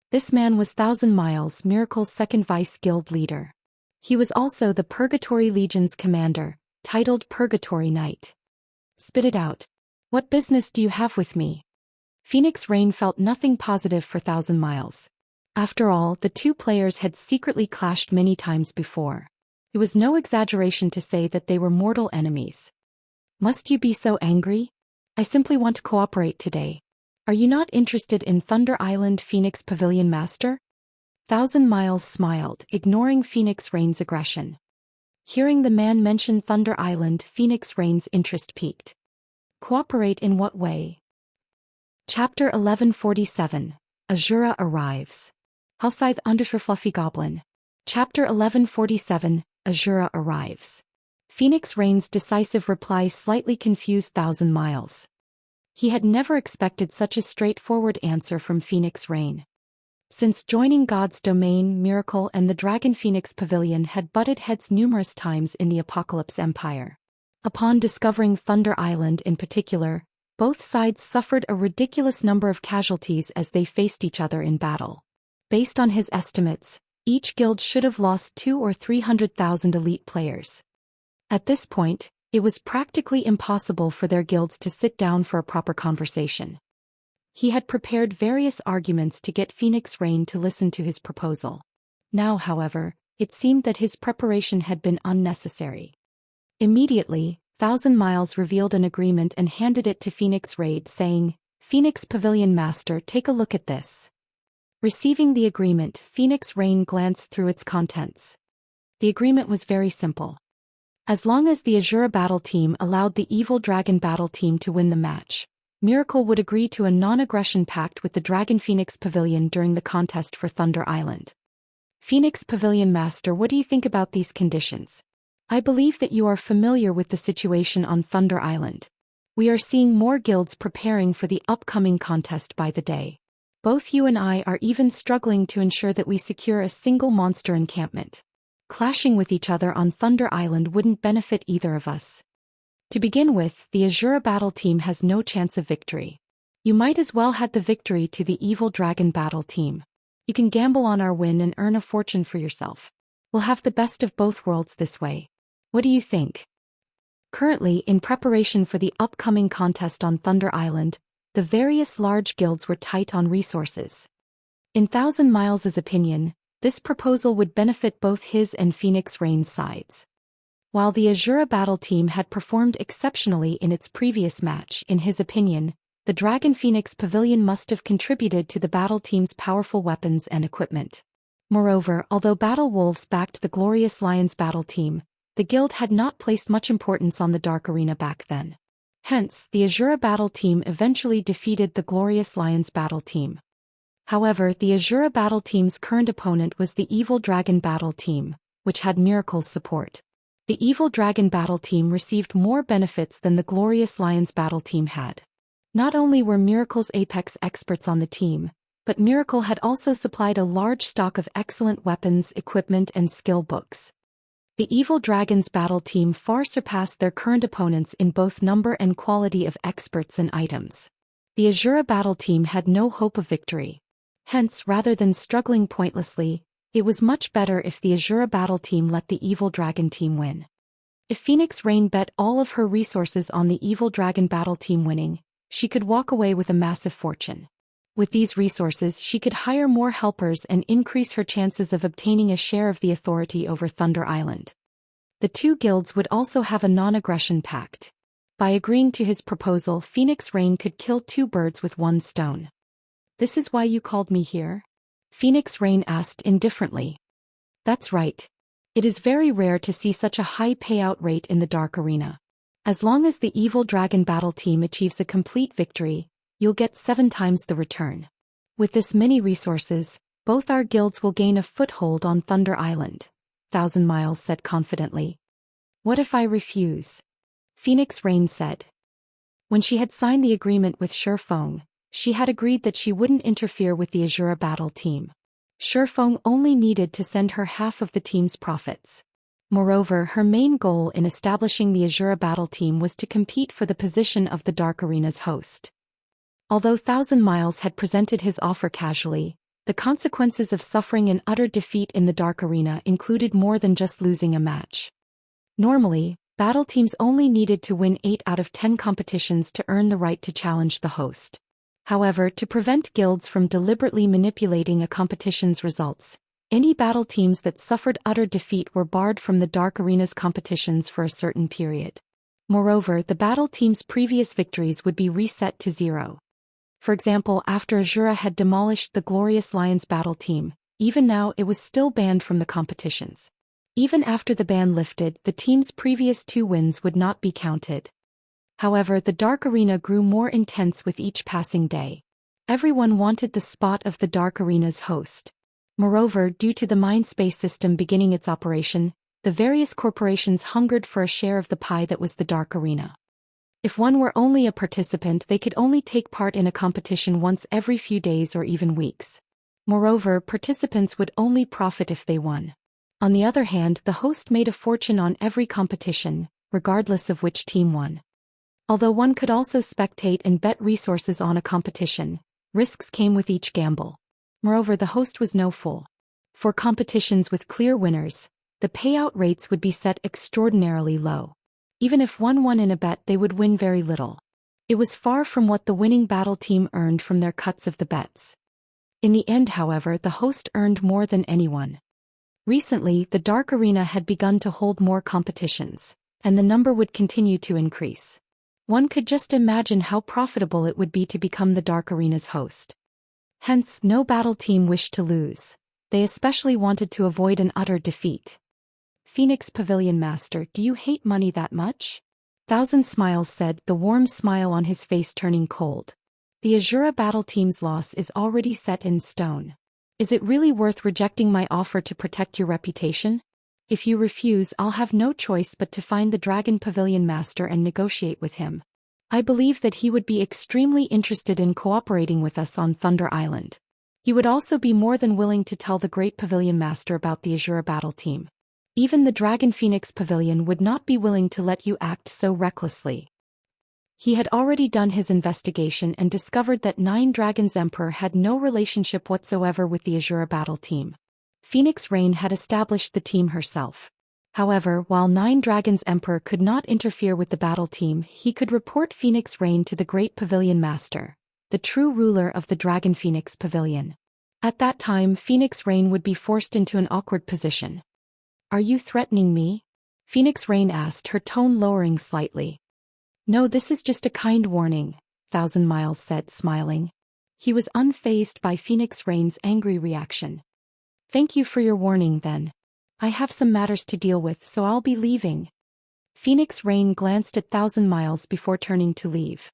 A: This man was Thousand Miles, Miracle's second vice guild leader. He was also the Purgatory Legion's commander, titled Purgatory Knight. Spit it out. What business do you have with me? Phoenix Rain felt nothing positive for Thousand Miles. After all, the two players had secretly clashed many times before. It was no exaggeration to say that they were mortal enemies. Must you be so angry? I simply want to cooperate today. Are you not interested in Thunder Island Phoenix Pavilion Master? Thousand Miles smiled, ignoring Phoenix Rain's aggression. Hearing the man mention Thunder Island, Phoenix Rain's interest peaked. Cooperate in what way? Chapter 1147. Asura arrives. Halscythe Underfer Fluffy Goblin. Chapter 1147. Asura arrives. Phoenix Rain's decisive reply slightly confused Thousand Miles. He had never expected such a straightforward answer from Phoenix Rain. Since joining God's Domain, Miracle and the Dragon Phoenix Pavilion had butted heads numerous times in the Apocalypse Empire. Upon discovering Thunder Island in particular, both sides suffered a ridiculous number of casualties as they faced each other in battle. Based on his estimates, each guild should have lost 200,000 or 300,000 elite players. At this point, it was practically impossible for their guilds to sit down for a proper conversation. He had prepared various arguments to get Phoenix Rain to listen to his proposal. Now, however, it seemed that his preparation had been unnecessary. Immediately, Thousand Miles revealed an agreement and handed it to Phoenix Rain, saying, "Phoenix Pavilion Master, take a look at this." Receiving the agreement, Phoenix Rain glanced through its contents. The agreement was very simple. As long as the Asura battle team allowed the Evil Dragon battle team to win the match, Miracle would agree to a non-aggression pact with the Dragon Phoenix Pavilion during the contest for Thunder Island. Phoenix Pavilion Master, what do you think about these conditions? I believe that you are familiar with the situation on Thunder Island. We are seeing more guilds preparing for the upcoming contest by the day. Both you and I are even struggling to ensure that we secure a single monster encampment. Clashing with each other on Thunder Island wouldn't benefit either of us. To begin with, the Asura battle team has no chance of victory. You might as well hand the victory to the Evil Dragon battle team. You can gamble on our win and earn a fortune for yourself. We'll have the best of both worlds this way. What do you think? Currently, in preparation for the upcoming contest on Thunder Island, the various large guilds were tight on resources. In Thousand Miles' opinion, this proposal would benefit both his and Phoenix Rain's sides. While the Asura battle team had performed exceptionally in its previous match, in his opinion, the Dragon Phoenix Pavilion must have contributed to the battle team's powerful weapons and equipment. Moreover, although Battle Wolves backed the Glorious Lions battle team, the guild had not placed much importance on the Dark Arena back then. Hence, the Asura battle team eventually defeated the Glorious Lions battle team. However, the Asura battle team's current opponent was the Evil Dragon battle team, which had Miracle's support. The Evil Dragon battle team received more benefits than the Glorious Lions battle team had. Not only were Miracle's apex experts on the team, but Miracle had also supplied a large stock of excellent weapons, equipment and skill books. The Evil Dragon's battle team far surpassed their current opponents in both number and quality of experts and items. The Asura battle team had no hope of victory. Hence, rather than struggling pointlessly, it was much better if the Asura battle team let the Evil Dragon team win. If Phoenix Rain bet all of her resources on the Evil Dragon battle team winning, she could walk away with a massive fortune. With these resources, she could hire more helpers and increase her chances of obtaining a share of the authority over Thunder Island. The two guilds would also have a non-aggression pact. By agreeing to his proposal, Phoenix Rain could kill two birds with one stone. "This is why you called me here?" Phoenix Rain asked indifferently. "That's right. It is very rare to see such a high payout rate in the Dark Arena. As long as the Evil Dragon battle team achieves a complete victory, you'll get 7 times the return. With this many resources, both our guilds will gain a foothold on Thunder Island," Thousand Miles said confidently. "What if I refuse?" Phoenix Rain said. When she had signed the agreement with Shurfeng, she had agreed that she wouldn't interfere with the Asura battle team. Shurfeng only needed to send her half of the team's profits. Moreover, her main goal in establishing the Asura battle team was to compete for the position of the Dark Arena's host. Although Thousand Miles had presented his offer casually, the consequences of suffering an utter defeat in the Dark Arena included more than just losing a match. Normally, battle teams only needed to win 8 out of 10 competitions to earn the right to challenge the host. However, to prevent guilds from deliberately manipulating a competition's results, any battle teams that suffered utter defeat were barred from the Dark Arena's competitions for a certain period. Moreover, the battle team's previous victories would be reset to 0. For example, after Asura had demolished the Glorious Lions battle team, even now it was still banned from the competitions. Even after the ban lifted, the team's previous 2 wins would not be counted. However, the Dark Arena grew more intense with each passing day. Everyone wanted the spot of the Dark Arena's host. Moreover, due to the Mindspace system beginning its operation, the various corporations hungered for a share of the pie that was the Dark Arena. If one were only a participant, they could only take part in a competition once every few days or even weeks. Moreover, participants would only profit if they won. On the other hand, the host made a fortune on every competition, regardless of which team won. Although one could also spectate and bet resources on a competition, risks came with each gamble. Moreover, the host was no fool. For competitions with clear winners, the payout rates would be set extraordinarily low. Even if one won in a bet, they would win very little. It was far from what the winning battle team earned from their cuts of the bets. In the end, however, the host earned more than anyone. Recently, the Dark Arena had begun to hold more competitions, and the number would continue to increase. One could just imagine how profitable it would be to become the Dark Arena's host. Hence, no battle team wished to lose. They especially wanted to avoid an utter defeat. Phoenix Pavilion Master, do you hate money that much? Thousand Smiles said, the warm smile on his face turning cold. The Asura battle team's loss is already set in stone. Is it really worth rejecting my offer to protect your reputation? If you refuse, I'll have no choice but to find the Dragon Pavilion Master and negotiate with him. I believe that he would be extremely interested in cooperating with us on Thunder Island. He would also be more than willing to tell the Great Pavilion Master about the Asura battle team. Even the Dragon Phoenix Pavilion would not be willing to let you act so recklessly. He had already done his investigation and discovered that 9 Dragons Emperor had no relationship whatsoever with the Asura battle team. Phoenix Rain had established the team herself. However, while 9 Dragons Emperor could not interfere with the battle team, he could report Phoenix Rain to the Great Pavilion Master, the true ruler of the Dragon Phoenix Pavilion. At that time, Phoenix Rain would be forced into an awkward position. Are you threatening me? Phoenix Rain asked, her tone lowering slightly. No, this is just a kind warning, Thousand Miles said, smiling. He was unfazed by Phoenix Rain's angry reaction. Thank you for your warning then. I have some matters to deal with, so I'll be leaving. Phoenix Rain glanced at Thousand Miles before turning to leave.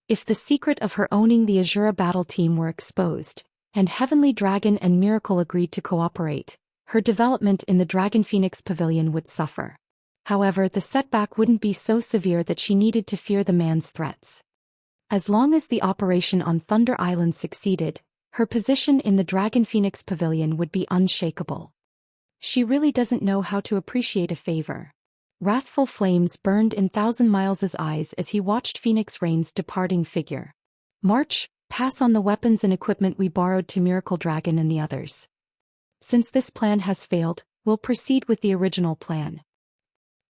A: If the secret of her owning the Asura battle team were exposed, and Heavenly Dragon and Miracle agreed to cooperate, her development in the Dragon Phoenix Pavilion would suffer. However, the setback wouldn't be so severe that she needed to fear the man's threats. As long as the operation on Thunder Island succeeded, her position in the Dragon Phoenix Pavilion would be unshakable. She really doesn't know how to appreciate a favor. Wrathful flames burned in Thousand Miles' eyes as he watched Phoenix Rain's departing figure. March, pass on the weapons and equipment we borrowed to Miracle Dragon and the others. Since this plan has failed, we'll proceed with the original plan.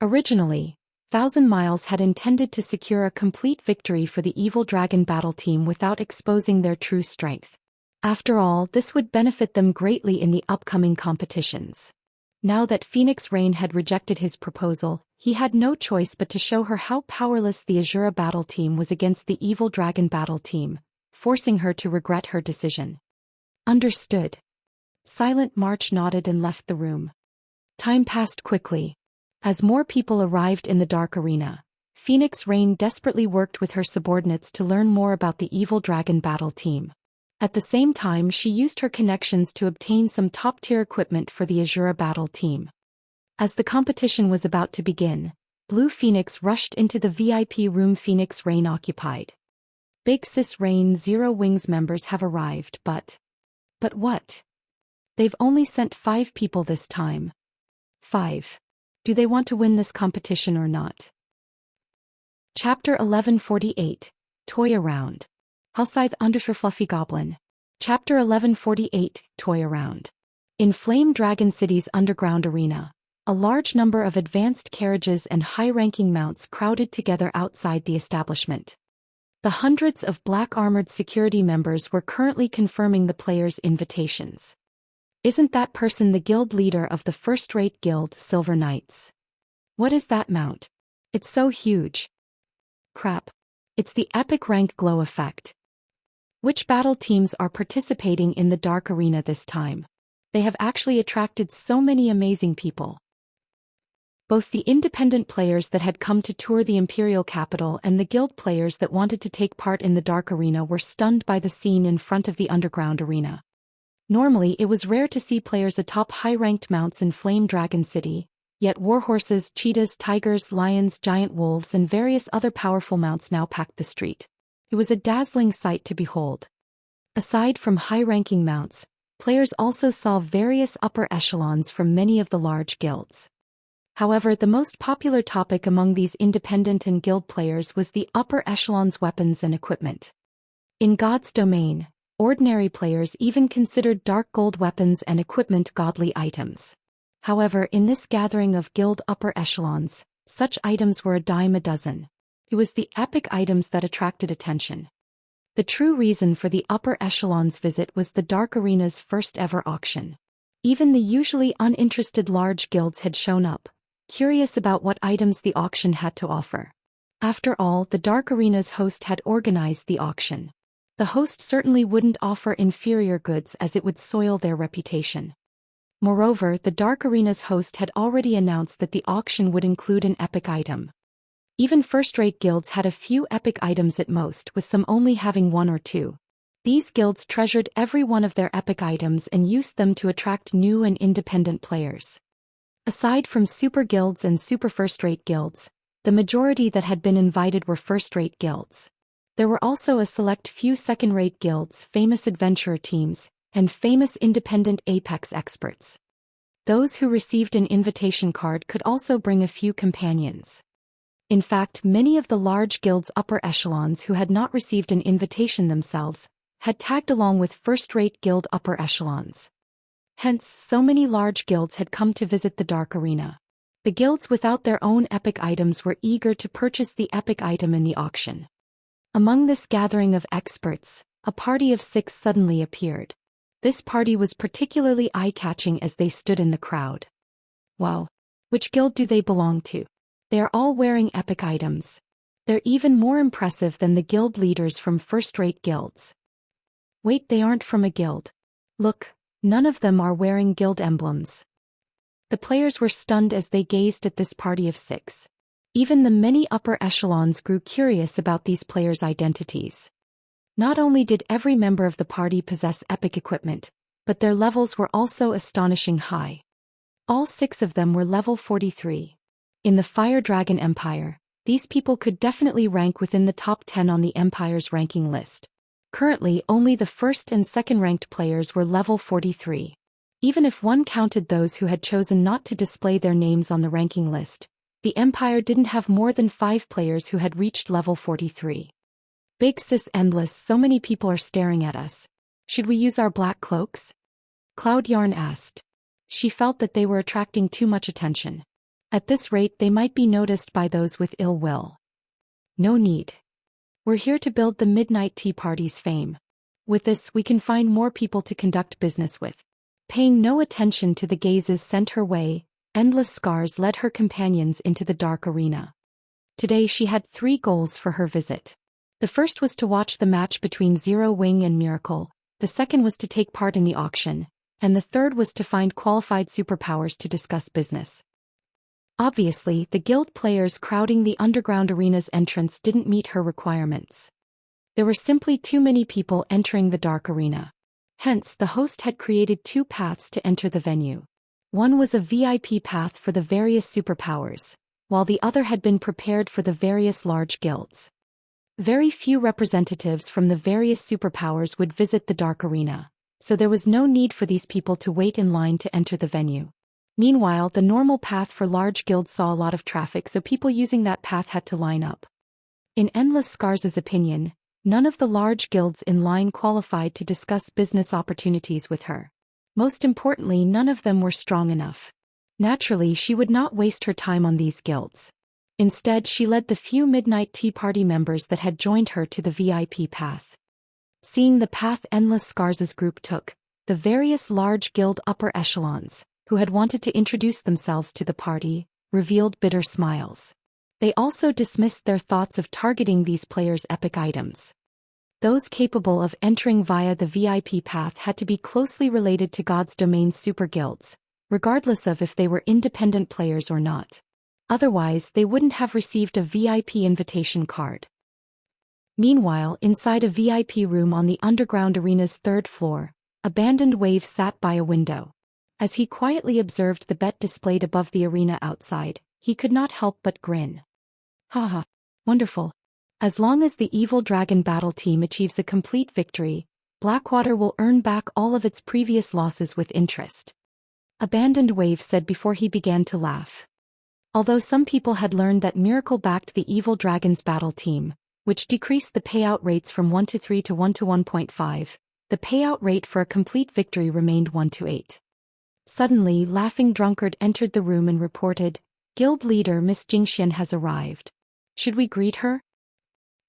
A: Originally, Thousand Miles had intended to secure a complete victory for the Evil Dragon battle team without exposing their true strength. After all, this would benefit them greatly in the upcoming competitions. Now that Phoenix Rain had rejected his proposal, he had no choice but to show her how powerless the Asura battle team was against the Evil Dragon battle team, forcing her to regret her decision. Understood. Silent March nodded and left the room. Time passed quickly. As more people arrived in the Dark Arena, Phoenix Rain desperately worked with her subordinates to learn more about the Evil Dragon battle team. At the same time, she used her connections to obtain some top-tier equipment for the Asura battle team. As the competition was about to begin, Blue Phoenix rushed into the VIP room Phoenix Rain occupied. Big Sis Rain Zero Wings members have arrived, but what? They've only sent 5 people this time. 5. Do they want to win this competition or not? Chapter 1148, Toy Around. Hellscythe Undershirt Fluffy Goblin. Chapter 1148, Toy Around. In Flame Dragon City's underground arena, a large number of advanced carriages and high-ranking mounts crowded together outside the establishment. The hundreds of black-armored security members were currently confirming the players' invitations. Isn't that person the guild leader of the first-rate guild, Silver Knights? What is that mount? It's so huge. Crap. It's the epic rank glow effect. Which battle teams are participating in the Dark Arena this time? They have actually attracted so many amazing people. Both the independent players that had come to tour the Imperial capital and the guild players that wanted to take part in the Dark Arena were stunned by the scene in front of the underground arena. Normally it was rare to see players atop high-ranked mounts in Flame Dragon City, yet warhorses, cheetahs, tigers, lions, giant wolves and various other powerful mounts now packed the street. It was a dazzling sight to behold. Aside from high-ranking mounts, players also saw various upper echelons from many of the large guilds. However, the most popular topic among these independent and guild players was the upper echelon's weapons and equipment. In God's domain, ordinary players even considered dark gold weapons and equipment godly items. However, in this gathering of guild upper echelons, such items were a dime a dozen. It was the epic items that attracted attention. The true reason for the upper echelon's visit was the Dark Arena's first ever auction. Even the usually uninterested large guilds had shown up, curious about what items the auction had to offer. After all, the Dark Arena's host had organized the auction. The host certainly wouldn't offer inferior goods as it would soil their reputation. Moreover, the Dark Arena's host had already announced that the auction would include an epic item. Even first-rate guilds had a few epic items at most, with some only having one or two. These guilds treasured every one of their epic items and used them to attract new and independent players. Aside from super guilds and super first-rate guilds, the majority that had been invited were first-rate guilds. There were also a select few second-rate guilds, famous adventurer teams, and famous independent Apex experts. Those who received an invitation card could also bring a few companions. In fact, many of the large guilds' upper echelons who had not received an invitation themselves had tagged along with first-rate guild upper echelons. Hence, so many large guilds had come to visit the Dark Arena. The guilds without their own epic items were eager to purchase the epic item in the auction. Among this gathering of experts, a party of 6 suddenly appeared. This party was particularly eye-catching as they stood in the crowd. Wow! Which guild do they belong to? They are all wearing epic items. They're even more impressive than the guild leaders from first-rate guilds. Wait, they aren't from a guild. Look, none of them are wearing guild emblems. The players were stunned as they gazed at this party of 6. Even the many upper echelons grew curious about these players' identities. Not only did every member of the party possess epic equipment, but their levels were also astonishing high. All 6 of them were level 43. In the Fire Dragon Empire, these people could definitely rank within the top 10 on the Empire's ranking list. Currently, only the first and second-ranked players were level 43. Even if one counted those who had chosen not to display their names on the ranking list, the Empire didn't have more than 5 players who had reached level 43. Big sis endless, so many people are staring at us. Should we use our black cloaks? Cloud Yarn asked. She felt that they were attracting too much attention. At this rate they might be noticed by those with ill will. No need. We're here to build the Midnight Tea Party's fame. With this we can find more people to conduct business with. Paying no attention to the gazes sent her way, Endless Scars led her companions into the Dark Arena. Today she had 3 goals for her visit. The first was to watch the match between Zero Wing and Miracle, the second was to take part in the auction, and the third was to find qualified superpowers to discuss business. Obviously, the guild players crowding the underground arena's entrance didn't meet her requirements. There were simply too many people entering the Dark Arena. Hence, the host had created 2 paths to enter the venue. One was a VIP path for the various superpowers, while the other had been prepared for the various large guilds. Very few representatives from the various superpowers would visit the Dark Arena, so there was no need for these people to wait in line to enter the venue. Meanwhile, the normal path for large guilds saw a lot of traffic, so people using that path had to line up. In Endless Scars' opinion, none of the large guilds in line qualified to discuss business opportunities with her. Most importantly, none of them were strong enough. Naturally, she would not waste her time on these guilds. Instead, she led the few Midnight Tea Party members that had joined her to the VIP path. Seeing the path Endless Scars' group took, the various large guild upper echelons, who had wanted to introduce themselves to the party, revealed bitter smiles. They also dismissed their thoughts of targeting these players' epic items. Those capable of entering via the VIP path had to be closely related to God's Domain's super guilds, regardless of if they were independent players or not. Otherwise, they wouldn't have received a VIP invitation card. Meanwhile, inside a VIP room on the underground arena's third floor, Abandoned Wave sat by a window. As he quietly observed the bet displayed above the arena outside, he could not help but grin. Haha. Wonderful. As long as the Evil Dragon battle team achieves a complete victory, Blackwater will earn back all of its previous losses with interest. Abandoned Wave said before he began to laugh. Although some people had learned that Miracle backed the Evil Dragon's battle team, which decreased the payout rates from 1 to 3 to 1 to 1.5, the payout rate for a complete victory remained 1 to 8. Suddenly, Laughing Drunkard entered the room and reported, "Guild leader Miss Xianxia has arrived. Should we greet her?"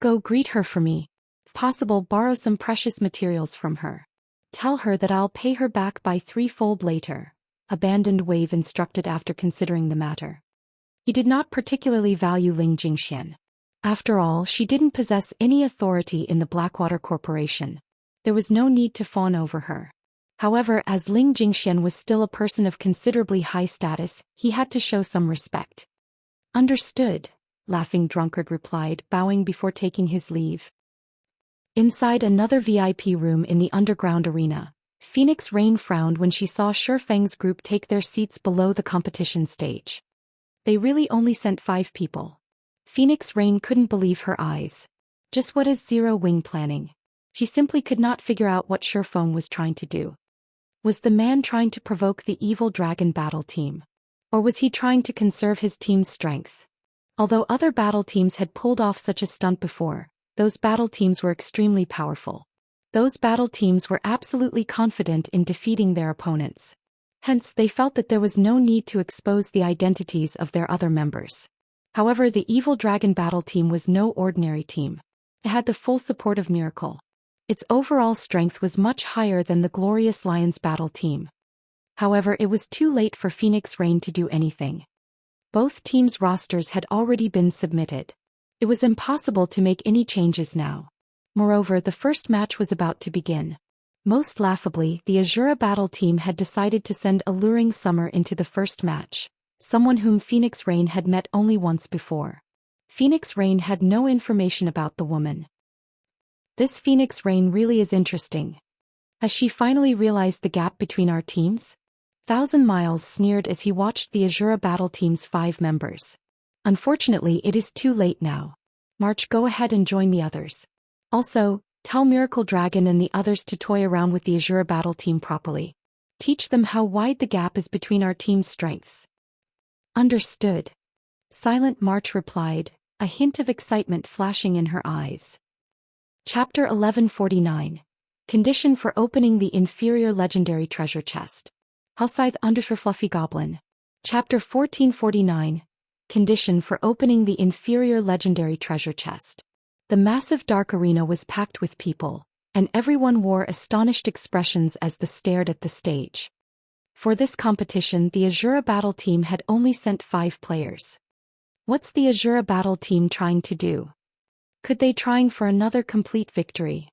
A: "Go greet her for me. If possible, borrow some precious materials from her. Tell her that I'll pay her back by threefold later," Abandoned Wave instructed after considering the matter. He did not particularly value Ling Jingxian. After all, she didn't possess any authority in the Blackwater Corporation. There was no need to fawn over her. However, as Ling Jingxian was still a person of considerably high status, he had to show some respect. "Understood," Laughing Drunkard replied, bowing before taking his leave. Inside another VIP room in the underground arena, Phoenix Rain frowned when she saw Shifeng's group take their seats below the competition stage. They really only sent 5 people. Phoenix Rain couldn't believe her eyes. Just what is Zero Wing planning? She simply could not figure out what Shifeng was trying to do. Was the man trying to provoke the Evil Dragon battle team? Or was he trying to conserve his team's strength? Although other battle teams had pulled off such a stunt before, those battle teams were extremely powerful. Those battle teams were absolutely confident in defeating their opponents. Hence, they felt that there was no need to expose the identities of their other members. However, the Evil Dragon battle team was no ordinary team. It had the full support of Miracle. Its overall strength was much higher than the Glorious Lions battle team. However, it was too late for Phoenix Rain to do anything. Both teams' rosters had already been submitted. It was impossible to make any changes now. Moreover, the first match was about to begin. Most laughably, the Asura battle team had decided to send Alluring Summer into the first match, someone whom Phoenix Rain had met only once before. Phoenix Rain had no information about the woman. This Phoenix Rain really is interesting. Has she finally realized the gap between our teams? Thousand Miles sneered as he watched the Asura battle team's 5 members. Unfortunately, it is too late now. March, go ahead and join the others. Also, tell Miracle Dragon and the others to toy around with the Asura battle team properly. Teach them how wide the gap is between our team's strengths. Understood. Silent March replied, a hint of excitement flashing in her eyes. Chapter 1149. Condition for opening the Inferior Legendary Treasure Chest. Hellscythe _ Fluffy Goblin. Chapter 1449. Condition for opening the Inferior Legendary Treasure Chest. The massive dark arena was packed with people, and everyone wore astonished expressions as they stared at the stage. For this competition, the Asura battle team had only sent 5 players. What's the Asura battle team trying to do? Could they trying for another complete victory?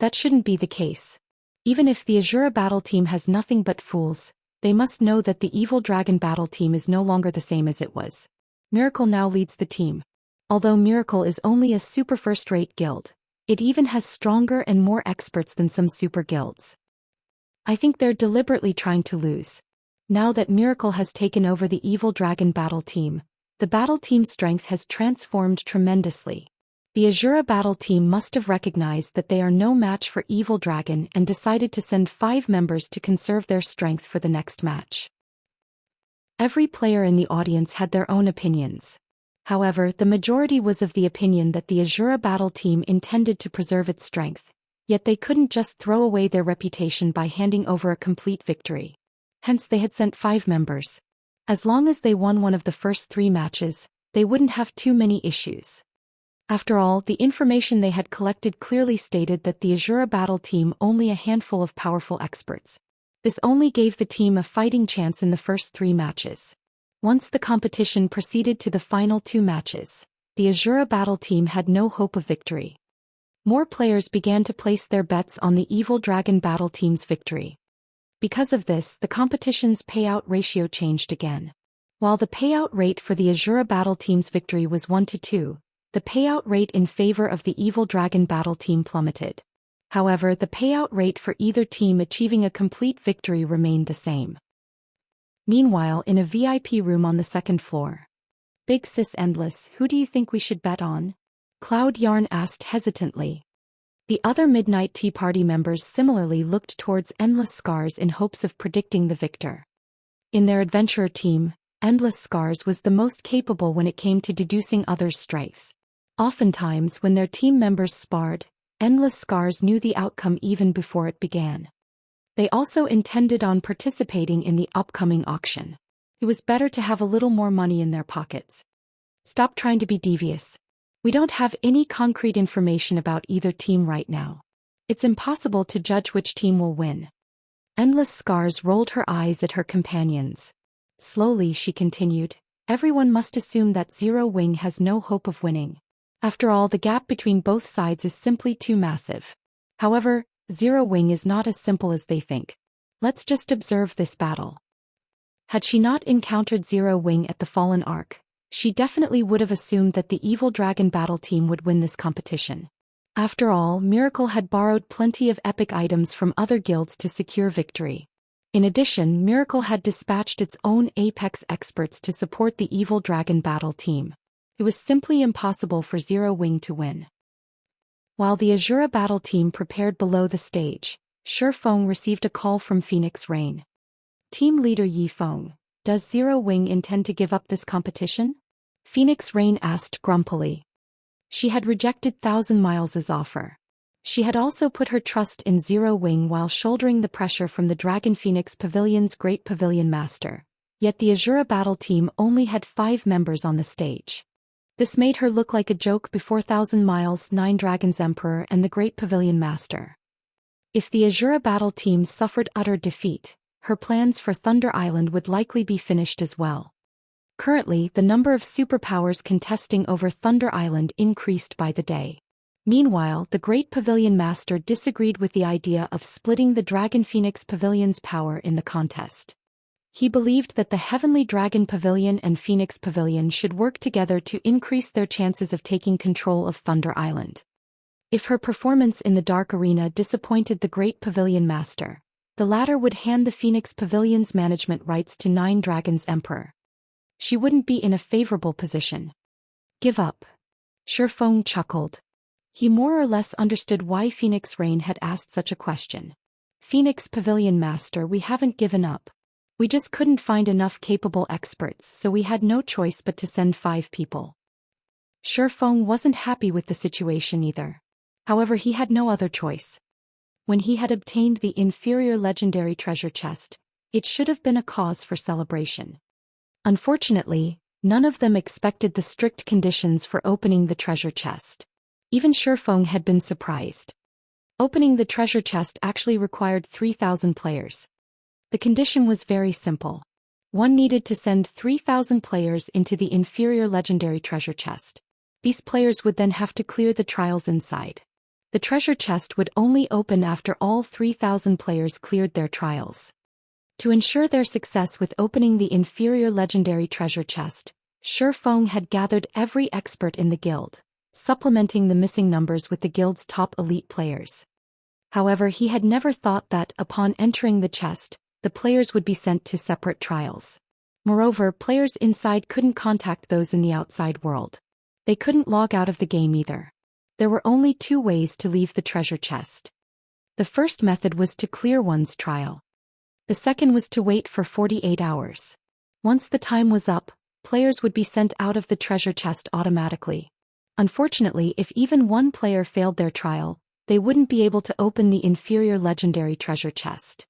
A: That shouldn't be the case. Even if the Asura battle team has nothing but fools, they must know that the Evil Dragon battle team is no longer the same as it was. Miracle now leads the team. Although Miracle is only a super first-rate guild, it even has stronger and more experts than some super guilds. I think they're deliberately trying to lose. Now that Miracle has taken over the Evil Dragon battle team, the battle team's strength has transformed tremendously. The Asura battle team must have recognized that they are no match for Evil Dragon and decided to send 5 members to conserve their strength for the next match. Every player in the audience had their own opinions. However, the majority was of the opinion that the Asura battle team intended to preserve its strength, yet they couldn't just throw away their reputation by handing over a complete victory. Hence they had sent 5 members. As long as they won one of the first 3 matches, they wouldn't have too many issues. After all, the information they had collected clearly stated that the Asura battle team only a handful of powerful experts. This only gave the team a fighting chance in the first 3 matches. Once the competition proceeded to the final 2 matches, the Asura battle team had no hope of victory. More players began to place their bets on the Evil Dragon battle team's victory. Because of this, the competition's payout ratio changed again. While the payout rate for the Asura battle team's victory was 1-2, the payout rate in favor of the Evil Dragon battle team plummeted. However, the payout rate for either team achieving a complete victory remained the same. Meanwhile, in a VIP room on the 2nd floor. Big Sis Endless, who do you think we should bet on? Cloud Yarn asked hesitantly. The other Midnight Tea Party members similarly looked towards Endless Scars in hopes of predicting the victor. In their adventurer team, Endless Scars was the most capable when it came to deducing others' strengths. Oftentimes when their team members sparred, Endless Scars knew the outcome even before it began. They also intended on participating in the upcoming auction. It was better to have a little more money in their pockets. Stop trying to be devious. We don't have any concrete information about either team right now. It's impossible to judge which team will win. Endless Scars rolled her eyes at her companions. Slowly she continued, everyone must assume that Zero Wing has no hope of winning. After all, the gap between both sides is simply too massive. However, Zero Wing is not as simple as they think. Let's just observe this battle. Had she not encountered Zero Wing at the Fallen Ark, she definitely would have assumed that the Evil Dragon battle team would win this competition. After all, Miracle had borrowed plenty of epic items from other guilds to secure victory. In addition, Miracle had dispatched its own Apex experts to support the Evil Dragon battle team. It was simply impossible for Zero Wing to win. While the Asura battle team prepared below the stage, Shi Feng received a call from Phoenix Rain. Team leader Yi Feng, does Zero Wing intend to give up this competition? Phoenix Rain asked grumpily. She had rejected Thousand Miles' offer. She had also put her trust in Zero Wing while shouldering the pressure from the Dragon Phoenix Pavilion's Great Pavilion Master. Yet the Asura battle team only had 5 members on the stage. This made her look like a joke before Thousand Miles, 9 Dragons Emperor and the Great Pavilion Master. If the Asura battle team suffered utter defeat, her plans for Thunder Island would likely be finished as well. Currently, the number of superpowers contesting over Thunder Island increased by the day. Meanwhile, the Great Pavilion Master disagreed with the idea of splitting the Dragon Phoenix Pavilion's power in the contest. He believed that the Heavenly Dragon Pavilion and Phoenix Pavilion should work together to increase their chances of taking control of Thunder Island. If her performance in the Dark Arena disappointed the Great Pavilion Master, the latter would hand the Phoenix Pavilion's management rights to 9 Dragons Emperor. She wouldn't be in a favorable position. Give up. Shi Feng chuckled. He more or less understood why Phoenix Rain had asked such a question. Phoenix Pavilion Master, we haven't given up. We just couldn't find enough capable experts, so we had no choice but to send 5 people. Shi Feng wasn't happy with the situation either. However, he had no other choice. When he had obtained the inferior legendary treasure chest, it should have been a cause for celebration. Unfortunately, none of them expected the strict conditions for opening the treasure chest. Even Shi Feng had been surprised. Opening the treasure chest actually required 3,000 players. The condition was very simple. One needed to send 3,000 players into the inferior legendary treasure chest. These players would then have to clear the trials inside. The treasure chest would only open after all 3,000 players cleared their trials. To ensure their success with opening the inferior legendary treasure chest, Shi Feng had gathered every expert in the guild, supplementing the missing numbers with the guild's top elite players. However, he had never thought that, upon entering the chest, the players would be sent to separate trials. Moreover, players inside couldn't contact those in the outside world. They couldn't log out of the game either. There were only 2 ways to leave the treasure chest. The first method was to clear one's trial. The second was to wait for 48 hours. Once the time was up, players would be sent out of the treasure chest automatically. Unfortunately, if even one player failed their trial, they wouldn't be able to open the inferior legendary treasure chest.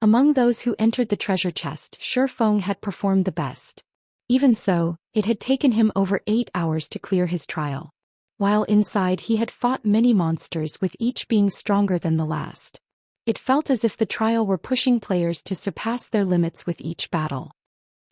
A: Among those who entered the treasure chest, Shi Feng had performed the best. Even so, It had taken him over 8 hours to clear his trial. While inside he had fought many monsters with each being stronger than the last. It felt as if the trial were pushing players to surpass their limits with each battle.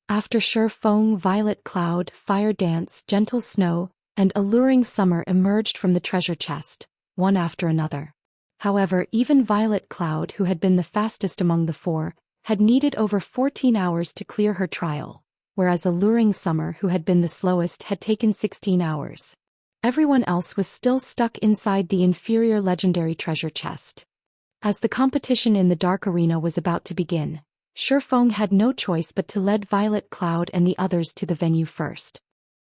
A: After Sure Feng, Violet Cloud, Fire Dance, Gentle Snow, and Alluring Summer emerged from the treasure chest, one after another. However, even Violet Cloud, who had been the fastest among the four, had needed over 14 hours to clear her trial, whereas Alluring Summer, who had been the slowest, had taken 16 hours. Everyone else was still stuck inside the inferior legendary treasure chest. As the competition in the Dark Arena was about to begin, Sure Feng had no choice but to lead Violet Cloud and the others to the venue first.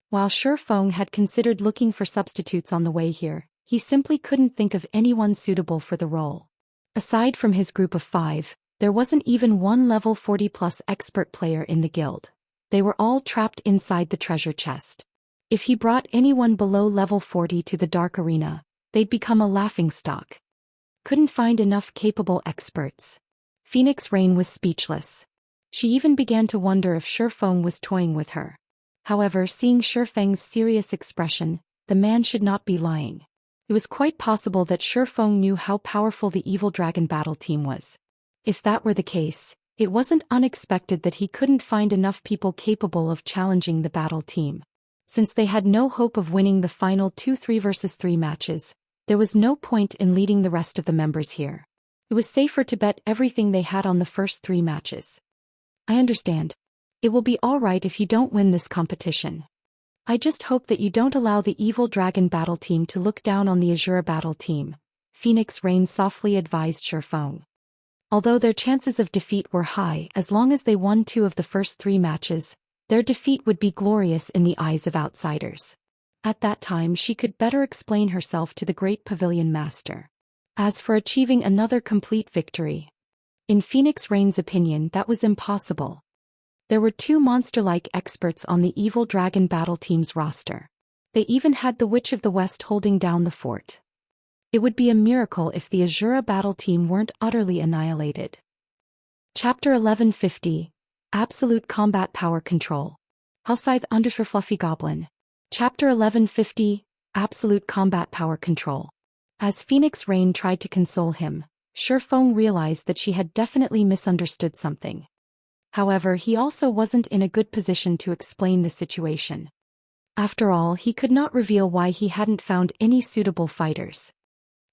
A: While Sure Feng had considered looking for substitutes on the way here, he simply couldn't think of anyone suitable for the role. Aside from his group of 5, there wasn't even one level 40+ expert player in the guild. They were all trapped inside the treasure chest. If he brought anyone below level 40 to the Dark Arena, they'd become a laughingstock. Couldn't find enough capable experts. Phoenix Rain was speechless. She even began to wonder if Sure Feng was toying with her. However, seeing Sure Feng's serious expression, the man should not be lying. It was quite possible that Sure Feng knew how powerful the Evil Dragon battle team was. If that were the case, it wasn't unexpected that he couldn't find enough people capable of challenging the battle team. Since they had no hope of winning the final 2 3-versus-3 matches, there was no point in leading the rest of the members here. It was safer to bet everything they had on the first 3 matches. I understand. It will be alright if you don't win this competition. I just hope that you don't allow the Evil Dragon battle team to look down on the Asura battle team, Phoenix Rain softly advised Sure Feng. Although their chances of defeat were high, as long as they won 2 of the first 3 matches, their defeat would be glorious in the eyes of outsiders. At that time she could better explain herself to the Great Pavilion Master. As for achieving another complete victory, in Phoenix Rain's opinion that was impossible. There were 2 monster-like experts on the Evil Dragon battle team's roster. They even had the Witch of the West holding down the fort. It would be a miracle if the Asura battle team weren't utterly annihilated. Chapter 1150. Absolute Combat Power Control. Hellscythe _ Fluffy Goblin. Chapter 1150. Absolute Combat Power Control. As Phoenix Rain tried to console him, Sure Feng realized that she had definitely misunderstood something. However, he also wasn't in a good position to explain the situation. After all, he could not reveal why he hadn't found any suitable fighters.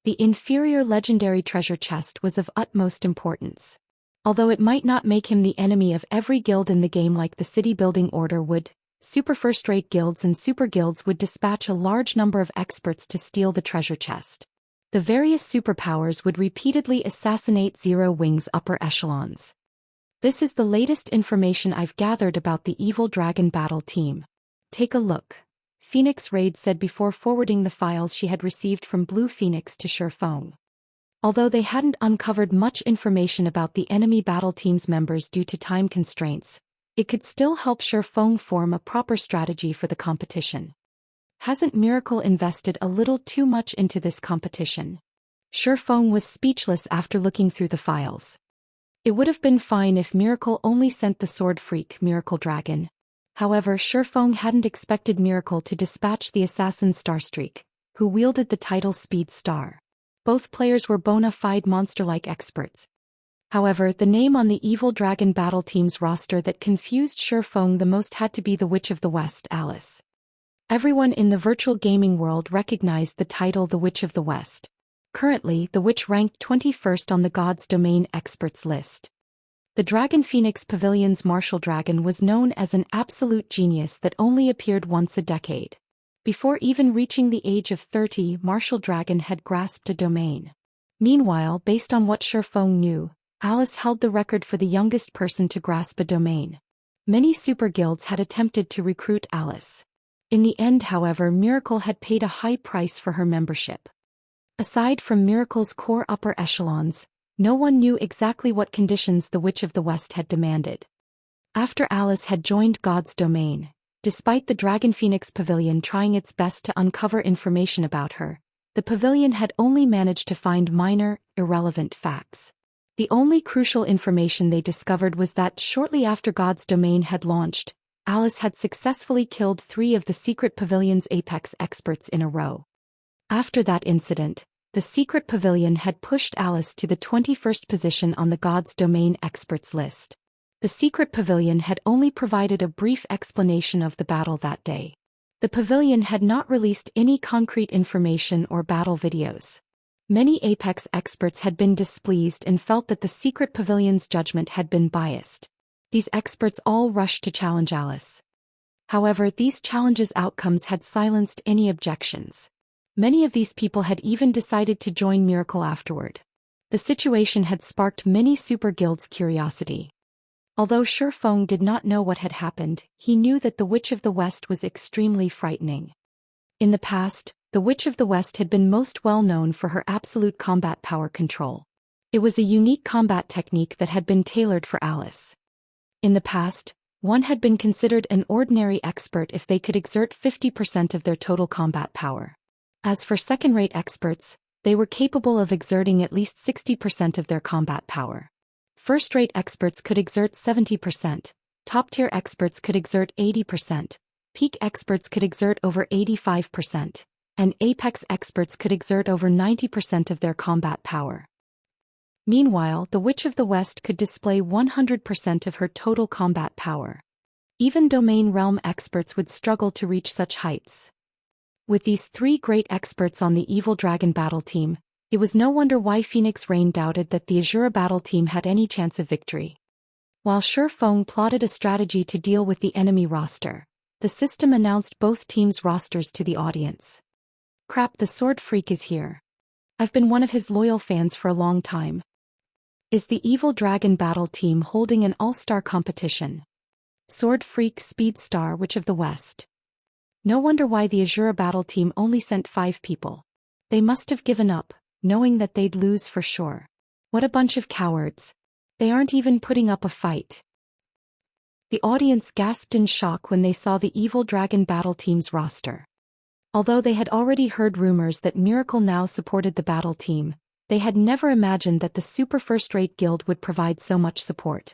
A: The inferior legendary treasure chest was of utmost importance. Although it might not make him the enemy of every guild in the game like the city building order would, super first-rate guilds and super guilds would dispatch a large number of experts to steal the treasure chest. The various superpowers would repeatedly assassinate Zero Wing's upper echelons. This is the latest information I've gathered about the Evil Dragon battle team. Take a look, Phoenix Raid said before forwarding the files she had received from Blue Phoenix to Sure Feng. Although they hadn't uncovered much information about the enemy battle team's members due to time constraints, it could still help Sure Feng form a proper strategy for the competition. Hasn't Miracle invested a little too much into this competition? Sure Feng was speechless after looking through the files. It would have been fine if Miracle only sent the sword freak Miracle Dragon. However, Sure Feng hadn't expected Miracle to dispatch the assassin Starstreak, who wielded the title Speed Star. Both players were bona fide monster-like experts. However, the name on the Evil Dragon battle team's roster that confused Sure Feng the most had to be the Witch of the West, Alice. Everyone in the virtual gaming world recognized the title the Witch of the West. Currently, the Witch ranked 21st on the God's Domain experts list. The Dragon Phoenix Pavilion's martial dragon was known as an absolute genius that only appeared once a decade. Before even reaching the age of 30, Martial Dragon had grasped a domain. Meanwhile, based on what Sure Feng knew, Alice held the record for the youngest person to grasp a domain. Many super guilds had attempted to recruit Alice. In the end, however, Miracle had paid a high price for her membership. Aside from Miracle's core upper echelons, no one knew exactly what conditions the Witch of the West had demanded. After Alice had joined God's Domain, despite the Dragon Phoenix Pavilion trying its best to uncover information about her, the pavilion had only managed to find minor, irrelevant facts. The only crucial information they discovered was that shortly after God's Domain had launched, Alice had successfully killed 3 of the Secret Pavilion's Apex experts in a row. After that incident, the Secret Pavilion had pushed Alice to the 21st position on the God's Domain experts list. The Secret Pavilion had only provided a brief explanation of the battle that day. The pavilion had not released any concrete information or battle videos. Many Apex experts had been displeased and felt that the Secret Pavilion's judgment had been biased. These experts all rushed to challenge Alice. However, these challenges' outcomes had silenced any objections. Many of these people had even decided to join Miracle afterward. The situation had sparked many super guilds' curiosity. Although Shi Feng did not know what had happened, he knew that the Witch of the West was extremely frightening. In the past, the Witch of the West had been most well known for her absolute combat power control. It was a unique combat technique that had been tailored for Alice. In the past, one had been considered an ordinary expert if they could exert 50% of their total combat power. As for second-rate experts, they were capable of exerting at least 60% of their combat power. First-rate experts could exert 70%, top-tier experts could exert 80%, peak experts could exert over 85%, and apex experts could exert over 90% of their combat power. Meanwhile, the Witch of the West could display 100% of her total combat power. Even Domain Realm experts would struggle to reach such heights. With these 3 great experts on the Evil Dragon battle team, it was no wonder why Phoenix Rain doubted that the Asura battle team had any chance of victory. While Shi Feng plotted a strategy to deal with the enemy roster, the system announced both teams' rosters to the audience. Crap, the Sword Freak is here. I've been one of his loyal fans for a long time. Is the Evil Dragon battle team holding an all-star competition? Sword Freak Speed Star Witch of the West. No wonder why the Asura battle team only sent 5 people. They must have given up, knowing that they'd lose for sure. What a bunch of cowards. They aren't even putting up a fight. The audience gasped in shock when they saw the Evil Dragon battle team's roster. Although they had already heard rumors that Miracle now supported the battle team, they had never imagined that the super first-rate guild would provide so much support.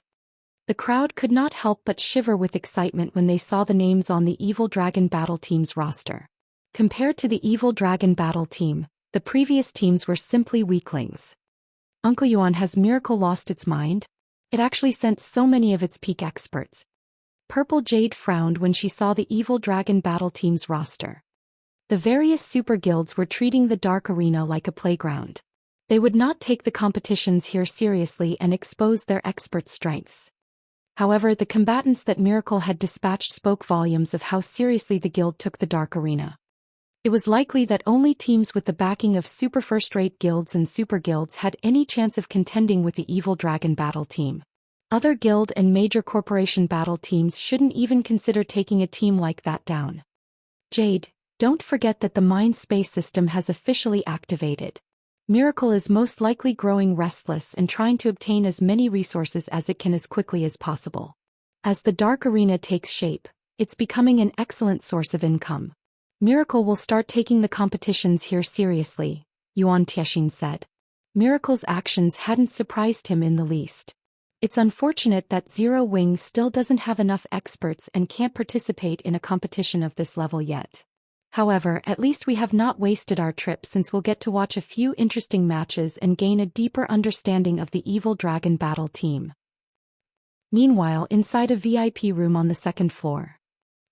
A: The crowd could not help but shiver with excitement when they saw the names on the Evil Dragon battle team's roster. Compared to the Evil Dragon battle team, the previous teams were simply weaklings. Uncle Yuan, has Miracle lost its mind? It actually sent so many of its peak experts. Purple Jade frowned when she saw the Evil Dragon battle team's roster. The various super guilds were treating the Dark Arena like a playground. They would not take the competitions here seriously and expose their expert strengths. However, the combatants that Miracle had dispatched spoke volumes of how seriously the guild took the Dark Arena. It was likely that only teams with the backing of super first-rate guilds and super guilds had any chance of contending with the Evil Dragon battle team. Other guild and major corporation battle teams shouldn't even consider taking a team like that down. Jade, don't forget that the Mind Space system has officially activated. Miracle is most likely growing restless and trying to obtain as many resources as it can as quickly as possible. As the Dark Arena takes shape, it's becoming an excellent source of income. Miracle will start taking the competitions here seriously, Yuan Tiexin said. Miracle's actions hadn't surprised him in the least. It's unfortunate that Zero Wing still doesn't have enough experts and can't participate in a competition of this level yet. However, at least we have not wasted our trip, since we'll get to watch a few interesting matches and gain a deeper understanding of the Evil Dragon battle team. Meanwhile, inside a VIP room on the 2nd floor.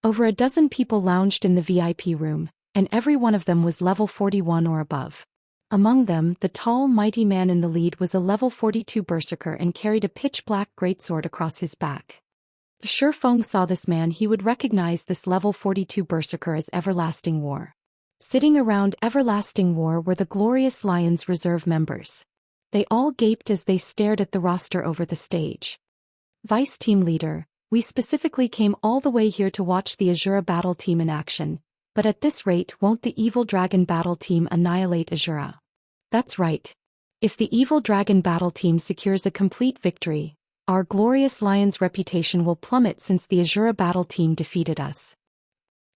A: Over a dozen people lounged in the VIP room, and every one of them was level 41 or above. Among them, the tall, mighty man in the lead was a level 42 berserker and carried a pitch-black greatsword across his back. If Shi Feng saw this man, he would recognize this level 42 berserker as Everlasting War. Sitting around Everlasting War were the Glorious Lions Reserve members. They all gaped as they stared at the roster over the stage. Vice Team Leader, we specifically came all the way here to watch the Asura battle team in action, but at this rate won't the Evil Dragon battle team annihilate Asura? That's right. If the Evil Dragon battle team secures a complete victory, our Glorious Lion's reputation will plummet since the Asura battle team defeated us.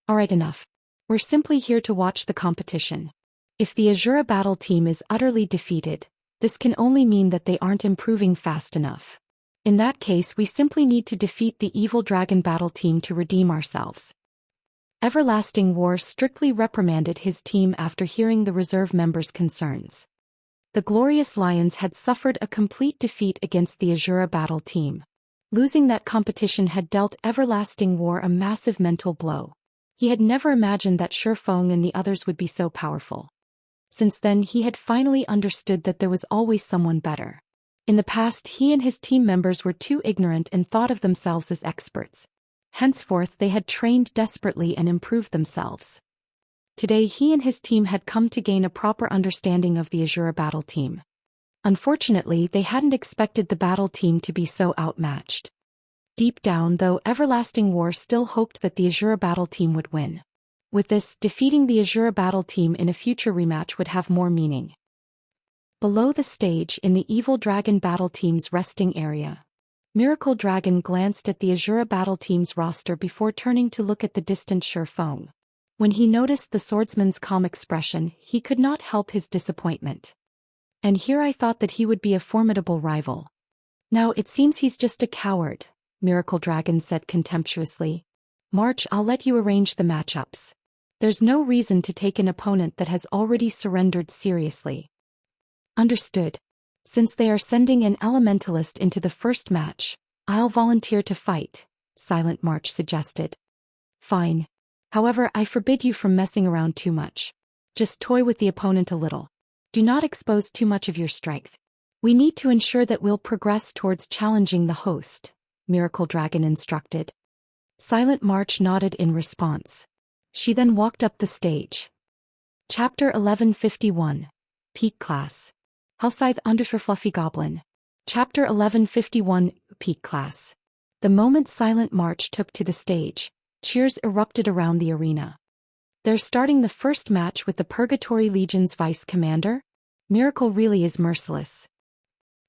A: Alright, enough. We're simply here to watch the competition. If the Asura battle team is utterly defeated, this can only mean that they aren't improving fast enough. In that case, we simply need to defeat the evil dragon battle team to redeem ourselves. Everlasting War strictly reprimanded his team after hearing the reserve members' concerns. The Glorious Lions had suffered a complete defeat against the Asura battle team. Losing that competition had dealt Everlasting War a massive mental blow. He had never imagined that Shifeng and the others would be so powerful. Since then he had finally understood that there was always someone better. In the past he and his team members were too ignorant and thought of themselves as experts. Henceforth they had trained desperately and improved themselves. Today he and his team had come to gain a proper understanding of the Asura battle team. Unfortunately, they hadn't expected the battle team to be so outmatched. Deep down, though, Everlasting War still hoped that the Asura battle team would win. With this, defeating the Asura battle team in a future rematch would have more meaning. Below the stage, in the Evil Dragon battle team's resting area, Miracle Dragon glanced at the Asura battle team's roster before turning to look at the distant Shifeng. When he noticed the swordsman's calm expression, he could not help his disappointment. And here I thought that he would be a formidable rival. Now it seems he's just a coward, Miracle Dragon said contemptuously. March, I'll let you arrange the matchups. There's no reason to take an opponent that has already surrendered seriously. Understood. Since they are sending an elementalist into the first match, I'll volunteer to fight, Silent March suggested. Fine. However, I forbid you from messing around too much. Just toy with the opponent a little. Do not expose too much of your strength. We need to ensure that we'll progress towards challenging the host, Miracle Dragon instructed. Silent March nodded in response. She then walked up the stage. Chapter 1151. Peak Class. Halscythe Underfer Fluffy Goblin. Chapter 1151. Peak Class. The moment Silent March took to the stage, cheers erupted around the arena. They're starting the first match with the Purgatory Legion's vice commander? Miracle really is merciless.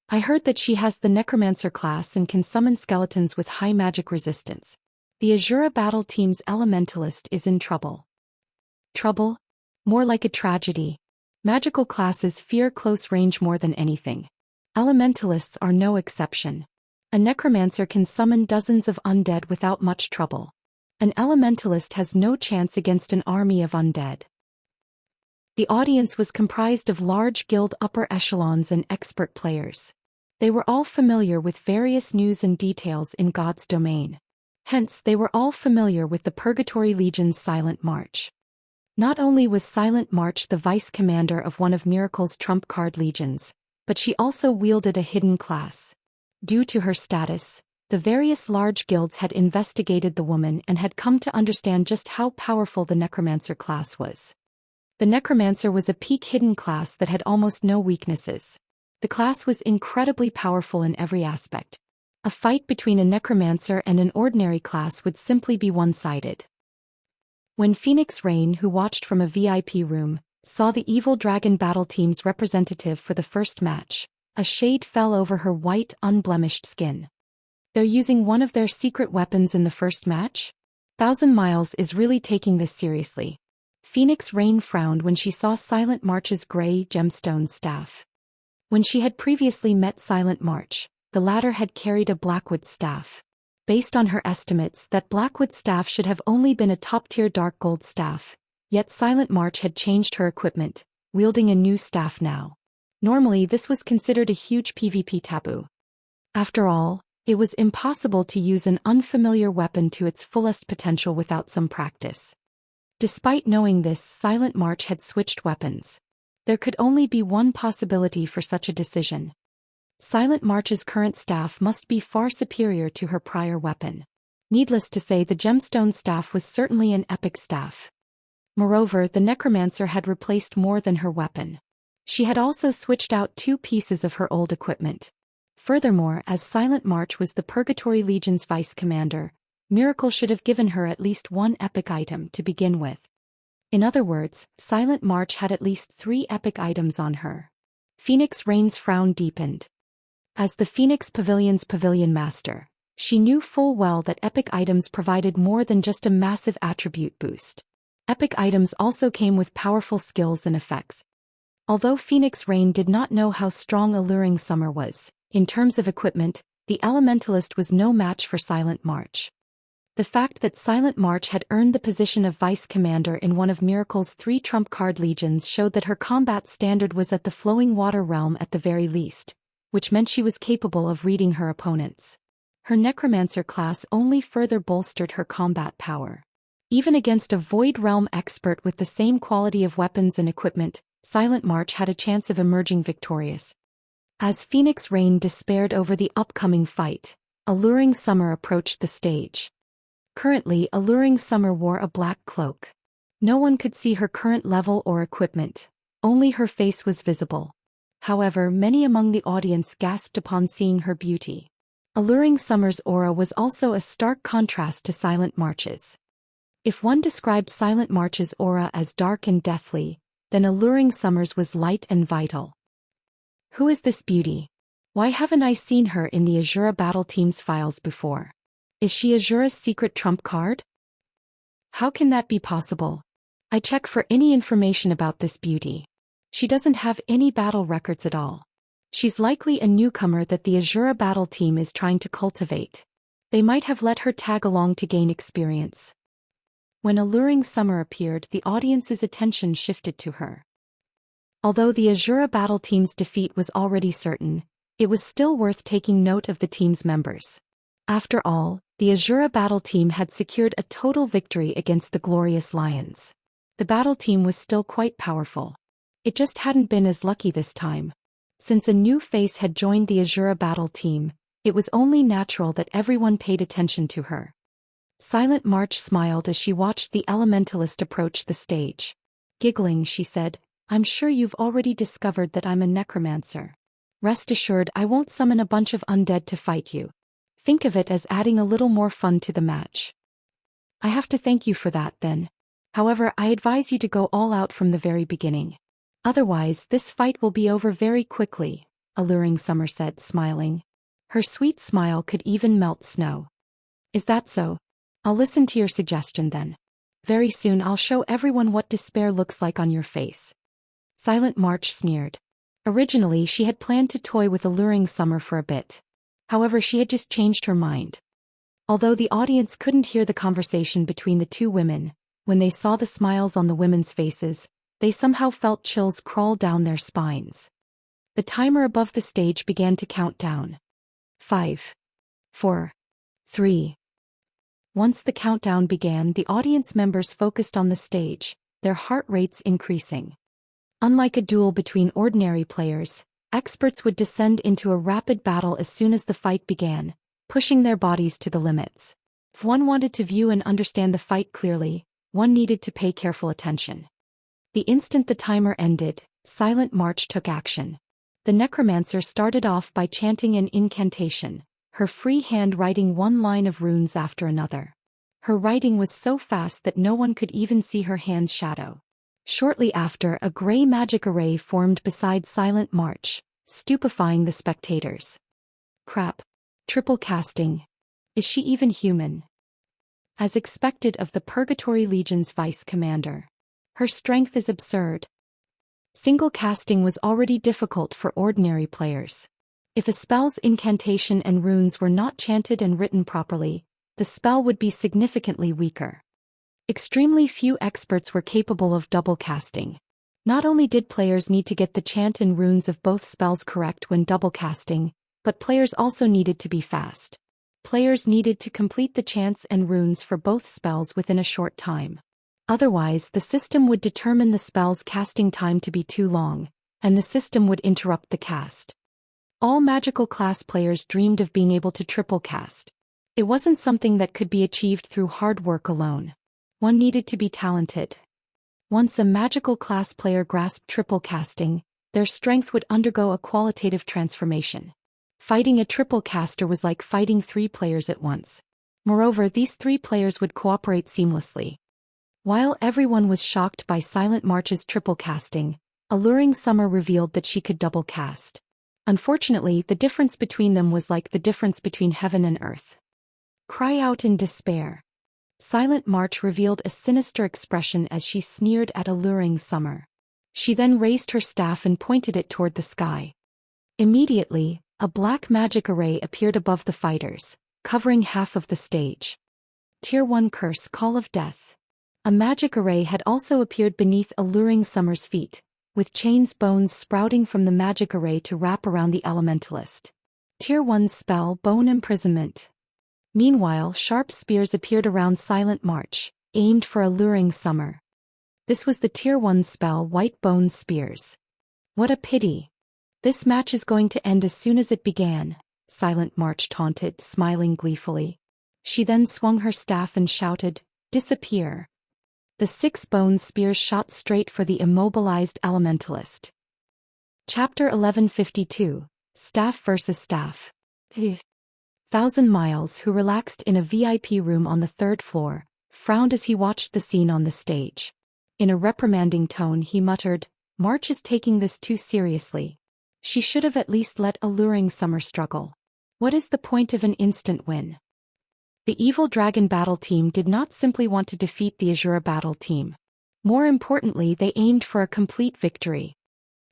A: I heard that she has the Necromancer class and can summon skeletons with high magic resistance. The Asura battle team's elementalist is in trouble. Trouble? More like a tragedy. Magical classes fear close range more than anything. Elementalists are no exception. A necromancer can summon dozens of undead without much trouble. An elementalist has no chance against an army of undead. The audience was comprised of large guild upper echelons and expert players. They were all familiar with various news and details in God's domain. Hence, they were all familiar with the Purgatory Legion's Silent March. Not only was Silent March the vice commander of one of Miracle's trump card legions, but she also wielded a hidden class. Due to her status, the various large guilds had investigated the woman and had come to understand just how powerful the Necromancer class was. The Necromancer was a peak hidden class that had almost no weaknesses. The class was incredibly powerful in every aspect. A fight between a Necromancer and an ordinary class would simply be one-sided. When Phoenix Rain, who watched from a VIP room, saw the Evil Dragon battle team's representative for the first match, a shade fell over her white, unblemished skin. They're using one of their secret weapons in the first match? 1,000 Miles is really taking this seriously. Phoenix Rain frowned when she saw Silent March's gray gemstone staff. When she had previously met Silent March, the latter had carried a Blackwood staff. Based on her estimates, that Blackwood staff should have only been a top-tier dark gold staff, yet Silent March had changed her equipment, wielding a new staff now. Normally this was considered a huge PvP taboo. After all, it was impossible to use an unfamiliar weapon to its fullest potential without some practice. Despite knowing this, Silent March had switched weapons. There could only be one possibility for such a decision. Silent March's current staff must be far superior to her prior weapon. Needless to say, the gemstone staff was certainly an epic staff. Moreover, the Necromancer had replaced more than her weapon. She had also switched out 2 pieces of her old equipment. Furthermore, as Silent March was the Purgatory Legion's vice commander, Miracle should have given her at least 1 epic item to begin with. In other words, Silent March had at least 3 epic items on her. Phoenix Rain's frown deepened. As the Phoenix Pavilion's pavilion master, she knew full well that epic items provided more than just a massive attribute boost. Epic items also came with powerful skills and effects. Although Phoenix Rain did not know how strong Alluring Summer was, in terms of equipment, the Elementalist was no match for Silent March. The fact that Silent March had earned the position of vice commander in one of Miracle's 3 trump-card legions showed that her combat standard was at the flowing water realm at the very least, which meant she was capable of reading her opponents. Her Necromancer class only further bolstered her combat power. Even against a Void Realm expert with the same quality of weapons and equipment, Silent March had a chance of emerging victorious. As Phoenix Rain despaired over the upcoming fight, Alluring Summer approached the stage. Currently, Alluring Summer wore a black cloak. No one could see her current level or equipment, only her face was visible. However, many among the audience gasped upon seeing her beauty. Alluring Summer's aura was also a stark contrast to Silent March's. If one described Silent March's aura as dark and deathly, then Alluring Summer's was light and vital. Who is this beauty? Why haven't I seen her in the Asura battle team's files before? Is she Asura's secret trump card? How can that be possible? I check for any information about this beauty. She doesn't have any battle records at all. She's likely a newcomer that the Asura battle team is trying to cultivate. They might have let her tag along to gain experience. When Alluring Summer appeared, the audience's attention shifted to her. Although the Asura battle team's defeat was already certain, it was still worth taking note of the team's members. After all, the Asura battle team had secured a total victory against the Glorious Lions. The battle team was still quite powerful. It just hadn't been as lucky this time. Since a new face had joined the Asura battle team, it was only natural that everyone paid attention to her. Silent March smiled as she watched the Elementalist approach the stage. Giggling, she said, "I'm sure you've already discovered that I'm a necromancer. Rest assured I won't summon a bunch of undead to fight you. Think of it as adding a little more fun to the match." "I have to thank you for that, then. However, I advise you to go all out from the very beginning. Otherwise, this fight will be over very quickly," Alluring Summer said, smiling. Her sweet smile could even melt snow. "Is that so? I'll listen to your suggestion then. Very soon I'll show everyone what despair looks like on your face." Silent March sneered. Originally, she had planned to toy with Alluring Summer for a bit. However, she had just changed her mind. Although the audience couldn't hear the conversation between the two women, when they saw the smiles on the women's faces, they somehow felt chills crawl down their spines. The timer above the stage began to count down. 5, 4, 3. Once the countdown began, the audience members focused on the stage, their heart rates increasing. Unlike a duel between ordinary players, experts would descend into a rapid battle as soon as the fight began, pushing their bodies to the limits. If one wanted to view and understand the fight clearly, one needed to pay careful attention. The instant the timer ended, Silent March took action. The necromancer started off by chanting an incantation, her free hand writing one line of runes after another. Her writing was so fast that no one could even see her hand's shadow. Shortly after, a gray magic array formed beside Silent March, stupefying the spectators. Crap. Triple casting. Is she even human? As expected of the Purgatory Legion's vice commander. Her strength is absurd. Single casting was already difficult for ordinary players. If a spell's incantation and runes were not chanted and written properly, the spell would be significantly weaker. Extremely few experts were capable of double casting. Not only did players need to get the chant and runes of both spells correct when double casting, but players also needed to be fast. Players needed to complete the chants and runes for both spells within a short time. Otherwise, the system would determine the spell's casting time to be too long, and the system would interrupt the cast. All magical class players dreamed of being able to triple cast. It wasn't something that could be achieved through hard work alone. One needed to be talented. Once a magical class player grasped triple casting, their strength would undergo a qualitative transformation. Fighting a triple caster was like fighting 3 players at once. Moreover, these 3 players would cooperate seamlessly. While everyone was shocked by Silent March's triple casting, Alluring Summer revealed that she could double cast. Unfortunately, the difference between them was like the difference between heaven and earth. Cry out in despair. Silent March revealed a sinister expression as she sneered at Alluring Summer. She then raised her staff and pointed it toward the sky. Immediately, A black magic array appeared above the fighters, covering half of the stage. Tier 1 Curse Call of Death. A magic array had also appeared beneath Alluring Summer's feet, with chains bones sprouting from the magic array to wrap around the elementalist. Tier 1 Spell Bone Imprisonment. Meanwhile, sharp spears appeared around Silent March, aimed for Alluring Summer. This was the Tier 1 spell White Bone Spears. What a pity. This match is going to end as soon as it began, Silent March taunted, smiling gleefully. She then swung her staff and shouted, "Disappear." The 6 bone spears shot straight for the immobilized elementalist. Chapter 1152, Staff vs. Staff. 1,000 Miles, who relaxed in a VIP room on the 3rd floor, frowned as he watched the scene on the stage. In a reprimanding tone he muttered, "March is taking this too seriously. She should have at least let Alluring Summer struggle. What is the point of an instant win?" The Evil Dragon Battle Team did not simply want to defeat the Asura Battle Team. More importantly, they aimed for a complete victory.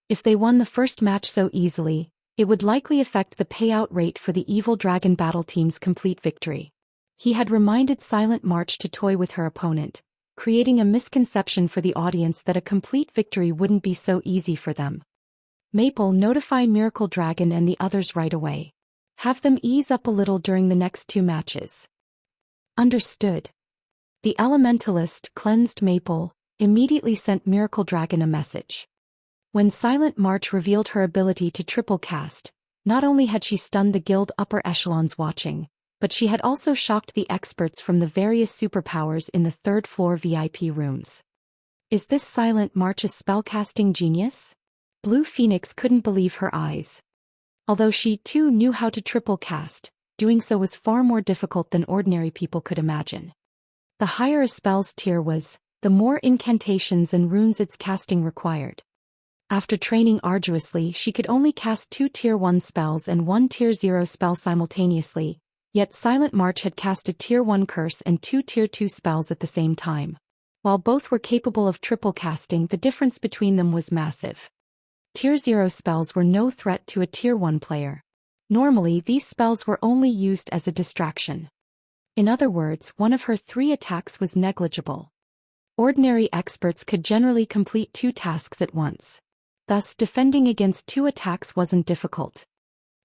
A: If they won the first match so easily, it would likely affect the payout rate for the Evil Dragon Battle Team's complete victory. He had reminded Silent March to toy with her opponent, creating a misconception for the audience that a complete victory wouldn't be so easy for them. Maple, notify Miracle Dragon and the others right away. Have them ease up a little during the next 2 matches. Understood. The Elementalist, cleansed Maple, immediately sent Miracle Dragon a message. When Silent March revealed her ability to triple cast, not only had she stunned the guild upper echelons watching, but she had also shocked the experts from the various superpowers in the 3rd floor VIP rooms. Is this Silent March's spellcasting genius? Blue Phoenix couldn't believe her eyes. Although she too knew how to triple cast, doing so was far more difficult than ordinary people could imagine. The higher a spell's tier was, the more incantations and runes its casting required. After training arduously, she could only cast 2 Tier 1 spells and 1 Tier 0 spell simultaneously, yet Silent March had cast a Tier 1 curse and 2 Tier 2 spells at the same time. While both were capable of triple casting, the difference between them was massive. Tier 0 spells were no threat to a Tier 1 player. Normally, these spells were only used as a distraction. In other words, one of her 3 attacks was negligible. Ordinary experts could generally complete 2 tasks at once. Thus, defending against 2 attacks wasn't difficult.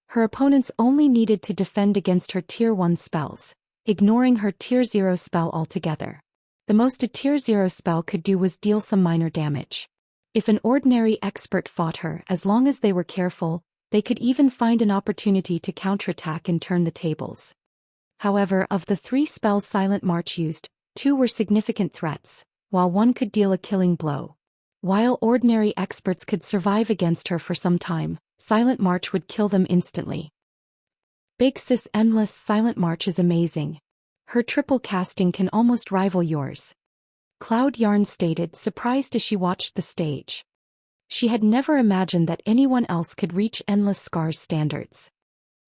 A: Her opponents only needed to defend against her Tier 1 spells, ignoring her Tier 0 spell altogether. The most a Tier 0 spell could do was deal some minor damage. If an ordinary expert fought her, as long as they were careful, they could even find an opportunity to counterattack and turn the tables. However, of the 3 spells Silent March used, 2 were significant threats, while 1 could deal a killing blow. While ordinary experts could survive against her for some time, Silent March would kill them instantly. Big Sis Endless Silent March is amazing. Her triple casting can almost rival yours. Cloud Yarn stated, surprised as she watched the stage. She had never imagined that anyone else could reach Endless Scar's standards.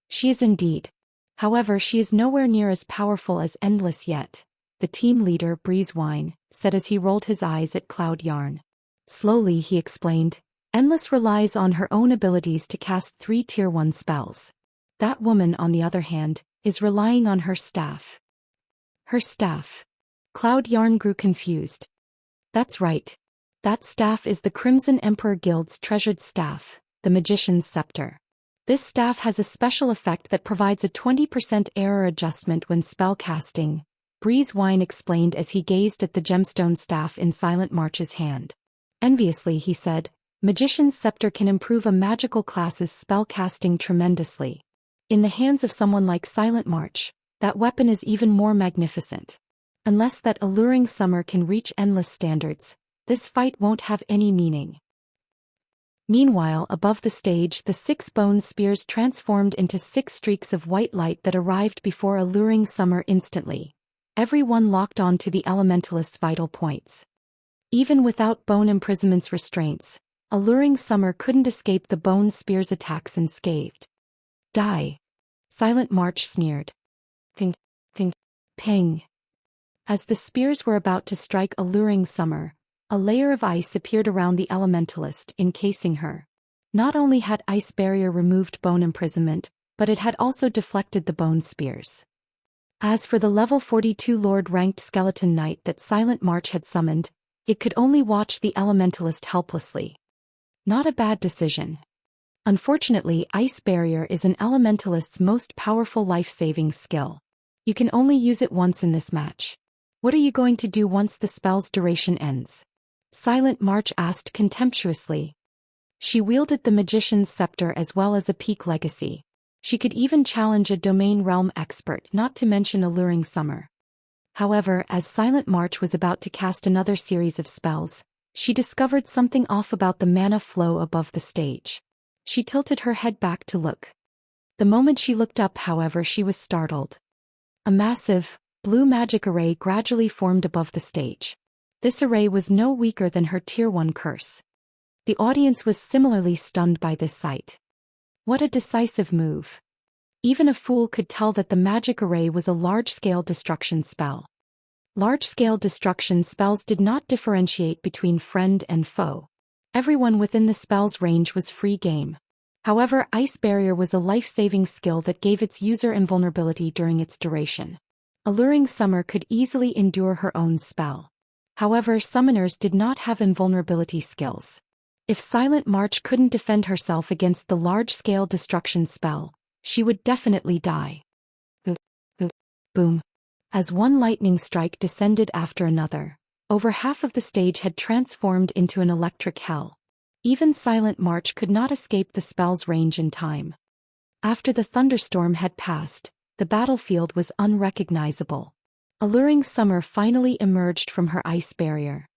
A: She is indeed. However, she is nowhere near as powerful as Endless yet, the team leader, Breezewine, said as he rolled his eyes at Cloud Yarn. Slowly he explained, Endless relies on her own abilities to cast 3 Tier 1 spells. That woman, on the other hand, is relying on her staff. Her staff. Cloud Yarn grew confused. That's right. That staff is the Crimson Emperor Guild's treasured staff, the Magician's Scepter. This staff has a special effect that provides a 20% error adjustment when spell casting, Breezewine explained as he gazed at the gemstone staff in Silent March's hand. Enviously he said, Magician's Scepter can improve a magical class's spell casting tremendously. In the hands of someone like Silent March, that weapon is even more magnificent. Unless that Alluring Summer can reach Endless standards, this fight won't have any meaning. Meanwhile, above the stage, the 6 bone spears transformed into 6 streaks of white light that arrived before Alluring Summer instantly. Everyone locked on to the Elementalist's vital points. Even without Bone Imprisonment's restraints, Alluring Summer couldn't escape the bone spear's attacks unscathed. Die. Silent March sneered. Ping, ping, ping. As the spears were about to strike Alluring Summer, a layer of ice appeared around the Elementalist, encasing her. Not only had Ice Barrier removed bone imprisonment, but it had also deflected the bone spears. As for the level 42 Lord-ranked Skeleton Knight that Silent March had summoned, it could only watch the Elementalist helplessly. Not a bad decision. Unfortunately, Ice Barrier is an Elementalist's most powerful life-saving skill. You can only use it once in this match. What are you going to do once the spell's duration ends? Silent March asked contemptuously. She wielded the Magician's Scepter as well as a Peak Legacy. She could even challenge a Domain Realm expert, not to mention Alluring Summer. However, as Silent March was about to cast another series of spells, she discovered something off about the mana flow above the stage. She tilted her head back to look. The moment she looked up, however, she was startled. A massive, blue magic array gradually formed above the stage. This array was no weaker than her Tier 1 curse. The audience was similarly stunned by this sight. What a decisive move. Even a fool could tell that the magic array was a large-scale destruction spell. Large-scale destruction spells did not differentiate between friend and foe. Everyone within the spell's range was free game. However, Ice Barrier was a life-saving skill that gave its user invulnerability during its duration. Alluring Summer could easily endure her own spell. However, summoners did not have invulnerability skills. If Silent March couldn't defend herself against the large-scale destruction spell, she would definitely die. Boom. As one lightning strike descended after another, over half of the stage had transformed into an electric hell. Even Silent March could not escape the spell's range in time. After the thunderstorm had passed, the battlefield was unrecognizable. Alluring Summer finally emerged from her ice barrier.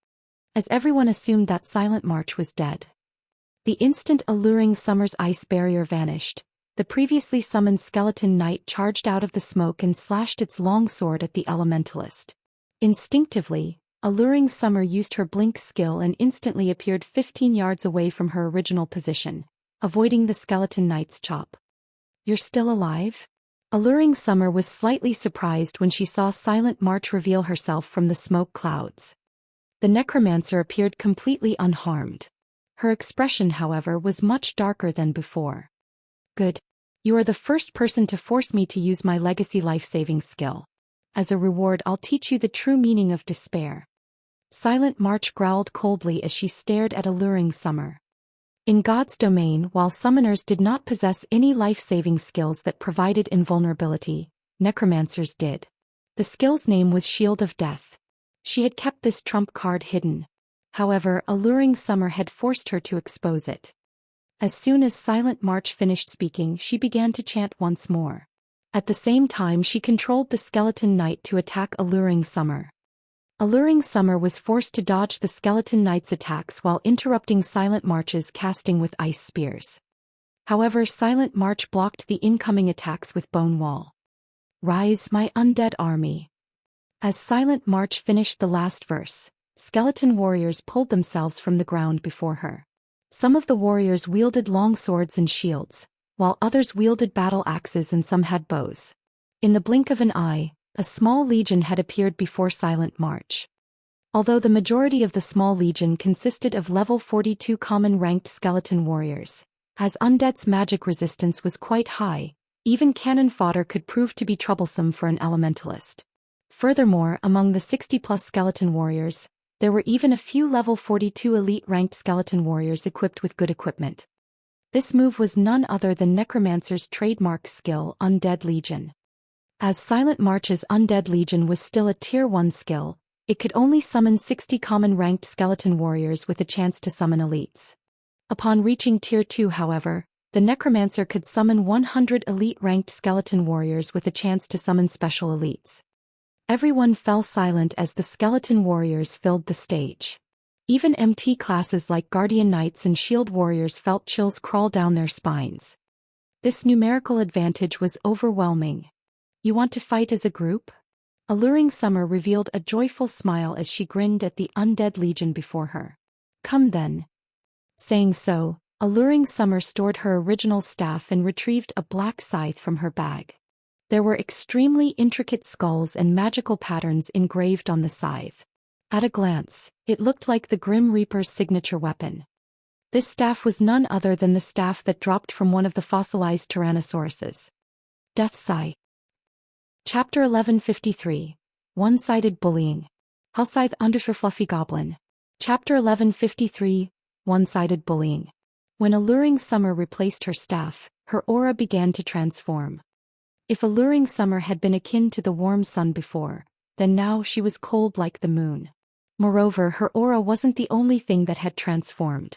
A: As everyone assumed that Silent March was dead. The instant Alluring Summer's ice barrier vanished, the previously summoned Skeleton Knight charged out of the smoke and slashed its long sword at the Elementalist. Instinctively, Alluring Summer used her blink skill and instantly appeared 15 yards away from her original position, avoiding the Skeleton Knight's chop. "You're still alive?" Alluring Summer was slightly surprised when she saw Silent March reveal herself from the smoke clouds. The necromancer appeared completely unharmed. Her expression, however, was much darker than before. "Good. You are the first person to force me to use my legacy life-saving skill. As a reward, I'll teach you the true meaning of despair." Silent March growled coldly as she stared at Alluring Summer. In God's domain, while summoners did not possess any life-saving skills that provided invulnerability, necromancers did. The skill's name was Shield of Death. She had kept this trump card hidden. However, Alluring Summer had forced her to expose it. As soon as Silent March finished speaking, she began to chant once more. At the same time, she controlled the Skeleton Knight to attack Alluring Summer. Alluring Summer was forced to dodge the Skeleton Knight's attacks while interrupting Silent March's casting with ice spears. However, Silent March blocked the incoming attacks with Bone Wall. "Rise, my undead army." As Silent March finished the last verse, skeleton warriors pulled themselves from the ground before her. Some of the warriors wielded long swords and shields, while others wielded battle axes and some had bows. In the blink of an eye, a small legion had appeared before Silent March. Although the majority of the small legion consisted of level 42 common-ranked skeleton warriors, as undead's magic resistance was quite high, even cannon fodder could prove to be troublesome for an elementalist. Furthermore, among the 60-plus skeleton warriors, there were even a few level 42 elite-ranked skeleton warriors equipped with good equipment. This move was none other than Necromancer's trademark skill, Undead Legion. As Silent March's Undead Legion was still a Tier 1 skill, it could only summon 60 common-ranked skeleton warriors with a chance to summon elites. Upon reaching Tier 2, however, the Necromancer could summon 100 elite-ranked skeleton warriors with a chance to summon special elites. Everyone fell silent as the skeleton warriors filled the stage. Even MT classes like Guardian Knights and Shield Warriors felt chills crawl down their spines. This numerical advantage was overwhelming. "You want to fight as a group?" Alluring Summer revealed a joyful smile as she grinned at the Undead Legion before her. "Come then." Saying so, Alluring Summer stored her original staff and retrieved a black scythe from her bag. There were extremely intricate skulls and magical patterns engraved on the scythe. At a glance, it looked like the Grim Reaper's signature weapon. This staff was none other than the staff that dropped from one of the fossilized Tyrannosauruses. Death Sigh. Chapter 1153. One-sided bullying. Hellscythe _ Fluffy Goblin. Chapter 1153. One-sided bullying. When Alluring Summer replaced her staff, her aura began to transform. If Alluring Summer had been akin to the warm sun before, then now she was cold like the moon. Moreover, her aura wasn't the only thing that had transformed.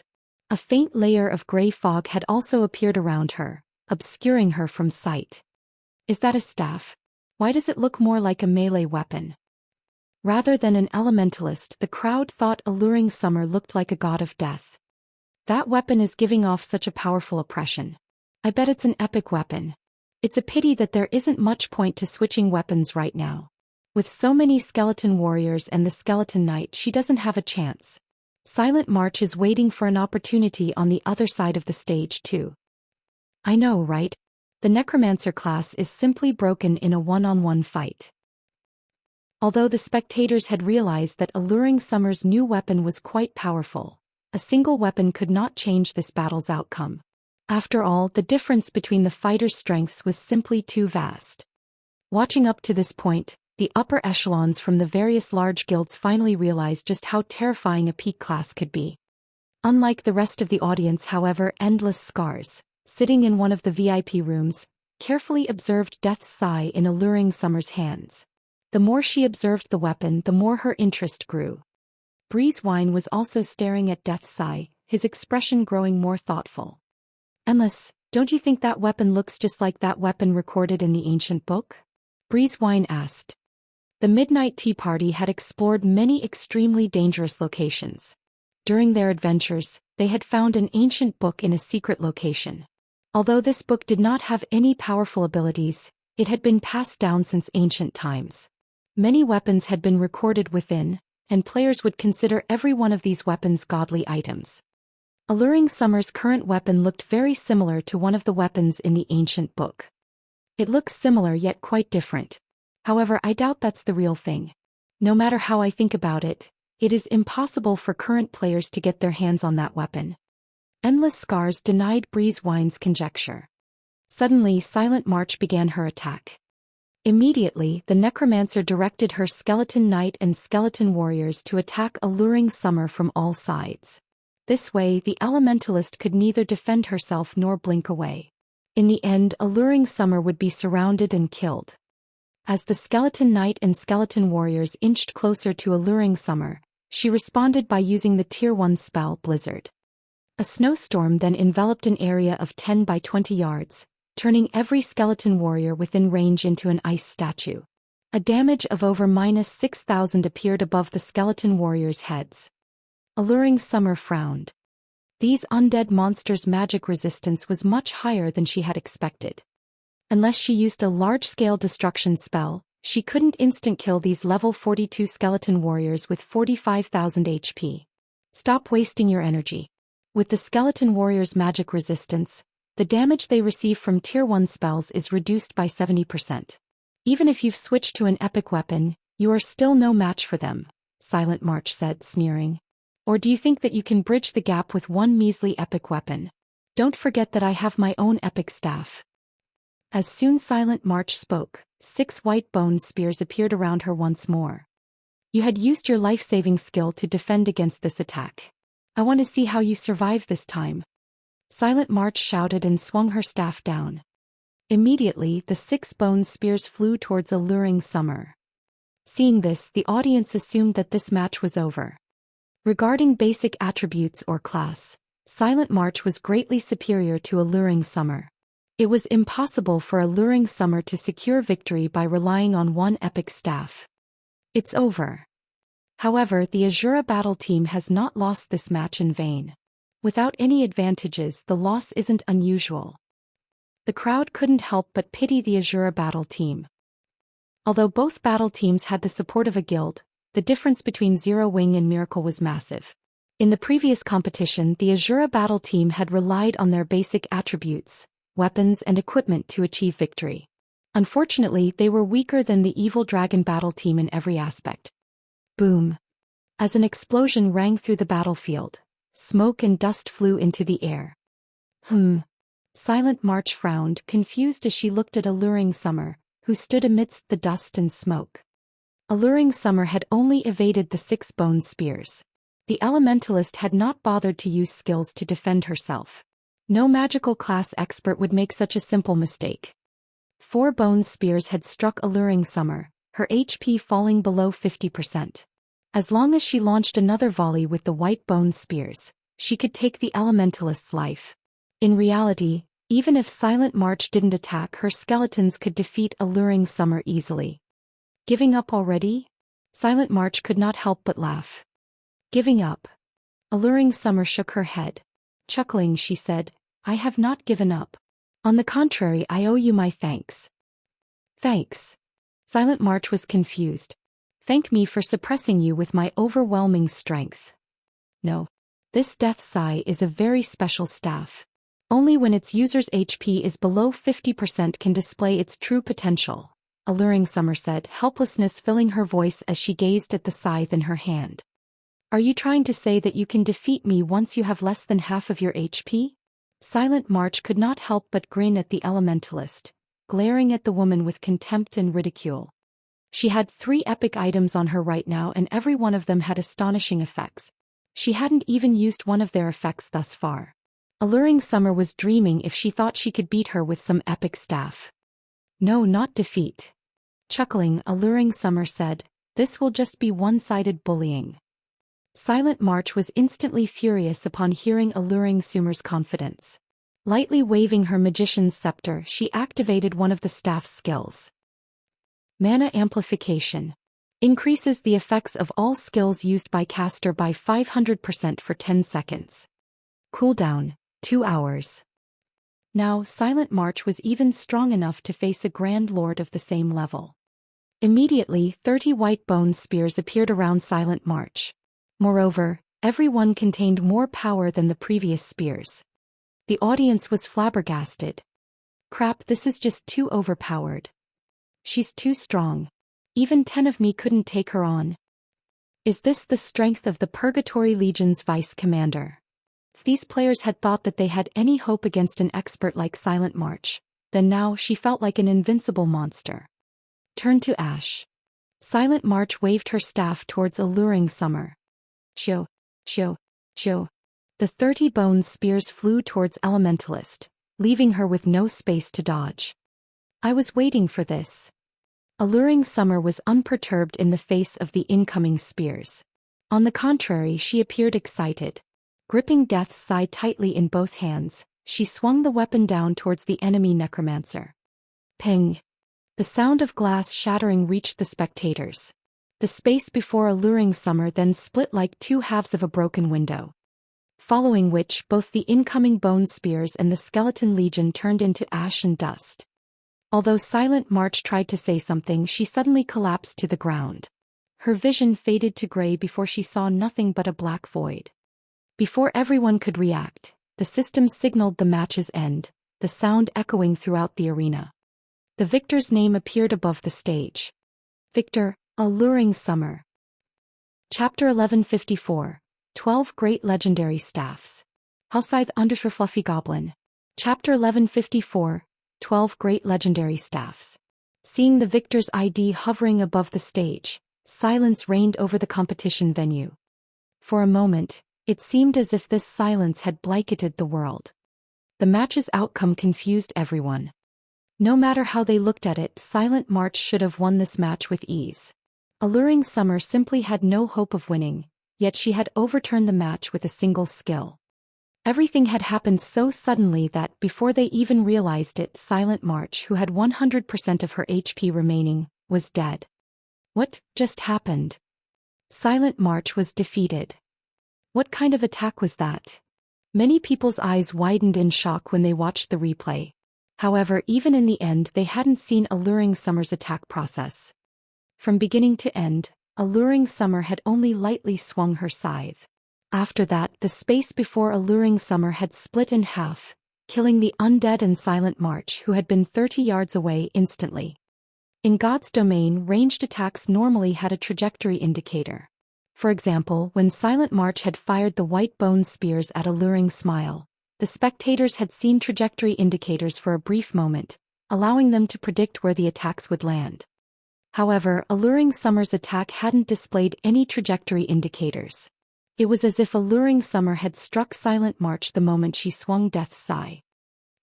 A: A faint layer of gray fog had also appeared around her, obscuring her from sight. Is that a staff? Why does it look more like a melee weapon? Rather than an elementalist, the crowd thought Alluring Summer looked like a god of death. That weapon is giving off such a powerful oppression. I bet it's an epic weapon. It's a pity that there isn't much point to switching weapons right now. With so many skeleton warriors and the skeleton knight, she doesn't have a chance. Silent March is waiting for an opportunity on the other side of the stage too. I know, right? The Necromancer class is simply broken in a one-on-one fight. Although the spectators had realized that Alluring Summer's new weapon was quite powerful, a single weapon could not change this battle's outcome. After all, the difference between the fighters' strengths was simply too vast. Watching up to this point, the upper echelons from the various large guilds finally realized just how terrifying a peak class could be. Unlike the rest of the audience, however, Endless Scars, sitting in one of the VIP rooms, carefully observed Death's Sigh in Alluring Summer's hands. The more she observed the weapon, the more her interest grew. Breezewine was also staring at Death's Sigh, his expression growing more thoughtful. Endless, don't you think that weapon looks just like that weapon recorded in the ancient book? Breezewine asked. The Midnight Tea Party had explored many extremely dangerous locations. During their adventures, they had found an ancient book in a secret location. Although this book did not have any powerful abilities, it had been passed down since ancient times. Many weapons had been recorded within, and players would consider every one of these weapons godly items. Alluring Summer's current weapon looked very similar to one of the weapons in the ancient book. It looks similar yet quite different. However, I doubt that's the real thing. No matter how I think about it, it is impossible for current players to get their hands on that weapon. Endless Scars denied Breezewine's conjecture. Suddenly, Silent March began her attack. Immediately, the Necromancer directed her Skeleton Knight and Skeleton Warriors to attack Alluring Summer from all sides. This way, the Elementalist could neither defend herself nor blink away. In the end, Alluring Summer would be surrounded and killed. As the Skeleton Knight and Skeleton Warriors inched closer to Alluring Summer, she responded by using the Tier 1 spell, Blizzard. A snowstorm then enveloped an area of 10 by 20 yards, turning every skeleton warrior within range into an ice statue. A damage of over -6,000 appeared above the skeleton warriors' heads. Alluring Summer frowned. These undead monsters' magic resistance was much higher than she had expected. Unless she used a large-scale destruction spell, she couldn't instant-kill these level 42 skeleton warriors with 45,000 HP. Stop wasting your energy. With the skeleton warriors' magic resistance, the damage they receive from Tier 1 spells is reduced by 70%. Even if you've switched to an epic weapon, you are still no match for them, Silent March said, sneering. Or do you think that you can bridge the gap with one measly epic weapon? Don't forget that I have my own epic staff. As soon Silent March spoke, 6 white bone spears appeared around her once more. You had used your life-saving skill to defend against this attack. I want to see how you survive this time. Silent March shouted and swung her staff down. Immediately, the 6 bone spears flew towards Alluring Summer. Seeing this, the audience assumed that this match was over. Regarding basic attributes or class, Silent March was greatly superior to Alluring Summer. It was impossible for Alluring Summer to secure victory by relying on one epic staff. It's over. However, the Asura battle team has not lost this match in vain. Without any advantages, the loss isn't unusual. The crowd couldn't help but pity the Asura battle team. Although both battle teams had the support of a guild, the difference between Zero Wing and Miracle was massive. In the previous competition, the Asura battle team had relied on their basic attributes, weapons and equipment to achieve victory. Unfortunately, they were weaker than the Evil Dragon battle team in every aspect. Boom. As an explosion rang through the battlefield, Smoke and dust flew into the air. Silent March frowned, confused as she looked at Alluring Summer, who stood amidst the dust and smoke. Alluring Summer had only evaded the 6 bone spears. The elementalist had not bothered to use skills to defend herself. No magical class expert would make such a simple mistake. 4 bone spears had struck Alluring Summer, her HP falling below 50%. As long as she launched another volley with the white bone spears, she could take the elementalist's life. In reality, even if Silent March didn't attack, her skeletons could defeat Alluring Summer easily. Giving up already? Silent March could not help but laugh. Giving up? Alluring Summer shook her head. Chuckling, she said, I have not given up. On the contrary, I owe you my thanks. Thanks? Silent March was confused. Thank me for suppressing you with my overwhelming strength. No. This death sigh is a very special staff. Only when its user's HP is below 50% can display its true potential, Alluring Summer said, helplessness filling her voice as she gazed at the scythe in her hand. Are you trying to say that you can defeat me once you have less than half of your HP? Silent March could not help but grin at the elementalist, glaring at the woman with contempt and ridicule. She had 3 epic items on her right now, and every one of them had astonishing effects. She hadn't even used one of their effects thus far. Alluring Summer was dreaming if she thought she could beat her with some epic staff. No, not defeat. Chuckling, Alluring Summer said, this will just be one-sided bullying. Silent March was instantly furious upon hearing Alluring Summer's confidence. Lightly waving her magician's scepter, she activated one of the staff's skills. Mana Amplification. Increases the effects of all skills used by caster by 500% for 10 seconds. Cooldown, 2 hours. Now, Silent March was even strong enough to face a Grand Lord of the same level. Immediately, 30 white bone spears appeared around Silent March. Moreover, every one contained more power than the previous spears. The audience was flabbergasted. Crap, this is just too overpowered. She's too strong. Even 10 of me couldn't take her on. Is this the strength of the Purgatory Legion's vice commander? If these players had thought that they had any hope against an expert like Silent March, then now she felt like an invincible monster. Turn to ash. Silent March waved her staff towards Alluring Summer. Shoo, shoo, shoo. The 30 bone spears flew towards Elementalist, leaving her with no space to dodge. I was waiting for this. Alluring Summer was unperturbed in the face of the incoming spears. On the contrary, she appeared excited. Gripping Death's side tightly in both hands, she swung the weapon down towards the enemy necromancer. Ping! The sound of glass shattering reached the spectators. The space before Alluring Summer then split like 2 halves of a broken window. Following which, both the incoming bone spears and the skeleton legion turned into ash and dust. Although Silent March tried to say something, she suddenly collapsed to the ground. Her vision faded to gray before she saw nothing but a black void. Before everyone could react, the system signaled the match's end, the sound echoing throughout the arena. The victor's name appeared above the stage. Victor, Alluring Summer. Chapter 1154. 12 Great Legendary Staffs. Hellscythe Undershirt Fluffy Goblin. Chapter 1154. 12 Great Legendary Staffs. Seeing the victor's ID hovering above the stage, silence reigned over the competition venue. For a moment, it seemed as if this silence had blanketed the world. The match's outcome confused everyone. No matter how they looked at it, Silent March should have won this match with ease. Alluring Summer simply had no hope of winning, yet she had overturned the match with a single skill. Everything had happened so suddenly that, before they even realized it, Silent March, who had 100% of her HP remaining, was dead. What just happened? Silent March was defeated. What kind of attack was that? Many people's eyes widened in shock when they watched the replay. However, even in the end, they hadn't seen Alluring Summer's attack process. From beginning to end, Alluring Summer had only lightly swung her scythe. After that, the space before Alluring Summer had split in half, killing the undead and Silent March, who had been 30 yards away, instantly. In God's domain, ranged attacks normally had a trajectory indicator. For example, when Silent March had fired the white bone spears at Alluring Smile, the spectators had seen trajectory indicators for a brief moment, allowing them to predict where the attacks would land. However, Alluring Summer's attack hadn't displayed any trajectory indicators. It was as if Alluring Summer had struck Silent March the moment she swung Death's Sigh.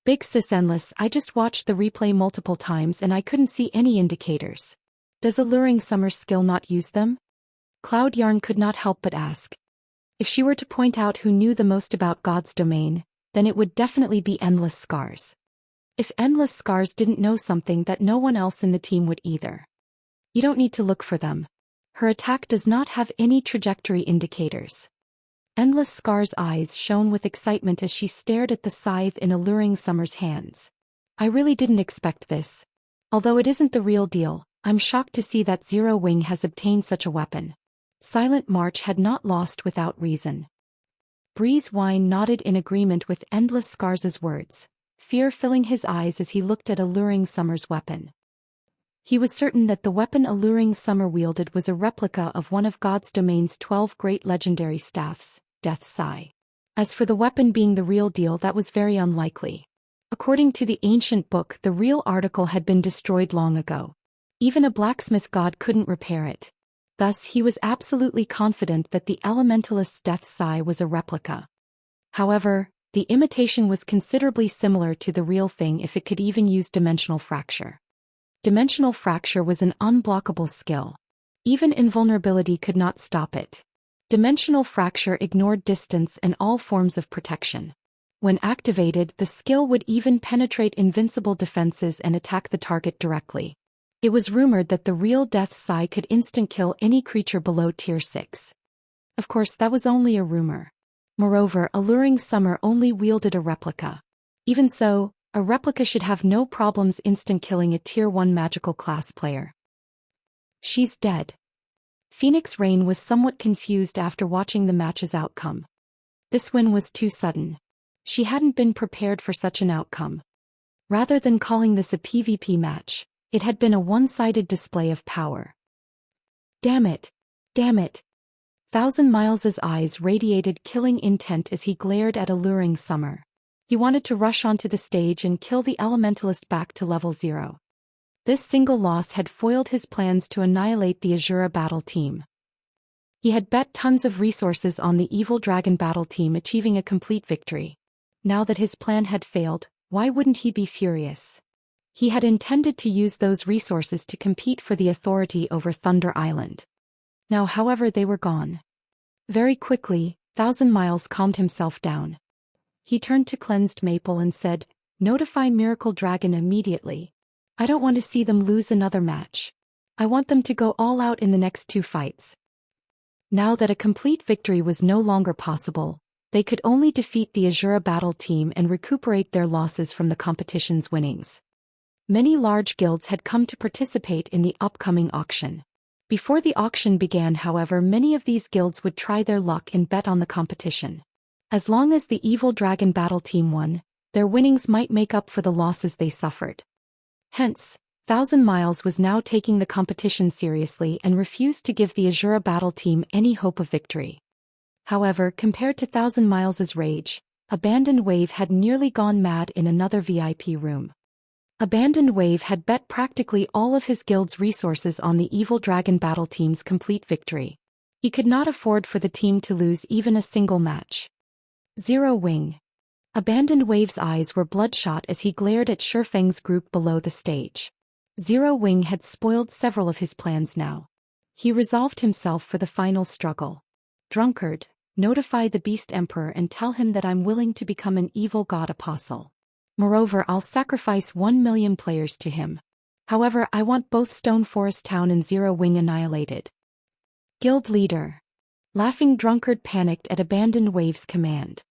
A: Big Sis Endless, I just watched the replay multiple times and I couldn't see any indicators. Does Alluring Summer's skill not use them? Cloud Yarn could not help but ask. If she were to point out who knew the most about God's domain, then it would definitely be Endless Scars. If Endless Scars didn't know something that no one else in the team would either. You don't need to look for them. Her attack does not have any trajectory indicators. Endless Scar's eyes shone with excitement as she stared at the scythe in Alluring Summer's hands. I really didn't expect this. Although it isn't the real deal, I'm shocked to see that Zero Wing has obtained such a weapon. Silent March had not lost without reason. Breeze Wine nodded in agreement with Endless Scars' words, fear filling his eyes as he looked at Alluring Summer's weapon. He was certain that the weapon Alluring Summer wielded was a replica of one of God's domain's 12 great legendary staffs, Death's Sigh. As for the weapon being the real deal, that was very unlikely. According to the ancient book, the real article had been destroyed long ago. Even a blacksmith god couldn't repair it. Thus, he was absolutely confident that the elementalist's Death's Sigh was a replica. However, the imitation was considerably similar to the real thing if it could even use dimensional fracture. Dimensional fracture was an unblockable skill. Even invulnerability could not stop it. Dimensional fracture ignored distance and all forms of protection. When activated, the skill would even penetrate invincible defenses and attack the target directly. It was rumored that the real Death's Sigh could instant-kill any creature below Tier 6. Of course, that was only a rumor. Moreover, Alluring Summer only wielded a replica. Even so, a replica should have no problems instant-killing a Tier 1 magical class player. She's dead. Phoenix Rain was somewhat confused after watching the match's outcome. This win was too sudden. She hadn't been prepared for such an outcome. Rather than calling this a PvP match, it had been a one-sided display of power. Damn it! Damn it! Thousand Miles's eyes radiated killing intent as he glared at Alluring Summer. He wanted to rush onto the stage and kill the elementalist back to level 0. This single loss had foiled his plans to annihilate the Asura battle team. He had bet tons of resources on the evil dragon battle team achieving a complete victory. Now that his plan had failed, why wouldn't he be furious? He had intended to use those resources to compete for the authority over Thunder Island. Now, however, they were gone. Very quickly, Thousand Miles calmed himself down. He turned to Cleansed Maple and said, "Notify Miracle Dragon immediately. I don't want to see them lose another match. I want them to go all out in the next 2 fights." Now that a complete victory was no longer possible, they could only defeat the Asura battle team and recuperate their losses from the competition's winnings. Many large guilds had come to participate in the upcoming auction. Before the auction began, however, many of these guilds would try their luck and bet on the competition. As long as the Evil Dragon battle team won, their winnings might make up for the losses they suffered. Hence, Thousand Miles was now taking the competition seriously and refused to give the Asura battle team any hope of victory. However, compared to Thousand Miles's rage, Abandoned Wave had nearly gone mad in another VIP room. Abandoned Wave had bet practically all of his guild's resources on the Evil Dragon battle team's complete victory. He could not afford for the team to lose even a single match. Zero Wing. Abandoned Wave's eyes were bloodshot as he glared at Shifeng's group below the stage. Zero Wing had spoiled several of his plans now. He resolved himself for the final struggle. Drunkard, notify the Beast Emperor and tell him that I'm willing to become an evil god apostle. Moreover, I'll sacrifice 1 million players to him. However, I want both Stone Forest Town and Zero Wing annihilated. Guild Leader. Laughing Drunkard panicked at Abandoned Wave's command.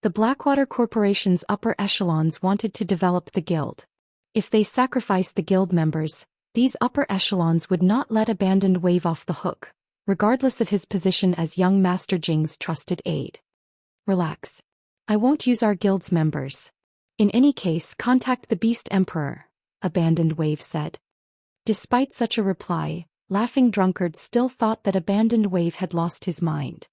A: The Blackwater Corporation's upper echelons wanted to develop the guild. If they sacrificed the guild members, these upper echelons would not let Abandoned Wave off the hook, regardless of his position as young Master Jing's trusted aide. Relax. I won't use our guild's members. In any case, contact the Beast Emperor, Abandoned Wave said. Despite such a reply, Laughing Drunkard still thought that Abandoned Wave had lost his mind.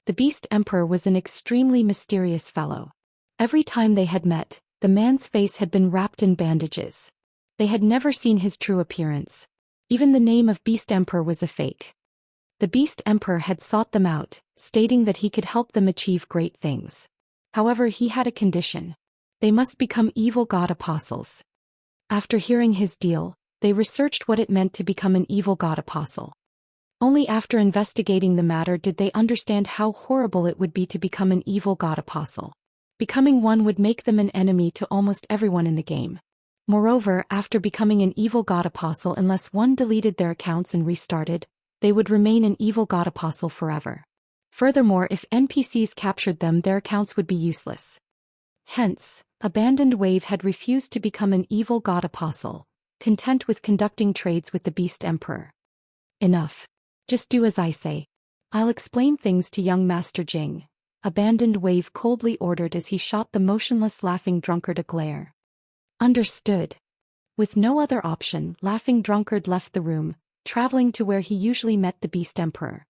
A: The Beast Emperor was an extremely mysterious fellow. Every time they had met, the man's face had been wrapped in bandages. They had never seen his true appearance. Even the name of Beast Emperor was a fake. The Beast Emperor had sought them out, stating that he could help them achieve great things. However, he had a condition. They must become evil god apostles. After hearing his deal, they researched what it meant to become an evil god apostle. Only after investigating the matter did they understand how horrible it would be to become an evil god apostle. Becoming one would make them an enemy to almost everyone in the game. Moreover, after becoming an evil god apostle, unless one deleted their accounts and restarted, they would remain an evil god apostle forever. Furthermore, if NPCs captured them, their accounts would be useless. Hence, Abandoned Wave had refused to become an evil god apostle, content with conducting trades with the Beast Emperor. Enough. Just do as I say. I'll explain things to young Master Jing, Abandoned Wave coldly ordered as he shot the motionless Laughing Drunkard a glare. Understood. With no other option, Laughing Drunkard left the room, traveling to where he usually met the Beast Emperor.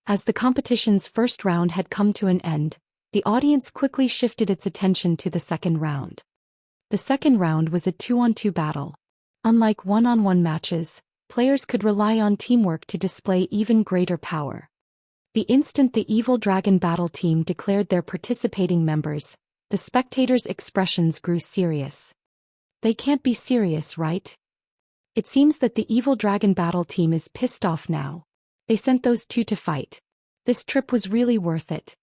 A: As the competition's first round had come to an end, the audience quickly shifted its attention to the second round. The second round was a 2-on-2 battle. Unlike one-on-one matches, players could rely on teamwork to display even greater power. The instant the Evil Dragon Battle Team declared their participating members, the spectators' expressions grew serious. They can't be serious, right? It seems that the Evil Dragon Battle Team is pissed off now. They sent those two to fight. This trip was really worth it.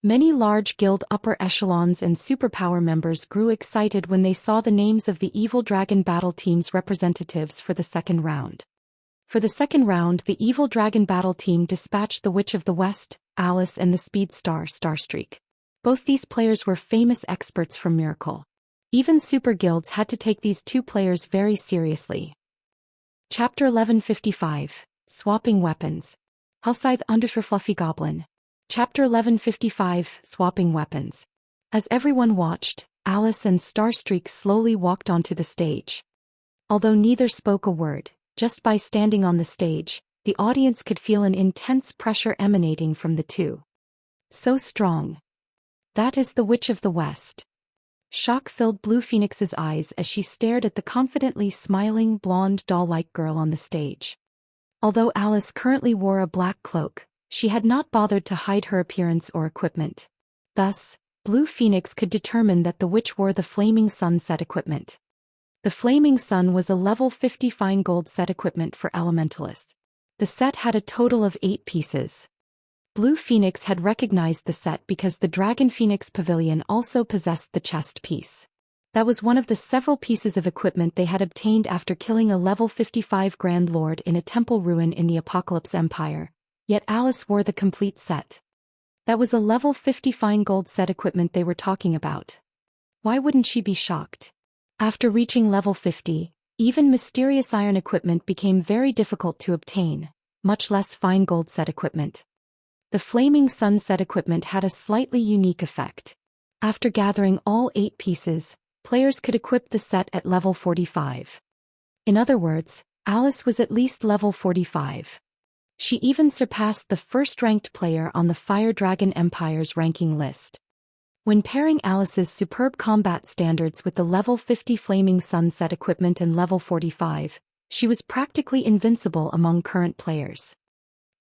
A: Many large guild upper echelons and superpower members grew excited when they saw the names of the Evil Dragon Battle Team's representatives for the second round. For the second round, the Evil Dragon Battle Team dispatched the Witch of the West, Alice, and the Speed Star, Starstreak. Both these players were famous experts from Miracle. Even super guilds had to take these two players very seriously. Chapter 1155, Swapping Weapons. Hellscythe _ Fluffy Goblin. Chapter 1155, Swapping Weapons. As everyone watched, Alice and Starstreak slowly walked onto the stage. Although neither spoke a word, just by standing on the stage, the audience could feel an intense pressure emanating from the two. So strong. That is the Witch of the West. Shock filled Blue Phoenix's eyes as she stared at the confidently smiling blonde doll-like girl on the stage. Although Alice currently wore a black cloak, she had not bothered to hide her appearance or equipment. Thus, Blue Phoenix could determine that the witch wore the Flaming Sun set equipment. The Flaming Sun was a level 50 fine gold set equipment for elementalists. The set had a total of 8 pieces. Blue Phoenix had recognized the set because the Dragon Phoenix Pavilion also possessed the chest piece. That was one of the several pieces of equipment they had obtained after killing a level 55 Grand Lord in a temple ruin in the Apocalypse Empire, yet Alice wore the complete set. That was a level 50 fine gold set equipment they were talking about. Why wouldn't she be shocked? After reaching level 50, even mysterious iron equipment became very difficult to obtain, much less fine gold set equipment. The Flaming Sun set equipment had a slightly unique effect. After gathering all 8 pieces, players could equip the set at level 45. In other words, Alice was at least level 45. She even surpassed the first-ranked player on the Fire Dragon Empire's ranking list. When pairing Alice's superb combat standards with the level 50 Flaming Sun set equipment and level 45, she was practically invincible among current players.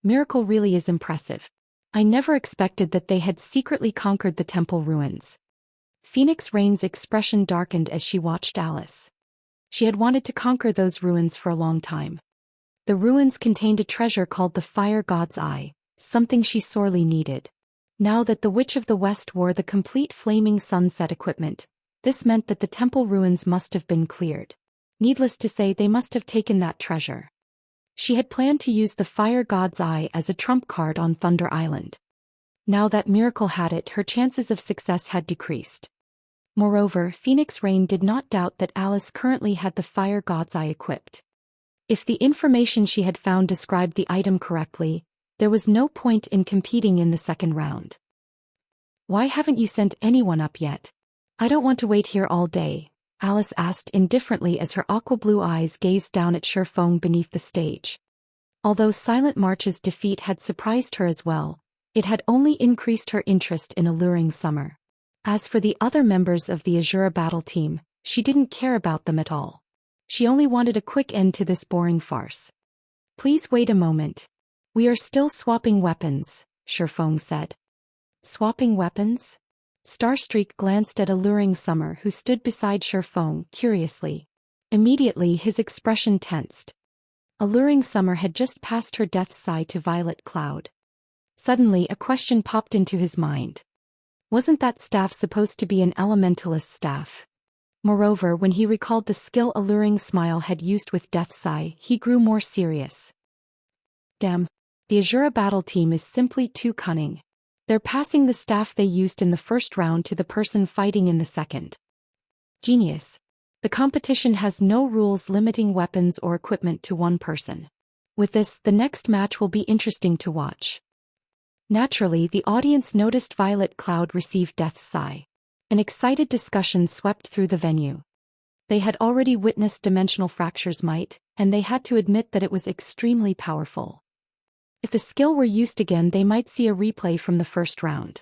A: Miracle really is impressive. I never expected that they had secretly conquered the temple ruins. Phoenix Rain's expression darkened as she watched Alice. She had wanted to conquer those ruins for a long time. The ruins contained a treasure called the Fire God's Eye, something she sorely needed. Now that the Witch of the West wore the complete Flaming Sun set equipment, this meant that the temple ruins must have been cleared. Needless to say, they must have taken that treasure. She had planned to use the Fire God's Eye as a trump card on Thunder Island. Now that Miracle had it, her chances of success had decreased. Moreover, Phoenix Rain did not doubt that Alice currently had the Fire God's Eye equipped. If the information she had found described the item correctly, there was no point in competing in the second round. Why haven't you sent anyone up yet? I don't want to wait here all day, Alice asked indifferently as her aqua-blue eyes gazed down at Shifeng beneath the stage. Although Silent March's defeat had surprised her as well, it had only increased her interest in Alluring Summer. As for the other members of the Asura battle team, she didn't care about them at all. She only wanted a quick end to this boring farce. Please wait a moment. We are still swapping weapons, Shifeng said. Swapping weapons? Starstreak glanced at Alluring Summer, who stood beside Shifeng, curiously. Immediately his expression tensed. Alluring Summer had just passed her death sigh to Violet Cloud. Suddenly a question popped into his mind. Wasn't that staff supposed to be an elementalist staff? Moreover, when he recalled the skill Alluring Smile had used with Death Sigh, he grew more serious. Damn. The Asura battle team is simply too cunning. They're passing the staff they used in the first round to the person fighting in the second. Genius. The competition has no rules limiting weapons or equipment to one person. With this, the next match will be interesting to watch. Naturally, the audience noticed Violet Cloud receive Death's Sigh. An excited discussion swept through the venue. They had already witnessed Dimensional Fracture's might, and they had to admit that it was extremely powerful. If the skill were used again, they might see a replay from the first round.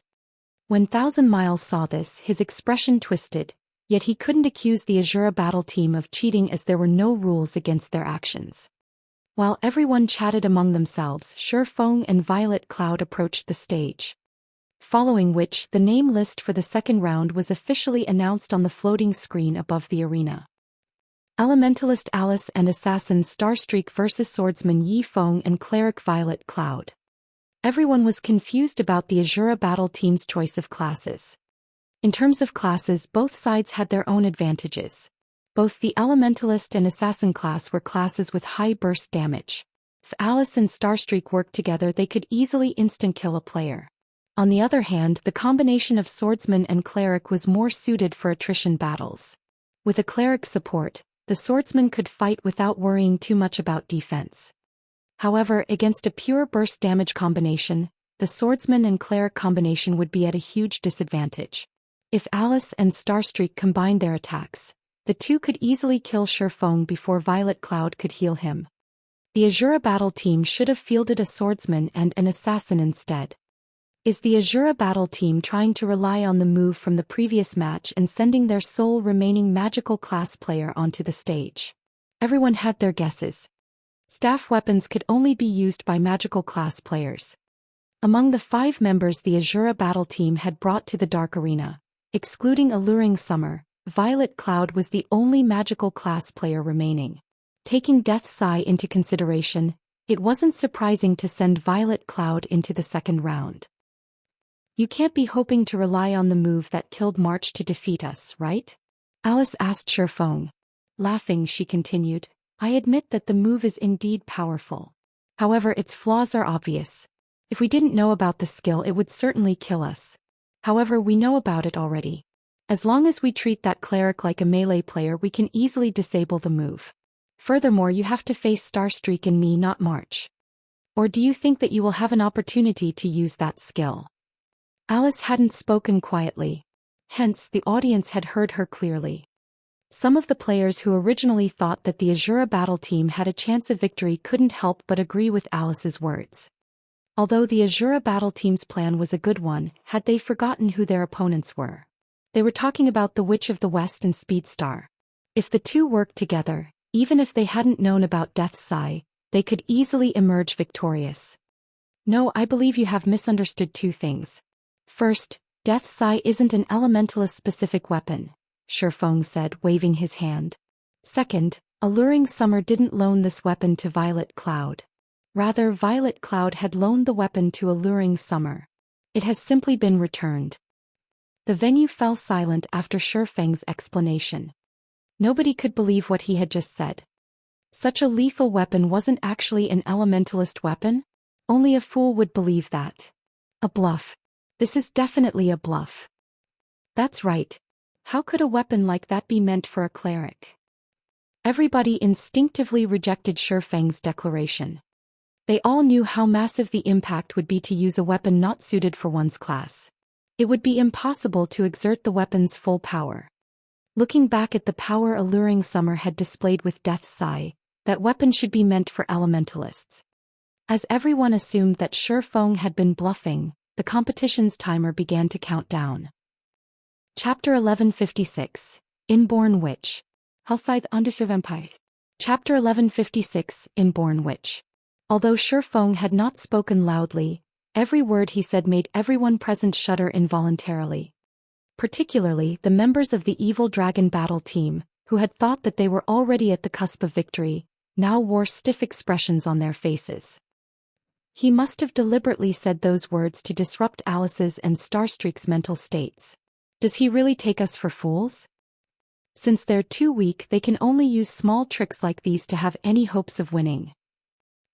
A: When Thousand Miles saw this, his expression twisted, yet he couldn't accuse the Asura battle team of cheating as there were no rules against their actions. While everyone chatted among themselves, Shifeng and Violet Cloud approached the stage. Following which, the name list for the second round was officially announced on the floating screen above the arena. Elementalist Alice and Assassin Starstreak vs Swordsman Yifeng and Cleric Violet Cloud. Everyone was confused about the Asura battle team's choice of classes. In terms of classes, both sides had their own advantages. Both the Elementalist and Assassin class were classes with high burst damage. If Alice and Starstreak worked together, they could easily instant-kill a player. On the other hand, the combination of Swordsman and Cleric was more suited for attrition battles. With a Cleric support, the Swordsman could fight without worrying too much about defense. However, against a pure burst damage combination, the Swordsman and Cleric combination would be at a huge disadvantage. If Alice and Starstreak combined their attacks, the two could easily kill Shifeng before Violet Cloud could heal him. The Asura battle team should have fielded a Swordsman and an Assassin instead. Is the Asura battle team trying to rely on the move from the previous match and sending their sole remaining magical class player onto the stage? Everyone had their guesses. Staff weapons could only be used by magical class players. Among the 5 members the Asura battle team had brought to the Dark Arena, excluding Alluring Summer, Violet Cloud was the only magical class player remaining. Taking Death Sigh into consideration, it wasn't surprising to send Violet Cloud into the second round. You can't be hoping to rely on the move that killed March to defeat us, right? Alice asked Shifeng. Laughing, she continued, I admit that the move is indeed powerful. However, its flaws are obvious. If we didn't know about the skill, it would certainly kill us. However, we know about it already. As long as we treat that Cleric like a melee player, we can easily disable the move. Furthermore, you have to face Starstreak and me, not March. Or do you think that you will have an opportunity to use that skill? Alice hadn't spoken quietly. Hence, the audience had heard her clearly. Some of the players who originally thought that the Asura battle team had a chance of victory couldn't help but agree with Alice's words. Although the Asura battle team's plan was a good one, had they forgotten who their opponents were? They were talking about the Witch of the West and Speedstar. If the two worked together, even if they hadn't known about Death's Sigh, they could easily emerge victorious. No, I believe you have misunderstood 2 things. First, Death's Sigh isn't an elementalist-specific weapon, Shifeng said, waving his hand. Second, Alluring Summer didn't loan this weapon to Violet Cloud. Rather, Violet Cloud had loaned the weapon to Alluring Summer. It has simply been returned. The venue fell silent after Shifeng's explanation. Nobody could believe what he had just said. Such a lethal weapon wasn't actually an elementalist weapon? Only a fool would believe that. A bluff. This is definitely a bluff. That's right. How could a weapon like that be meant for a cleric? Everybody instinctively rejected Shifeng's declaration. They all knew how massive the impact would be to use a weapon not suited for one's class. It would be impossible to exert the weapon's full power. Looking back at the power-alluring Summer had displayed with Death's Sigh, that weapon should be meant for elementalists. As everyone assumed that Feng had been bluffing, the competition's timer began to count down. Chapter 1156, Inborn Witch. Hellscythe Undershiv Empire. Chapter 1156, Inborn Witch. Although Feng had not spoken loudly, every word he said made everyone present shudder involuntarily. Particularly the members of the evil dragon battle team, who had thought that they were already at the cusp of victory, now wore stiff expressions on their faces. He must have deliberately said those words to disrupt Alice's and Starstreak's mental states. Does he really take us for fools? Since they're too weak, they can only use small tricks like these to have any hopes of winning.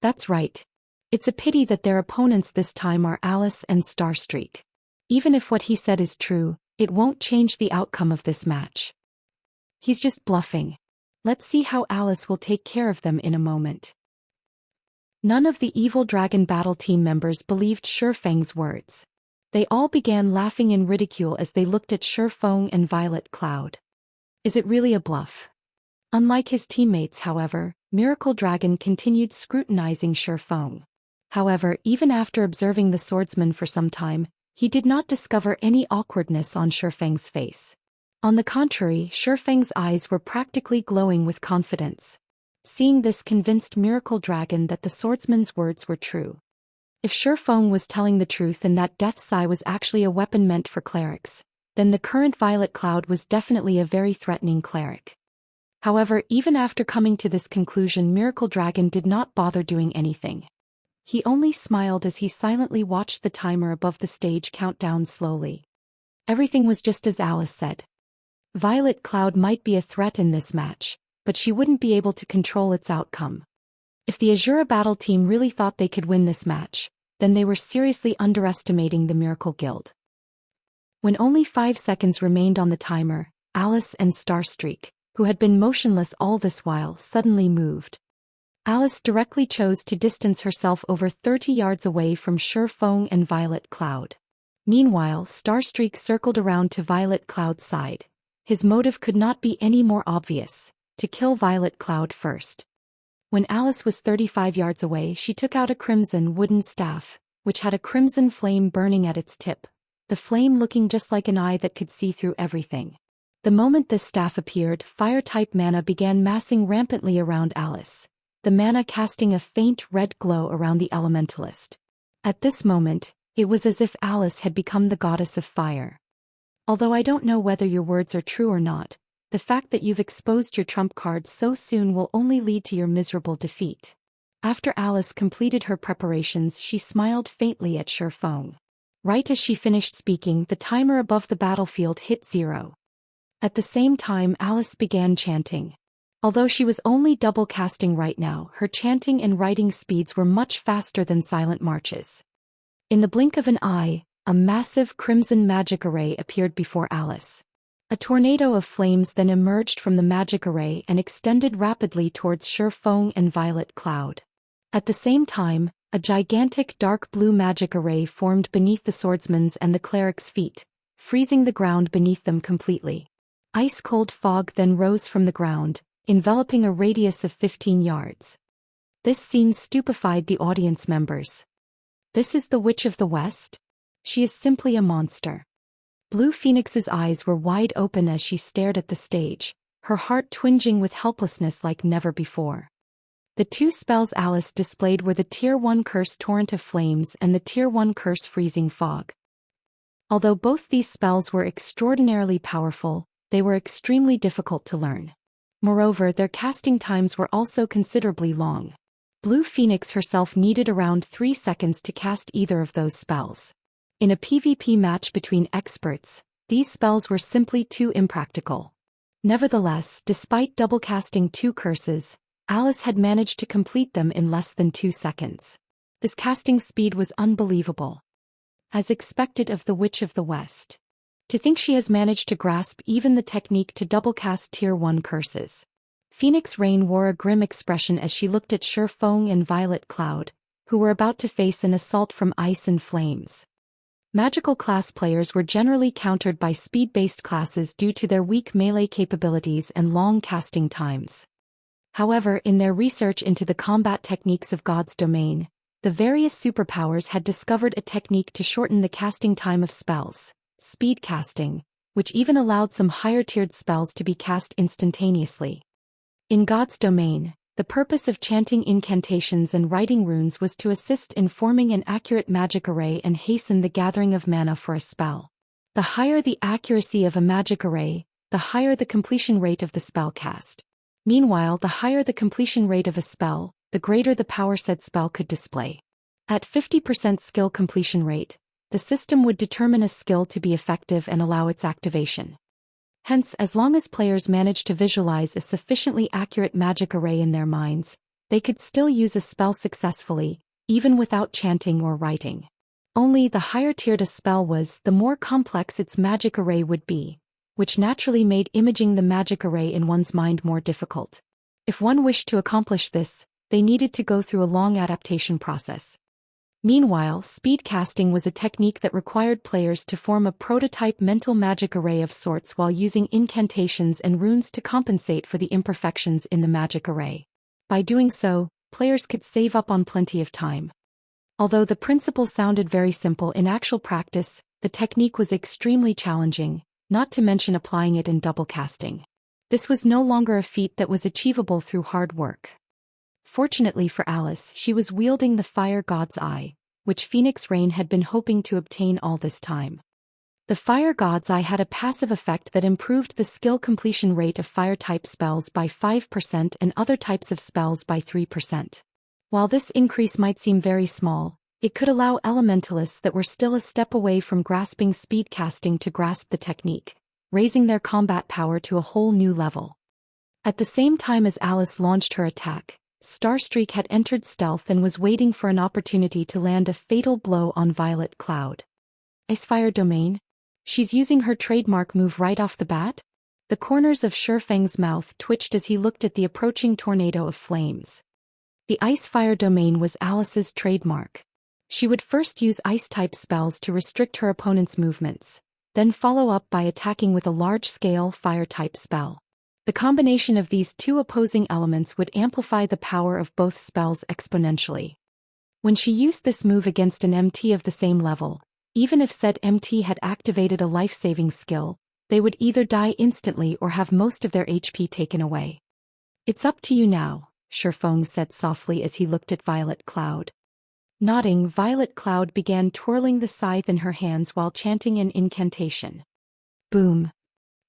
A: That's right. It's a pity that their opponents this time are Alice and Starstreak. Even if what he said is true, it won't change the outcome of this match. He's just bluffing. Let's see how Alice will take care of them in a moment. None of the evil dragon battle team members believed Feng's words. They all began laughing in ridicule as they looked at Feng and Violet Cloud. Is it really a bluff? Unlike his teammates, however, Miracle Dragon continued scrutinizing Feng. However, even after observing the swordsman for some time, he did not discover any awkwardness on Feng's face. On the contrary, Feng's eyes were practically glowing with confidence. Seeing this convinced Miracle Dragon that the swordsman's words were true. If Feng was telling the truth and that Death's Sigh was actually a weapon meant for clerics, then the current Violet Cloud was definitely a very threatening cleric. However, even after coming to this conclusion, Miracle Dragon did not bother doing anything. He only smiled as he silently watched the timer above the stage count down slowly. Everything was just as Alice said. Violet Cloud might be a threat in this match, but she wouldn't be able to control its outcome. If the Asura battle team really thought they could win this match, then they were seriously underestimating the Miracle Guild. When only 5 seconds remained on the timer, Alice and Starstreak, who had been motionless all this while, suddenly moved. Alice directly chose to distance herself over 30 yards away from Feng and Violet Cloud. Meanwhile, Starstreak circled around to Violet Cloud's side. His motive could not be any more obvious: to kill Violet Cloud first. When Alice was 35 yards away, she took out a crimson wooden staff, which had a crimson flame burning at its tip, the flame looking just like an eye that could see through everything. The moment this staff appeared, fire-type mana began massing rampantly around Alice, the mana casting a faint red glow around the elementalist. At this moment, it was as if Alice had become the goddess of fire. Although I don't know whether your words are true or not, the fact that you've exposed your trump card so soon will only lead to your miserable defeat. After Alice completed her preparations, she smiled faintly at Feng. Right as she finished speaking, the timer above the battlefield hit 0. At the same time, Alice began chanting. Although she was only double casting right now, her chanting and writing speeds were much faster than silent marches. In the blink of an eye, a massive crimson magic array appeared before Alice. A tornado of flames then emerged from the magic array and extended rapidly towards Feng and Violet Cloud. At the same time, a gigantic dark blue magic array formed beneath the swordsman's and the cleric's feet, freezing the ground beneath them completely. Ice-cold fog then rose from the ground, enveloping a radius of 15 yards. This scene stupefied the audience members. This is the Witch of the West? She is simply a monster. Blue Phoenix's eyes were wide open as she stared at the stage, her heart twinging with helplessness like never before. The two spells Alice displayed were the Tier 1 Curse Torrent of Flames and the Tier 1 Curse Freezing Fog. Although both these spells were extraordinarily powerful, they were extremely difficult to learn. Moreover, their casting times were also considerably long. Blue Phoenix herself needed around 3 seconds to cast either of those spells. In a PvP match between experts, these spells were simply too impractical. Nevertheless, despite double casting 2 curses, Alice had managed to complete them in less than 2 seconds. This casting speed was unbelievable. As expected of the Witch of the West. To think she has managed to grasp even the technique to double cast Tier 1 curses. Phoenix Rain wore a grim expression as she looked at Feng and Violet Cloud, who were about to face an assault from ice and flames. Magical class players were generally countered by speed-based classes due to their weak melee capabilities and long casting times. However, in their research into the combat techniques of God's domain, the various superpowers had discovered a technique to shorten the casting time of spells, speed casting, which even allowed some higher-tiered spells to be cast instantaneously. In God's domain, the purpose of chanting incantations and writing runes was to assist in forming an accurate magic array and hasten the gathering of mana for a spell. The higher the accuracy of a magic array, the higher the completion rate of the spell cast. Meanwhile, the higher the completion rate of a spell, the greater the power said spell could display. At 50% skill completion rate, the system would determine a skill to be effective and allow its activation. Hence, as long as players managed to visualize a sufficiently accurate magic array in their minds, they could still use a spell successfully, even without chanting or writing. Only the higher tiered a spell was, the more complex its magic array would be, which naturally made imaging the magic array in one's mind more difficult. If one wished to accomplish this, they needed to go through a long adaptation process. Meanwhile, speed casting was a technique that required players to form a prototype mental magic array of sorts while using incantations and runes to compensate for the imperfections in the magic array. By doing so, players could save up on plenty of time. Although the principle sounded very simple, in actual practice, the technique was extremely challenging, not to mention applying it in double casting. This was no longer a feat that was achievable through hard work. Fortunately for Alice, she was wielding the Fire God's Eye, which Phoenix Rain had been hoping to obtain all this time. The Fire God's Eye had a passive effect that improved the skill completion rate of fire-type spells by 5% and other types of spells by 3%. While this increase might seem very small, it could allow elementalists that were still a step away from grasping speed casting to grasp the technique, raising their combat power to a whole new level. At the same time as Alice launched her attack, Starstreak had entered stealth and was waiting for an opportunity to land a fatal blow on Violet Cloud. Icefire Domain? She's using her trademark move right off the bat? The corners of Shurfeng's mouth twitched as he looked at the approaching tornado of flames. The Icefire Domain was Alice's trademark. She would first use ice-type spells to restrict her opponent's movements, then follow up by attacking with a large-scale fire-type spell. The combination of these two opposing elements would amplify the power of both spells exponentially. When she used this move against an MT of the same level, even if said MT had activated a life-saving skill, they would either die instantly or have most of their HP taken away. "It's up to you now," Shurfeng said softly as he looked at Violet Cloud. Nodding, Violet Cloud began twirling the scythe in her hands while chanting an incantation. Boom!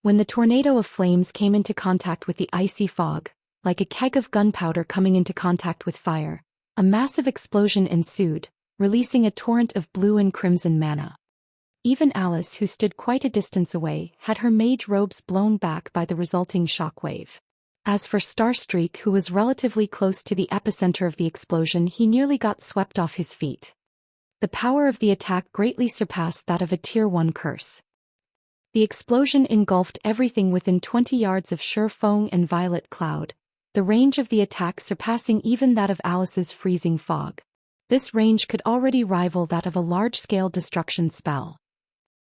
A: When the tornado of flames came into contact with the icy fog, like a keg of gunpowder coming into contact with fire, a massive explosion ensued, releasing a torrent of blue and crimson mana. Even Alice, who stood quite a distance away, had her mage robes blown back by the resulting shockwave. As for Starstreak, who was relatively close to the epicenter of the explosion, he nearly got swept off his feet. The power of the attack greatly surpassed that of a Tier 1 curse. The explosion engulfed everything within 20 yards of Shurfeng and Violet Cloud, the range of the attack surpassing even that of Alice's freezing fog. This range could already rival that of a large-scale destruction spell.